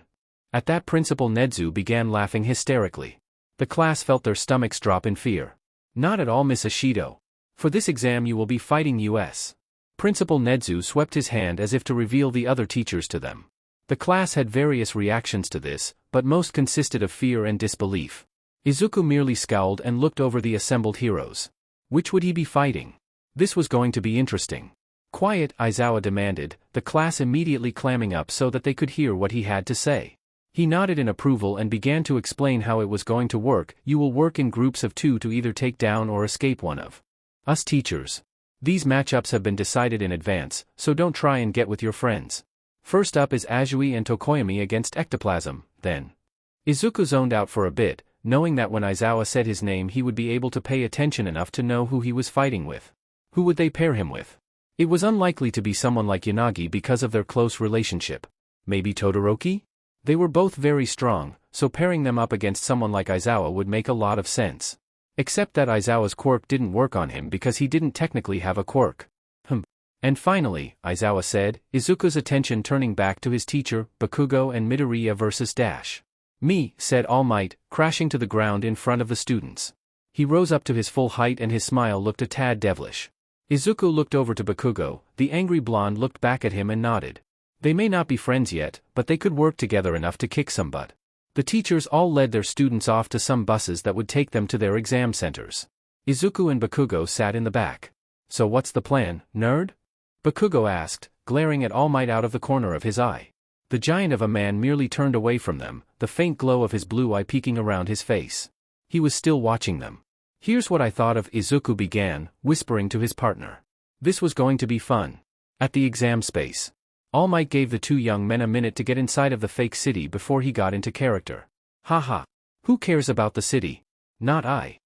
At that, Principal Nezu began laughing hysterically. The class felt their stomachs drop in fear. Not at all, Miss Ashido. For this exam you will be fighting US. Principal Nezu swept his hand as if to reveal the other teachers to them. The class had various reactions to this, but most consisted of fear and disbelief. Izuku merely scowled and looked over the assembled heroes. Which would he be fighting? This was going to be interesting. Quiet, Aizawa demanded, the class immediately clamming up so that they could hear what he had to say. He nodded in approval and began to explain how it was going to work. You will work in groups of 2 to either take down or escape one of us teachers. These matchups have been decided in advance, so don't try and get with your friends. First up is Azui and Tokoyami against Ectoplasm, then. Izuku zoned out for a bit, knowing that when Aizawa said his name he would be able to pay attention enough to know who he was fighting with. Who would they pair him with? It was unlikely to be someone like Yanagi because of their close relationship. Maybe Todoroki? They were both very strong, so pairing them up against someone like Aizawa would make a lot of sense. Except that Aizawa's quirk didn't work on him because he didn't technically have a quirk. And finally, Aizawa said, Izuku's attention turning back to his teacher, Bakugo and Midoriya versus Dash. Me, said All Might, crashing to the ground in front of the students. He rose up to his full height and his smile looked a tad devilish. Izuku looked over to Bakugo, the angry blonde looked back at him and nodded. They may not be friends yet, but they could work together enough to kick some butt. The teachers all led their students off to some buses that would take them to their exam centers. Izuku and Bakugo sat in the back. So what's the plan, nerd? Bakugo asked, glaring at All Might out of the corner of his eye. The giant of a man merely turned away from them, the faint glow of his blue eye peeking around his face. He was still watching them. Here's what I thought of, Izuku began, whispering to his partner. This was going to be fun. At the exam space. All Might gave the 2 young men a minute to get inside of the fake city before he got into character. Haha. Who cares about the city? Not I.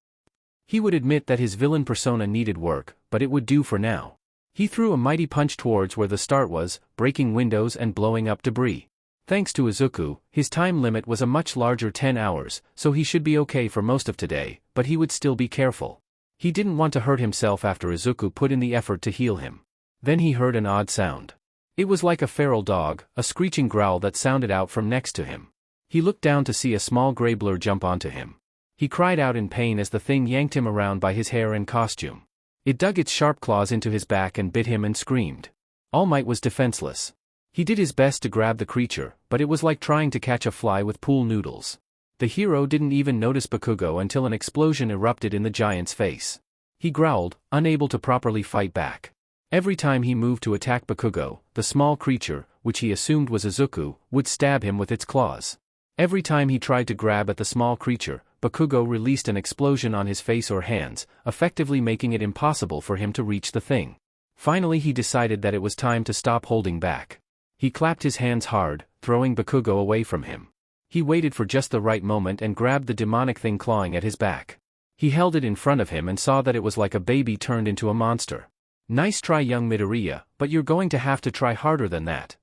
He would admit that his villain persona needed work, but it would do for now. He threw a mighty punch towards where the start was, breaking windows and blowing up debris. Thanks to Izuku, his time limit was a much larger 10 hours, so he should be okay for most of today, but he would still be careful. He didn't want to hurt himself after Izuku put in the effort to heal him. Then he heard an odd sound. It was like a feral dog, a screeching growl that sounded out from next to him. He looked down to see a small gray blur jump onto him. He cried out in pain as the thing yanked him around by his hair and costume. It dug its sharp claws into his back and bit him and screamed. All Might was defenseless. He did his best to grab the creature, but it was like trying to catch a fly with pool noodles. The hero didn't even notice Bakugo until an explosion erupted in the giant's face. He growled, unable to properly fight back. Every time he moved to attack Bakugo, the small creature, which he assumed was Izuku, would stab him with its claws. Every time he tried to grab at the small creature, Bakugo released an explosion on his face or hands, effectively making it impossible for him to reach the thing. Finally he decided that it was time to stop holding back. He clapped his hands hard, throwing Bakugo away from him. He waited for just the right moment and grabbed the demonic thing clawing at his back. He held it in front of him and saw that it was like a baby turned into a monster. "Nice try, young Midoriya, but you're going to have to try harder than that."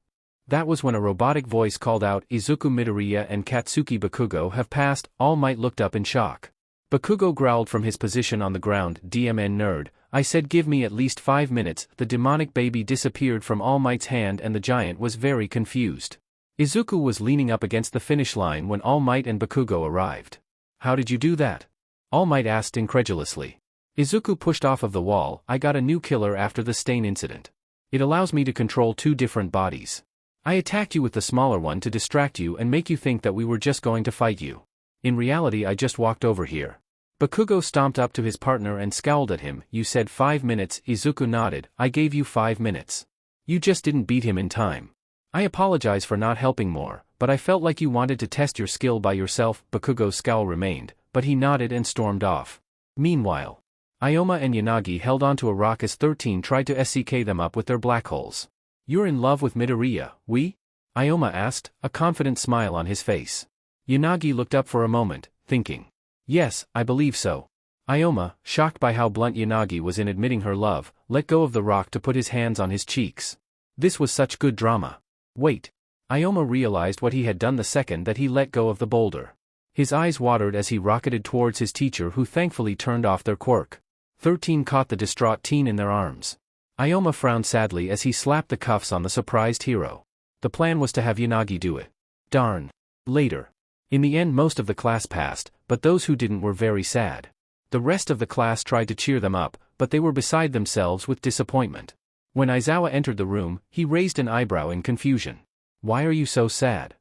That was when a robotic voice called out, "Izuku Midoriya and Katsuki Bakugo have passed." All Might looked up in shock. Bakugo growled from his position on the ground, "DMN nerd, I said give me at least 5 minutes." The demonic baby disappeared from All Might's hand and the giant was very confused. Izuku was leaning up against the finish line when All Might and Bakugo arrived. "How did you do that?" All Might asked incredulously. Izuku pushed off of the wall. "I got a new killer after the stain incident. It allows me to control 2 different bodies. I attacked you with the smaller one to distract you and make you think that we were just going to fight you. In reality I just walked over here." Bakugo stomped up to his partner and scowled at him. "You said 5 minutes, Izuku nodded. "I gave you 5 minutes. You just didn't beat him in time. I apologize for not helping more, but I felt like you wanted to test your skill by yourself." Bakugo's scowl remained, but he nodded and stormed off. Meanwhile, Ioma and Yanagi held onto a rock as 13 tried to SCK them up with their black holes. "You're in love with Midoriya, we?" Ioma asked, a confident smile on his face. Yanagi looked up for a moment, thinking. "Yes, I believe so." Ioma, shocked by how blunt Yanagi was in admitting her love, let go of the rock to put his hands on his cheeks. This was such good drama. Wait. Ioma realized what he had done the second that he let go of the boulder. His eyes watered as he rocketed towards his teacher, who thankfully turned off their quirk. 13 caught the distraught teen in their arms. Ioma frowned sadly as he slapped the cuffs on the surprised hero. The plan was to have Yanagi do it. Darn. Later. In the end most of the class passed, but those who didn't were very sad. The rest of the class tried to cheer them up, but they were beside themselves with disappointment. When Aizawa entered the room, he raised an eyebrow in confusion. "Why are you so sad?"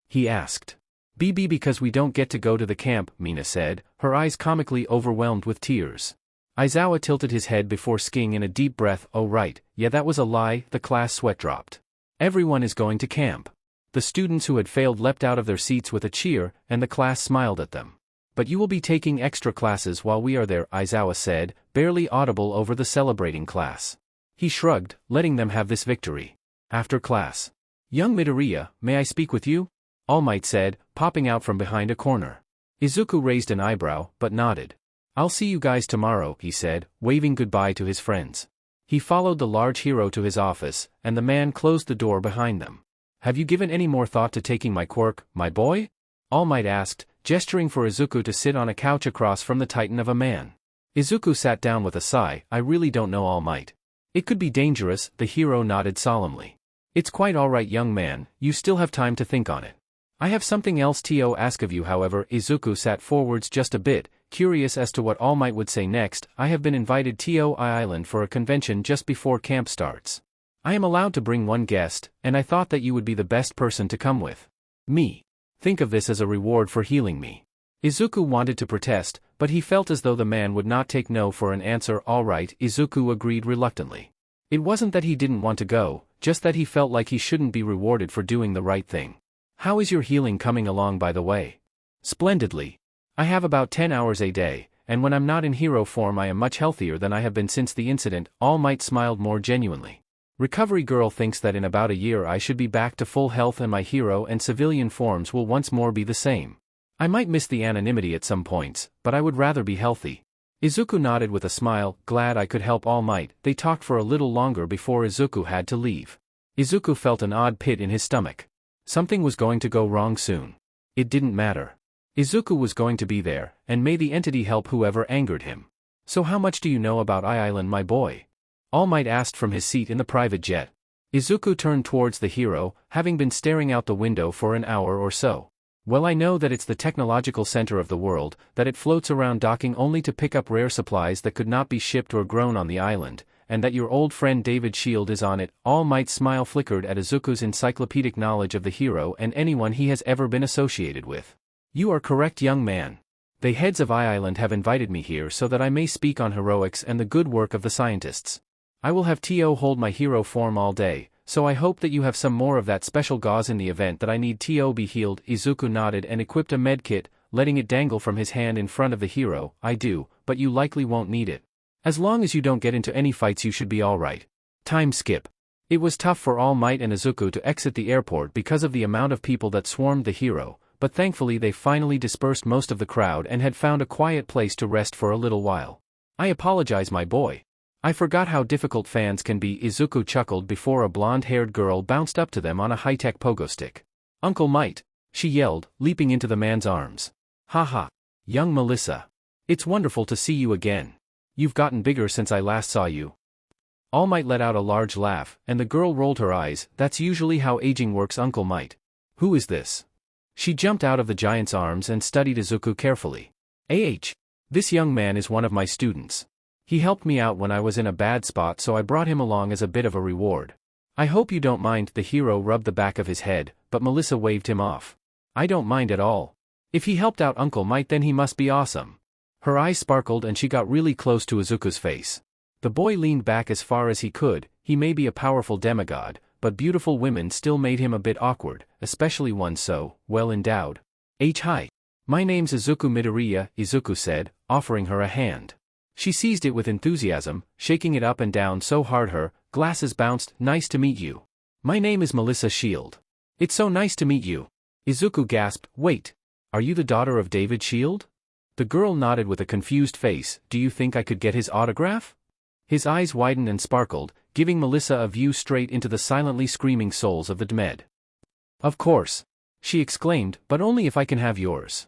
he asked. "BB because we don't get to go to the camp," Mina said, her eyes comically overwhelmed with tears. Aizawa tilted his head before skiing in a deep breath. "Oh right, yeah that was a lie." The class sweat dropped. Everyone is going to camp. The students who had failed leapt out of their seats with a cheer, and the class smiled at them. "But you will be taking extra classes while we are there," Aizawa said, barely audible over the celebrating class. He shrugged, letting them have this victory. After class. "Young Midoriya, may I speak with you?" All Might said, popping out from behind a corner. Izuku raised an eyebrow, but nodded. "I'll see you guys tomorrow," he said, waving goodbye to his friends. He followed the large hero to his office, and the man closed the door behind them. "Have you given any more thought to taking my quirk, my boy?" All Might asked, gesturing for Izuku to sit on a couch across from the titan of a man. Izuku sat down with a sigh. "I really don't know, All Might. It could be dangerous." The hero nodded solemnly. "It's quite alright, young man, you still have time to think on it. I have something else to ask of you, however." Izuku sat forwards just a bit, curious as to what All Might would say next. "I have been invited to Island for a convention just before camp starts. I am allowed to bring one guest, and I thought that you would be the best person to come with me. Think of this as a reward for healing me." Izuku wanted to protest, but he felt as though the man would not take no for an answer. "All right," Izuku agreed reluctantly. It wasn't that he didn't want to go, just that he felt like he shouldn't be rewarded for doing the right thing. "How is your healing coming along, by the way?" "Splendidly. I have about 10 hours a day, and when I'm not in hero form I am much healthier than I have been since the incident." All Might smiled more genuinely. "Recovery Girl thinks that in about a year I should be back to full health and my hero and civilian forms will once more be the same. I might miss the anonymity at some points, but I would rather be healthy." Izuku nodded with a smile. "Glad I could help, All Might." They talked for a little longer before Izuku had to leave. Izuku felt an odd pit in his stomach. Something was going to go wrong soon. It didn't matter. Izuku was going to be there, and may the entity help whoever angered him. "So how much do you know about Island, my boy?" All Might asked from his seat in the private jet. Izuku turned towards the hero, having been staring out the window for an hour or so. "Well, I know that it's the technological center of the world, that it floats around docking only to pick up rare supplies that could not be shipped or grown on the island, and that your old friend David Shield is on it." All Might's smile flickered at Izuku's encyclopedic knowledge of the hero and anyone he has ever been associated with. "You are correct, young man. The heads of Island have invited me here so that I may speak on heroics and the good work of the scientists. I will have To hold my hero form all day, so I hope that you have some more of that special gauze in the event that I need To be healed." Izuku nodded and equipped a medkit, letting it dangle from his hand in front of the hero. "I do, but you likely won't need it. As long as you don't get into any fights you should be alright." Time skip. It was tough for All Might and Izuku to exit the airport because of the amount of people that swarmed the hero, but thankfully they finally dispersed most of the crowd and had found a quiet place to rest for a little while. "I apologize, my boy. I forgot how difficult fans can be," Izuku chuckled before a blonde-haired girl bounced up to them on a high-tech pogo stick. "Uncle Might," she yelled, leaping into the man's arms. "Haha. Young Melissa. It's wonderful to see you again. You've gotten bigger since I last saw you." All Might let out a large laugh, and the girl rolled her eyes. "That's usually how aging works, Uncle Might. Who is this?" She jumped out of the giant's arms and studied Izuku carefully. This young man is one of my students. He helped me out when I was in a bad spot, so I brought him along as a bit of a reward. I hope you don't mind." The hero rubbed the back of his head, but Melissa waved him off. "I don't mind at all. If he helped out Uncle Might, then he must be awesome." Her eyes sparkled and she got really close to Izuku's face. The boy leaned back as far as he could. He may be a powerful demigod, but beautiful women still made him a bit awkward, especially one so well endowed. "Hi. My name's Izuku Midoriya," Izuku said, offering her a hand. She seized it with enthusiasm, shaking it up and down so hard her glasses bounced. "Nice to meet you. My name is Melissa Shield." "It's so nice to meet you." Izuku gasped. "Wait. Are you the daughter of David Shield?" The girl nodded with a confused face. "Do you think I could get his autograph?" His eyes widened and sparkled, giving Melissa a view straight into the silently screaming souls of the Dmed. "Of course," she exclaimed, "but only if I can have yours."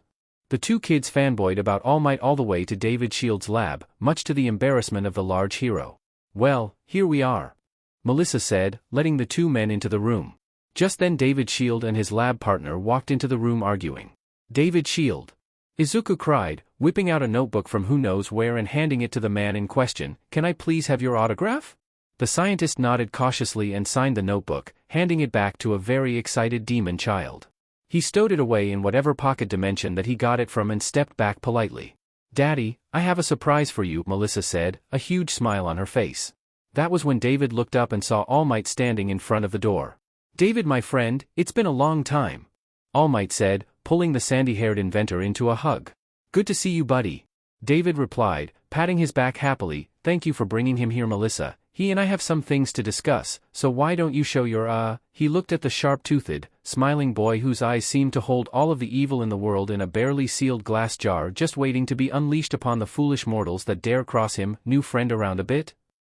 The two kids fanboyed about All Might all the way to David Shield's lab, much to the embarrassment of the large hero. "Well, here we are," Melissa said, letting the two men into the room. Just then David Shield and his lab partner walked into the room arguing. "David Shield!" Izuku cried, whipping out a notebook from who knows where and handing it to the man in question. "Can I please have your autograph?" The scientist nodded cautiously and signed the notebook, handing it back to a very excited demon child. He stowed it away in whatever pocket dimension that he got it from and stepped back politely. "Daddy, I have a surprise for you," Melissa said, a huge smile on her face. That was when David looked up and saw All Might standing in front of the door. "David, my friend, it's been a long time," All Might said, pulling the sandy-haired inventor into a hug. "Good to see you, buddy," David replied, patting his back happily. "Thank you for bringing him here, Melissa. He and I have some things to discuss, so why don't you show your He looked at the sharp-toothed, smiling boy whose eyes seemed to hold all of the evil in the world in a barely sealed glass jar just waiting to be unleashed upon the foolish mortals that dare cross him. "New friend around a bit?"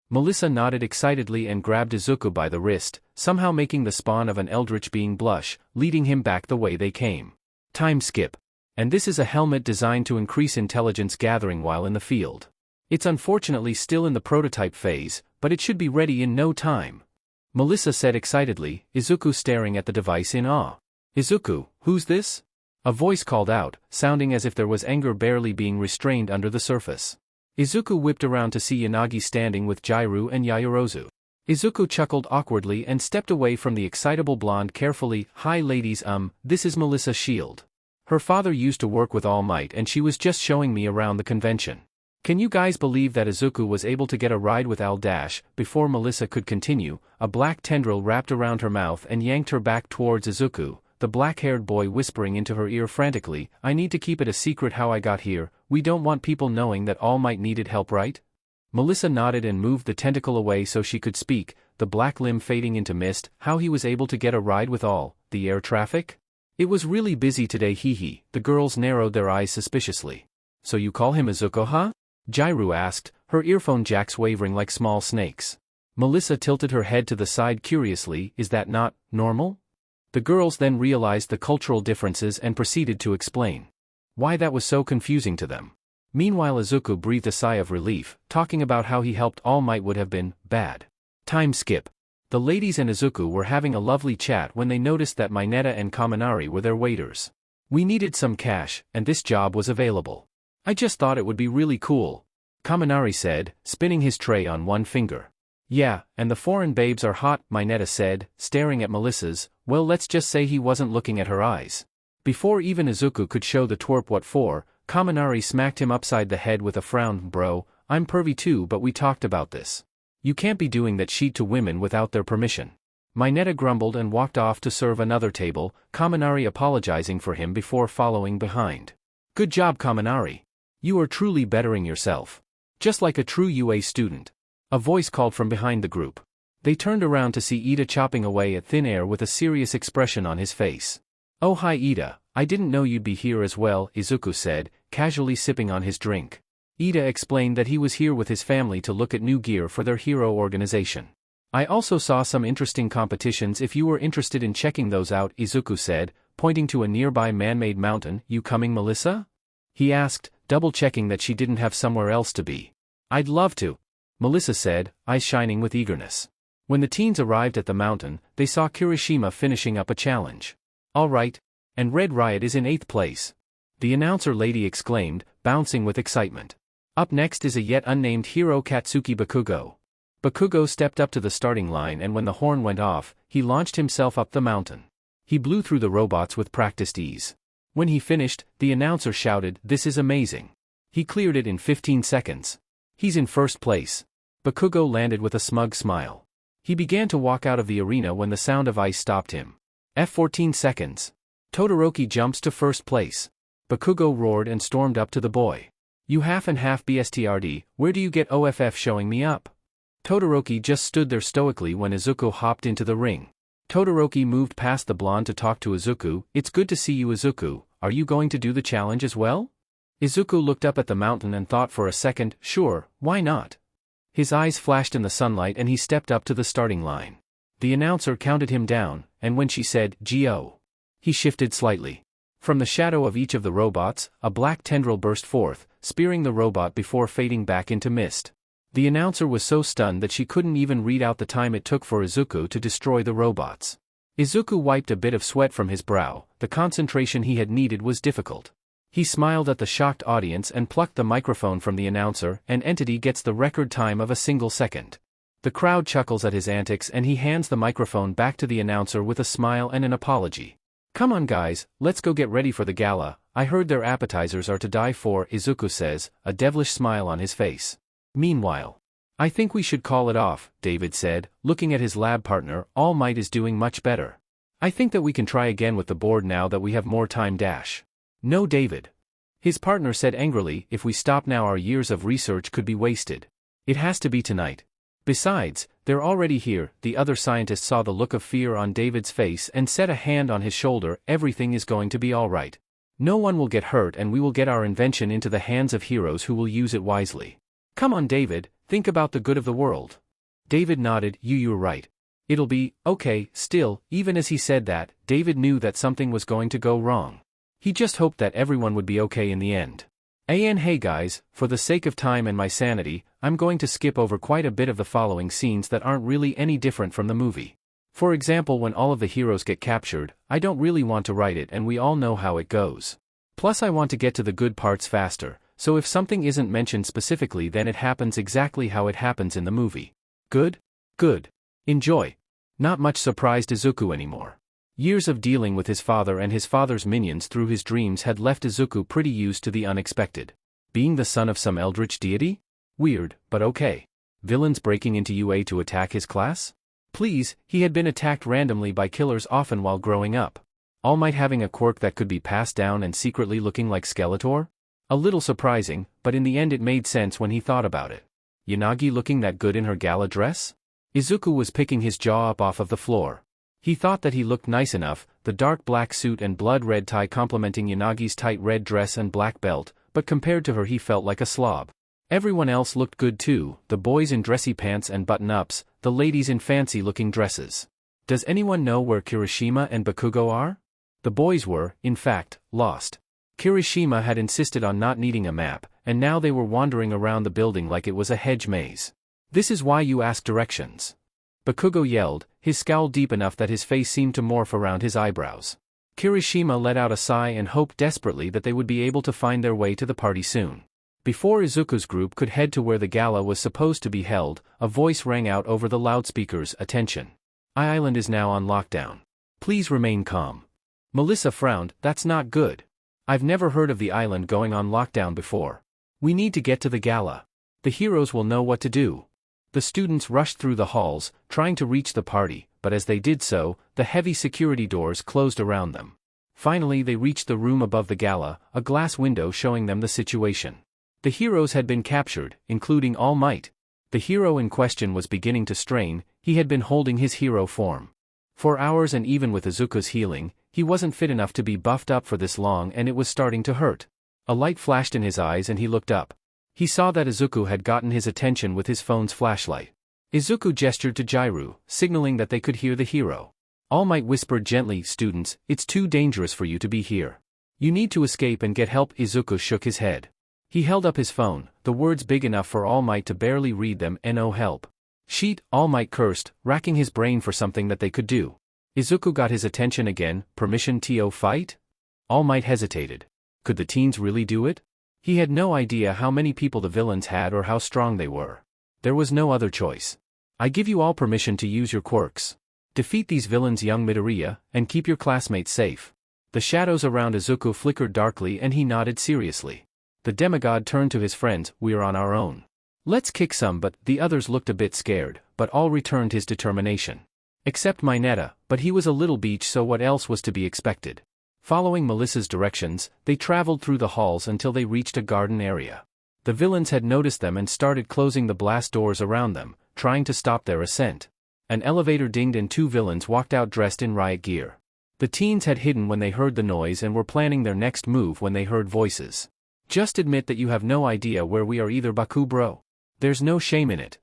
Melissa nodded excitedly and grabbed Izuku by the wrist, somehow making the spawn of an eldritch being blush, leading him back the way they came. Time skip. And this is a helmet designed to increase intelligence gathering while in the field. It's unfortunately still in the prototype phase, but it should be ready in no time, Melissa said excitedly, Izuku staring at the device in awe. "Izuku, who's this?" A voice called out, sounding as if there was anger barely being restrained under the surface. Izuku whipped around to see Yanagi standing with Jairu and Yaoyorozu. Izuku chuckled awkwardly and stepped away from the excitable blonde carefully. "Hi ladies, this is Melissa Shield. Her father used to work with All Might and she was just showing me around the convention." Can you guys believe that Izuku was able to get a ride with Al Dash? Before Melissa could continue, a black tendril wrapped around her mouth and yanked her back towards Izuku, the black-haired boy whispering into her ear frantically, "I need to keep it a secret how I got here. We don't want people knowing that All Might needed help, right?" Melissa nodded and moved the tentacle away so she could speak, the black limb fading into mist. "How he was able to get a ride with All, the air traffic? It was really busy today, hee." The girls narrowed their eyes suspiciously. "So you call him Izuku, huh?" Jairu asked, her earphone jacks wavering like small snakes. Melissa tilted her head to the side curiously. "Is that not normal?" The girls then realized the cultural differences and proceeded to explain why that was so confusing to them. Meanwhile Izuku breathed a sigh of relief, talking about how he helped All Might would have been bad. Time skip. The ladies and Izuku were having a lovely chat when they noticed that Mineta and Kaminari were their waiters. "We needed some cash, and this job was available. I just thought it would be really cool," Kaminari said, spinning his tray on one finger. Yeah, and the foreign babes are hot, Mineta said, staring at Melissa's. Well, let's just say he wasn't looking at her eyes. Before even Izuku could show the twerp what for, Kaminari smacked him upside the head with a frown. Bro, I'm pervy too, but we talked about this. You can't be doing that shit to women without their permission. Mineta grumbled and walked off to serve another table, Kaminari apologizing for him before following behind. Good job, Kaminari. You are truly bettering yourself. Just like a true UA student. A voice called from behind the group. They turned around to see Ida chopping away at thin air with a serious expression on his face. Oh hi Ida, I didn't know you'd be here as well, Izuku said, casually sipping on his drink. Ida explained that he was here with his family to look at new gear for their hero organization. I also saw some interesting competitions if you were interested in checking those out, Izuku said, pointing to a nearby man-made mountain. You coming, Melissa? He asked, double-checking that she didn't have somewhere else to be. I'd love to, Melissa said, eyes shining with eagerness. When the teens arrived at the mountain, they saw Kirishima finishing up a challenge. All right, and Red Riot is in 8th place. The announcer lady exclaimed, bouncing with excitement. Up next is a yet unnamed hero, Katsuki Bakugo. Bakugo stepped up to the starting line, and when the horn went off, he launched himself up the mountain. He blew through the robots with practiced ease. When he finished, the announcer shouted, "This is amazing. He cleared it in 15 seconds. He's in 1st place." Bakugo landed with a smug smile. He began to walk out of the arena when the sound of ice stopped him. 14 seconds. Todoroki jumps to 1st place. Bakugo roared and stormed up to the boy. You half and half BSTRD, where do you get OFF showing me up? Todoroki just stood there stoically when Izuku hopped into the ring. Todoroki moved past the blonde to talk to Izuku. It's good to see you, Izuku. Are you going to do the challenge as well? Izuku looked up at the mountain and thought for a second. Sure, why not? His eyes flashed in the sunlight and he stepped up to the starting line. The announcer counted him down, and when she said, "Go," he shifted slightly. From the shadow of each of the robots, a black tendril burst forth, spearing the robot before fading back into mist. The announcer was so stunned that she couldn't even read out the time it took for Izuku to destroy the robots. Izuku wiped a bit of sweat from his brow. The concentration he had needed was difficult. He smiled at the shocked audience and plucked the microphone from the announcer. An entity gets the record time of a single second. The crowd chuckles at his antics and he hands the microphone back to the announcer with a smile and an apology. Come on guys, let's go get ready for the gala. I heard their appetizers are to die for, Izuku says, a devilish smile on his face. Meanwhile, I think we should call it off, David said, looking at his lab partner. All Might is doing much better. I think that we can try again with the board now that we have more time. No, David. His partner said angrily, if we stop now our years of research could be wasted. It has to be tonight. Besides, they're already here. The other scientist saw the look of fear on David's face and set a hand on his shoulder. Everything is going to be all right. No one will get hurt and we will get our invention into the hands of heroes who will use it wisely. Come on David, think about the good of the world. David nodded. You're right. It'll be okay. Still, even as he said that, David knew that something was going to go wrong. He just hoped that everyone would be okay in the end. Hey guys, for the sake of time and my sanity, I'm going to skip over quite a bit of the following scenes that aren't really any different from the movie. For example, when all of the heroes get captured, I don't really want to write it and we all know how it goes. Plus I want to get to the good parts faster, so if something isn't mentioned specifically then it happens exactly how it happens in the movie. Good? Good. Enjoy. Not much surprised Izuku anymore. Years of dealing with his father and his father's minions through his dreams had left Izuku pretty used to the unexpected. Being the son of some eldritch deity? Weird, but okay. Villains breaking into UA to attack his class? Please, he had been attacked randomly by killers often while growing up. All Might having a quirk that could be passed down and secretly looking like Skeletor? A little surprising, but in the end it made sense when he thought about it. Yanagi looking that good in her gala dress? Izuku was picking his jaw up off of the floor. He thought that he looked nice enough, the dark black suit and blood-red tie complementing Yanagi's tight red dress and black belt, but compared to her he felt like a slob. Everyone else looked good too, the boys in dressy pants and button-ups, the ladies in fancy-looking dresses. Does anyone know where Kirishima and Bakugo are? The boys were, in fact, lost. Kirishima had insisted on not needing a map, and now they were wandering around the building like it was a hedge maze. This is why you ask directions. Bakugo yelled, his scowl deep enough that his face seemed to morph around his eyebrows. Kirishima let out a sigh and hoped desperately that they would be able to find their way to the party soon. Before Izuku's group could head to where the gala was supposed to be held, a voice rang out over the loudspeakers, "Attention! Island is now on lockdown. Please remain calm." Melissa frowned. "That's not good. I've never heard of the island going on lockdown before. We need to get to the gala. The heroes will know what to do." The students rushed through the halls, trying to reach the party, but as they did so, the heavy security doors closed around them. Finally they reached the room above the gala, a glass window showing them the situation. The heroes had been captured, including All Might. The hero in question was beginning to strain. He had been holding his hero form for hours, and even with Izuku's healing, he wasn't fit enough to be buffed up for this long, and it was starting to hurt. A light flashed in his eyes and he looked up. He saw that Izuku had gotten his attention with his phone's flashlight. Izuku gestured to Jairu, signaling that they could hear the hero. All Might whispered gently, "Students, it's too dangerous for you to be here. You need to escape and get help." Izuku shook his head. He held up his phone, the words big enough for All Might to barely read them. "No help. Sheet," All Might cursed, racking his brain for something that they could do. Izuku got his attention again. "Permission to fight?" All Might hesitated. Could the teens really do it? He had no idea how many people the villains had or how strong they were. There was no other choice. "I give you all permission to use your quirks. Defeat these villains, young Midoriya, and keep your classmates safe." The shadows around Izuku flickered darkly and he nodded seriously. The demigod turned to his friends. "We're on our own. Let's kick some." But the others looked a bit scared, but all returned his determination. Except Mineta, but he was a little beach, so what else was to be expected? Following Melissa's directions, they traveled through the halls until they reached a garden area. The villains had noticed them and started closing the blast doors around them, trying to stop their ascent. An elevator dinged and two villains walked out dressed in riot gear. The teens had hidden when they heard the noise and were planning their next move when they heard voices. "Just admit that you have no idea where we are either, Baku bro. There's no shame in it."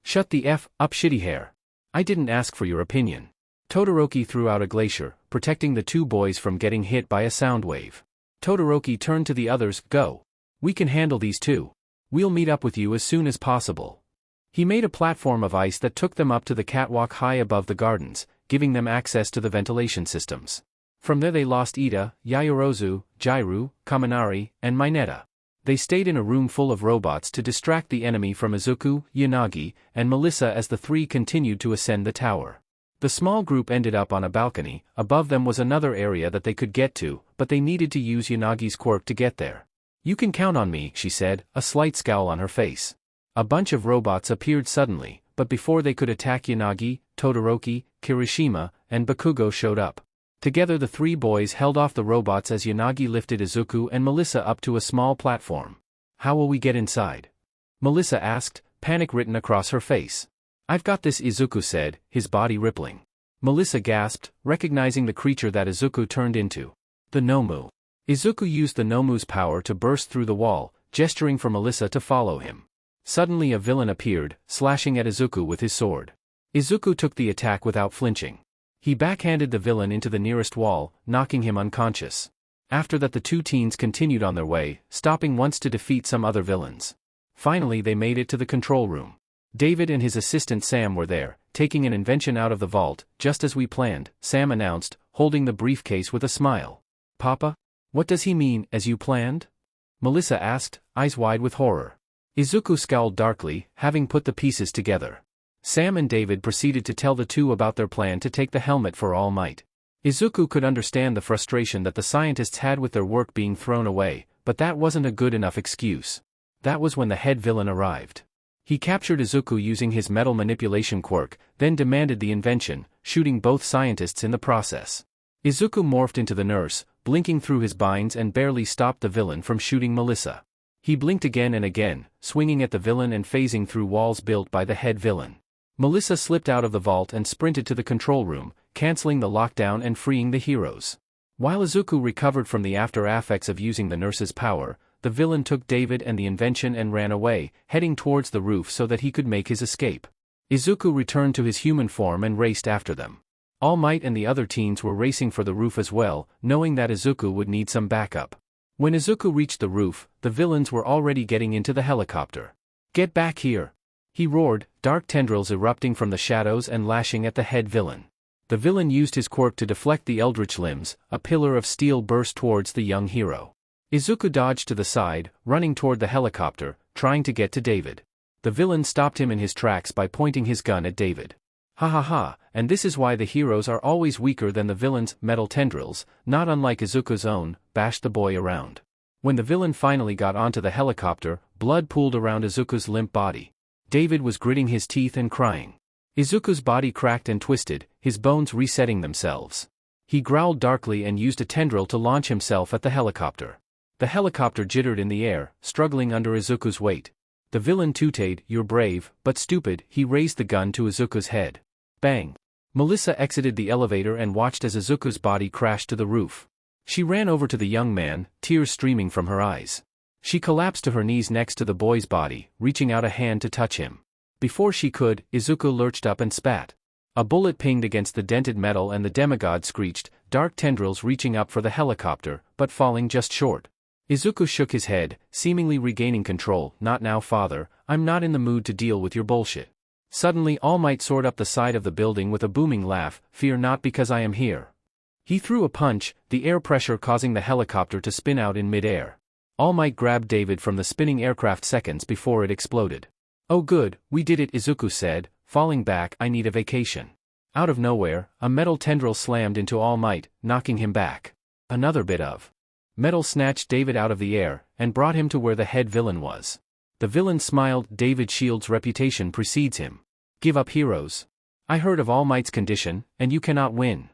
"Shut the F up, shitty hair. I didn't ask for your opinion." Todoroki threw out a glacier, protecting the two boys from getting hit by a sound wave. Todoroki turned to the others. "Go. We can handle these two. We'll meet up with you as soon as possible." He made a platform of ice that took them up to the catwalk high above the gardens, giving them access to the ventilation systems. From there they lost Ida, Yayorozu, Jairu, Kaminari, and Mineta. They stayed in a room full of robots to distract the enemy from Izuku, Yanagi, and Melissa as the three continued to ascend the tower. The small group ended up on a balcony. Above them was another area that they could get to, but they needed to use Yanagi's quirk to get there. "You can count on me," she said, a slight scowl on her face. A bunch of robots appeared suddenly, but before they could attack, Yanagi, Todoroki, Kirishima, and Bakugo showed up. Together the three boys held off the robots as Yanagi lifted Izuku and Melissa up to a small platform. "How will we get inside?" Melissa asked, panic written across her face. "I've got this," Izuku said, his body rippling. Melissa gasped, recognizing the creature that Izuku turned into. The Nomu. Izuku used the Nomu's power to burst through the wall, gesturing for Melissa to follow him. Suddenly a villain appeared, slashing at Izuku with his sword. Izuku took the attack without flinching. He backhanded the villain into the nearest wall, knocking him unconscious. After that the two teens continued on their way, stopping once to defeat some other villains. Finally they made it to the control room. David and his assistant Sam were there, taking an invention out of the vault. "Just as we planned," Sam announced, holding the briefcase with a smile. "Papa? What does he mean, as you planned?" Melissa asked, eyes wide with horror. Izuku scowled darkly, having put the pieces together. Sam and David proceeded to tell the two about their plan to take the helmet for All Might. Izuku could understand the frustration that the scientists had with their work being thrown away, but that wasn't a good enough excuse. That was when the head villain arrived. He captured Izuku using his metal manipulation quirk, then demanded the invention, shooting both scientists in the process. Izuku morphed into the nurse, blinking through his binds, and barely stopped the villain from shooting Melissa. He blinked again and again, swinging at the villain and phasing through walls built by the head villain. Melissa slipped out of the vault and sprinted to the control room, canceling the lockdown and freeing the heroes. While Izuku recovered from the after effects of using the nurse's power, the villain took David and the invention and ran away, heading towards the roof so that he could make his escape. Izuku returned to his human form and raced after them. All Might and the other teens were racing for the roof as well, knowing that Izuku would need some backup. When Izuku reached the roof, the villains were already getting into the helicopter. "Get back here!" he roared, dark tendrils erupting from the shadows and lashing at the head villain. The villain used his quirk to deflect the eldritch limbs. A pillar of steel burst towards the young hero. Izuku dodged to the side, running toward the helicopter, trying to get to David. The villain stopped him in his tracks by pointing his gun at David. Ha ha ha, and this is why the heroes are always weaker than the villain's metal tendrils, not unlike Izuku's own, bashed the boy around. When the villain finally got onto the helicopter, blood pooled around Izuku's limp body. David was gritting his teeth and crying. Izuku's body cracked and twisted, his bones resetting themselves. He growled darkly and used a tendril to launch himself at the helicopter. The helicopter jittered in the air, struggling under Izuku's weight. The villain tooted, "You're brave, but stupid." He raised the gun to Izuku's head. Bang! Melissa exited the elevator and watched as Izuku's body crashed to the roof. She ran over to the young man, tears streaming from her eyes. She collapsed to her knees next to the boy's body, reaching out a hand to touch him. Before she could, Izuku lurched up and spat. A bullet pinged against the dented metal and the demigod screeched, dark tendrils reaching up for the helicopter, but falling just short. Izuku shook his head, seemingly regaining control. "Not now, father, I'm not in the mood to deal with your bullshit." Suddenly All Might soared up the side of the building with a booming laugh, "Fear not, because I am here." He threw a punch, the air pressure causing the helicopter to spin out in mid-air. All Might grabbed David from the spinning aircraft seconds before it exploded. "Oh good, we did it," Izuku said, falling back. "I need a vacation." Out of nowhere, a metal tendril slammed into All Might, knocking him back. Another bit of metal snatched David out of the air, and brought him to where the head villain was. The villain smiled. "David Shield's reputation precedes him. Give up, heroes. I heard of All Might's condition, and you cannot win."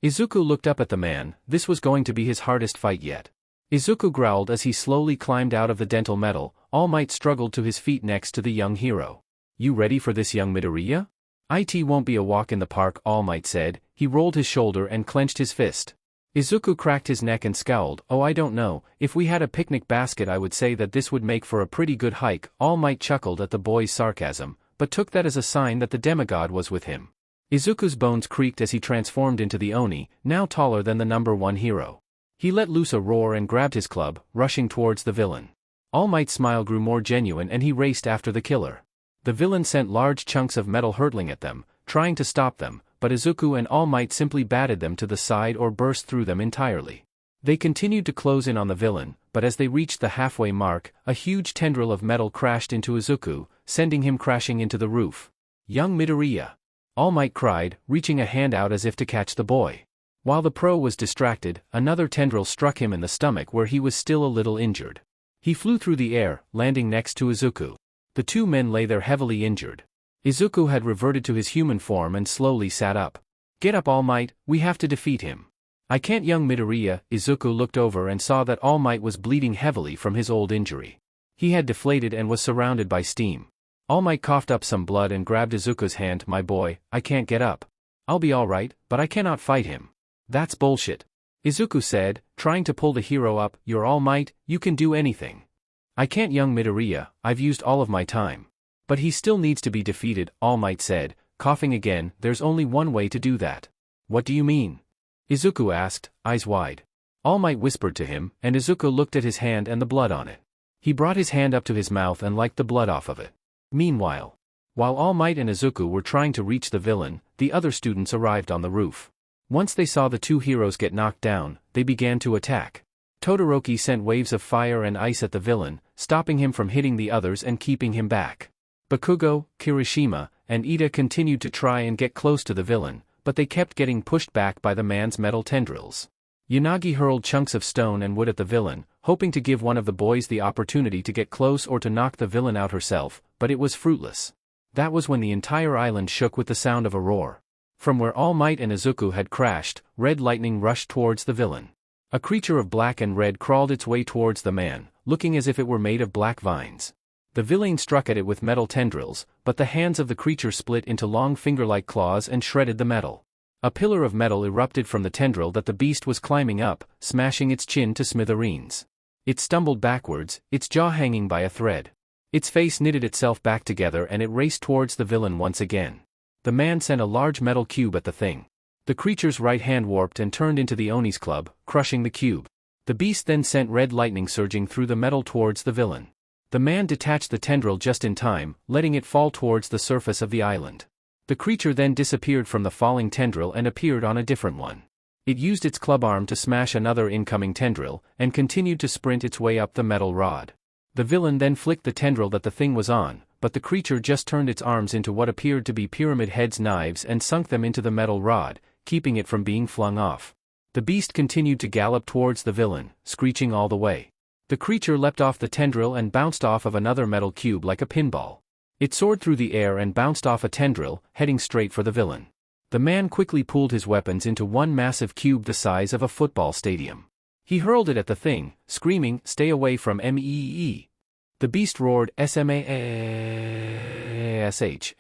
Izuku looked up at the man. This was going to be his hardest fight yet. Izuku growled as he slowly climbed out of the dental metal. All Might struggled to his feet next to the young hero. "You ready for this, young Midoriya? It won't be a walk in the park," All Might said. He rolled his shoulder and clenched his fist. Izuku cracked his neck and scowled. "Oh, I don't know, if we had a picnic basket I would say that this would make for a pretty good hike." All Might chuckled at the boy's sarcasm, but took that as a sign that the demigod was with him. Izuku's bones creaked as he transformed into the Oni, now taller than the #1 hero. He let loose a roar and grabbed his club, rushing towards the villain. All Might's smile grew more genuine and he raced after the killer. The villain sent large chunks of metal hurtling at them, trying to stop them, but Izuku and All Might simply batted them to the side or burst through them entirely. They continued to close in on the villain, but as they reached the halfway mark, a huge tendril of metal crashed into Izuku, sending him crashing into the roof. "Young Midoriya!" All Might cried, reaching a hand out as if to catch the boy. While the pro was distracted, another tendril struck him in the stomach where he was still a little injured. He flew through the air, landing next to Izuku. The two men lay there heavily injured. Izuku had reverted to his human form and slowly sat up. "Get up, All Might, we have to defeat him." "I can't, young Midoriya." Izuku looked over and saw that All Might was bleeding heavily from his old injury. He had deflated and was surrounded by steam. All Might coughed up some blood and grabbed Izuku's hand. "My boy, I can't get up. I'll be alright, but I cannot fight him." "That's bullshit," Izuku said, trying to pull the hero up. "You're All Might, you can do anything." "I can't, young Midoriya, I've used all of my time." "But he still needs to be defeated," All Might said, coughing again. "There's only one way to do that." "What do you mean?" Izuku asked, eyes wide. All Might whispered to him, and Izuku looked at his hand and the blood on it. He brought his hand up to his mouth and licked the blood off of it. Meanwhile, while All Might and Izuku were trying to reach the villain, the other students arrived on the roof. Once they saw the two heroes get knocked down, they began to attack. Todoroki sent waves of fire and ice at the villain, stopping him from hitting the others and keeping him back. Bakugo, Kirishima, and Ida continued to try and get close to the villain, but they kept getting pushed back by the man's metal tendrils. Yanagi hurled chunks of stone and wood at the villain, hoping to give one of the boys the opportunity to get close or to knock the villain out herself, but it was fruitless. That was when the entire island shook with the sound of a roar. From where All Might and Izuku had crashed, red lightning rushed towards the villain. A creature of black and red crawled its way towards the man, looking as if it were made of black vines. The villain struck at it with metal tendrils, but the hands of the creature split into long finger-like claws and shredded the metal. A pillar of metal erupted from the tendril that the beast was climbing up, smashing its chin to smithereens. It stumbled backwards, its jaw hanging by a thread. Its face knitted itself back together and it raced towards the villain once again. The man sent a large metal cube at the thing. The creature's right hand warped and turned into the Oni's club, crushing the cube. The beast then sent red lightning surging through the metal towards the villain. The man detached the tendril just in time, letting it fall towards the surface of the island. The creature then disappeared from the falling tendril and appeared on a different one. It used its club arm to smash another incoming tendril, and continued to sprint its way up the metal rod. The villain then flicked the tendril that the thing was on, but the creature just turned its arms into what appeared to be Pyramid Head's knives and sunk them into the metal rod, keeping it from being flung off. The beast continued to gallop towards the villain, screeching all the way. The creature leapt off the tendril and bounced off of another metal cube like a pinball. It soared through the air and bounced off a tendril, heading straight for the villain. The man quickly pulled his weapons into one massive cube the size of a football stadium. He hurled it at the thing, screaming, "Stay away from me!" The beast roared, "Smash!"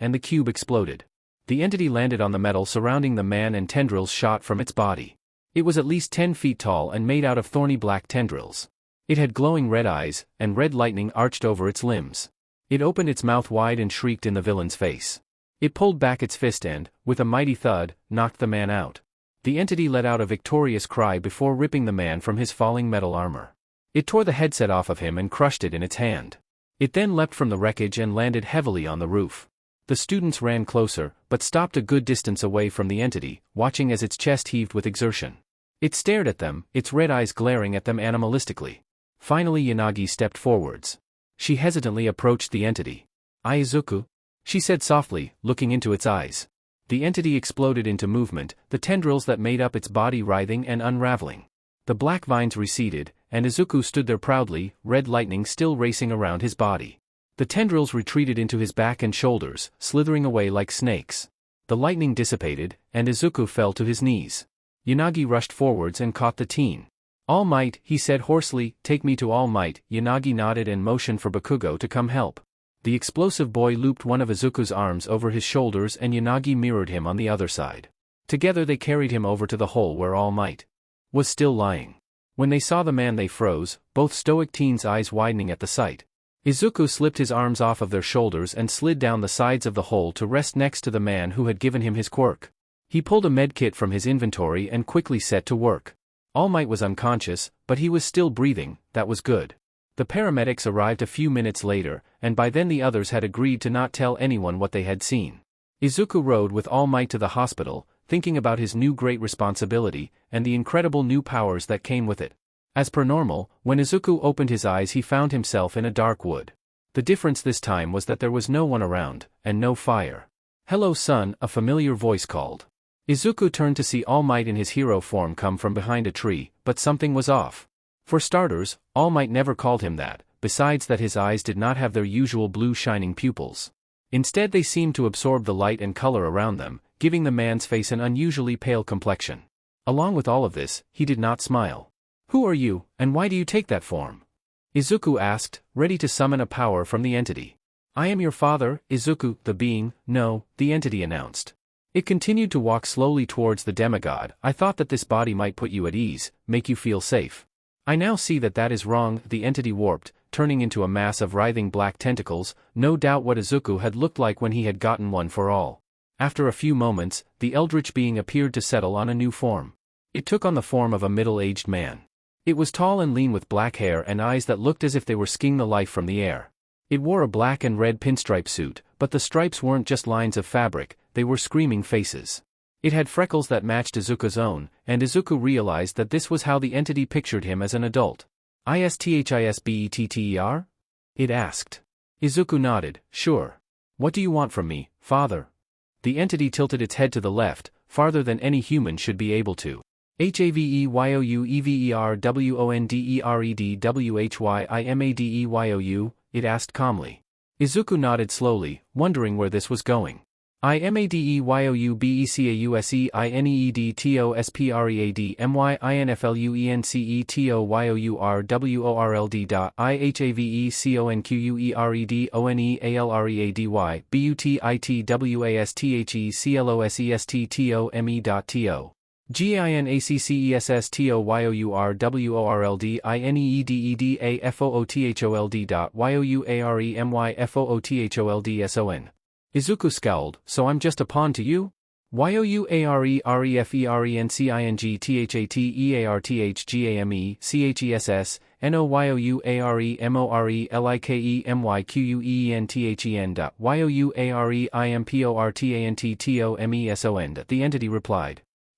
and the cube exploded. The entity landed on the metal surrounding the man and tendrils shot from its body. It was at least 10 feet tall and made out of thorny black tendrils. It had glowing red eyes, and red lightning arched over its limbs. It opened its mouth wide and shrieked in the villain's face. It pulled back its fist and, with a mighty thud, knocked the man out. The entity let out a victorious cry before ripping the man from his falling metal armor. It tore the headset off of him and crushed it in its hand. It then leapt from the wreckage and landed heavily on the roof. The students ran closer, but stopped a good distance away from the entity, watching as its chest heaved with exertion. It stared at them, its red eyes glaring at them animalistically. Finally Yanagi stepped forwards. She hesitantly approached the entity. "Izuku?" she said softly, looking into its eyes. The entity exploded into movement, the tendrils that made up its body writhing and unraveling. The black vines receded, and Izuku stood there proudly, red lightning still racing around his body. The tendrils retreated into his back and shoulders, slithering away like snakes. The lightning dissipated, and Izuku fell to his knees. Yanagi rushed forwards and caught the teen. "All Might," he said hoarsely, "take me to All Might." Yanagi nodded and motioned for Bakugo to come help. The explosive boy looped one of Izuku's arms over his shoulders and Yanagi mirrored him on the other side. Together they carried him over to the hole where All Might was still lying. When they saw the man they froze, both stoic teens' eyes widening at the sight. Izuku slipped his arms off of their shoulders and slid down the sides of the hole to rest next to the man who had given him his quirk. He pulled a medkit from his inventory and quickly set to work. All Might was unconscious, but he was still breathing. That was good. The paramedics arrived a few minutes later, and by then the others had agreed to not tell anyone what they had seen. Izuku rode with All Might to the hospital, thinking about his new great responsibility, and the incredible new powers that came with it. As per normal, when Izuku opened his eyes he found himself in a dark wood. The difference this time was that there was no one around, and no fire. "Hello son," a familiar voice called. Izuku turned to see All Might in his hero form come from behind a tree, but something was off. For starters, All Might never called him that, besides that his eyes did not have their usual blue shining pupils. Instead they seemed to absorb the light and color around them, giving the man's face an unusually pale complexion. Along with all of this, he did not smile. "Who are you, and why do you take that form?" Izuku asked, ready to summon a power from the entity. "I am your father, Izuku, the being." "No," the entity announced. It continued to walk slowly towards the demigod. "I thought that this body might put you at ease, make you feel safe. I now see that that is wrong." The entity warped, turning into a mass of writhing black tentacles, no doubt what Izuku had looked like when he had gotten one for all. After a few moments, the eldritch being appeared to settle on a new form. It took on the form of a middle-aged man. It was tall and lean with black hair and eyes that looked as if they were skiing the life from the air. It wore a black and red pinstripe suit, but the stripes weren't just lines of fabric, they were screaming faces. It had freckles that matched Izuku's own, and Izuku realized that this was how the entity pictured him as an adult. "Isthisbetter?" it asked. Izuku nodded, "Sure. What do you want from me, father?" The entity tilted its head to the left, farther than any human should be able to. "Haveyouyewonderedwhyimedeyou?" it asked calmly. Izuku nodded slowly, wondering where this was going. "IMADEYouSEINEFLUENCETOSPERIAD MYINFLUENCEETOYOURWORLDINEDEFOTHOLDYFOTHOLDSON. Izuku scowled, "So I'm just a pawn to you? "YOUAREREFERENCIINGTHATHESSON. The entity replied.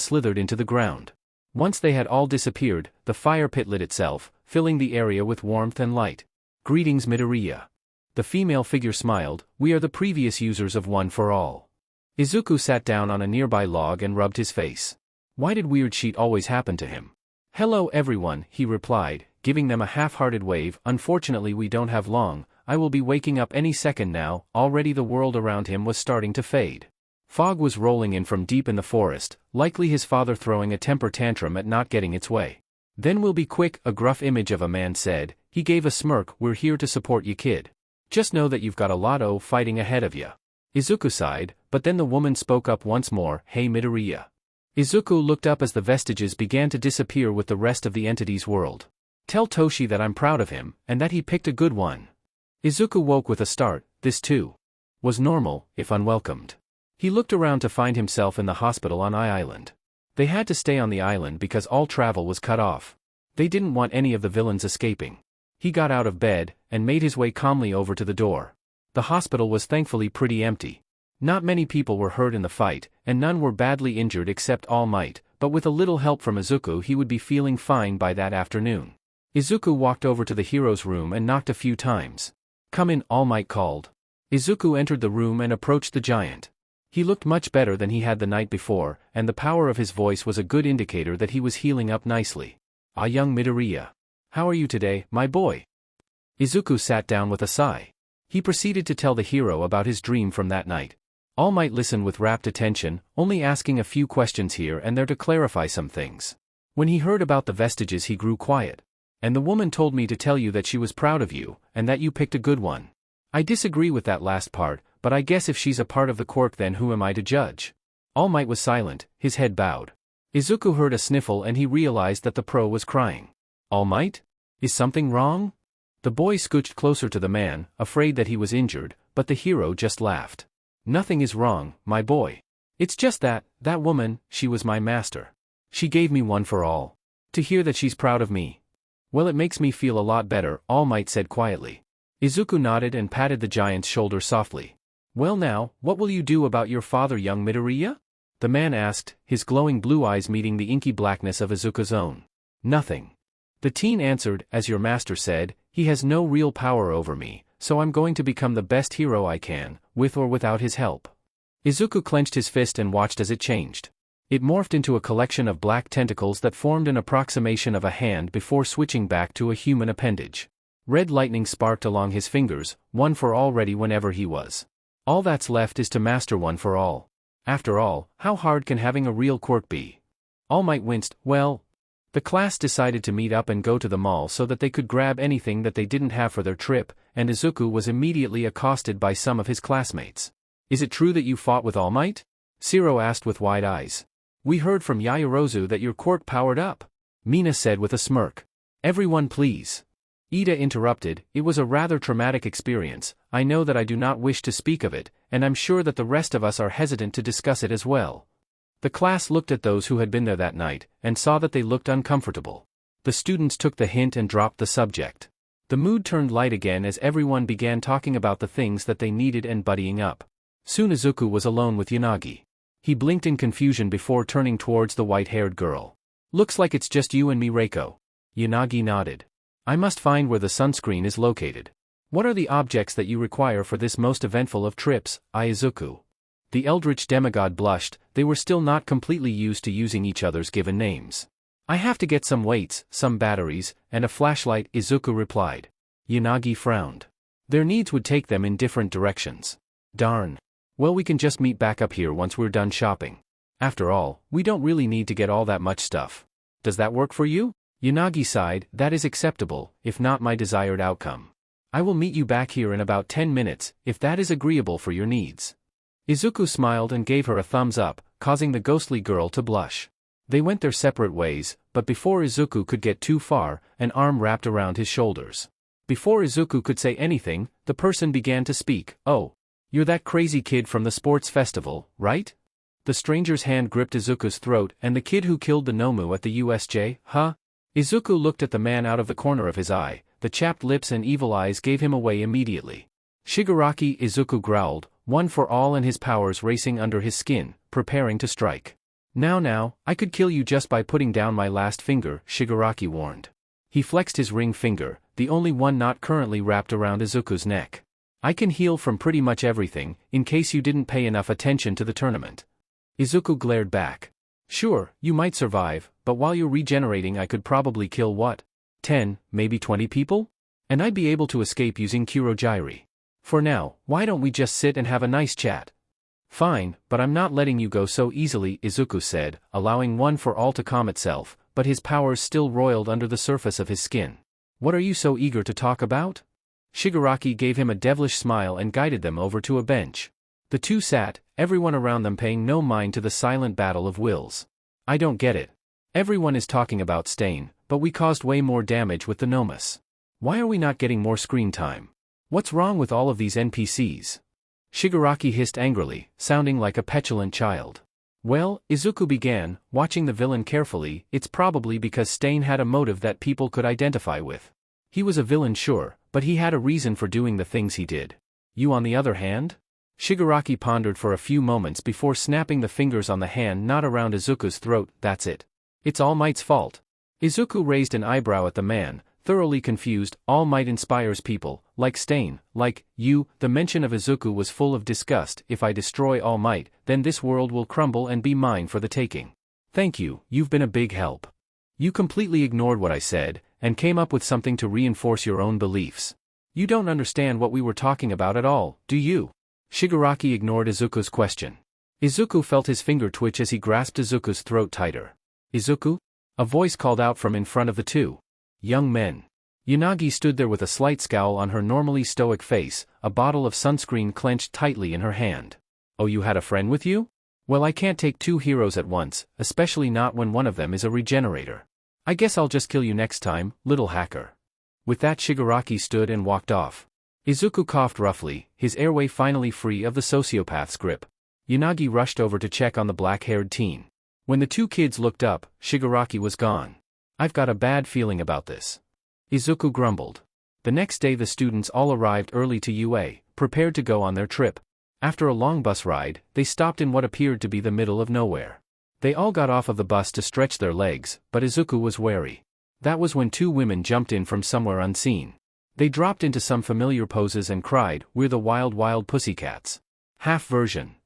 slithered into the ground. Once they had all disappeared, the fire pit lit itself, filling the area with warmth and light. "Greetings, Midoriya." The female figure smiled, "We are the previous users of One for All." Izuku sat down on a nearby log and rubbed his face. Why did weird shit always happen to him? "Hello everyone," he replied, giving them a half-hearted wave. "Unfortunately we don't have long, I will be waking up any second now." Already the world around him was starting to fade. Fog was rolling in from deep in the forest, likely his father throwing a temper tantrum at not getting its way. "Then we'll be quick," a gruff image of a man said. He gave a smirk. "We're here to support you, kid. Just know that you've got a lot of fighting ahead of you." Izuku sighed, but then the woman spoke up once more. "Hey Midoriya." Izuku looked up as the vestiges began to disappear with the rest of the entity's world. "Tell Toshi that I'm proud of him, and that he picked a good one." Izuku woke with a start. This too was normal, if unwelcomed. He looked around to find himself in the hospital on Island. They had to stay on the island because all travel was cut off. They didn't want any of the villains escaping. He got out of bed, and made his way calmly over to the door. The hospital was thankfully pretty empty. Not many people were hurt in the fight, and none were badly injured except All Might, but with a little help from Izuku he would be feeling fine by that afternoon. Izuku walked over to the hero's room and knocked a few times. "Come in," All Might called. Izuku entered the room and approached the giant. He looked much better than he had the night before, and the power of his voice was a good indicator that he was healing up nicely. "Ah, young Midoriya. How are you today, my boy?" Izuku sat down with a sigh. He proceeded to tell the hero about his dream from that night. All Might listened with rapt attention, only asking a few questions here and there to clarify some things. When he heard about the vestiges he grew quiet. "And the woman told me to tell you that she was proud of you, and that you picked a good one." "I disagree with that last part, but I guess if she's a part of the Quirk then who am I to judge?" All Might was silent, his head bowed. Izuku heard a sniffle and he realized that the pro was crying. "All Might? Is something wrong?" The boy scooched closer to the man, afraid that he was injured, but the hero just laughed. "Nothing is wrong, my boy. It's just that woman, she was my master. She gave me One for All. To hear that she's proud of me, well, it makes me feel a lot better," All Might said quietly. Izuku nodded and patted the giant's shoulder softly. "Well now, what will you do about your father, young Midoriya?" the man asked, his glowing blue eyes meeting the inky blackness of Izuku's own. "Nothing." The teen answered, "As your master said, he has no real power over me, so I'm going to become the best hero I can, with or without his help." Izuku clenched his fist and watched as it changed. It morphed into a collection of black tentacles that formed an approximation of a hand before switching back to a human appendage. Red lightning sparked along his fingers, One for All ready whenever he was. All that's left is to master One for All. After all, how hard can having a real quirk be? All Might winced. "Well, the class decided to meet up and go to the mall so that they could grab anything that they didn't have for their trip, and Izuku was immediately accosted by some of his classmates. "Is it true that you fought with All Might?" Shiro asked with wide eyes. "We heard from Yaoyorozu that your quirk powered up," Mina said with a smirk. "Everyone please." Ida interrupted, "It was a rather traumatic experience. I know that I do not wish to speak of it, and I'm sure that the rest of us are hesitant to discuss it as well." The class looked at those who had been there that night, and saw that they looked uncomfortable. The students took the hint and dropped the subject. The mood turned light again as everyone began talking about the things that they needed and buddying up. Soon Izuku was alone with Yanagi. He blinked in confusion before turning towards the white-haired girl. Looks like it's just you and me, Reiko. Yanagi nodded. I must find where the sunscreen is located. What are the objects that you require for this most eventful of trips, Izuku? The eldritch demigod blushed. They were still not completely used to using each other's given names. I have to get some weights, some batteries, and a flashlight, Izuku replied. Yanagi frowned. Their needs would take them in different directions. Darn. Well, we can just meet back up here once we're done shopping. After all, we don't really need to get all that much stuff. Does that work for you? Yanagi sighed. That is acceptable, if not my desired outcome. I will meet you back here in about 10 minutes, if that is agreeable for your needs. Izuku smiled and gave her a thumbs up, causing the ghostly girl to blush. They went their separate ways, but before Izuku could get too far, an arm wrapped around his shoulders. Before Izuku could say anything, the person began to speak. Oh. You're that crazy kid from the sports festival, right? The stranger's hand gripped Izuku's throat. And the kid who killed the Nomu at the USJ, huh? Izuku looked at the man out of the corner of his eye. The chapped lips and evil eyes gave him away immediately. Shigaraki, Izuku growled, one for all and his powers racing under his skin, preparing to strike. Now, I could kill you just by putting down my last finger, Shigaraki warned. He flexed his ring finger, the only one not currently wrapped around Izuku's neck. I can heal from pretty much everything, in case you didn't pay enough attention to the tournament. Izuku glared back. Sure, you might survive, but while you're regenerating I could probably kill what? 10, maybe 20 people? And I'd be able to escape using Kurogiri. For now, why don't we just sit and have a nice chat? Fine, but I'm not letting you go so easily, Izuku said, allowing one for all to calm itself, but his powers still roiled under the surface of his skin. What are you so eager to talk about? Shigaraki gave him a devilish smile and guided them over to a bench. The two sat, everyone around them paying no mind to the silent battle of wills. I don't get it. Everyone is talking about Stain, but we caused way more damage with the Nomus. Why are we not getting more screen time? What's wrong with all of these NPCs? Shigaraki hissed angrily, sounding like a petulant child. Well, Izuku began, watching the villain carefully, it's probably because Stain had a motive that people could identify with. He was a villain, sure, but he had a reason for doing the things he did. You on the other hand? Shigaraki pondered for a few moments before snapping the fingers on the hand knot around Izuku's throat. That's it. It's All Might's fault. Izuku raised an eyebrow at the man, thoroughly confused. All Might inspires people, like Stain, like you. The mention of Izuku was full of disgust. If I destroy All Might, then this world will crumble and be mine for the taking. Thank you, you've been a big help. You completely ignored what I said, and came up with something to reinforce your own beliefs. You don't understand what we were talking about at all, do you? Shigaraki ignored Izuku's question. Izuku felt his finger twitch as he grasped Izuku's throat tighter. Izuku? A voice called out from in front of the two young men. Yanagi stood there with a slight scowl on her normally stoic face, a bottle of sunscreen clenched tightly in her hand. Oh, you had a friend with you? Well, I can't take two heroes at once, especially not when one of them is a regenerator. I guess I'll just kill you next time, little hacker. With that, Shigaraki stood and walked off. Izuku coughed roughly, his airway finally free of the sociopath's grip. Yanagi rushed over to check on the black-haired teen. When the two kids looked up, Shigaraki was gone. I've got a bad feeling about this. Izuku grumbled. The next day the students all arrived early to UA, prepared to go on their trip. After a long bus ride, they stopped in what appeared to be the middle of nowhere. They all got off of the bus to stretch their legs, but Izuku was wary. That was when two women jumped in from somewhere unseen. They dropped into some familiar poses and cried, "We're the Wild Wild Pussycats." Half version.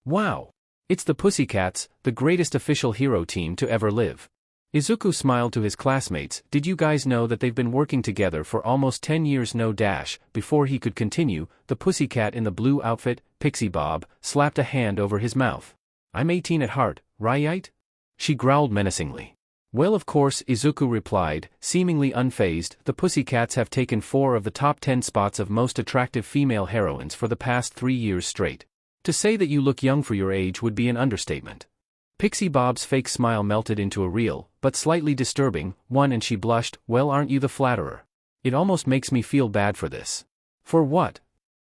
Wow! It's the Pussycats, the greatest official hero team to ever live. Izuku smiled to his classmates. Did you guys know that they've been working together for almost 10 years? No dash. Before he could continue, the pussycat in the blue outfit, Pixie Bob, slapped a hand over his mouth. I'm 18 at heart, right? She growled menacingly. Well, of course, Izuku replied, seemingly unfazed. The Pussycats have taken 4 of the top 10 spots of most attractive female heroines for the past 3 years straight. To say that you look young for your age would be an understatement. Pixie Bob's fake smile melted into a real, but slightly disturbing, one, and she blushed. Well, aren't you the flatterer? It almost makes me feel bad for this. For what?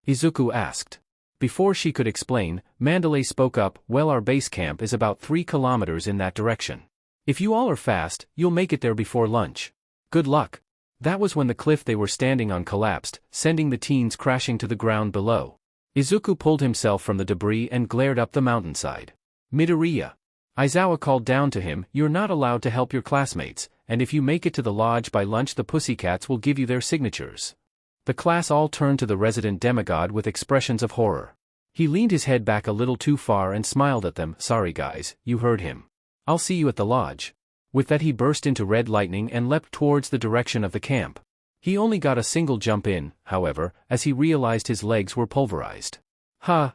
Izuku asked. Before she could explain, Mandalay spoke up. Well, our base camp is about 3 kilometers in that direction. If you all are fast, you'll make it there before lunch. Good luck. That was when the cliff they were standing on collapsed, sending the teens crashing to the ground below. Izuku pulled himself from the debris and glared up the mountainside. Midoriya. Aizawa called down to him, "You're not allowed to help your classmates, and if you make it to the lodge by lunch the pussycats will give you their signatures." The class all turned to the resident demigod with expressions of horror. He leaned his head back a little too far and smiled at them. "Sorry guys, you heard him. I'll see you at the lodge." With that he burst into red lightning and leapt towards the direction of the camp. He only got a single jump in, however, as he realized his legs were pulverized.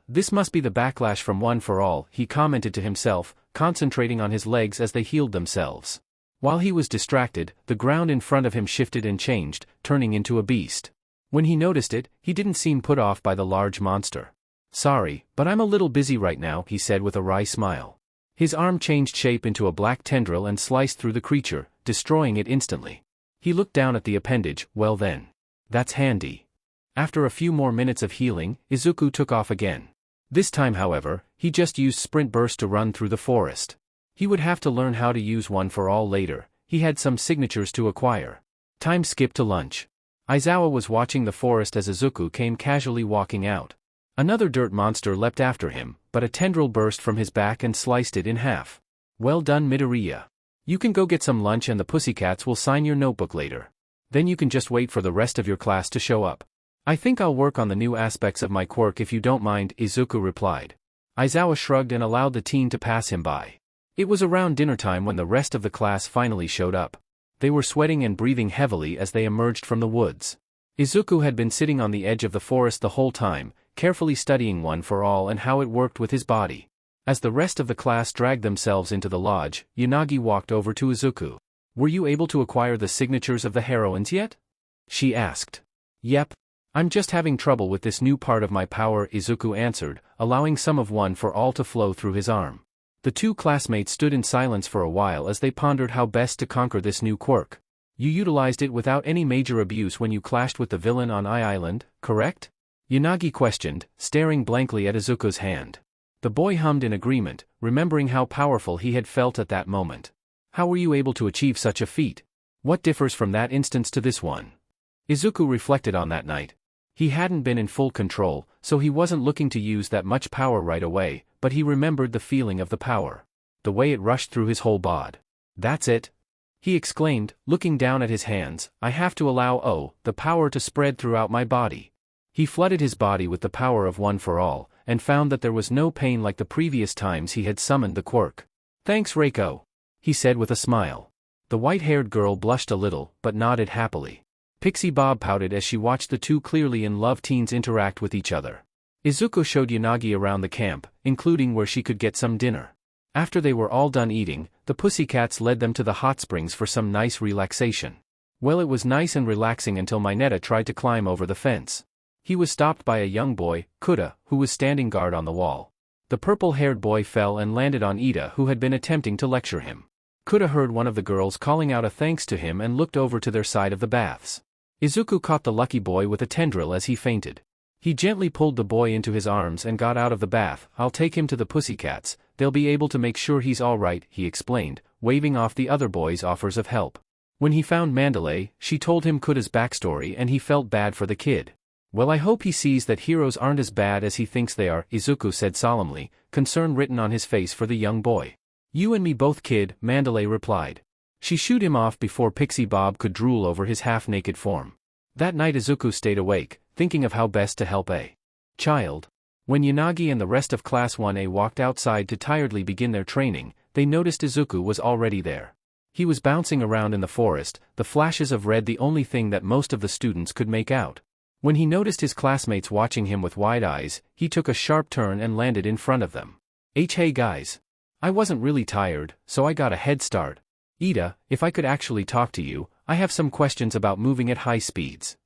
This must be the backlash from One for All, he commented to himself, concentrating on his legs as they healed themselves. While he was distracted, the ground in front of him shifted and changed, turning into a beast. When he noticed it, he didn't seem put off by the large monster. "Sorry, but I'm a little busy right now," he said with a wry smile. His arm changed shape into a black tendril and sliced through the creature, destroying it instantly. He looked down at the appendage. "Well then. That's handy." After a few more minutes of healing, Izuku took off again. This time however, he just used Sprint Burst to run through the forest. He would have to learn how to use One for All later, he had some signatures to acquire. Time skipped to lunch. Aizawa was watching the forest as Izuku came casually walking out. Another dirt monster leapt after him, but a tendril burst from his back and sliced it in half. "Well done Midoriya. You can go get some lunch and the pussycats will sign your notebook later. Then you can just wait for the rest of your class to show up." "I think I'll work on the new aspects of my quirk if you don't mind," Izuku replied. Aizawa shrugged and allowed the teen to pass him by. It was around dinner time when the rest of the class finally showed up. They were sweating and breathing heavily as they emerged from the woods. Izuku had been sitting on the edge of the forest the whole time, carefully studying One for All and how it worked with his body. As the rest of the class dragged themselves into the lodge, Yanagi walked over to Izuku. "Were you able to acquire the signatures of the heroines yet?" she asked. "Yep. I'm just having trouble with this new part of my power," Izuku answered, allowing some of One for All to flow through his arm. The two classmates stood in silence for a while as they pondered how best to conquer this new quirk. "You utilized it without any major abuse when you clashed with the villain on Island, correct?" Yanagi questioned, staring blankly at Izuku's hand. The boy hummed in agreement, remembering how powerful he had felt at that moment. "How were you able to achieve such a feat? What differs from that instance to this one?" Izuku reflected on that night. He hadn't been in full control, so he wasn't looking to use that much power right away, but he remembered the feeling of the power. The way it rushed through his whole bod. "That's it!" he exclaimed, looking down at his hands. "I have to allow the power to spread throughout my body." He flooded his body with the power of One for All, and found that there was no pain like the previous times he had summoned the quirk. "Thanks Reiko," he said with a smile. The white-haired girl blushed a little, but nodded happily. Pixie Bob pouted as she watched the two clearly in love teens interact with each other. Izuku showed Yanagi around the camp, including where she could get some dinner. After they were all done eating, the pussycats led them to the hot springs for some nice relaxation. Well, it was nice and relaxing until Mineta tried to climb over the fence. He was stopped by a young boy, Kuda, who was standing guard on the wall. The purple-haired boy fell and landed on Ida, who had been attempting to lecture him. Kuda heard one of the girls calling out a thanks to him and looked over to their side of the baths. Izuku caught the lucky boy with a tendril as he fainted. He gently pulled the boy into his arms and got out of the bath. "I'll take him to the pussycats, they'll be able to make sure he's all right," he explained, waving off the other boys' offers of help. When he found Mandalay, she told him Kuda's backstory and he felt bad for the kid. "Well, I hope he sees that heroes aren't as bad as he thinks they are," Izuku said solemnly, concern written on his face for the young boy. "You and me both, kid," Mandalay replied. She shooed him off before Pixie Bob could drool over his half-naked form. That night Izuku stayed awake, thinking of how best to help a child. When Yanagi and the rest of Class 1A walked outside to tiredly begin their training, they noticed Izuku was already there. He was bouncing around in the forest, the flashes of red the only thing that most of the students could make out. When he noticed his classmates watching him with wide eyes, he took a sharp turn and landed in front of them. Hey guys. I wasn't really tired, so I got a head start. Ida, if I could actually talk to you, I have some questions about moving at high speeds."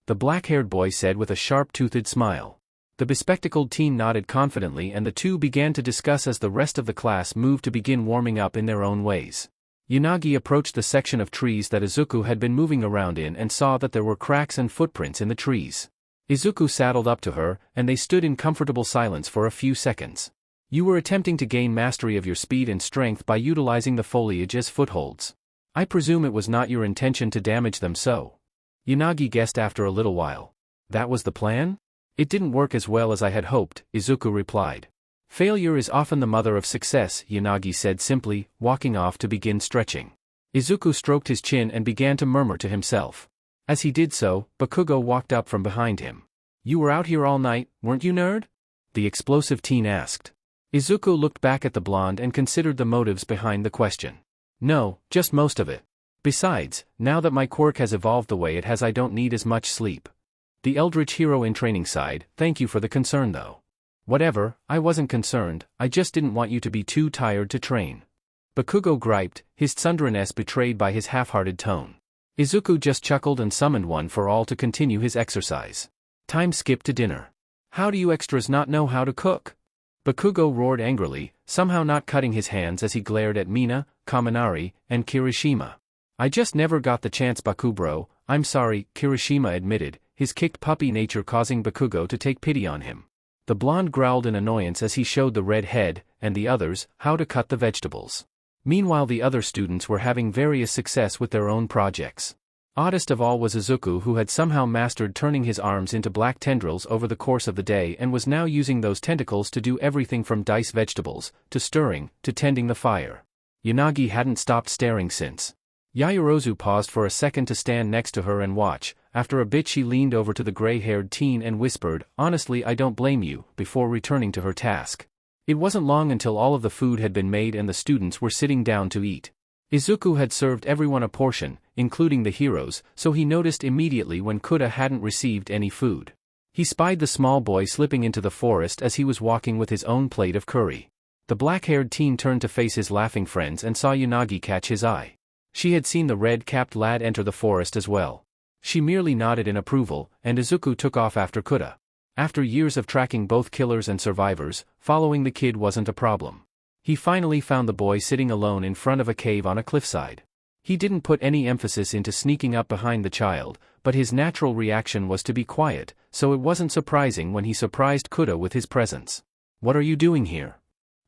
The black-haired boy said with a sharp-toothed smile. The bespectacled teen nodded confidently and the two began to discuss as the rest of the class moved to begin warming up in their own ways. Yanagi approached the section of trees that Izuku had been moving around in and saw that there were cracks and footprints in the trees. Izuku saddled up to her, and they stood in comfortable silence for a few seconds. "You were attempting to gain mastery of your speed and strength by utilizing the foliage as footholds. I presume it was not your intention to damage them so?" Yanagi guessed after a little while. "That was the plan?" It didn't work as well as I had hoped, Izuku replied. Failure is often the mother of success, Yanagi said simply, walking off to begin stretching. Izuku stroked his chin and began to murmur to himself. As he did so, Bakugo walked up from behind him. You were out here all night, weren't you, nerd? The explosive teen asked. Izuku looked back at the blonde and considered the motives behind the question. No, just most of it. Besides, now that my quirk has evolved the way it has, I don't need as much sleep. The Eldritch hero in training sighed, thank you for the concern though. Whatever, I wasn't concerned, I just didn't want you to be too tired to train. Bakugo griped, his tsunderiness betrayed by his half-hearted tone. Izuku just chuckled and summoned one for all to continue his exercise. Time skipped to dinner. How do you extras not know how to cook? Bakugo roared angrily, somehow not cutting his hands as he glared at Mina, Kaminari, and Kirishima. I just never got the chance, Bakubro, I'm sorry, Kirishima admitted, his kicked puppy nature causing Bakugo to take pity on him. The blonde growled in annoyance as he showed the red head, and the others, how to cut the vegetables. Meanwhile the other students were having various success with their own projects. Oddest of all was Izuku, who had somehow mastered turning his arms into black tendrils over the course of the day and was now using those tentacles to do everything from dice vegetables, to stirring, to tending the fire. Yanagi hadn't stopped staring since. Yaoyorozu paused for a second to stand next to her and watch. After a bit she leaned over to the gray-haired teen and whispered, honestly I don't blame you, before returning to her task. It wasn't long until all of the food had been made and the students were sitting down to eat. Izuku had served everyone a portion, including the heroes, so he noticed immediately when Kuda hadn't received any food. He spied the small boy slipping into the forest as he was walking with his own plate of curry. The black-haired teen turned to face his laughing friends and saw Yanagi catch his eye. She had seen the red-capped lad enter the forest as well. She merely nodded in approval, and Izuku took off after Kuda. After years of tracking both killers and survivors, following the kid wasn't a problem. He finally found the boy sitting alone in front of a cave on a cliffside. He didn't put any emphasis into sneaking up behind the child, but his natural reaction was to be quiet, so it wasn't surprising when he surprised Kuda with his presence. What are you doing here?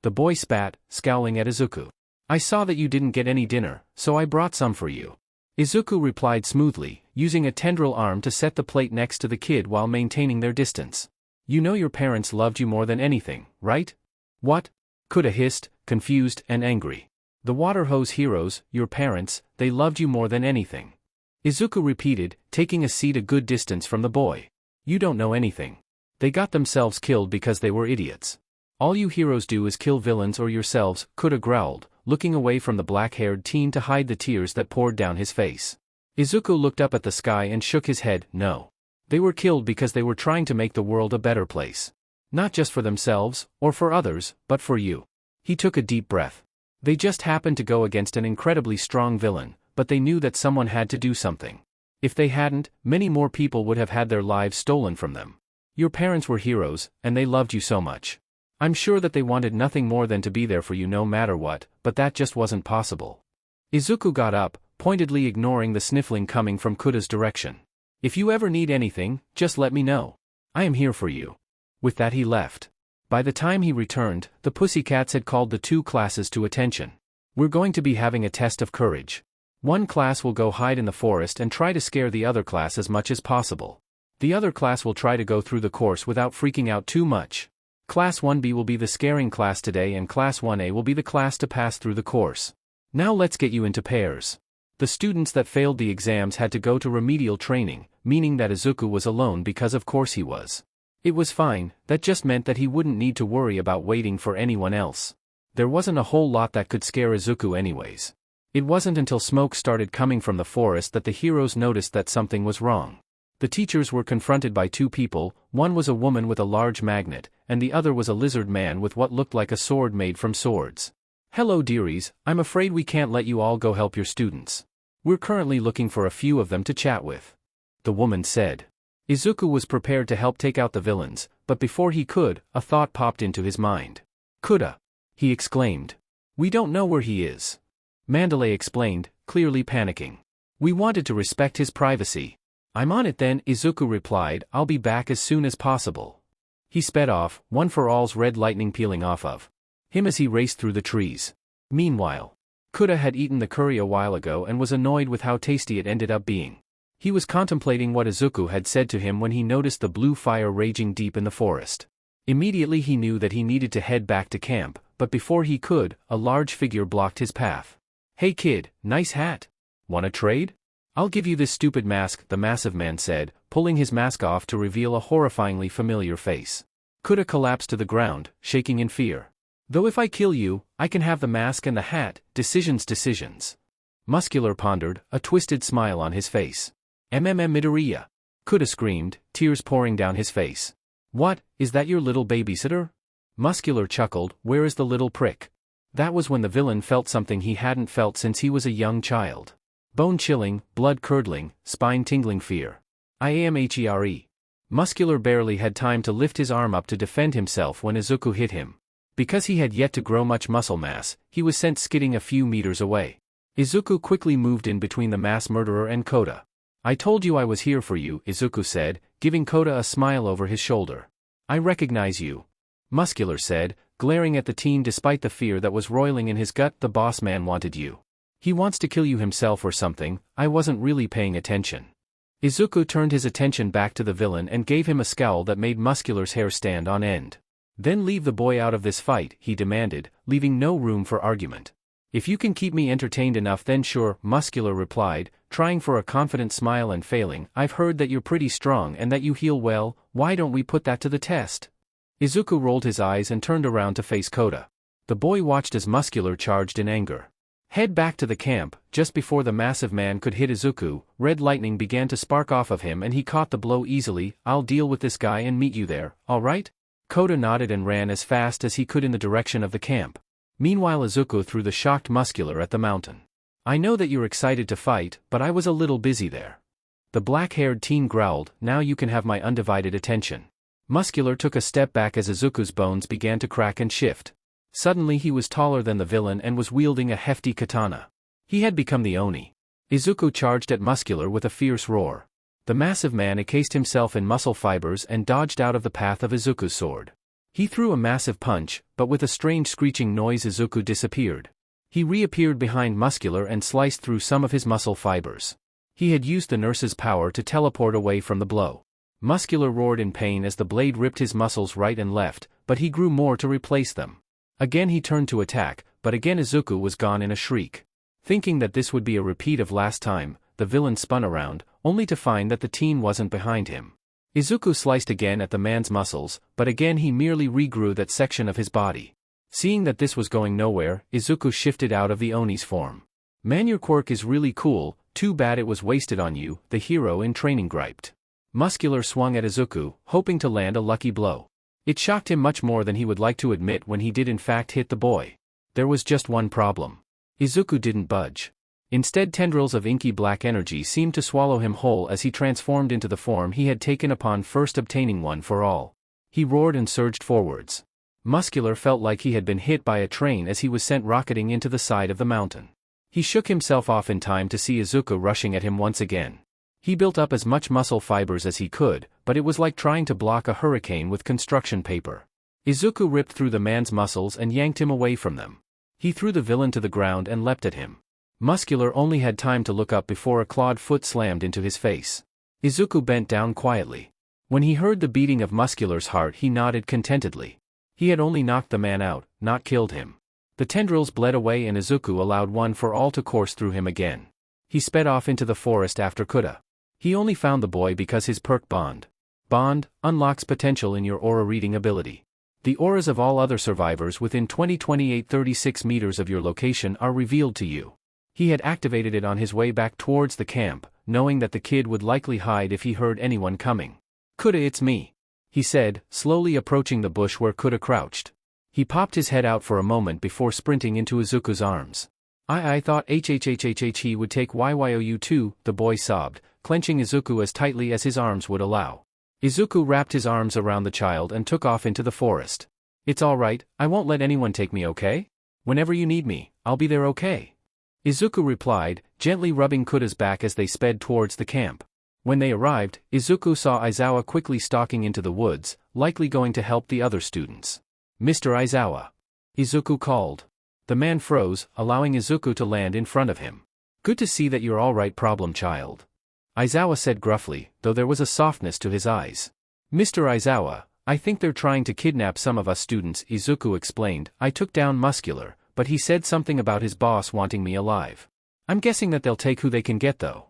The boy spat, scowling at Izuku. I saw that you didn't get any dinner, so I brought some for you. Izuku replied smoothly, using a tendril arm to set the plate next to the kid while maintaining their distance. You know your parents loved you more than anything, right? What? Kuda hissed, confused and angry. The water hose heroes, your parents, they loved you more than anything. Izuku repeated, taking a seat a good distance from the boy. You don't know anything. They got themselves killed because they were idiots. All you heroes do is kill villains or yourselves, Kuda growled, looking away from the black-haired teen to hide the tears that poured down his face. Izuku looked up at the sky and shook his head, no. They were killed because they were trying to make the world a better place. Not just for themselves, or for others, but for you. He took a deep breath. They just happened to go against an incredibly strong villain, but they knew that someone had to do something. If they hadn't, many more people would have had their lives stolen from them. Your parents were heroes, and they loved you so much. I'm sure that they wanted nothing more than to be there for you no matter what, but that just wasn't possible. Izuku got up, pointedly ignoring the sniffling coming from Kuda's direction. If you ever need anything, just let me know. I am here for you. With that he left. By the time he returned, the pussycats had called the two classes to attention. We're going to be having a test of courage. One class will go hide in the forest and try to scare the other class as much as possible. The other class will try to go through the course without freaking out too much. Class 1B will be the scaring class today and Class 1A will be the class to pass through the course. Now let's get you into pairs. The students that failed the exams had to go to remedial training, meaning that Izuku was alone because of course he was. It was fine, that just meant that he wouldn't need to worry about waiting for anyone else. There wasn't a whole lot that could scare Izuku anyways. It wasn't until smoke started coming from the forest that the heroes noticed that something was wrong. The teachers were confronted by two people, one was a woman with a large magnet, and the other was a lizard man with what looked like a sword made from swords. Hello dearies, I'm afraid we can't let you all go help your students. We're currently looking for a few of them to chat with. The woman said. Izuku was prepared to help take out the villains, but before he could, a thought popped into his mind. Kuda! He exclaimed. We don't know where he is. Mandalay explained, clearly panicking. We wanted to respect his privacy. I'm on it then, Izuku replied, I'll be back as soon as possible. He sped off, one for all's red lightning peeling off of him as he raced through the trees. Meanwhile, Kuda had eaten the curry a while ago and was annoyed with how tasty it ended up being. He was contemplating what Izuku had said to him when he noticed the blue fire raging deep in the forest. Immediately he knew that he needed to head back to camp, but before he could, a large figure blocked his path. "Hey kid, nice hat. Wanna trade? I'll give you this stupid mask," the massive man said, pulling his mask off to reveal a horrifyingly familiar face. Kuda collapsed to the ground, shaking in fear. "Though if I kill you, I can have the mask and the hat, decisions. Muscular pondered, a twisted smile on his face. Midoriya. Kuda screamed, tears pouring down his face. "What, is that your little babysitter?" Muscular chuckled, "Where is the little prick?" That was when the villain felt something he hadn't felt since he was a young child. Bone-chilling, blood-curdling, spine-tingling fear. "I am here." Muscular barely had time to lift his arm up to defend himself when Izuku hit him. Because he had yet to grow much muscle mass, he was sent skidding a few meters away. Izuku quickly moved in between the mass murderer and Koda. "I told you I was here for you," Izuku said, giving Koda a smile over his shoulder. "I recognize you," Muscular said, glaring at the teen despite the fear that was roiling in his gut. "The boss man wanted you. He wants to kill you himself or something. I wasn't really paying attention." Izuku turned his attention back to the villain and gave him a scowl that made Muscular's hair stand on end. "Then leave the boy out of this fight," he demanded, leaving no room for argument. "If you can keep me entertained enough then sure," Muscular replied, trying for a confident smile and failing. "I've heard that you're pretty strong and that you heal well. Why don't we put that to the test?" Izuku rolled his eyes and turned around to face Koda. The boy watched as Muscular charged in anger. Head back to the camp. Just before the massive man could hit Izuku, red lightning began to spark off of him and he caught the blow easily. "I'll deal with this guy and meet you there, alright?" Koda nodded and ran as fast as he could in the direction of the camp. Meanwhile Izuku threw the shocked Muscular at the mountain. "I know that you're excited to fight, but I was a little busy there." The black-haired teen growled, "Now you can have my undivided attention." Muscular took a step back as Izuku's bones began to crack and shift. Suddenly he was taller than the villain and was wielding a hefty katana. He had become the Oni. Izuku charged at Muscular with a fierce roar. The massive man encased himself in muscle fibers and dodged out of the path of Izuku's sword. He threw a massive punch, but with a strange screeching noise Izuku disappeared. He reappeared behind Muscular and sliced through some of his muscle fibers. He had used the nurse's power to teleport away from the blow. Muscular roared in pain as the blade ripped his muscles right and left, but he grew more to replace them. Again he turned to attack, but again Izuku was gone in a shriek. Thinking that this would be a repeat of last time, the villain spun around, only to find that the teen wasn't behind him. Izuku sliced again at the man's muscles, but again he merely regrew that section of his body. Seeing that this was going nowhere, Izuku shifted out of the Oni's form. "Man, your quirk is really cool, too bad it was wasted on you," the hero in training griped. Muscular swung at Izuku, hoping to land a lucky blow. It shocked him much more than he would like to admit when he did in fact hit the boy. There was just one problem. Izuku didn't budge. Instead, tendrils of inky black energy seemed to swallow him whole as he transformed into the form he had taken upon first obtaining one for all. He roared and surged forwards. Muscular felt like he had been hit by a train as he was sent rocketing into the side of the mountain. He shook himself off in time to see Izuku rushing at him once again. He built up as much muscle fibers as he could, but it was like trying to block a hurricane with construction paper. Izuku ripped through the man's muscles and yanked him away from them. He threw the villain to the ground and leapt at him. Muscular only had time to look up before a clawed foot slammed into his face. Izuku bent down quietly. When he heard the beating of Muscular's heart he nodded contentedly. He had only knocked the man out, not killed him. The tendrils bled away and Izuku allowed one for all to course through him again. He sped off into the forest after Kuda. He only found the boy because his perk Bond unlocks potential in your aura reading ability. The auras of all other survivors within 36 meters of your location are revealed to you. He had activated it on his way back towards the camp, knowing that the kid would likely hide if he heard anyone coming. "Kuda, it's me," he said, slowly approaching the bush where Kuda crouched. He popped his head out for a moment before sprinting into Izuku's arms. I thought he would take YYOU too," the boy sobbed, clenching Izuku as tightly as his arms would allow. Izuku wrapped his arms around the child and took off into the forest. "It's alright, I won't let anyone take me, okay? Whenever you need me, I'll be there, okay?" Izuku replied, gently rubbing Kuda's back as they sped towards the camp. When they arrived, Izuku saw Aizawa quickly stalking into the woods, likely going to help the other students. "Mr. Aizawa," Izuku called. The man froze, allowing Izuku to land in front of him. "Good to see that you're alright, problem child. Aizawa said gruffly, though there was a softness to his eyes. Mr. Aizawa, I think they're trying to kidnap some of us students, Izuku explained. I took down Muscular, but he said something about his boss wanting me alive. I'm guessing that they'll take who they can get though.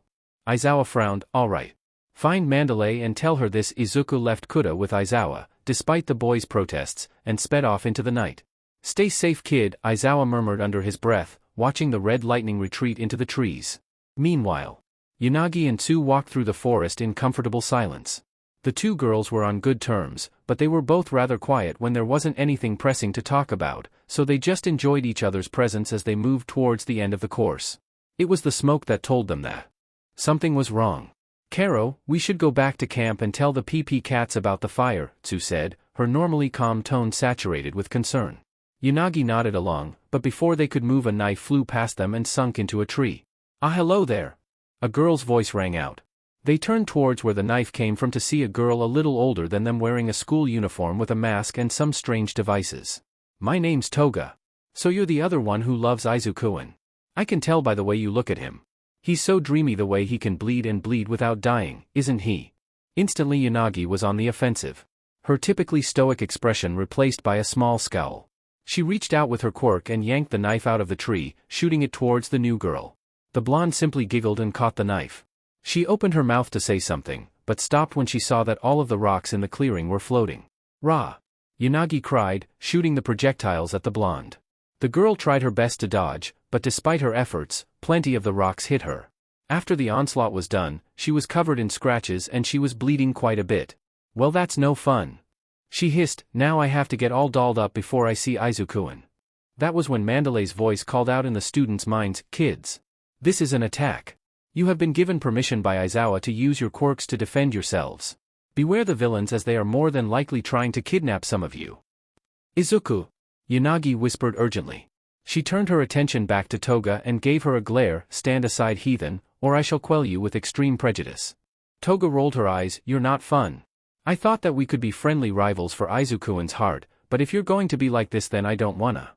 Aizawa frowned, alright. Find Mandalay and tell her this. Izuku left Kuta with Aizawa, despite the boys' protests, and sped off into the night. Stay safe kid, Aizawa murmured under his breath, watching the red lightning retreat into the trees. Meanwhile, Yanagi and Tsu walked through the forest in comfortable silence. The two girls were on good terms, but they were both rather quiet when there wasn't anything pressing to talk about, so they just enjoyed each other's presence as they moved towards the end of the course. It was the smoke that told them that something was wrong. Karo, we should go back to camp and tell the PP cats about the fire, Tsu said, her normally calm tone saturated with concern. Yanagi nodded along, but before they could move a knife flew past them and sunk into a tree. Ah, hello there. A girl's voice rang out. They turned towards where the knife came from to see a girl a little older than them wearing a school uniform with a mask and some strange devices. My name's Toga. So you're the other one who loves Izuku. I can tell by the way you look at him. He's so dreamy the way he can bleed and bleed without dying, isn't he? Instantly Yanagi was on the offensive. Her typically stoic expression replaced by a small scowl. She reached out with her quirk and yanked the knife out of the tree, shooting it towards the new girl. The blonde simply giggled and caught the knife. She opened her mouth to say something, but stopped when she saw that all of the rocks in the clearing were floating. Rah! Yanagi cried, shooting the projectiles at the blonde. The girl tried her best to dodge, but despite her efforts, plenty of the rocks hit her. After the onslaught was done, she was covered in scratches and she was bleeding quite a bit. Well, that's no fun. She hissed, now I have to get all dolled up before I see Izuku. That was when Mandalay's voice called out in the students' minds, kids. This is an attack. You have been given permission by Aizawa to use your quirks to defend yourselves. Beware the villains as they are more than likely trying to kidnap some of you. Izuku, Yanagi whispered urgently. She turned her attention back to Toga and gave her a glare, stand aside heathen, or I shall quell you with extreme prejudice. Toga rolled her eyes, you're not fun. I thought that we could be friendly rivals for Izuku's heart, but if you're going to be like this then I don't wanna.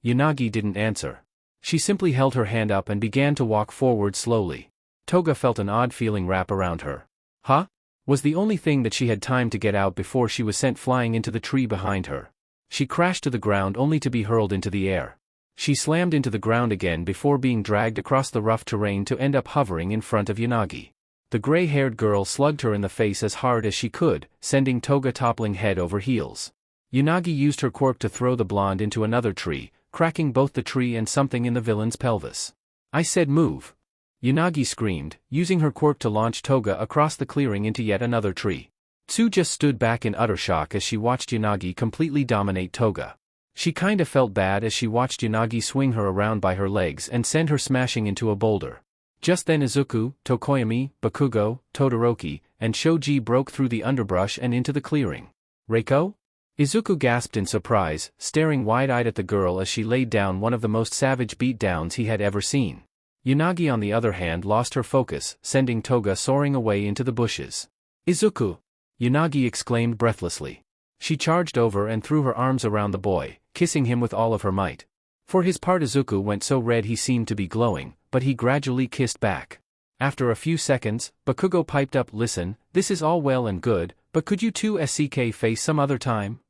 Yanagi didn't answer. She simply held her hand up and began to walk forward slowly. Toga felt an odd feeling wrap around her. Huh? Was the only thing that she had time to get out before she was sent flying into the tree behind her. She crashed to the ground only to be hurled into the air. She slammed into the ground again before being dragged across the rough terrain to end up hovering in front of Yanagi. The gray-haired girl slugged her in the face as hard as she could, sending Toga toppling head over heels. Yanagi used her quirk to throw the blonde into another tree, cracking both the tree and something in the villain's pelvis. I said move. Yanagi screamed, using her quirk to launch Toga across the clearing into yet another tree. Tsu just stood back in utter shock as she watched Yanagi completely dominate Toga. She kinda felt bad as she watched Yanagi swing her around by her legs and send her smashing into a boulder. Just then Izuku, Tokoyami, Bakugo, Todoroki, and Shoji broke through the underbrush and into the clearing. Reiko? Izuku gasped in surprise, staring wide-eyed at the girl as she laid down one of the most savage beatdowns he had ever seen. Yanagi on the other hand lost her focus, sending Toga soaring away into the bushes. Izuku! Yanagi exclaimed breathlessly. She charged over and threw her arms around the boy, kissing him with all of her might. For his part Izuku went so red he seemed to be glowing, but he gradually kissed back. After a few seconds, Bakugo piped up, listen, this is all well and good, but could you two SCK face some other time?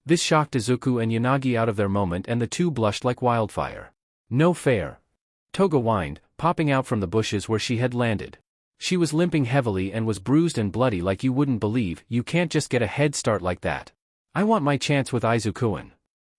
This shocked Izuku and Yanagi out of their moment and the two blushed like wildfire. No fair. Toga whined, popping out from the bushes where she had landed. She was limping heavily and was bruised and bloody like you wouldn't believe. You can't just get a head start like that. I want my chance with Izuku.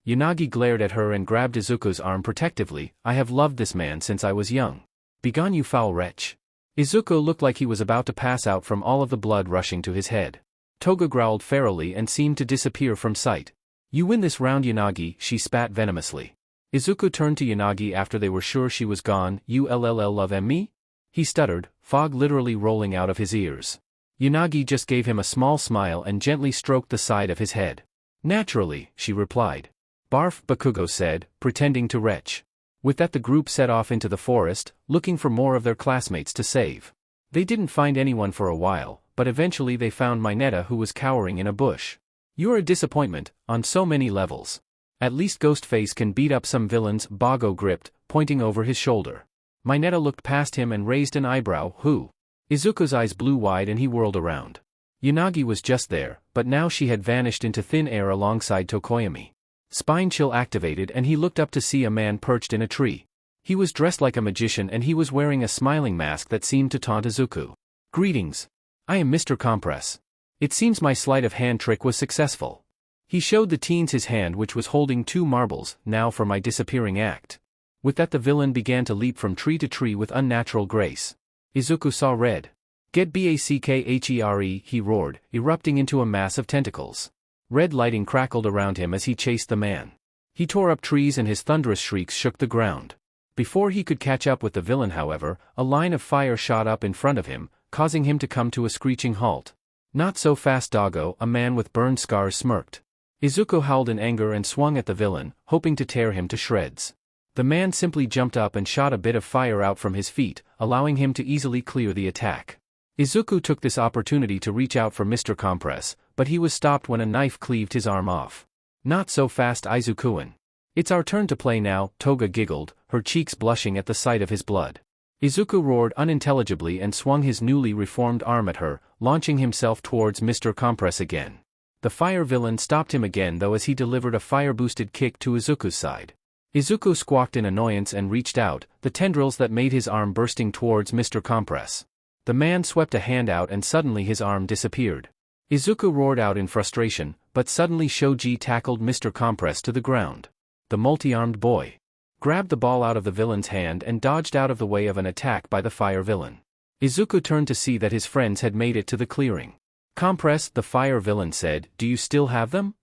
Yanagi glared at her and grabbed Izuku's arm protectively. I have loved this man since I was young. Begone you foul wretch. Izuku looked like he was about to pass out from all of the blood rushing to his head. Toga growled ferally and seemed to disappear from sight. You win this round Yanagi, she spat venomously. Izuku turned to Yanagi after they were sure she was gone. You love me? He stuttered, fog literally rolling out of his ears. Yanagi just gave him a small smile and gently stroked the side of his head. Naturally, she replied. Barf, Bakugo said, pretending to retch. With that the group set off into the forest, looking for more of their classmates to save. They didn't find anyone for a while, but eventually they found Mineta who was cowering in a bush. You're a disappointment, on so many levels. At least Ghostface can beat up some villains, Bago gripped, pointing over his shoulder. Mineta looked past him and raised an eyebrow. Who? Izuku's eyes blew wide and he whirled around. Yanagi was just there, but now she had vanished into thin air alongside Tokoyami. Spine chill activated and he looked up to see a man perched in a tree. He was dressed like a magician and he was wearing a smiling mask that seemed to taunt Izuku. "Greetings. I am Mr. Compress. It seems my sleight of hand trick was successful." He showed the teens his hand which was holding 2 marbles, "Now for my disappearing act." With that the villain began to leap from tree to tree with unnatural grace. Izuku saw red. "Get BACKHERE," he roared, erupting into a mass of tentacles. Red lighting crackled around him as he chased the man. He tore up trees and his thunderous shrieks shook the ground. Before he could catch up with the villain however, a line of fire shot up in front of him, causing him to come to a screeching halt. "Not so fast, doggo," a man with burned scars smirked. Izuku howled in anger and swung at the villain, hoping to tear him to shreds. The man simply jumped up and shot a bit of fire out from his feet, allowing him to easily clear the attack. Izuku took this opportunity to reach out for Mr. Compress, but he was stopped when a knife cleaved his arm off. "Not so fast, Izuku-kun. It's our turn to play now," Toga giggled, her cheeks blushing at the sight of his blood. Izuku roared unintelligibly and swung his newly reformed arm at her, launching himself towards Mr. Compress again. The fire villain stopped him again though as he delivered a fire-boosted kick to Izuku's side. Izuku squawked in annoyance and reached out, the tendrils that made his arm bursting towards Mr. Compress. The man swept a hand out and suddenly his arm disappeared. Izuku roared out in frustration, but suddenly Shoji tackled Mr. Compress to the ground. The multi-armed boy grabbed the ball out of the villain's hand and dodged out of the way of an attack by the fire villain. Izuku turned to see that his friends had made it to the clearing. "Compress," the fire villain said, "do you still have them?"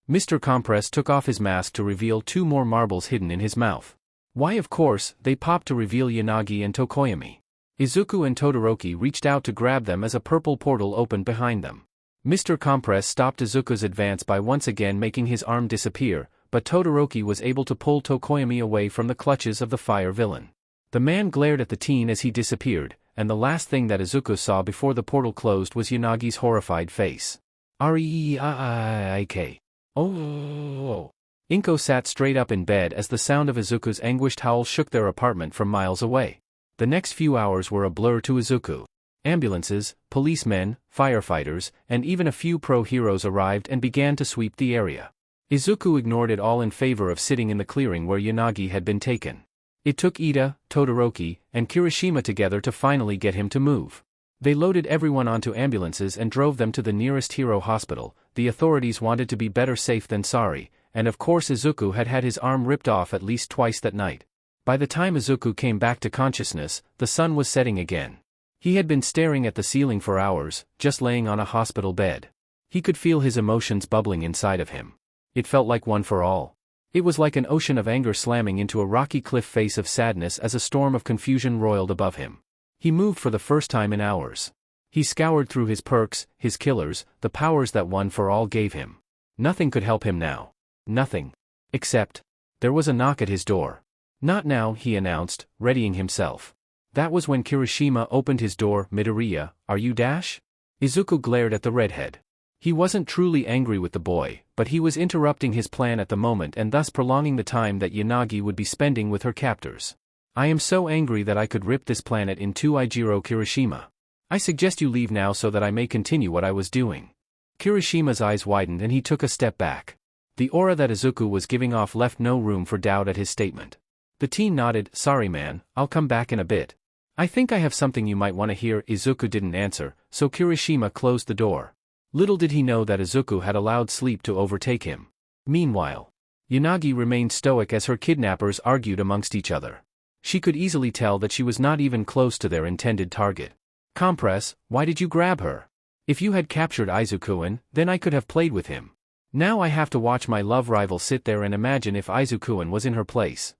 Mr. Compress took off his mask to reveal 2 more marbles hidden in his mouth. Why of course, they popped to reveal Yanagi and Tokoyami. Izuku and Todoroki reached out to grab them as a purple portal opened behind them. Mr. Compress stopped Izuku's advance by once again making his arm disappear, but Todoroki was able to pull Tokoyami away from the clutches of the fire villain. The man glared at the teen as he disappeared, and the last thing that Izuku saw before the portal closed was Yanagi's horrified face. "Reik. Oh." Inko sat straight up in bed as the sound of Izuku's anguished howl shook their apartment from miles away. The next few hours were a blur to Izuku. Ambulances, policemen, firefighters, and even a few pro-heroes arrived and began to sweep the area. Izuku ignored it all in favor of sitting in the clearing where Yanagi had been taken. It took Ida, Todoroki, and Kirishima together to finally get him to move. They loaded everyone onto ambulances and drove them to the nearest hero hospital. The authorities wanted to be better safe than sorry, and of course Izuku had had his arm ripped off at least twice that night. By the time Izuku came back to consciousness, the sun was setting again. He had been staring at the ceiling for hours, just laying on a hospital bed. He could feel his emotions bubbling inside of him. It felt like one for all. It was like an ocean of anger slamming into a rocky cliff face of sadness as a storm of confusion roiled above him. He moved for the first time in hours. He scoured through his perks, his killers, the powers that One for All gave him. Nothing could help him now. Nothing. Except, there was a knock at his door. "Not now," he announced, readying himself. That was when Kirishima opened his door. "Midoriya, are you Dash?" Izuku glared at the redhead. He wasn't truly angry with the boy, but he was interrupting his plan at the moment and thus prolonging the time that Yanagi would be spending with her captors. "I am so angry that I could rip this planet in two." Ijiro Kirishima. "I suggest you leave now so that I may continue what I was doing." Kirishima's eyes widened and he took a step back. The aura that Izuku was giving off left no room for doubt at his statement. The teen nodded. "Sorry man, I'll come back in a bit. I think I have something you might want to hear." Izuku didn't answer, so Kirishima closed the door. Little did he know that Izuku had allowed sleep to overtake him. Meanwhile, Yanagi remained stoic as her kidnappers argued amongst each other. She could easily tell that she was not even close to their intended target. "Compress, why did you grab her? If you had captured Izuku-in, then I could have played with him. Now I have to watch my love rival sit there and imagine if Izuku-in was in her place."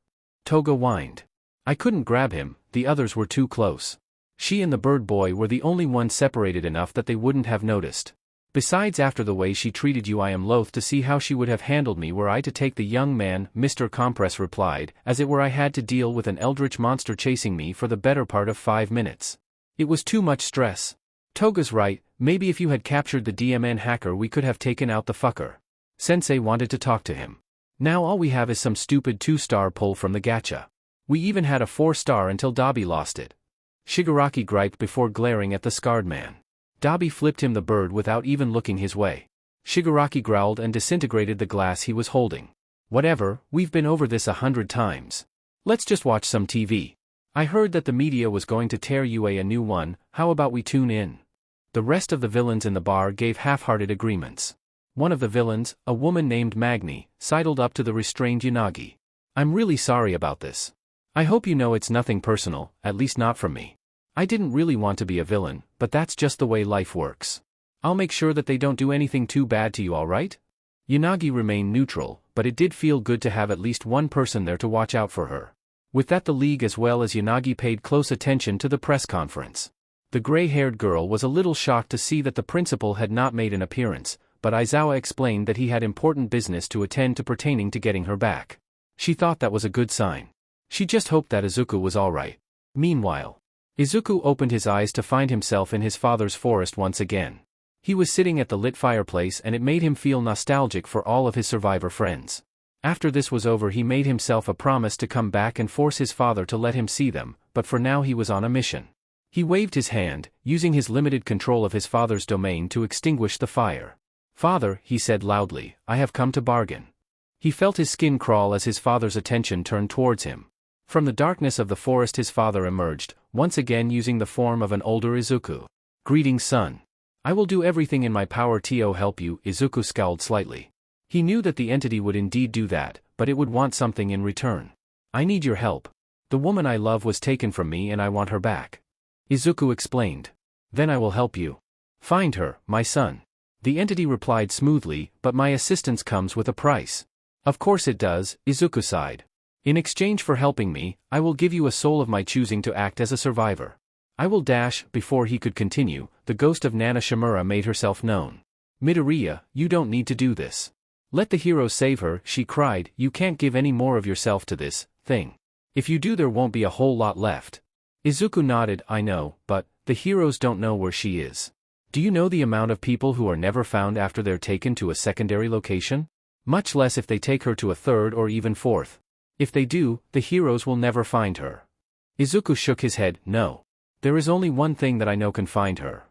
Toga whined. "I couldn't grab him, the others were too close. She and the bird boy were the only ones separated enough that they wouldn't have noticed. Besides, after the way she treated you, I am loath to see how she would have handled me were I to take the young man." Mr. Compress replied, "As it were I had to deal with an eldritch monster chasing me for the better part of 5 minutes. It was too much stress." "Toga's right, maybe if you had captured the DMN hacker we could have taken out the fucker. Sensei wanted to talk to him. Now all we have is some stupid 2-star pull from the gacha. We even had a 4-star until Dabi lost it." Shigaraki griped before glaring at the scarred man. Dabi flipped him the bird without even looking his way. Shigaraki growled and disintegrated the glass he was holding. Whatever, we've been over this 100 times. Let's just watch some TV. I heard that the media was going to tear UA a new one, how about we tune in? The rest of the villains in the bar gave half-hearted agreements. One of the villains, a woman named Magni, sidled up to the restrained Yanagi. I'm really sorry about this. I hope you know it's nothing personal, at least not from me. I didn't really want to be a villain, but that's just the way life works. I'll make sure that they don't do anything too bad to you, alright? Yanagi remained neutral, but it did feel good to have at least one person there to watch out for her. With that, the league as well as Yanagi paid close attention to the press conference. The gray-haired girl was a little shocked to see that the principal had not made an appearance, but Aizawa explained that he had important business to attend to pertaining to getting her back. She thought that was a good sign. She just hoped that Izuku was alright. Meanwhile, Izuku opened his eyes to find himself in his father's forest once again. He was sitting at the lit fireplace and it made him feel nostalgic for all of his survivor friends. After this was over, he made himself a promise to come back and force his father to let him see them, but for now he was on a mission. He waved his hand, using his limited control of his father's domain to extinguish the fire. "Father," he said loudly, "I have come to bargain." He felt his skin crawl as his father's attention turned towards him. From the darkness of the forest his father emerged, once again using the form of an older Izuku. "Greetings, son. I will do everything in my power to help you." Izuku scowled slightly. He knew that the entity would indeed do that, but it would want something in return. "I need your help. The woman I love was taken from me and I want her back," Izuku explained. "Then I will help you find her, my son," the entity replied smoothly, "but my assistance comes with a price." "Of course it does," Izuku sighed. "In exchange for helping me, I will give you a soul of my choosing to act as a survivor. I will dash." Before he could continue, the ghost of Nana Shimura made herself known. "Midoriya, you don't need to do this. Let the heroes save her," she cried. "You can't give any more of yourself to this thing. If you do, there won't be a whole lot left." Izuku nodded. "I know, but the heroes don't know where she is. Do you know the amount of people who are never found after they're taken to a secondary location? Much less if they take her to a third or even fourth. If they do, the heroes will never find her." Izuku shook his head. "No. There is only one thing that I know can find her."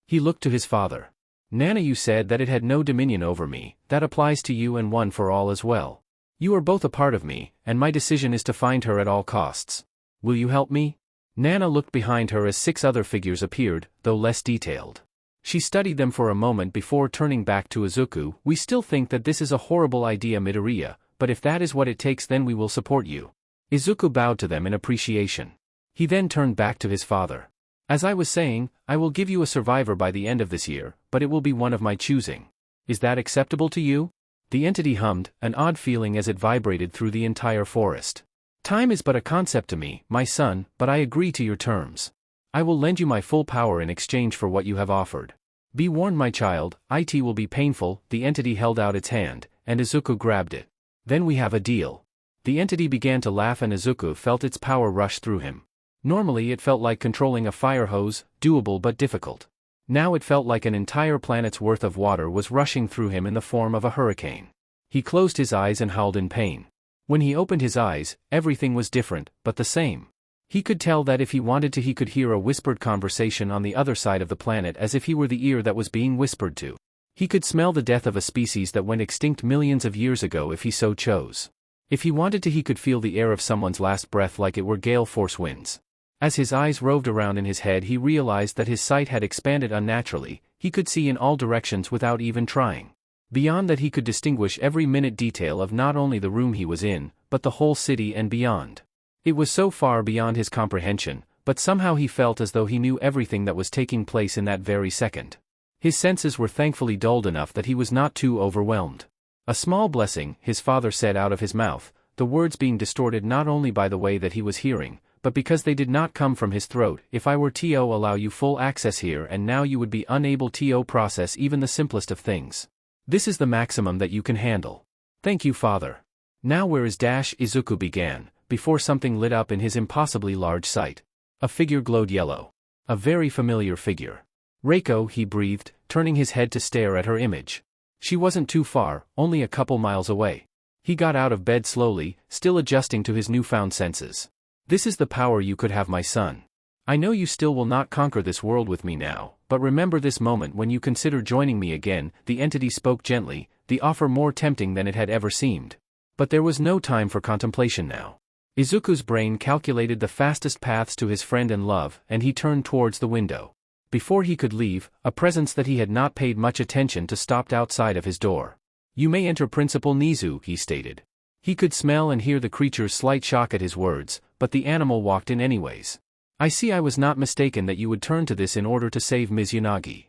He looked to his father. "Nana, you said that it had no dominion over me. That applies to you and One for All as well. You are both a part of me, and my decision is to find her at all costs. Will you help me?" Nana looked behind her as 6 other figures appeared, though less detailed. She studied them for a moment before turning back to Izuku. "We still think that this is a horrible idea, Midoriya, but if that is what it takes, then we will support you." Izuku bowed to them in appreciation. He then turned back to his father. "As I was saying, I will give you a survivor by the end of this year, but it will be one of my choosing. Is that acceptable to you?" The entity hummed, an odd feeling as it vibrated through the entire forest. "Time is but a concept to me, my son, but I agree to your terms. I will lend you my full power in exchange for what you have offered. Be warned, my child, it will be painful." The entity held out its hand, and Izuku grabbed it. "Then we have a deal." The entity began to laugh and Izuku felt its power rush through him. Normally it felt like controlling a fire hose, doable but difficult. Now it felt like an entire planet's worth of water was rushing through him in the form of a hurricane. He closed his eyes and howled in pain. When he opened his eyes, everything was different, but the same. He could tell that if he wanted to, he could hear a whispered conversation on the other side of the planet as if he were the ear that was being whispered to. He could smell the death of a species that went extinct millions of years ago if he so chose. If he wanted to, he could feel the air of someone's last breath like it were gale force winds. As his eyes roved around in his head, he realized that his sight had expanded unnaturally. He could see in all directions without even trying. Beyond that, he could distinguish every minute detail of not only the room he was in, but the whole city and beyond. It was so far beyond his comprehension, but somehow he felt as though he knew everything that was taking place in that very second. His senses were thankfully dulled enough that he was not too overwhelmed. "A small blessing," his father said out of his mouth, the words being distorted not only by the way that he was hearing, but because they did not come from his throat. "If I were to allow you full access here and now, you would be unable to process even the simplest of things. This is the maximum that you can handle." "Thank you, father." "Now where is Dash?" Izuku began, before something lit up in his impossibly large sight. A figure glowed yellow. A very familiar figure. "Reiko," he breathed, turning his head to stare at her image. She wasn't too far, only a couple miles away. He got out of bed slowly, still adjusting to his newfound senses. "This is the power you could have, my son. I know you still will not conquer this world with me now, but remember this moment when you consider joining me again. The entity spoke gently, the offer more tempting than it had ever seemed. But there was no time for contemplation now. Izuku's brain calculated the fastest paths to his friend and love, and he turned towards the window. Before he could leave, a presence that he had not paid much attention to stopped outside of his door. "You may enter, Principal Nizu," he stated. He could smell and hear the creature's slight shock at his words, but the animal walked in anyways. "I see I was not mistaken that you would turn to this in order to save Ms. Yanagi."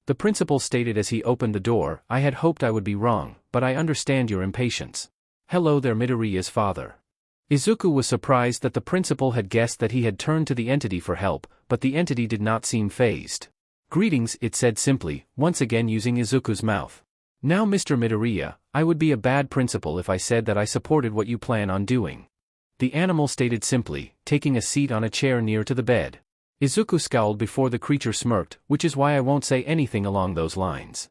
The principal stated as he opened the door. "I had hoped I would be wrong, but I understand your impatience. Hello there, Midoriya's father." Izuku was surprised that the principal had guessed that he had turned to the entity for help, but the entity did not seem fazed. "Greetings," it said simply, once again using Izuku's mouth. "Now Mr. Midoriya, I would be a bad principal if I said that I supported what you plan on doing." The animal stated simply, taking a seat on a chair near to the bed. Izuku scowled before the creature smirked, "Which is why I won't say anything along those lines."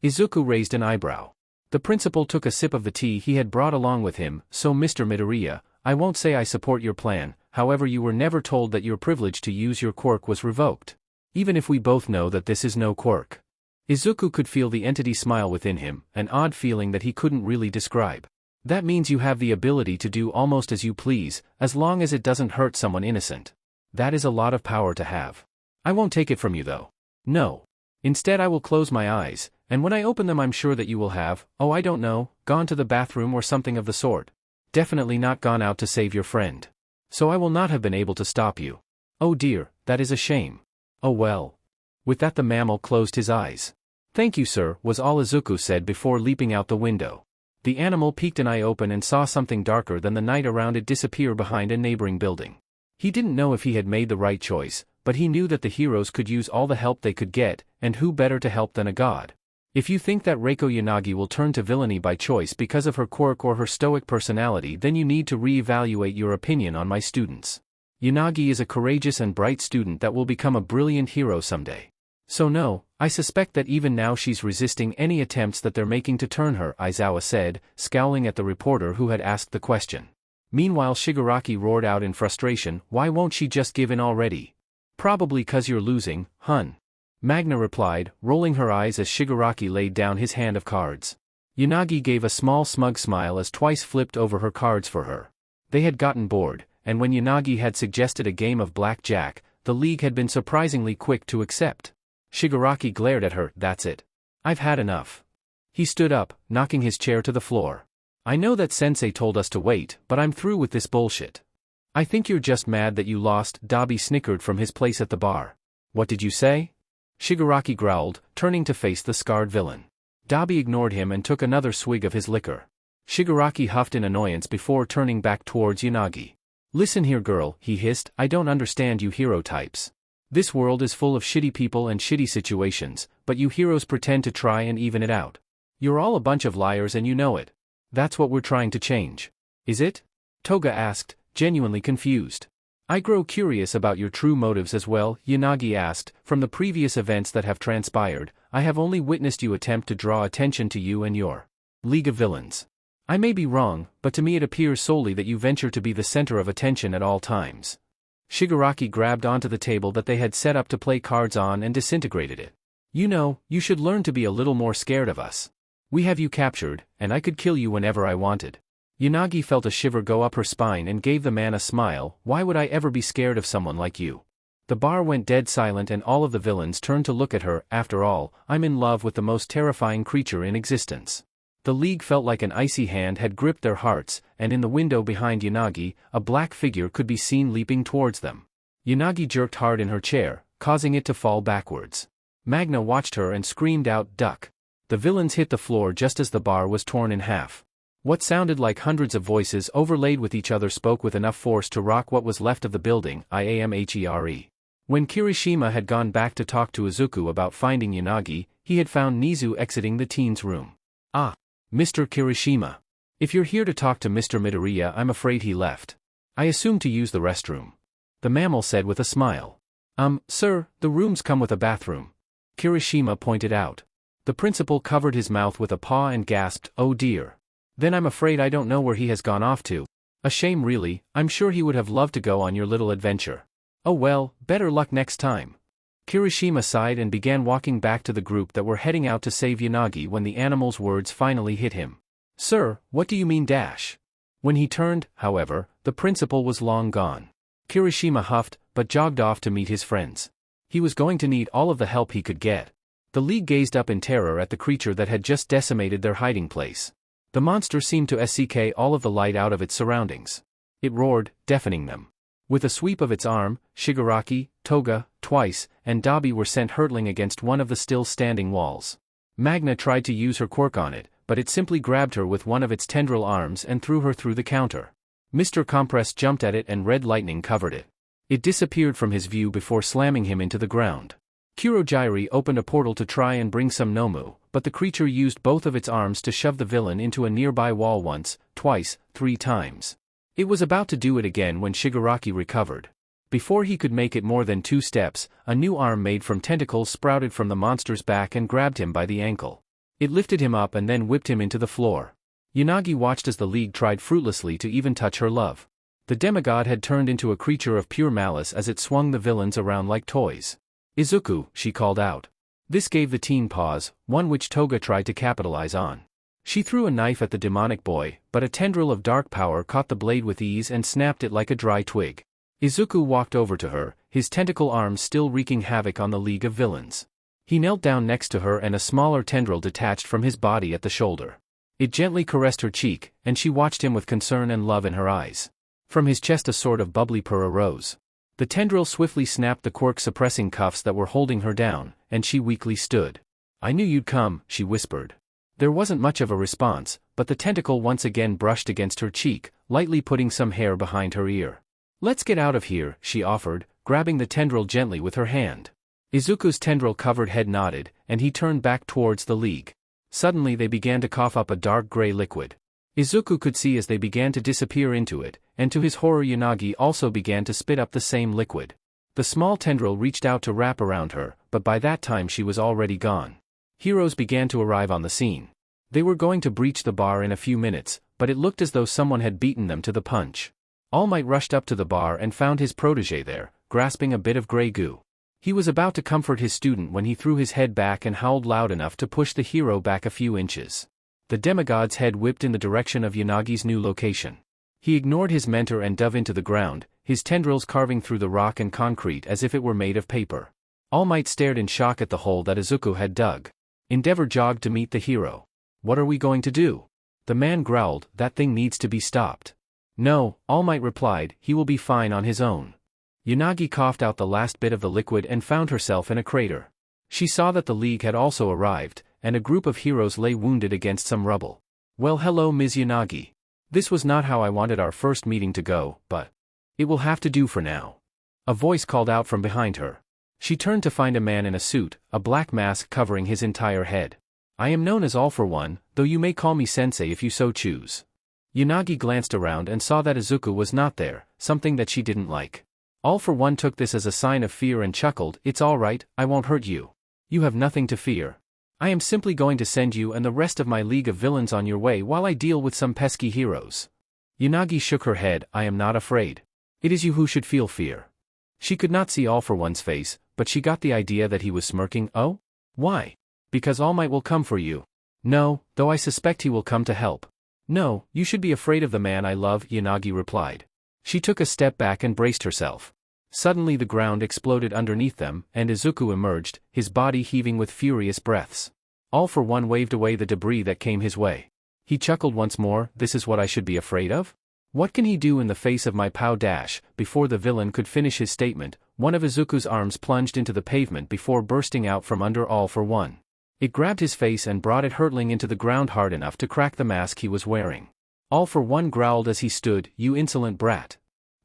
Izuku raised an eyebrow. The principal took a sip of the tea he had brought along with him. "So Mr. Midoriya, I won't say I support your plan, however you were never told that your privilege to use your quirk was revoked. Even if we both know that this is no quirk." Izuku could feel the entity smile within him, an odd feeling that he couldn't really describe. "That means you have the ability to do almost as you please, as long as it doesn't hurt someone innocent. That is a lot of power to have. I won't take it from you though. No. Instead I will close my eyes, and when I open them I'm sure that you will have, oh I don't know, gone to the bathroom or something of the sort. Definitely not gone out to save your friend. So I will not have been able to stop you. Oh dear, that is a shame. Oh well." With that the mammal closed his eyes. "Thank you sir," was all Izuku said before leaping out the window. The animal peeked an eye open and saw something darker than the night around it disappear behind a neighboring building. He didn't know if he had made the right choice, but he knew that the heroes could use all the help they could get, and who better to help than a god. If you think that Reiko Yanagi will turn to villainy by choice because of her quirk or her stoic personality, then you need to re-evaluate your opinion on my students. Yanagi is a courageous and bright student that will become a brilliant hero someday. So no, I suspect that even now she's resisting any attempts that they're making to turn her," Aizawa said, scowling at the reporter who had asked the question. Meanwhile Shigaraki roared out in frustration, "Why won't she just give in already?" "Probably 'cause you're losing, hun." Magna replied, rolling her eyes as Shigaraki laid down his hand of cards. Yanagi gave a small smug smile as Twice flipped over her cards for her. They had gotten bored, and when Yanagi had suggested a game of blackjack, the league had been surprisingly quick to accept. Shigaraki glared at her. "That's it. I've had enough." He stood up, knocking his chair to the floor. "I know that sensei told us to wait, but I'm through with this bullshit." "I think you're just mad that you lost," Dabi snickered from his place at the bar. "What did you say?" Shigaraki growled, turning to face the scarred villain. Dabi ignored him and took another swig of his liquor. Shigaraki huffed in annoyance before turning back towards Yanagi. "Listen here girl," he hissed, "I don't understand you hero types. This world is full of shitty people and shitty situations, but you heroes pretend to try and even it out. You're all a bunch of liars and you know it. That's what we're trying to change. Is it?" Toga asked, genuinely confused. "I grow curious about your true motives as well," Yanagi asked. "From the previous events that have transpired, I have only witnessed you attempt to draw attention to you and your League of Villains. I may be wrong, but to me it appears solely that you venture to be the center of attention at all times." Shigaraki grabbed onto the table that they had set up to play cards on and disintegrated it. "You know, you should learn to be a little more scared of us. We have you captured, and I could kill you whenever I wanted." Yanagi felt a shiver go up her spine and gave the man a smile. "Why would I ever be scared of someone like you?" The bar went dead silent and all of the villains turned to look at her. "After all, I'm in love with the most terrifying creature in existence." The league felt like an icy hand had gripped their hearts, and in the window behind Yanagi, a black figure could be seen leaping towards them. Yanagi jerked hard in her chair, causing it to fall backwards. Magna watched her and screamed out, "Duck!" The villains hit the floor just as the bar was torn in half. What sounded like hundreds of voices overlaid with each other spoke with enough force to rock what was left of the building. IAMHERE. When Kirishima had gone back to talk to Izuku about finding Yanagi, he had found Nizu exiting the teen's room. "Ah, Mr. Kirishima. If you're here to talk to Mr. Midoriya, I'm afraid he left. I assumed to use the restroom," the mammal said with a smile. Sir, the rooms come with a bathroom," Kirishima pointed out. The principal covered his mouth with a paw and gasped, "Oh dear. Then I'm afraid I don't know where he has gone off to. A shame really, I'm sure he would have loved to go on your little adventure." Oh well, better luck next time. Kirishima sighed and began walking back to the group that were heading out to save Yanagi when the animal's words finally hit him. Sir, what do you mean dash? When he turned, however, the principal was long gone. Kirishima huffed, but jogged off to meet his friends. He was going to need all of the help he could get. The League gazed up in terror at the creature that had just decimated their hiding place. The monster seemed to suck all of the light out of its surroundings. It roared, deafening them. With a sweep of its arm, Shigaraki, Toga, Twice, and Dabi were sent hurtling against one of the still-standing walls. Magna tried to use her quirk on it, but it simply grabbed her with one of its tendril arms and threw her through the counter. Mr. Compress jumped at it and red lightning covered it. It disappeared from his view before slamming him into the ground. Kurogyri opened a portal to try and bring some Nomu, but the creature used both of its arms to shove the villain into a nearby wall once, twice, 3 times. It was about to do it again when Shigaraki recovered. Before he could make it more than 2 steps, a new arm made from tentacles sprouted from the monster's back and grabbed him by the ankle. It lifted him up and then whipped him into the floor. Yanagi watched as the League tried fruitlessly to even touch her love. The demigod had turned into a creature of pure malice as it swung the villains around like toys. Izuku, she called out. This gave the teen pause, one which Toga tried to capitalize on. She threw a knife at the demonic boy, but a tendril of dark power caught the blade with ease and snapped it like a dry twig. Izuku walked over to her, his tentacle arms still wreaking havoc on the League of Villains. He knelt down next to her and a smaller tendril detached from his body at the shoulder. It gently caressed her cheek, and she watched him with concern and love in her eyes. From his chest a sort of bubbly purr arose. The tendril swiftly snapped the quirk-suppressing cuffs that were holding her down, and she weakly stood. I knew you'd come, she whispered. There wasn't much of a response, but the tentacle once again brushed against her cheek, lightly putting some hair behind her ear. Let's get out of here, she offered, grabbing the tendril gently with her hand. Izuku's tendril-covered head nodded, and he turned back towards the League. Suddenly they began to cough up a dark gray liquid. Izuku could see as they began to disappear into it, and to his horror Yanagi also began to spit up the same liquid. The small tendril reached out to wrap around her, but by that time she was already gone. Heroes began to arrive on the scene. They were going to breach the bar in a few minutes, but it looked as though someone had beaten them to the punch. All Might rushed up to the bar and found his protege there, grasping a bit of gray goo. He was about to comfort his student when he threw his head back and howled loud enough to push the hero back a few inches. The demigod's head whipped in the direction of Yanagi's new location. He ignored his mentor and dove into the ground, his tendrils carving through the rock and concrete as if it were made of paper. All Might stared in shock at the hole that Izuku had dug. Endeavor jogged to meet the hero. What are we going to do? The man growled, that thing needs to be stopped. No, All Might replied, he will be fine on his own. Yanagi coughed out the last bit of the liquid and found herself in a crater. She saw that the League had also arrived, and a group of heroes lay wounded against some rubble. Well, hello Ms. Yanagi. This was not how I wanted our first meeting to go, but it will have to do for now. A voice called out from behind her. She turned to find a man in a suit, a black mask covering his entire head. I am known as All for One, though you may call me Sensei if you so choose. Yanagi glanced around and saw that Izuku was not there, something that she didn't like. All for One took this as a sign of fear and chuckled, it's all right, I won't hurt you. You have nothing to fear. I am simply going to send you and the rest of my League of Villains on your way while I deal with some pesky heroes. Yanagi shook her head, I am not afraid. It is you who should feel fear. She could not see All for One's face, but she got the idea that he was smirking. Oh? Why? Because All Might will come for you. No, though I suspect he will come to help. No, you should be afraid of the man I love, Yanagi replied. She took a step back and braced herself. Suddenly the ground exploded underneath them, and Izuku emerged, his body heaving with furious breaths. All for One waved away the debris that came his way. He chuckled once more, this is what I should be afraid of? What can he do in the face of my pow dash? Before the villain could finish his statement, one of Izuku's arms plunged into the pavement before bursting out from under All for One. It grabbed his face and brought it hurtling into the ground hard enough to crack the mask he was wearing. All for One growled as he stood, you insolent brat.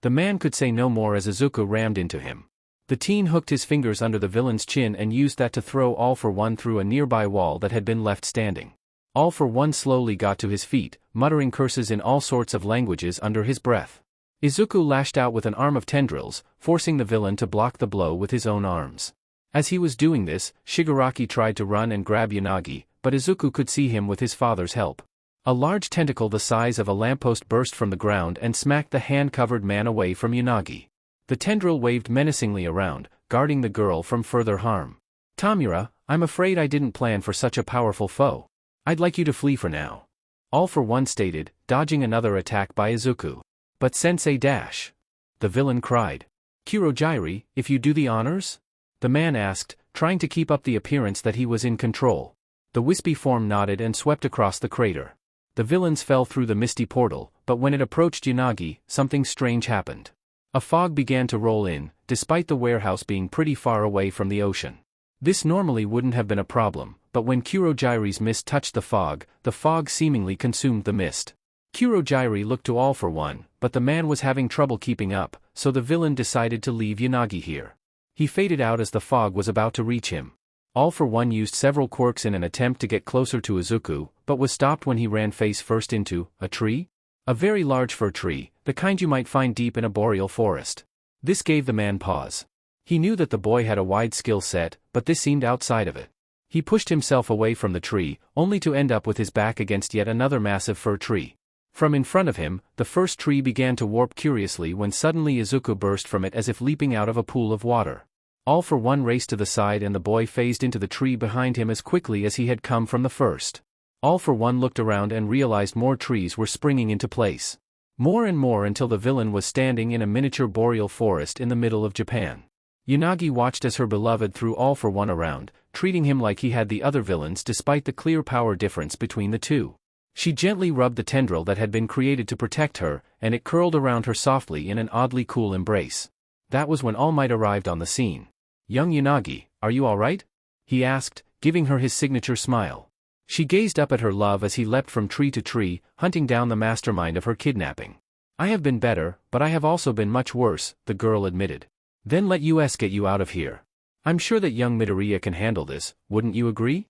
The man could say no more as Izuku rammed into him. The teen hooked his fingers under the villain's chin and used that to throw All for One through a nearby wall that had been left standing. All for One slowly got to his feet, muttering curses in all sorts of languages under his breath. Izuku lashed out with an arm of tendrils, forcing the villain to block the blow with his own arms. As he was doing this, Shigaraki tried to run and grab Yanagi, but Izuku could see him with his father's help. A large tentacle the size of a lamppost burst from the ground and smacked the hand-covered man away from Yanagi. The tendril waved menacingly around, guarding the girl from further harm. Tamura, I'm afraid I didn't plan for such a powerful foe. I'd like you to flee for now. All for One stated, dodging another attack by Izuku. But Sensei dash. The villain cried. Kurogyri, if you do the honors? The man asked, trying to keep up the appearance that he was in control. The wispy form nodded and swept across the crater. The villains fell through the misty portal, but when it approached Yanagi, something strange happened. A fog began to roll in, despite the warehouse being pretty far away from the ocean. This normally wouldn't have been a problem, but when Kurogyri's mist touched the fog seemingly consumed the mist. Kurogyri looked to All for One, but the man was having trouble keeping up, so the villain decided to leave Yanagi here. He faded out as the fog was about to reach him. All for One used several quirks in an attempt to get closer to Izuku, but was stopped when he ran face first into a tree? A very large fir tree, the kind you might find deep in a boreal forest. This gave the man pause. He knew that the boy had a wide skill set, but this seemed outside of it. He pushed himself away from the tree, only to end up with his back against yet another massive fir tree. From in front of him, the first tree began to warp curiously when suddenly Izuku burst from it as if leaping out of a pool of water. All for One raced to the side and the boy phased into the tree behind him as quickly as he had come from the first. All for One looked around and realized more trees were springing into place. More and more until the villain was standing in a miniature boreal forest in the middle of Japan. Yanagi watched as her beloved threw All for One around, treating him like he had the other villains despite the clear power difference between the two. She gently rubbed the tendril that had been created to protect her, and it curled around her softly in an oddly cool embrace. That was when All Might arrived on the scene. Young Yanagi, are you all right? He asked, giving her his signature smile. She gazed up at her love as he leapt from tree to tree, hunting down the mastermind of her kidnapping. I have been better, but I have also been much worse, the girl admitted. Then let us get you out of here. I'm sure that young Midoriya can handle this, wouldn't you agree?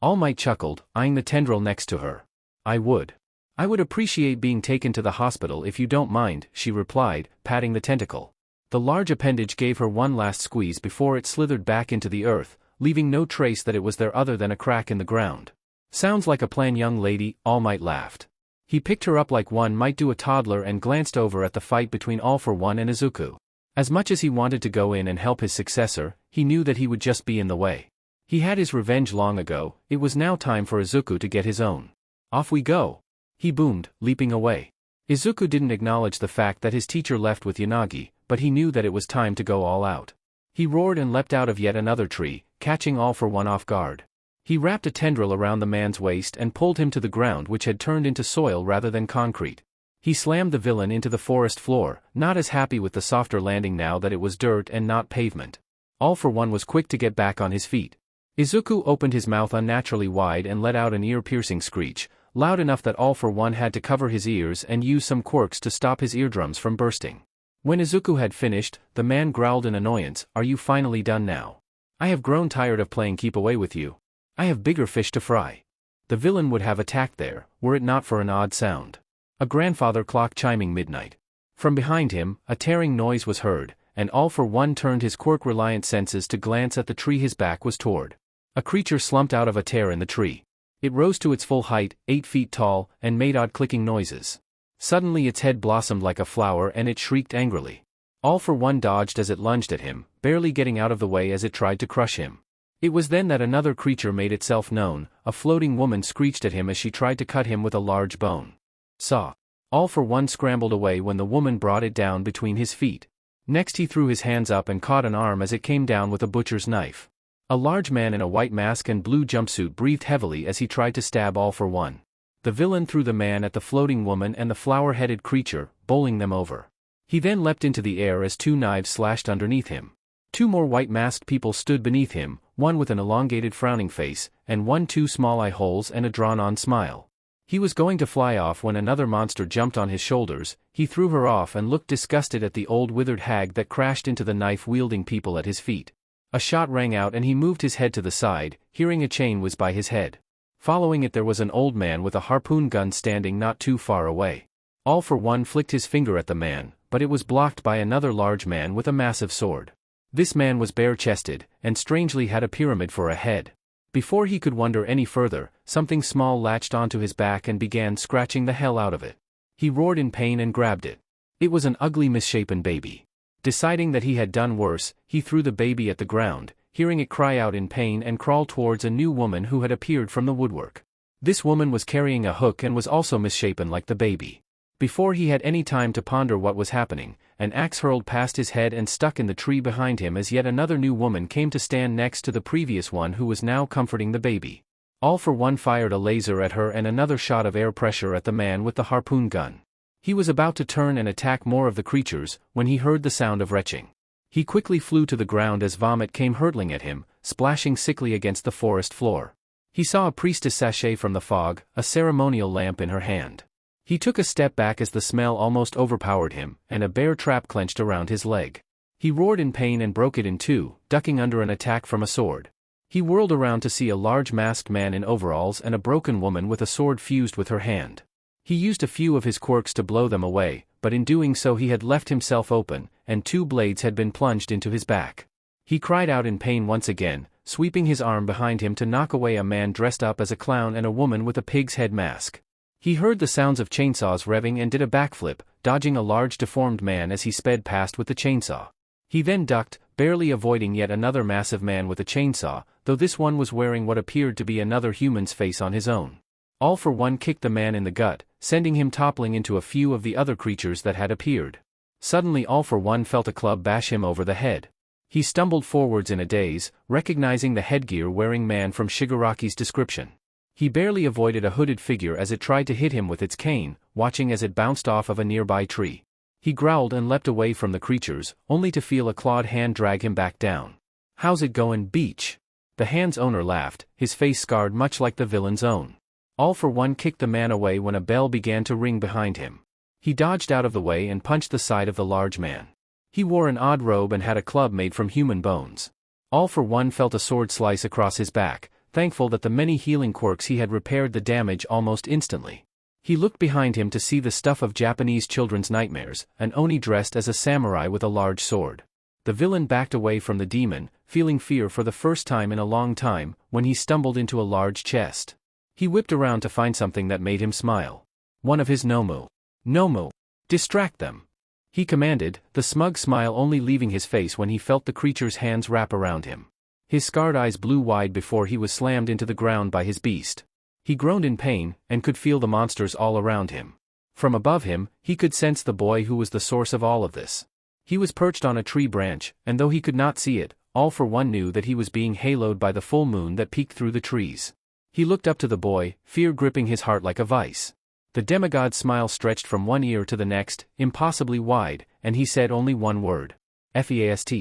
All Might chuckled, eyeing the tendril next to her. I would. I would appreciate being taken to the hospital if you don't mind, she replied, patting the tentacle. The large appendage gave her one last squeeze before it slithered back into the earth, leaving no trace that it was there other than a crack in the ground. Sounds like a plan, young lady, All Might laughed. He picked her up like one might do a toddler and glanced over at the fight between All for One and Izuku. As much as he wanted to go in and help his successor, he knew that he would just be in the way. He had his revenge long ago, it was now time for Izuku to get his own. Off we go! He boomed, leaping away. Izuku didn't acknowledge the fact that his teacher left with Yanagi, but he knew that it was time to go all out. He roared and leapt out of yet another tree, catching All for One off guard. He wrapped a tendril around the man's waist and pulled him to the ground, which had turned into soil rather than concrete. He slammed the villain into the forest floor, not as happy with the softer landing now that it was dirt and not pavement. All for One was quick to get back on his feet. Izuku opened his mouth unnaturally wide and let out an ear-piercing screech, loud enough that All for One had to cover his ears and use some quirks to stop his eardrums from bursting. When Izuku had finished, the man growled in annoyance, "Are you finally done now? I have grown tired of playing keep away with you. I have bigger fish to fry." The villain would have attacked there, were it not for an odd sound. A grandfather clock chiming midnight. From behind him, a tearing noise was heard, and All for One turned his quirk-reliant senses to glance at the tree his back was toward. A creature slumped out of a tear in the tree. It rose to its full height, 8 feet tall, and made odd clicking noises. Suddenly its head blossomed like a flower and it shrieked angrily. All for One dodged as it lunged at him, barely getting out of the way as it tried to crush him. It was then that another creature made itself known. A floating woman screeched at him as she tried to cut him with a large bone saw. All for One scrambled away when the woman brought it down between his feet. Next he threw his hands up and caught an arm as it came down with a butcher's knife. A large man in a white mask and blue jumpsuit breathed heavily as he tried to stab All for One. The villain threw the man at the floating woman and the flower-headed creature, bowling them over. He then leapt into the air as 2 knives slashed underneath him. 2 more white-masked people stood beneath him, one with an elongated frowning face, and one 2 small eye holes and a drawn-on smile. He was going to fly off when another monster jumped on his shoulders. He threw her off and looked disgusted at the old withered hag that crashed into the knife-wielding people at his feet. A shot rang out and he moved his head to the side, hearing a chain whiz by his head. Following it there was an old man with a harpoon gun standing not too far away. All for One flicked his finger at the man, but it was blocked by another large man with a massive sword. This man was bare-chested, and strangely had a pyramid for a head. Before he could wonder any further, something small latched onto his back and began scratching the hell out of it. He roared in pain and grabbed it. It was an ugly misshapen baby. Deciding that he had done worse, he threw the baby at the ground, hearing it cry out in pain and crawl towards a new woman who had appeared from the woodwork. This woman was carrying a hook and was also misshapen like the baby. Before he had any time to ponder what was happening, an axe hurled past his head and stuck in the tree behind him as yet another new woman came to stand next to the previous one who was now comforting the baby. All for One fired a laser at her and another shot of air pressure at the man with the harpoon gun. He was about to turn and attack more of the creatures, when he heard the sound of retching. He quickly flew to the ground as vomit came hurtling at him, splashing sickly against the forest floor. He saw a priestess sashay from the fog, a ceremonial lamp in her hand. He took a step back as the smell almost overpowered him, and a bear trap clenched around his leg. He roared in pain and broke it in two, ducking under an attack from a sword. He whirled around to see a large masked man in overalls and a broken woman with a sword fused with her hand. He used a few of his quirks to blow them away, but in doing so he had left himself open, and two blades had been plunged into his back. He cried out in pain once again, sweeping his arm behind him to knock away a man dressed up as a clown and a woman with a pig's head mask. He heard the sounds of chainsaws revving and did a backflip, dodging a large deformed man as he sped past with the chainsaw. He then ducked, barely avoiding yet another massive man with a chainsaw, though this one was wearing what appeared to be another human's face on his own. All for One kicked the man in the gut, sending him toppling into a few of the other creatures that had appeared. Suddenly All for One felt a club bash him over the head. He stumbled forwards in a daze, recognizing the headgear-wearing man from Shigaraki's description. He barely avoided a hooded figure as it tried to hit him with its cane, watching as it bounced off of a nearby tree. He growled and leapt away from the creatures, only to feel a clawed hand drag him back down. "How's it going, Beach?" The hand's owner laughed, his face scarred much like the villain's own. All for One kicked the man away when a bell began to ring behind him. He dodged out of the way and punched the side of the large man. He wore an odd robe and had a club made from human bones. All for One felt a sword slice across his back, thankful that the many healing quirks he had repaired the damage almost instantly. He looked behind him to see the stuff of Japanese children's nightmares, an oni dressed as a samurai with a large sword. The villain backed away from the demon, feeling fear for the first time in a long time, when he stumbled into a large chest. He whipped around to find something that made him smile. One of his Nomu. "Nomu! Distract them!" he commanded, the smug smile only leaving his face when he felt the creature's hands wrap around him. His scarred eyes blew wide before he was slammed into the ground by his beast. He groaned in pain, and could feel the monsters all around him. From above him, he could sense the boy who was the source of all of this. He was perched on a tree branch, and though he could not see it, All for One knew that he was being haloed by the full moon that peeked through the trees. He looked up to the boy, fear gripping his heart like a vice. The demigod's smile stretched from one ear to the next, impossibly wide, and he said only one word. "Fast."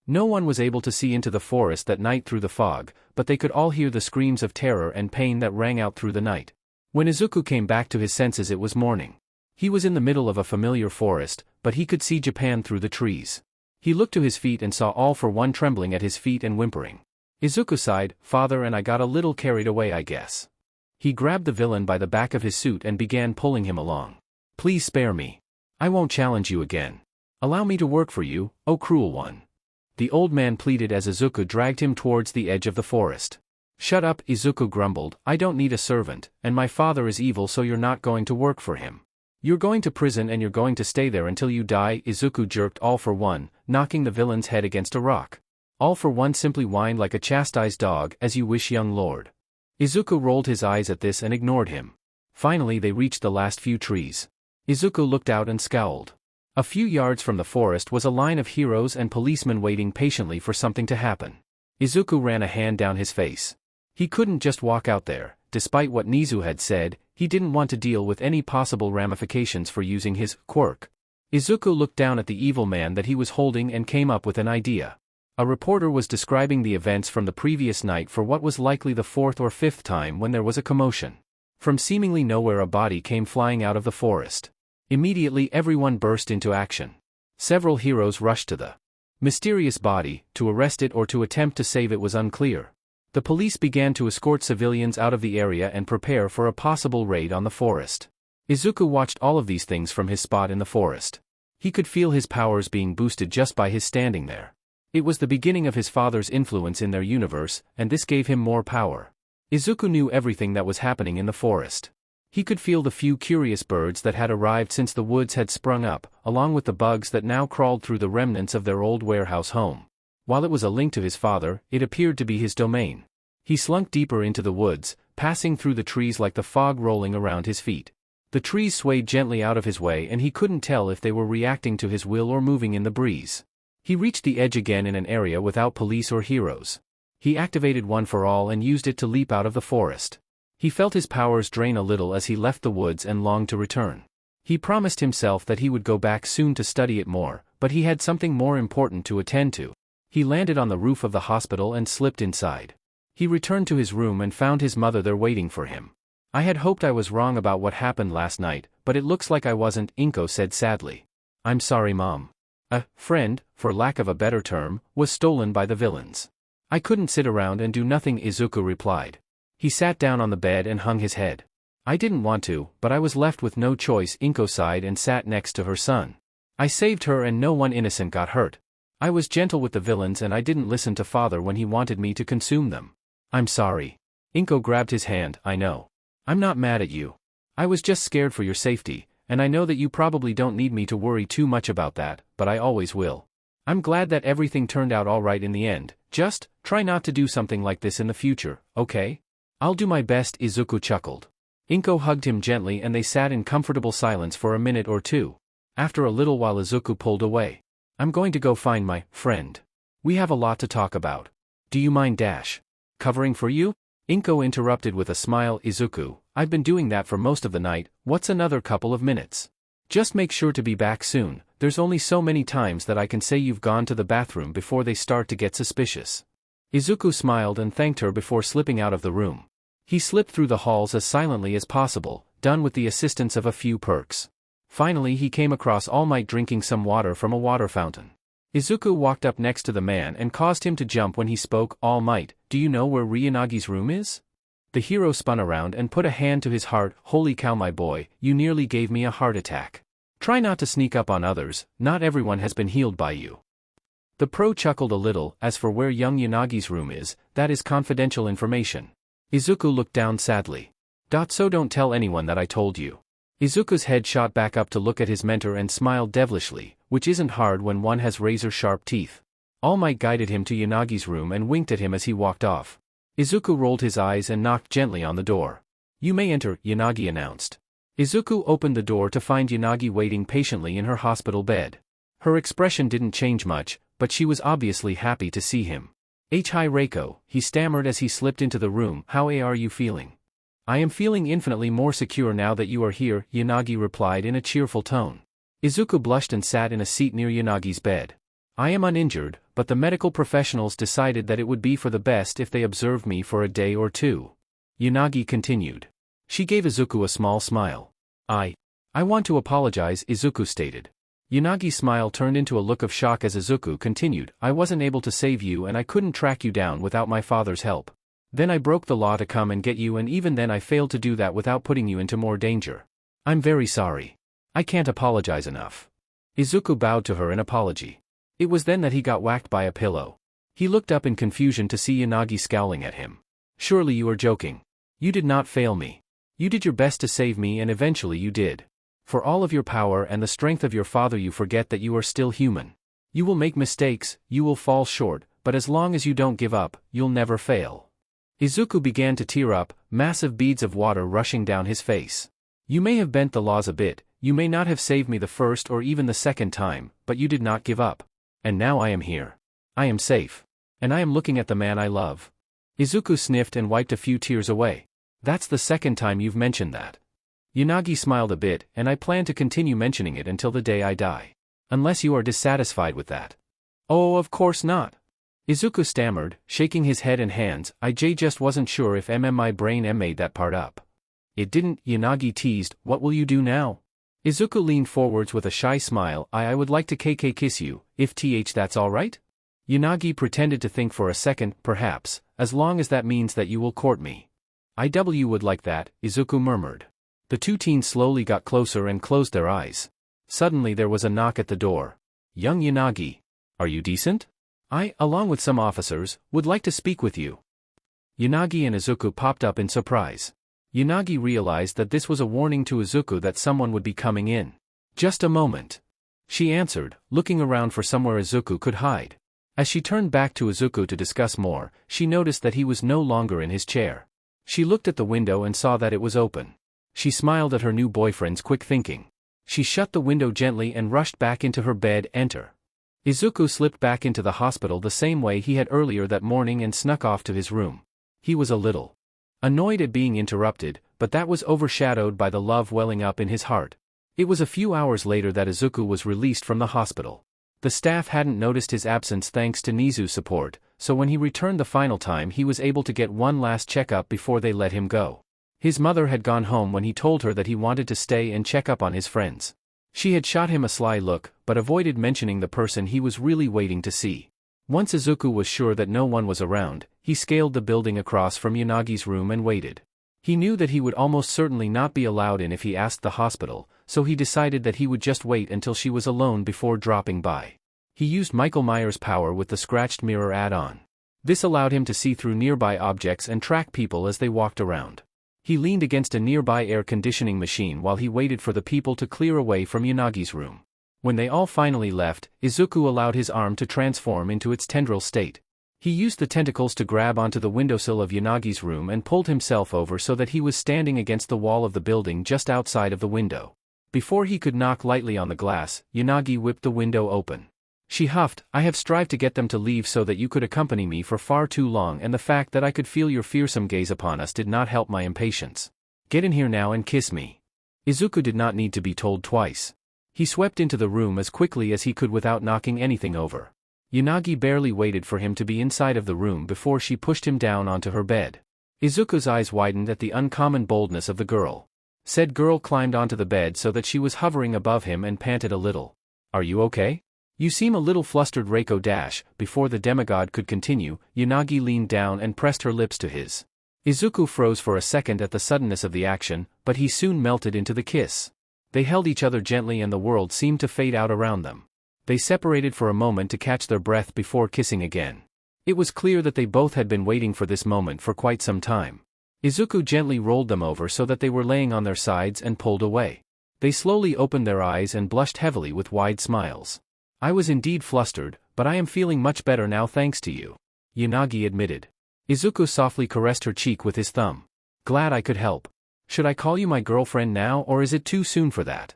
No one was able to see into the forest that night through the fog, but they could all hear the screams of terror and pain that rang out through the night. When Izuku came back to his senses it was morning. He was in the middle of a familiar forest, but he could see Japan through the trees. He looked to his feet and saw All for One trembling at his feet and whimpering. Izuku sighed, "Father, and I got a little carried away, I guess." He grabbed the villain by the back of his suit and began pulling him along. "Please spare me. I won't challenge you again. Allow me to work for you, oh cruel one." The old man pleaded as Izuku dragged him towards the edge of the forest. "Shut up," Izuku grumbled, "I don't need a servant, and my father is evil, so you're not going to work for him. You're going to prison and you're going to stay there until you die." Izuku jerked All for One, knocking the villain's head against a rock. All for One simply whined like a chastised dog, "As you wish, young lord." Izuku rolled his eyes at this and ignored him. Finally they reached the last few trees. Izuku looked out and scowled. A few yards from the forest was a line of heroes and policemen waiting patiently for something to happen. Izuku ran a hand down his face. He couldn't just walk out there. Despite what Nizu had said, he didn't want to deal with any possible ramifications for using his quirk. Izuku looked down at the evil man that he was holding and came up with an idea. A reporter was describing the events from the previous night for what was likely the fourth or fifth time when there was a commotion. From seemingly nowhere a body came flying out of the forest. Immediately everyone burst into action. Several heroes rushed to the mysterious body. To arrest it or to attempt to save it was unclear. The police began to escort civilians out of the area and prepare for a possible raid on the forest. Izuku watched all of these things from his spot in the forest. He could feel his powers being boosted just by his standing there. It was the beginning of his father's influence in their universe, and this gave him more power. Izuku knew everything that was happening in the forest. He could feel the few curious birds that had arrived since the woods had sprung up, along with the bugs that now crawled through the remnants of their old warehouse home. While it was a link to his father, it appeared to be his domain. He slunk deeper into the woods, passing through the trees like the fog rolling around his feet. The trees swayed gently out of his way and he couldn't tell if they were reacting to his will or moving in the breeze. He reached the edge again in an area without police or heroes. He activated One for All and used it to leap out of the forest. He felt his powers drain a little as he left the woods and longed to return. He promised himself that he would go back soon to study it more, but he had something more important to attend to. He landed on the roof of the hospital and slipped inside. He returned to his room and found his mother there waiting for him. "I had hoped I was wrong about what happened last night, but it looks like I wasn't," Inko said sadly. "I'm sorry, Mom. A friend, for lack of a better term, was stolen by the villains. I couldn't sit around and do nothing," Izuku replied. He sat down on the bed and hung his head. "I didn't want to, but I was left with no choice," Inko sighed and sat next to her son. "I saved her and no one innocent got hurt. I was gentle with the villains and I didn't listen to father when he wanted me to consume them. I'm sorry." Inko grabbed his hand. "I know. I'm not mad at you. I was just scared for your safety, and I know that you probably don't need me to worry too much about that, but I always will. I'm glad that everything turned out all right in the end. Just try not to do something like this in the future, okay?" "I'll do my best," Izuku chuckled. Inko hugged him gently and they sat in comfortable silence for a minute or two. After a little while Izuku pulled away. "I'm going to go find my friend. We have a lot to talk about. Do you mind covering for you?" Inko interrupted with a smile. "Izuku, I've been doing that for most of the night. What's another couple of minutes? Just make sure to be back soon. There's only so many times that I can say you've gone to the bathroom before they start to get suspicious." Izuku smiled and thanked her before slipping out of the room. He slipped through the halls as silently as possible, done with the assistance of a few perks. Finally he came across All Might drinking some water from a water fountain. Izuku walked up next to the man and caused him to jump when he spoke. "All Might, do you know where Ryunagi's room is?" The hero spun around and put a hand to his heart. "Holy cow, my boy, you nearly gave me a heart attack. Try not to sneak up on others, not everyone has been healed by you." The pro chuckled a little. "As for where young Yunagi's room is, that is confidential information." Izuku looked down sadly. "So don't tell anyone that I told you." Izuku's head shot back up to look at his mentor and smiled devilishly, which isn't hard when one has razor-sharp teeth. All Might guided him to Yunagi's room and winked at him as he walked off. Izuku rolled his eyes and knocked gently on the door. "You may enter," Yunagi announced. Izuku opened the door to find Yunagi waiting patiently in her hospital bed. Her expression didn't change much, but she was obviously happy to see him. "Hi Reiko," he stammered as he slipped into the room. "How are you feeling?" "I am feeling infinitely more secure now that you are here," Yunagi replied in a cheerful tone. Izuku blushed and sat in a seat near Yunagi's bed. "I am uninjured, but the medical professionals decided that it would be for the best if they observed me for a day or two," Yunagi continued. She gave Izuku a small smile. I want to apologize," Izuku stated. Yunagi's smile turned into a look of shock as Izuku continued. "I wasn't able to save you and I couldn't track you down without my father's help. Then I broke the law to come and get you, and even then I failed to do that without putting you into more danger. I'm very sorry. I can't apologize enough." Izuku bowed to her in apology. It was then that he got whacked by a pillow. He looked up in confusion to see Yanagi scowling at him. "Surely you are joking. You did not fail me. You did your best to save me and eventually you did. For all of your power and the strength of your father you forget that you are still human. You will make mistakes, you will fall short, but as long as you don't give up, you'll never fail." Izuku began to tear up, massive beads of water rushing down his face. "You may have bent the laws a bit, you may not have saved me the first or even the second time, but you did not give up. And now I am here. I am safe. And I am looking at the man I love." Izuku sniffed and wiped a few tears away. "That's the second time you've mentioned that." Yanagi smiled a bit, "And I plan to continue mentioning it until the day I die. Unless you are dissatisfied with that." "Oh, of course not." Izuku stammered, shaking his head and hands. "I just wasn't sure if my brain made that part up." "It didn't," Yanagi teased. "What will you do now?" Izuku leaned forwards with a shy smile. I would like to kiss you, if that's all right?" Yanagi pretended to think for a second. "Perhaps, as long as that means that you will court me." "I would like that," Izuku murmured. The two teens slowly got closer and closed their eyes. Suddenly there was a knock at the door. "Young Yanagi. Are you decent? I, along with some officers, would like to speak with you." Yanagi and Izuku popped up in surprise. Yanagi realized that this was a warning to Izuku that someone would be coming in. Just a moment, she answered, looking around for somewhere Izuku could hide. As she turned back to Izuku to discuss more, she noticed that he was no longer in his chair. She looked at the window and saw that it was open. She smiled at her new boyfriend's quick thinking. She shut the window gently and rushed back into her bed. Enter. Izuku slipped back into the hospital the same way he had earlier that morning and snuck off to his room. He was a little annoyed at being interrupted, but that was overshadowed by the love welling up in his heart. It was a few hours later that Izuku was released from the hospital. The staff hadn't noticed his absence thanks to Nizu's support, so when he returned the final time he was able to get one last checkup before they let him go. His mother had gone home when he told her that he wanted to stay and check up on his friends. She had shot him a sly look, but avoided mentioning the person he was really waiting to see. Once Izuku was sure that no one was around, he scaled the building across from Yanagi's room and waited. He knew that he would almost certainly not be allowed in if he asked the hospital, so he decided that he would just wait until she was alone before dropping by. He used Michael Myers' power with the scratched mirror add-on. This allowed him to see through nearby objects and track people as they walked around. He leaned against a nearby air conditioning machine while he waited for the people to clear away from Yanagi's room. When they all finally left, Izuku allowed his arm to transform into its tendril state. He used the tentacles to grab onto the windowsill of Yanagi's room and pulled himself over so that he was standing against the wall of the building just outside of the window. Before he could knock lightly on the glass, Yanagi whipped the window open. She huffed, "I have strived to get them to leave so that you could accompany me for far too long, and the fact that I could feel your fearsome gaze upon us did not help my impatience. Get in here now and kiss me." Izuku did not need to be told twice. He swept into the room as quickly as he could without knocking anything over. Yanagi barely waited for him to be inside of the room before she pushed him down onto her bed. Izuku's eyes widened at the uncommon boldness of the girl. Said girl climbed onto the bed so that she was hovering above him and panted a little. "Are you okay? You seem a little flustered." Reiko dash. Before the demigod could continue, Yanagi leaned down and pressed her lips to his. Izuku froze for a second at the suddenness of the action, but he soon melted into the kiss. They held each other gently and the world seemed to fade out around them. They separated for a moment to catch their breath before kissing again. It was clear that they both had been waiting for this moment for quite some time. Izuku gently rolled them over so that they were laying on their sides and pulled away. They slowly opened their eyes and blushed heavily with wide smiles. "I was indeed flustered, but I am feeling much better now thanks to you," Yanagi admitted. Izuku softly caressed her cheek with his thumb. "Glad I could help. Should I call you my girlfriend now or is it too soon for that?"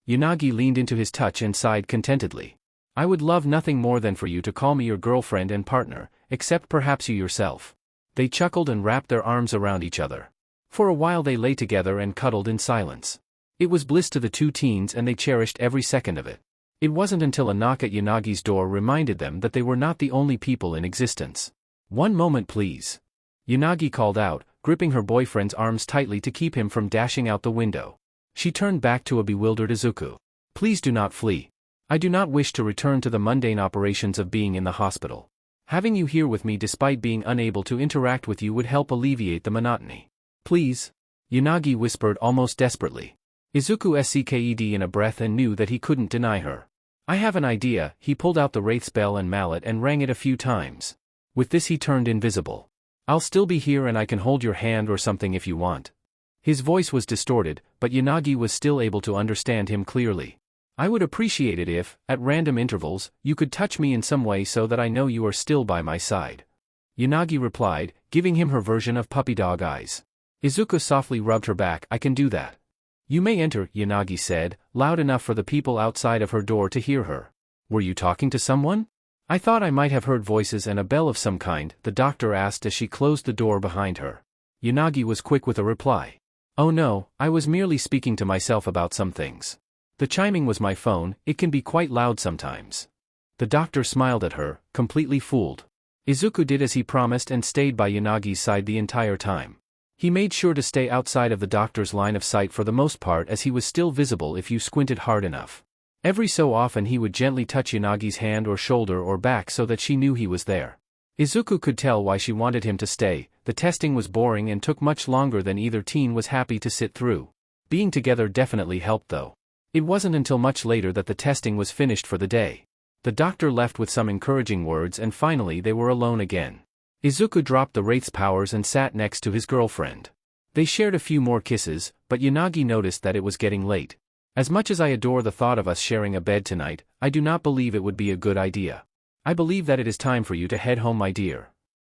Yanagi leaned into his touch and sighed contentedly. "I would love nothing more than for you to call me your girlfriend and partner, except perhaps you yourself." They chuckled and wrapped their arms around each other. For a while they lay together and cuddled in silence. It was bliss to the two teens and they cherished every second of it. It wasn't until a knock at Yanagi's door reminded them that they were not the only people in existence. "One moment please," Yanagi called out, gripping her boyfriend's arms tightly to keep him from dashing out the window. She turned back to a bewildered Izuku. "Please do not flee. I do not wish to return to the mundane operations of being in the hospital. Having you here with me despite being unable to interact with you would help alleviate the monotony. Please," Yanagi whispered almost desperately. Izuku sked in a breath and knew that he couldn't deny her. "I have an idea." He pulled out the wraith's bell and mallet and rang it a few times. With this he turned invisible. "I'll still be here and I can hold your hand or something if you want." His voice was distorted, but Yanagi was still able to understand him clearly. "I would appreciate it if, at random intervals, you could touch me in some way so that I know you are still by my side," Yanagi replied, giving him her version of puppy dog eyes. Izuku softly rubbed her back. "I can do that." "You may enter," Yanagi said, loud enough for the people outside of her door to hear her. "Were you talking to someone? I thought I might have heard voices and a bell of some kind," the doctor asked as she closed the door behind her. Yanagi was quick with a reply. "Oh no, I was merely speaking to myself about some things. The chiming was my phone. It can be quite loud sometimes." The doctor smiled at her, completely fooled. Izuku did as he promised and stayed by Yanagi's side the entire time. He made sure to stay outside of the doctor's line of sight for the most part as he was still visible if you squinted hard enough. Every so often he would gently touch Yanagi's hand or shoulder or back so that she knew he was there. Izuku could tell why she wanted him to stay. The testing was boring and took much longer than either teen was happy to sit through. Being together definitely helped though. It wasn't until much later that the testing was finished for the day. The doctor left with some encouraging words and finally they were alone again. Izuku dropped the wraith's powers and sat next to his girlfriend. They shared a few more kisses, but Yanagi noticed that it was getting late. As much as I adore the thought of us sharing a bed tonight, I do not believe it would be a good idea. I believe that it is time for you to head home, my dear,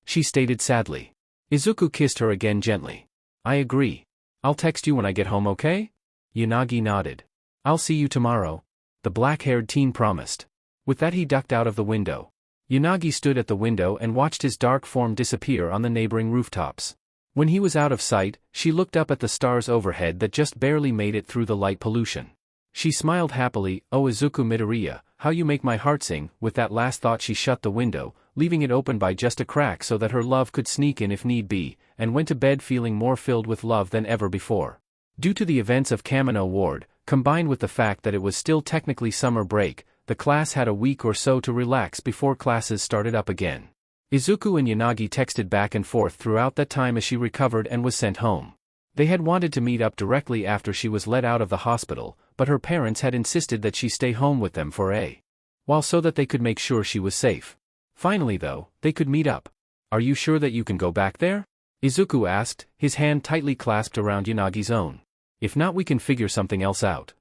she stated sadly. Izuku kissed her again gently. I agree. I'll text you when I get home, okay? Yanagi nodded. I'll see you tomorrow, the black-haired teen promised. With that he ducked out of the window. Yanagi stood at the window and watched his dark form disappear on the neighboring rooftops. When he was out of sight, she looked up at the stars overhead that just barely made it through the light pollution. She smiled happily. Oh Izuku Midoriya, how you make my heart sing. With that last thought she shut the window, leaving it open by just a crack so that her love could sneak in if need be, and went to bed feeling more filled with love than ever before. Due to the events of Kamino Ward, combined with the fact that it was still technically summer break, the class had a week or so to relax before classes started up again. Izuku and Yanagi texted back and forth throughout that time as she recovered and was sent home. They had wanted to meet up directly after she was let out of the hospital, but her parents had insisted that she stay home with them for a while so that they could make sure she was safe. Finally though, they could meet up. Are you sure that you can go back there? Izuku asked, his hand tightly clasped around Yanagi's own. If not, we can figure something else out.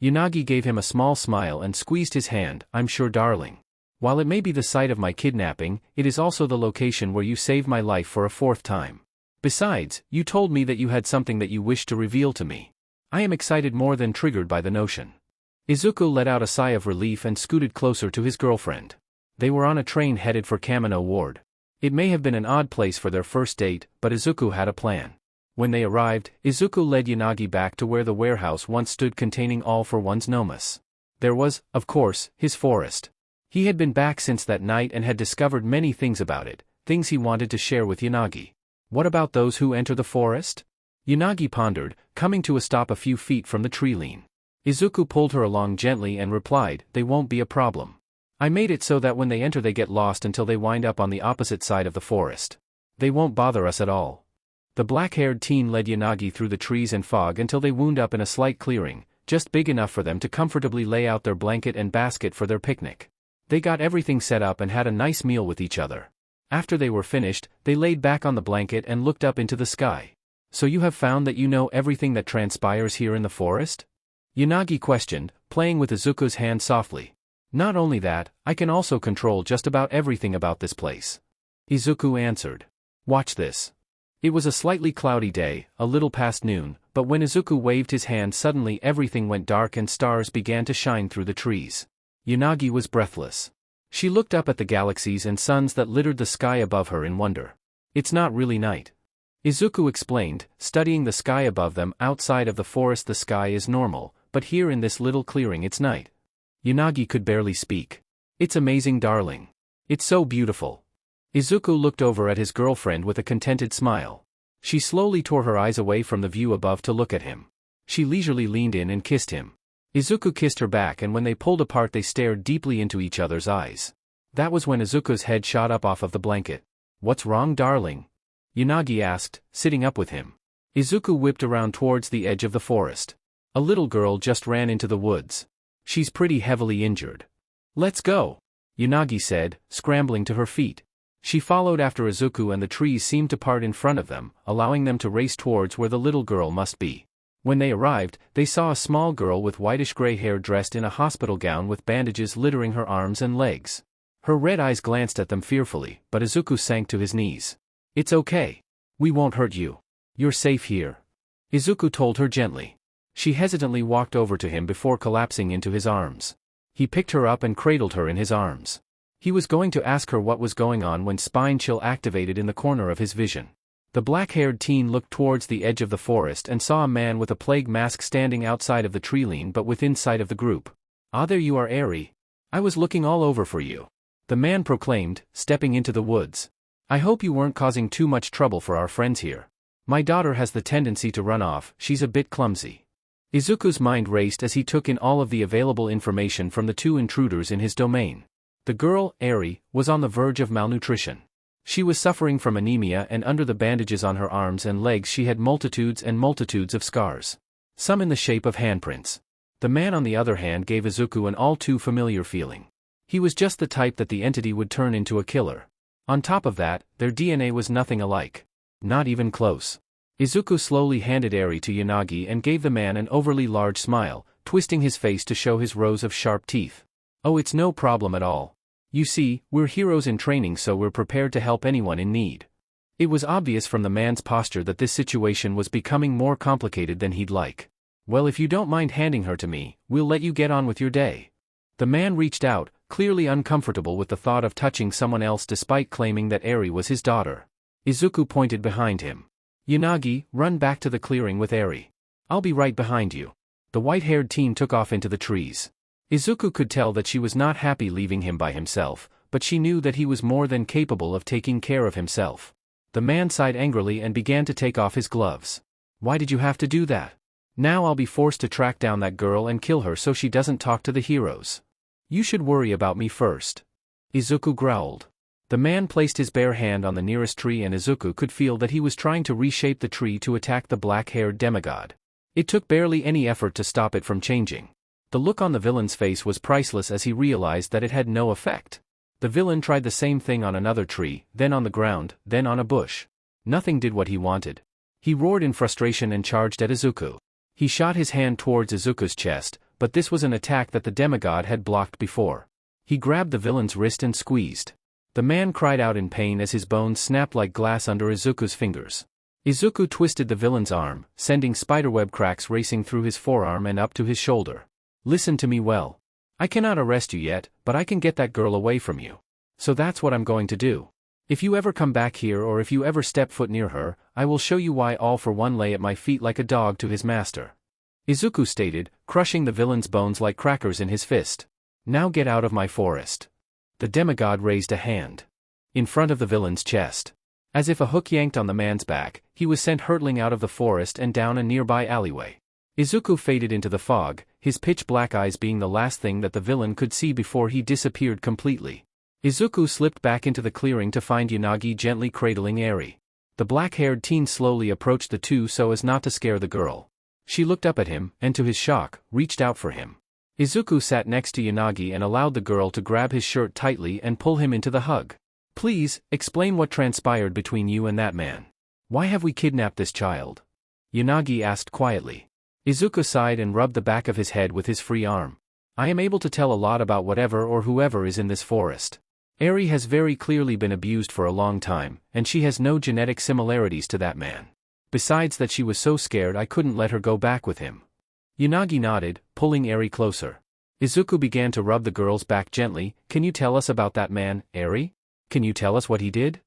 Yanagi gave him a small smile and squeezed his hand. I'm sure, darling. While it may be the site of my kidnapping, it is also the location where you saved my life for a fourth time. Besides, you told me that you had something that you wished to reveal to me. I am excited more than triggered by the notion. Izuku let out a sigh of relief and scooted closer to his girlfriend. They were on a train headed for Kamino Ward. It may have been an odd place for their first date, but Izuku had a plan. When they arrived, Izuku led Yanagi back to where the warehouse once stood containing all for one's nomas. There was, of course, his forest. He had been back since that night and had discovered many things about it, things he wanted to share with Yanagi. What about those who enter the forest? Yanagi pondered, coming to a stop a few feet from the tree line. Izuku pulled her along gently and replied, they won't be a problem. I made it so that when they enter they get lost until they wind up on the opposite side of the forest. They won't bother us at all. The black-haired teen led Yanagi through the trees and fog until they wound up in a slight clearing, just big enough for them to comfortably lay out their blanket and basket for their picnic. They got everything set up and had a nice meal with each other. After they were finished, they laid back on the blanket and looked up into the sky. So you have found that you know everything that transpires here in the forest? Yanagi questioned, playing with Izuku's hand softly. Not only that, I can also control just about everything about this place. Izuku answered. Watch this. It was a slightly cloudy day, a little past noon, but when Izuku waved his hand suddenly everything went dark and stars began to shine through the trees. Yanagi was breathless. She looked up at the galaxies and suns that littered the sky above her in wonder. It's not really night. Izuku explained, studying the sky above them. Outside of the forest the sky is normal, but here in this little clearing it's night. Yanagi could barely speak. It's amazing, darling. It's so beautiful. Izuku looked over at his girlfriend with a contented smile. She slowly tore her eyes away from the view above to look at him. She leisurely leaned in and kissed him. Izuku kissed her back, and when they pulled apart they stared deeply into each other's eyes. That was when Izuku's head shot up off of the blanket. What's wrong, darling? Yanagi asked, sitting up with him. Izuku whipped around towards the edge of the forest. A little girl just ran into the woods. She's pretty heavily injured. Let's go, Yanagi said, scrambling to her feet. She followed after Izuku and the trees seemed to part in front of them, allowing them to race towards where the little girl must be. When they arrived, they saw a small girl with whitish-gray hair dressed in a hospital gown with bandages littering her arms and legs. Her red eyes glanced at them fearfully, but Izuku sank to his knees. It's okay. We won't hurt you. You're safe here, Izuku told her gently. She hesitantly walked over to him before collapsing into his arms. He picked her up and cradled her in his arms. He was going to ask her what was going on when Spine Chill activated in the corner of his vision. The black-haired teen looked towards the edge of the forest and saw a man with a plague mask standing outside of the tree line but within sight of the group. Ah, there you are, Eri. I was looking all over for you, the man proclaimed, stepping into the woods. I hope you weren't causing too much trouble for our friends here. My daughter has the tendency to run off, she's a bit clumsy. Izuku's mind raced as he took in all of the available information from the two intruders in his domain. The girl, Eri, was on the verge of malnutrition. She was suffering from anemia, and under the bandages on her arms and legs she had multitudes and multitudes of scars. Some in the shape of handprints. The man on the other hand gave Izuku an all too familiar feeling. He was just the type that the entity would turn into a killer. On top of that, their DNA was nothing alike. Not even close. Izuku slowly handed Eri to Yanagi and gave the man an overly large smile, twisting his face to show his rows of sharp teeth. Oh, it's no problem at all. You see, we're heroes in training, so we're prepared to help anyone in need. It was obvious from the man's posture that this situation was becoming more complicated than he'd like. Well, if you don't mind handing her to me, we'll let you get on with your day. The man reached out, clearly uncomfortable with the thought of touching someone else despite claiming that Eri was his daughter. Izuku pointed behind him. Yanagi, run back to the clearing with Eri. I'll be right behind you. The white-haired teen took off into the trees. Izuku could tell that she was not happy leaving him by himself, but she knew that he was more than capable of taking care of himself. The man sighed angrily and began to take off his gloves. Why did you have to do that? Now I'll be forced to track down that girl and kill her so she doesn't talk to the heroes. You should worry about me first. Izuku growled. The man placed his bare hand on the nearest tree and Izuku could feel that he was trying to reshape the tree to attack the black-haired demigod. It took barely any effort to stop it from changing. The look on the villain's face was priceless as he realized that it had no effect. The villain tried the same thing on another tree, then on the ground, then on a bush. Nothing did what he wanted. He roared in frustration and charged at Izuku. He shot his hand towards Izuku's chest, but this was an attack that the demigod had blocked before. He grabbed the villain's wrist and squeezed. The man cried out in pain as his bones snapped like glass under Izuku's fingers. Izuku twisted the villain's arm, sending spiderweb cracks racing through his forearm and up to his shoulder. Listen to me well. I cannot arrest you yet, but I can get that girl away from you. So that's what I'm going to do. If you ever come back here or if you ever step foot near her, I will show you why. All for one lay at my feet like a dog to his master. Izuku stated, crushing the villain's bones like crackers in his fist. Now get out of my forest. The demigod raised a hand. In front of the villain's chest. As if a hook yanked on the man's back, he was sent hurtling out of the forest and down a nearby alleyway. Izuku faded into the fog, his pitch-black eyes being the last thing that the villain could see before he disappeared completely. Izuku slipped back into the clearing to find Yanagi gently cradling Eri. The black-haired teen slowly approached the two so as not to scare the girl. She looked up at him, and to his shock, reached out for him. Izuku sat next to Yanagi and allowed the girl to grab his shirt tightly and pull him into the hug. Please, explain what transpired between you and that man. Why have we kidnapped this child? Yanagi asked quietly. Izuku sighed and rubbed the back of his head with his free arm. I am able to tell a lot about whatever or whoever is in this forest. Eri has very clearly been abused for a long time, and she has no genetic similarities to that man. Besides that, she was so scared I couldn't let her go back with him. Yanagi nodded, pulling Eri closer. Izuku began to rub the girl's back gently. Can you tell us about that man, Eri? Can you tell us what he did?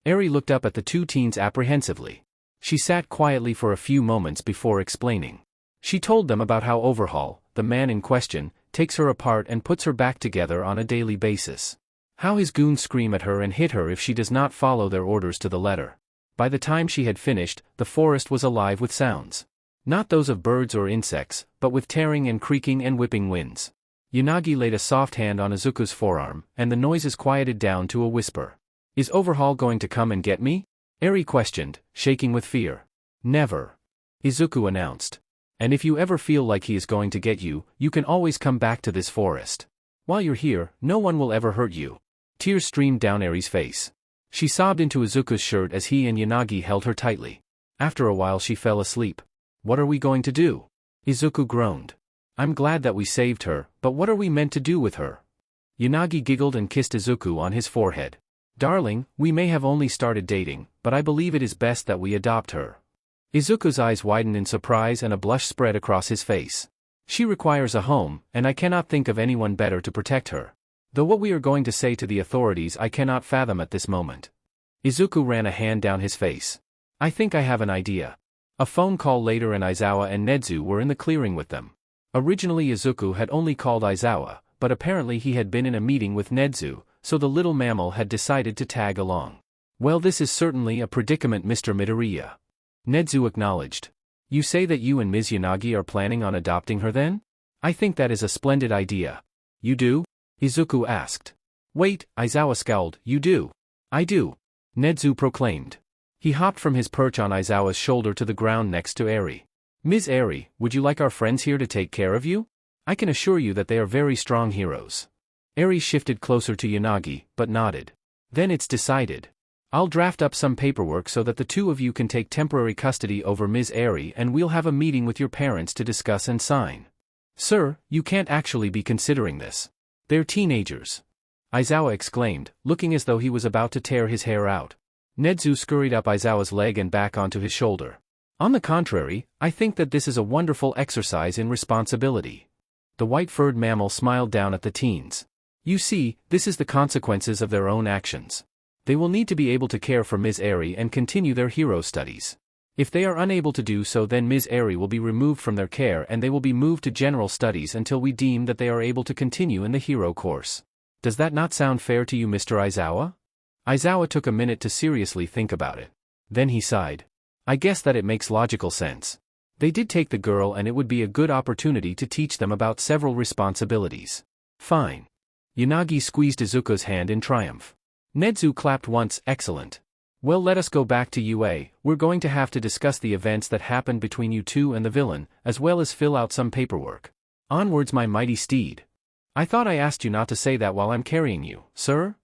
Eri looked up at the two teens apprehensively. She sat quietly for a few moments before explaining. She told them about how Overhaul, the man in question, takes her apart and puts her back together on a daily basis. How his goons scream at her and hit her if she does not follow their orders to the letter. By the time she had finished, the forest was alive with sounds. Not those of birds or insects, but with tearing and creaking and whipping winds. Yanagi laid a soft hand on Izuku's forearm, and the noises quieted down to a whisper. Is Overhaul going to come and get me? Eri questioned, shaking with fear. Never. Izuku announced. And if you ever feel like he is going to get you, you can always come back to this forest. While you're here, no one will ever hurt you. Tears streamed down Eri's face. She sobbed into Izuku's shirt as he and Yanagi held her tightly. After a while she fell asleep. What are we going to do? Izuku groaned. I'm glad that we saved her, but what are we meant to do with her? Yanagi giggled and kissed Izuku on his forehead. Darling, we may have only started dating, but I believe it is best that we adopt her. Izuku's eyes widened in surprise and a blush spread across his face. She requires a home, and I cannot think of anyone better to protect her. Though what we are going to say to the authorities I cannot fathom at this moment. Izuku ran a hand down his face. I think I have an idea. A phone call later and Aizawa and Nedzu were in the clearing with them. Originally Izuku had only called Aizawa, but apparently he had been in a meeting with Nedzu, so the little mammal had decided to tag along. Well, this is certainly a predicament, Mr. Midoriya. Nedzu acknowledged. You say that you and Ms. Yanagi are planning on adopting her then? I think that is a splendid idea. You do? Izuku asked. Wait, Aizawa scowled. You do? I do. Nedzu proclaimed. He hopped from his perch on Aizawa's shoulder to the ground next to Eri. Ms. Eri, would you like our friends here to take care of you? I can assure you that they are very strong heroes. Eri shifted closer to Yanagi, but nodded. Then it's decided. I'll draft up some paperwork so that the two of you can take temporary custody over Ms. Eri, and we'll have a meeting with your parents to discuss and sign. Sir, you can't actually be considering this. They're teenagers. Aizawa exclaimed, looking as though he was about to tear his hair out. Nezu scurried up Aizawa's leg and back onto his shoulder. On the contrary, I think that this is a wonderful exercise in responsibility. The white-furred mammal smiled down at the teens. You see, this is the consequences of their own actions. They will need to be able to care for Ms. Eri and continue their hero studies. If they are unable to do so, then Ms. Eri will be removed from their care and they will be moved to general studies until we deem that they are able to continue in the hero course. Does that not sound fair to you, Mr. Aizawa? Aizawa took a minute to seriously think about it. Then he sighed. I guess that it makes logical sense. They did take the girl and it would be a good opportunity to teach them about several responsibilities. Fine. Yanagi squeezed Izuku's hand in triumph. Nezu clapped once. Excellent. Well, let us go back to UA. We're going to have to discuss the events that happened between you two and the villain, as well as fill out some paperwork. Onwards, my mighty steed. I thought I asked you not to say that while I'm carrying you, sir?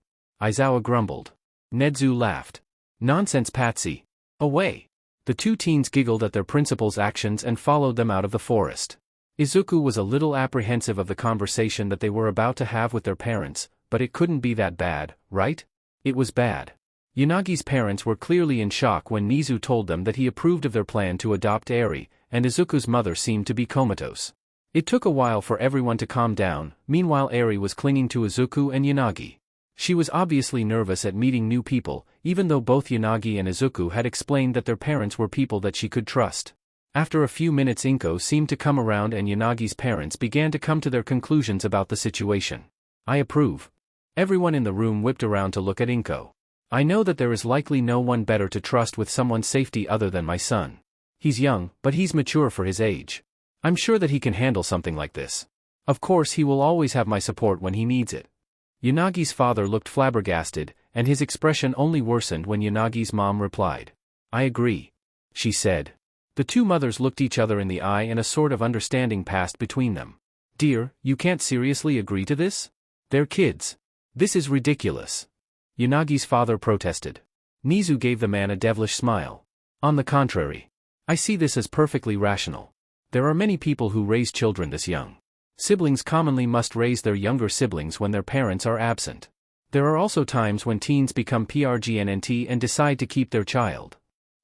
Aizawa grumbled. Nezu laughed. Nonsense, Patsy. Away. The two teens giggled at their principal's actions and followed them out of the forest. Izuku was a little apprehensive of the conversation that they were about to have with their parents, but it couldn't be that bad, right? It was bad. Yanagi's parents were clearly in shock when Nezu told them that he approved of their plan to adopt Eri, and Izuku's mother seemed to be comatose. It took a while for everyone to calm down. Meanwhile, Eri was clinging to Izuku and Yanagi. She was obviously nervous at meeting new people, even though both Yanagi and Izuku had explained that their parents were people that she could trust. After a few minutes, Inko seemed to come around and Yanagi's parents began to come to their conclusions about the situation. I approve. Everyone in the room whipped around to look at Inko. I know that there is likely no one better to trust with someone's safety other than my son. He's young, but he's mature for his age. I'm sure that he can handle something like this. Of course, he will always have my support when he needs it. Yanagi's father looked flabbergasted, and his expression only worsened when Yanagi's mom replied. I agree. She said. The two mothers looked each other in the eye and a sort of understanding passed between them. Dear, you can't seriously agree to this? They're kids. This is ridiculous. Yanagi's father protested. Nezu gave the man a devilish smile. On the contrary. I see this as perfectly rational. There are many people who raise children this young. Siblings commonly must raise their younger siblings when their parents are absent. There are also times when teens become pregnant and decide to keep their child.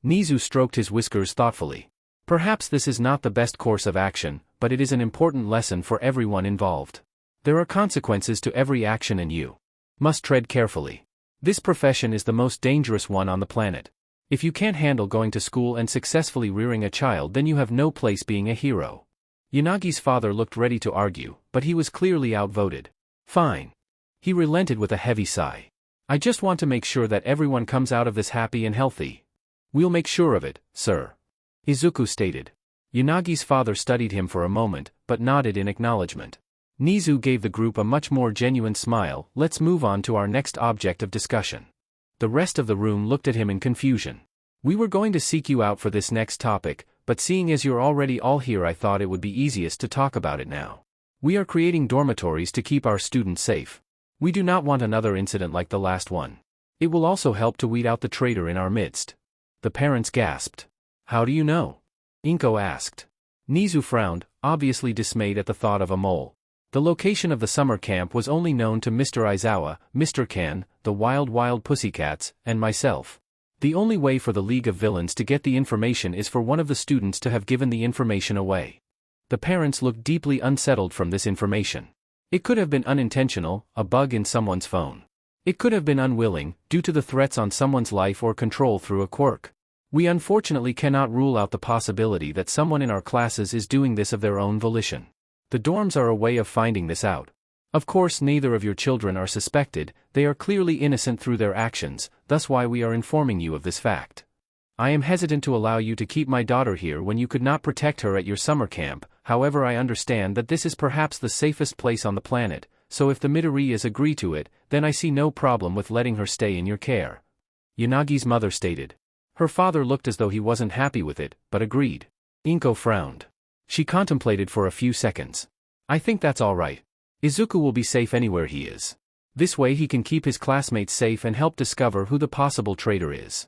Nezu stroked his whiskers thoughtfully. Perhaps this is not the best course of action, but it is an important lesson for everyone involved. There are consequences to every action and you must tread carefully. This profession is the most dangerous one on the planet. If you can't handle going to school and successfully rearing a child, then you have no place being a hero. Yanagi's father looked ready to argue, but he was clearly outvoted. Fine. He relented with a heavy sigh. I just want to make sure that everyone comes out of this happy and healthy. We'll make sure of it, sir. Izuku stated. Yanagi's father studied him for a moment, but nodded in acknowledgement. Nezu gave the group a much more genuine smile. Let's move on to our next object of discussion. The rest of the room looked at him in confusion. We were going to seek you out for this next topic, but seeing as you're already all here, I thought it would be easiest to talk about it now. We are creating dormitories to keep our students safe. We do not want another incident like the last one. It will also help to weed out the traitor in our midst. The parents gasped. How do you know? Inko asked. Nezu frowned, obviously dismayed at the thought of a mole. The location of the summer camp was only known to Mr. Aizawa, Mr. Kan, the Wild Pussycats, and myself. The only way for the League of Villains to get the information is for one of the students to have given the information away. The parents looked deeply unsettled from this information. It could have been unintentional, a bug in someone's phone. It could have been unwilling, due to the threats on someone's life or control through a quirk. We unfortunately cannot rule out the possibility that someone in our classes is doing this of their own volition. The dorms are a way of finding this out. Of course, neither of your children are suspected, they are clearly innocent through their actions, thus why we are informing you of this fact. I am hesitant to allow you to keep my daughter here when you could not protect her at your summer camp. However, I understand that this is perhaps the safest place on the planet, so if the Midoriyas agree to it, then I see no problem with letting her stay in your care. Yanagi's mother stated. Her father looked as though he wasn't happy with it, but agreed. Inko frowned. She contemplated for a few seconds. I think that's all right. Izuku will be safe anywhere he is. This way he can keep his classmates safe and help discover who the possible traitor is.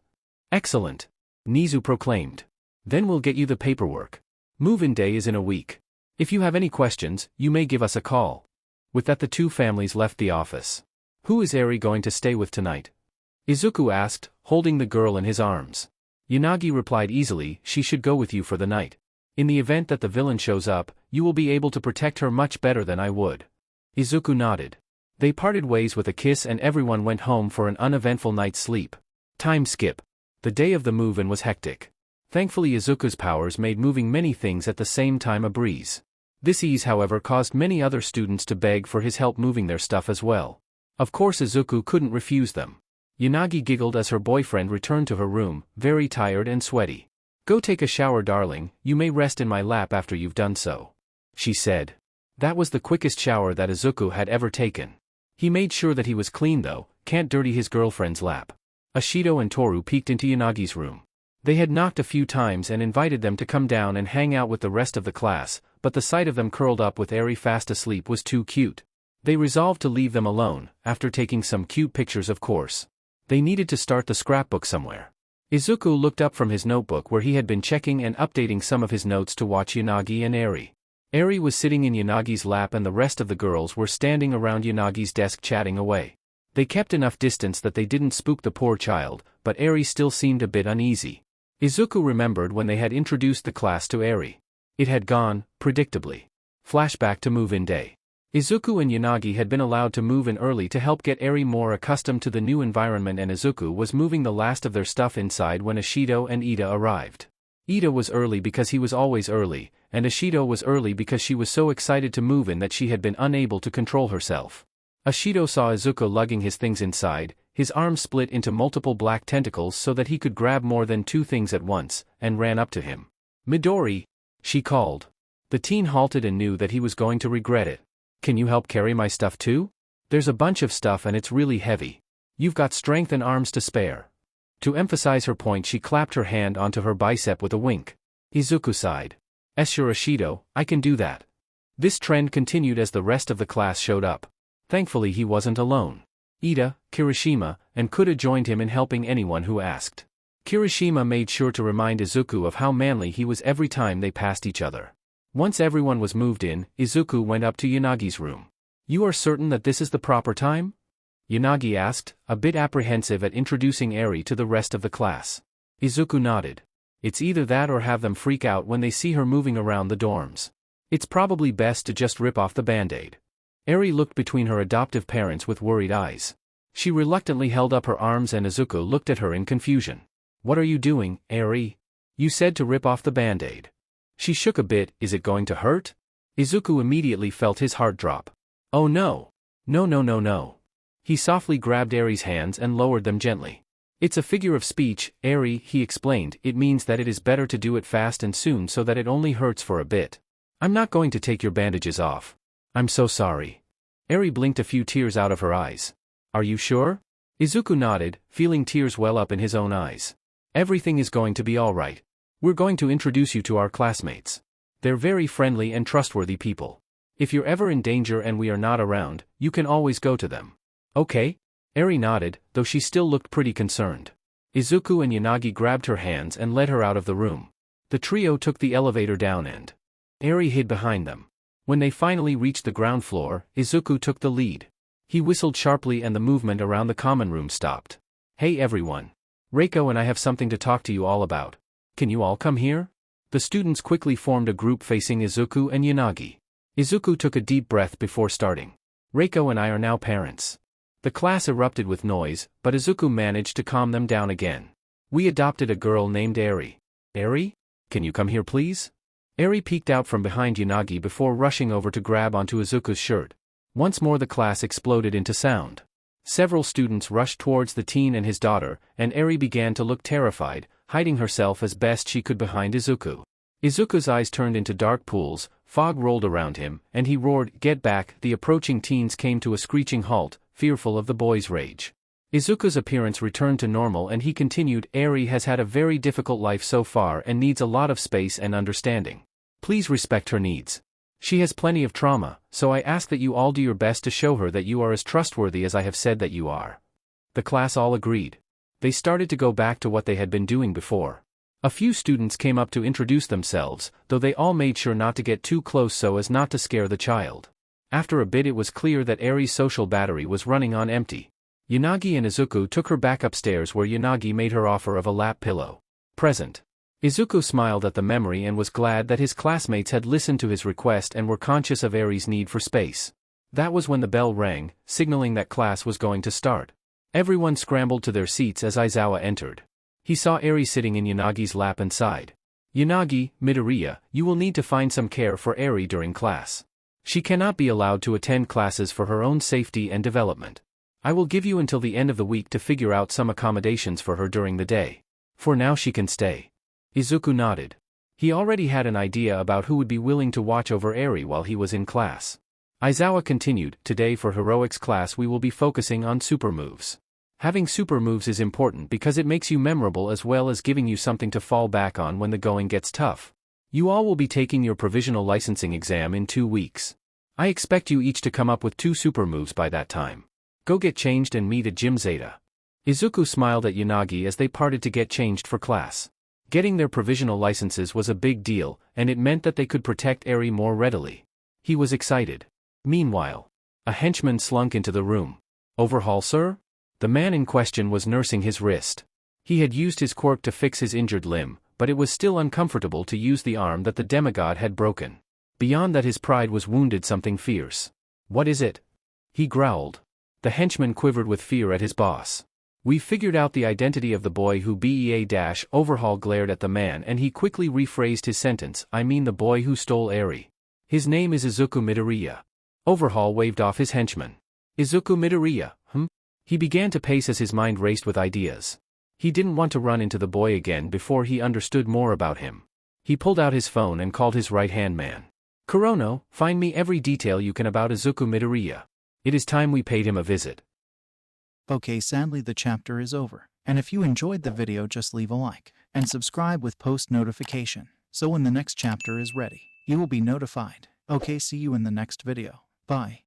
Excellent, Nizu proclaimed. Then we'll get you the paperwork. Move-in day is in a week. If you have any questions, you may give us a call. With that the two families left the office. Who is Eri going to stay with tonight? Izuku asked, holding the girl in his arms. Yanagi replied easily, she should go with you for the night. In the event that the villain shows up, you will be able to protect her much better than I would. Izuku nodded. They parted ways with a kiss and everyone went home for an uneventful night's sleep. Time skip. The day of the move-in was hectic. Thankfully Izuku's powers made moving many things at the same time a breeze. This ease however caused many other students to beg for his help moving their stuff as well. Of course Izuku couldn't refuse them. Yanagi giggled as her boyfriend returned to her room, very tired and sweaty. Go take a shower darling, you may rest in my lap after you've done so, she said. That was the quickest shower that Izuku had ever taken. He made sure that he was clean though, can't dirty his girlfriend's lap. Ashido and Toru peeked into Yanagi's room. They had knocked a few times and invited them to come down and hang out with the rest of the class, but the sight of them curled up with Eri fast asleep was too cute. They resolved to leave them alone, after taking some cute pictures of course. They needed to start the scrapbook somewhere. Izuku looked up from his notebook where he had been checking and updating some of his notes to watch Yanagi and Eri. Eri was sitting in Yanagi's lap and the rest of the girls were standing around Yanagi's desk chatting away. They kept enough distance that they didn't spook the poor child, but Eri still seemed a bit uneasy. Izuku remembered when they had introduced the class to Eri. It had gone, predictably. Flashback to move-in day. Izuku and Yanagi had been allowed to move in early to help get Eri more accustomed to the new environment and Izuku was moving the last of their stuff inside when Ashido and Ida arrived. Ida was early because he was always early, and Ashido was early because she was so excited to move in that she had been unable to control herself. Ashido saw Izuku lugging his things inside, his arms split into multiple black tentacles so that he could grab more than two things at once, and ran up to him. Midori, she called. The teen halted and knew that he was going to regret it. Can you help carry my stuff too? There's a bunch of stuff and it's really heavy. You've got strength and arms to spare. To emphasize her point she clapped her hand onto her bicep with a wink. Izuku sighed. Sure Ashido, I can do that. This trend continued as the rest of the class showed up. Thankfully he wasn't alone. Ida, Kirishima, and Kuda joined him in helping anyone who asked. Kirishima made sure to remind Izuku of how manly he was every time they passed each other. Once everyone was moved in, Izuku went up to Yanagi's room. You are certain that this is the proper time? Yanagi asked, a bit apprehensive at introducing Eri to the rest of the class. Izuku nodded. It's either that or have them freak out when they see her moving around the dorms. It's probably best to just rip off the band-aid. Eri looked between her adoptive parents with worried eyes. She reluctantly held up her arms and Izuku looked at her in confusion. What are you doing, Eri? You said to rip off the band-aid. She shook a bit, is it going to hurt? Izuku immediately felt his heart drop. Oh no. No. He softly grabbed Eri's hands and lowered them gently. It's a figure of speech, Eri, he explained, it means that it is better to do it fast and soon so that it only hurts for a bit. I'm not going to take your bandages off. I'm so sorry. Eri blinked a few tears out of her eyes. Are you sure? Izuku nodded, feeling tears well up in his own eyes. Everything is going to be all right. We're going to introduce you to our classmates. They're very friendly and trustworthy people. If you're ever in danger and we are not around, you can always go to them. Okay? Eri nodded, though she still looked pretty concerned. Izuku and Yanagi grabbed her hands and led her out of the room. The trio took the elevator down and Eri hid behind them. When they finally reached the ground floor, Izuku took the lead. He whistled sharply and the movement around the common room stopped. Hey everyone. Reiko and I have something to talk to you all about. Can you all come here? The students quickly formed a group facing Izuku and Yanagi. Izuku took a deep breath before starting. Reiko and I are now parents. The class erupted with noise, but Izuku managed to calm them down again. We adopted a girl named Eri. Eri? Can you come here please? Eri peeked out from behind Yanagi before rushing over to grab onto Izuku's shirt. Once more the class exploded into sound. Several students rushed towards the teen and his daughter, and Eri began to look terrified, hiding herself as best she could behind Izuku. Izuku's eyes turned into dark pools, fog rolled around him, and he roared, "Get back!" The approaching teens came to a screeching halt, fearful of the boy's rage. Izuku's appearance returned to normal and he continued, Eri has had a very difficult life so far and needs a lot of space and understanding. Please respect her needs. She has plenty of trauma, so I ask that you all do your best to show her that you are as trustworthy as I have said that you are." The class all agreed. They started to go back to what they had been doing before. A few students came up to introduce themselves, though they all made sure not to get too close so as not to scare the child. After a bit it was clear that Eri's social battery was running on empty. Yanagi and Izuku took her back upstairs where Yanagi made her offer of a lap pillow. Present. Izuku smiled at the memory and was glad that his classmates had listened to his request and were conscious of Eri's need for space. That was when the bell rang, signaling that class was going to start. Everyone scrambled to their seats as Aizawa entered. He saw Eri sitting in Yanagi's lap and sighed. "Yanagi, Midoriya, you will need to find some care for Eri during class. She cannot be allowed to attend classes for her own safety and development. I will give you until the end of the week to figure out some accommodations for her during the day. For now she can stay." Izuku nodded. He already had an idea about who would be willing to watch over Eri while he was in class. Aizawa continued, "Today for heroics class we will be focusing on super moves. Having super moves is important because it makes you memorable as well as giving you something to fall back on when the going gets tough. You all will be taking your provisional licensing exam in 2 weeks. I expect you each to come up with 2 super moves by that time. Go get changed and meet at Gym Zeta." Izuku smiled at Yanagi as they parted to get changed for class. Getting their provisional licenses was a big deal, and it meant that they could protect Eri more readily. He was excited. Meanwhile, a henchman slunk into the room. "Overhaul, sir?" The man in question was nursing his wrist. He had used his quirk to fix his injured limb, but it was still uncomfortable to use the arm that the demigod had broken. Beyond that his pride was wounded something fierce. "What is it?" he growled. The henchman quivered with fear at his boss. "We've figured out the identity of the boy who Overhaul glared at the man and he quickly rephrased his sentence, "I mean the boy who stole Eri. His name is Izuku Midoriya." Overhaul waved off his henchman. "Izuku Midoriya, He began to pace as his mind raced with ideas. He didn't want to run into the boy again before he understood more about him. He pulled out his phone and called his right-hand man. "Kurono, find me every detail you can about Izuku Midoriya. It is time we paid him a visit." Okay, sadly the chapter is over. And if you enjoyed the video, just leave a like and subscribe with post notification, so when the next chapter is ready, you will be notified. Okay, see you in the next video. Bye.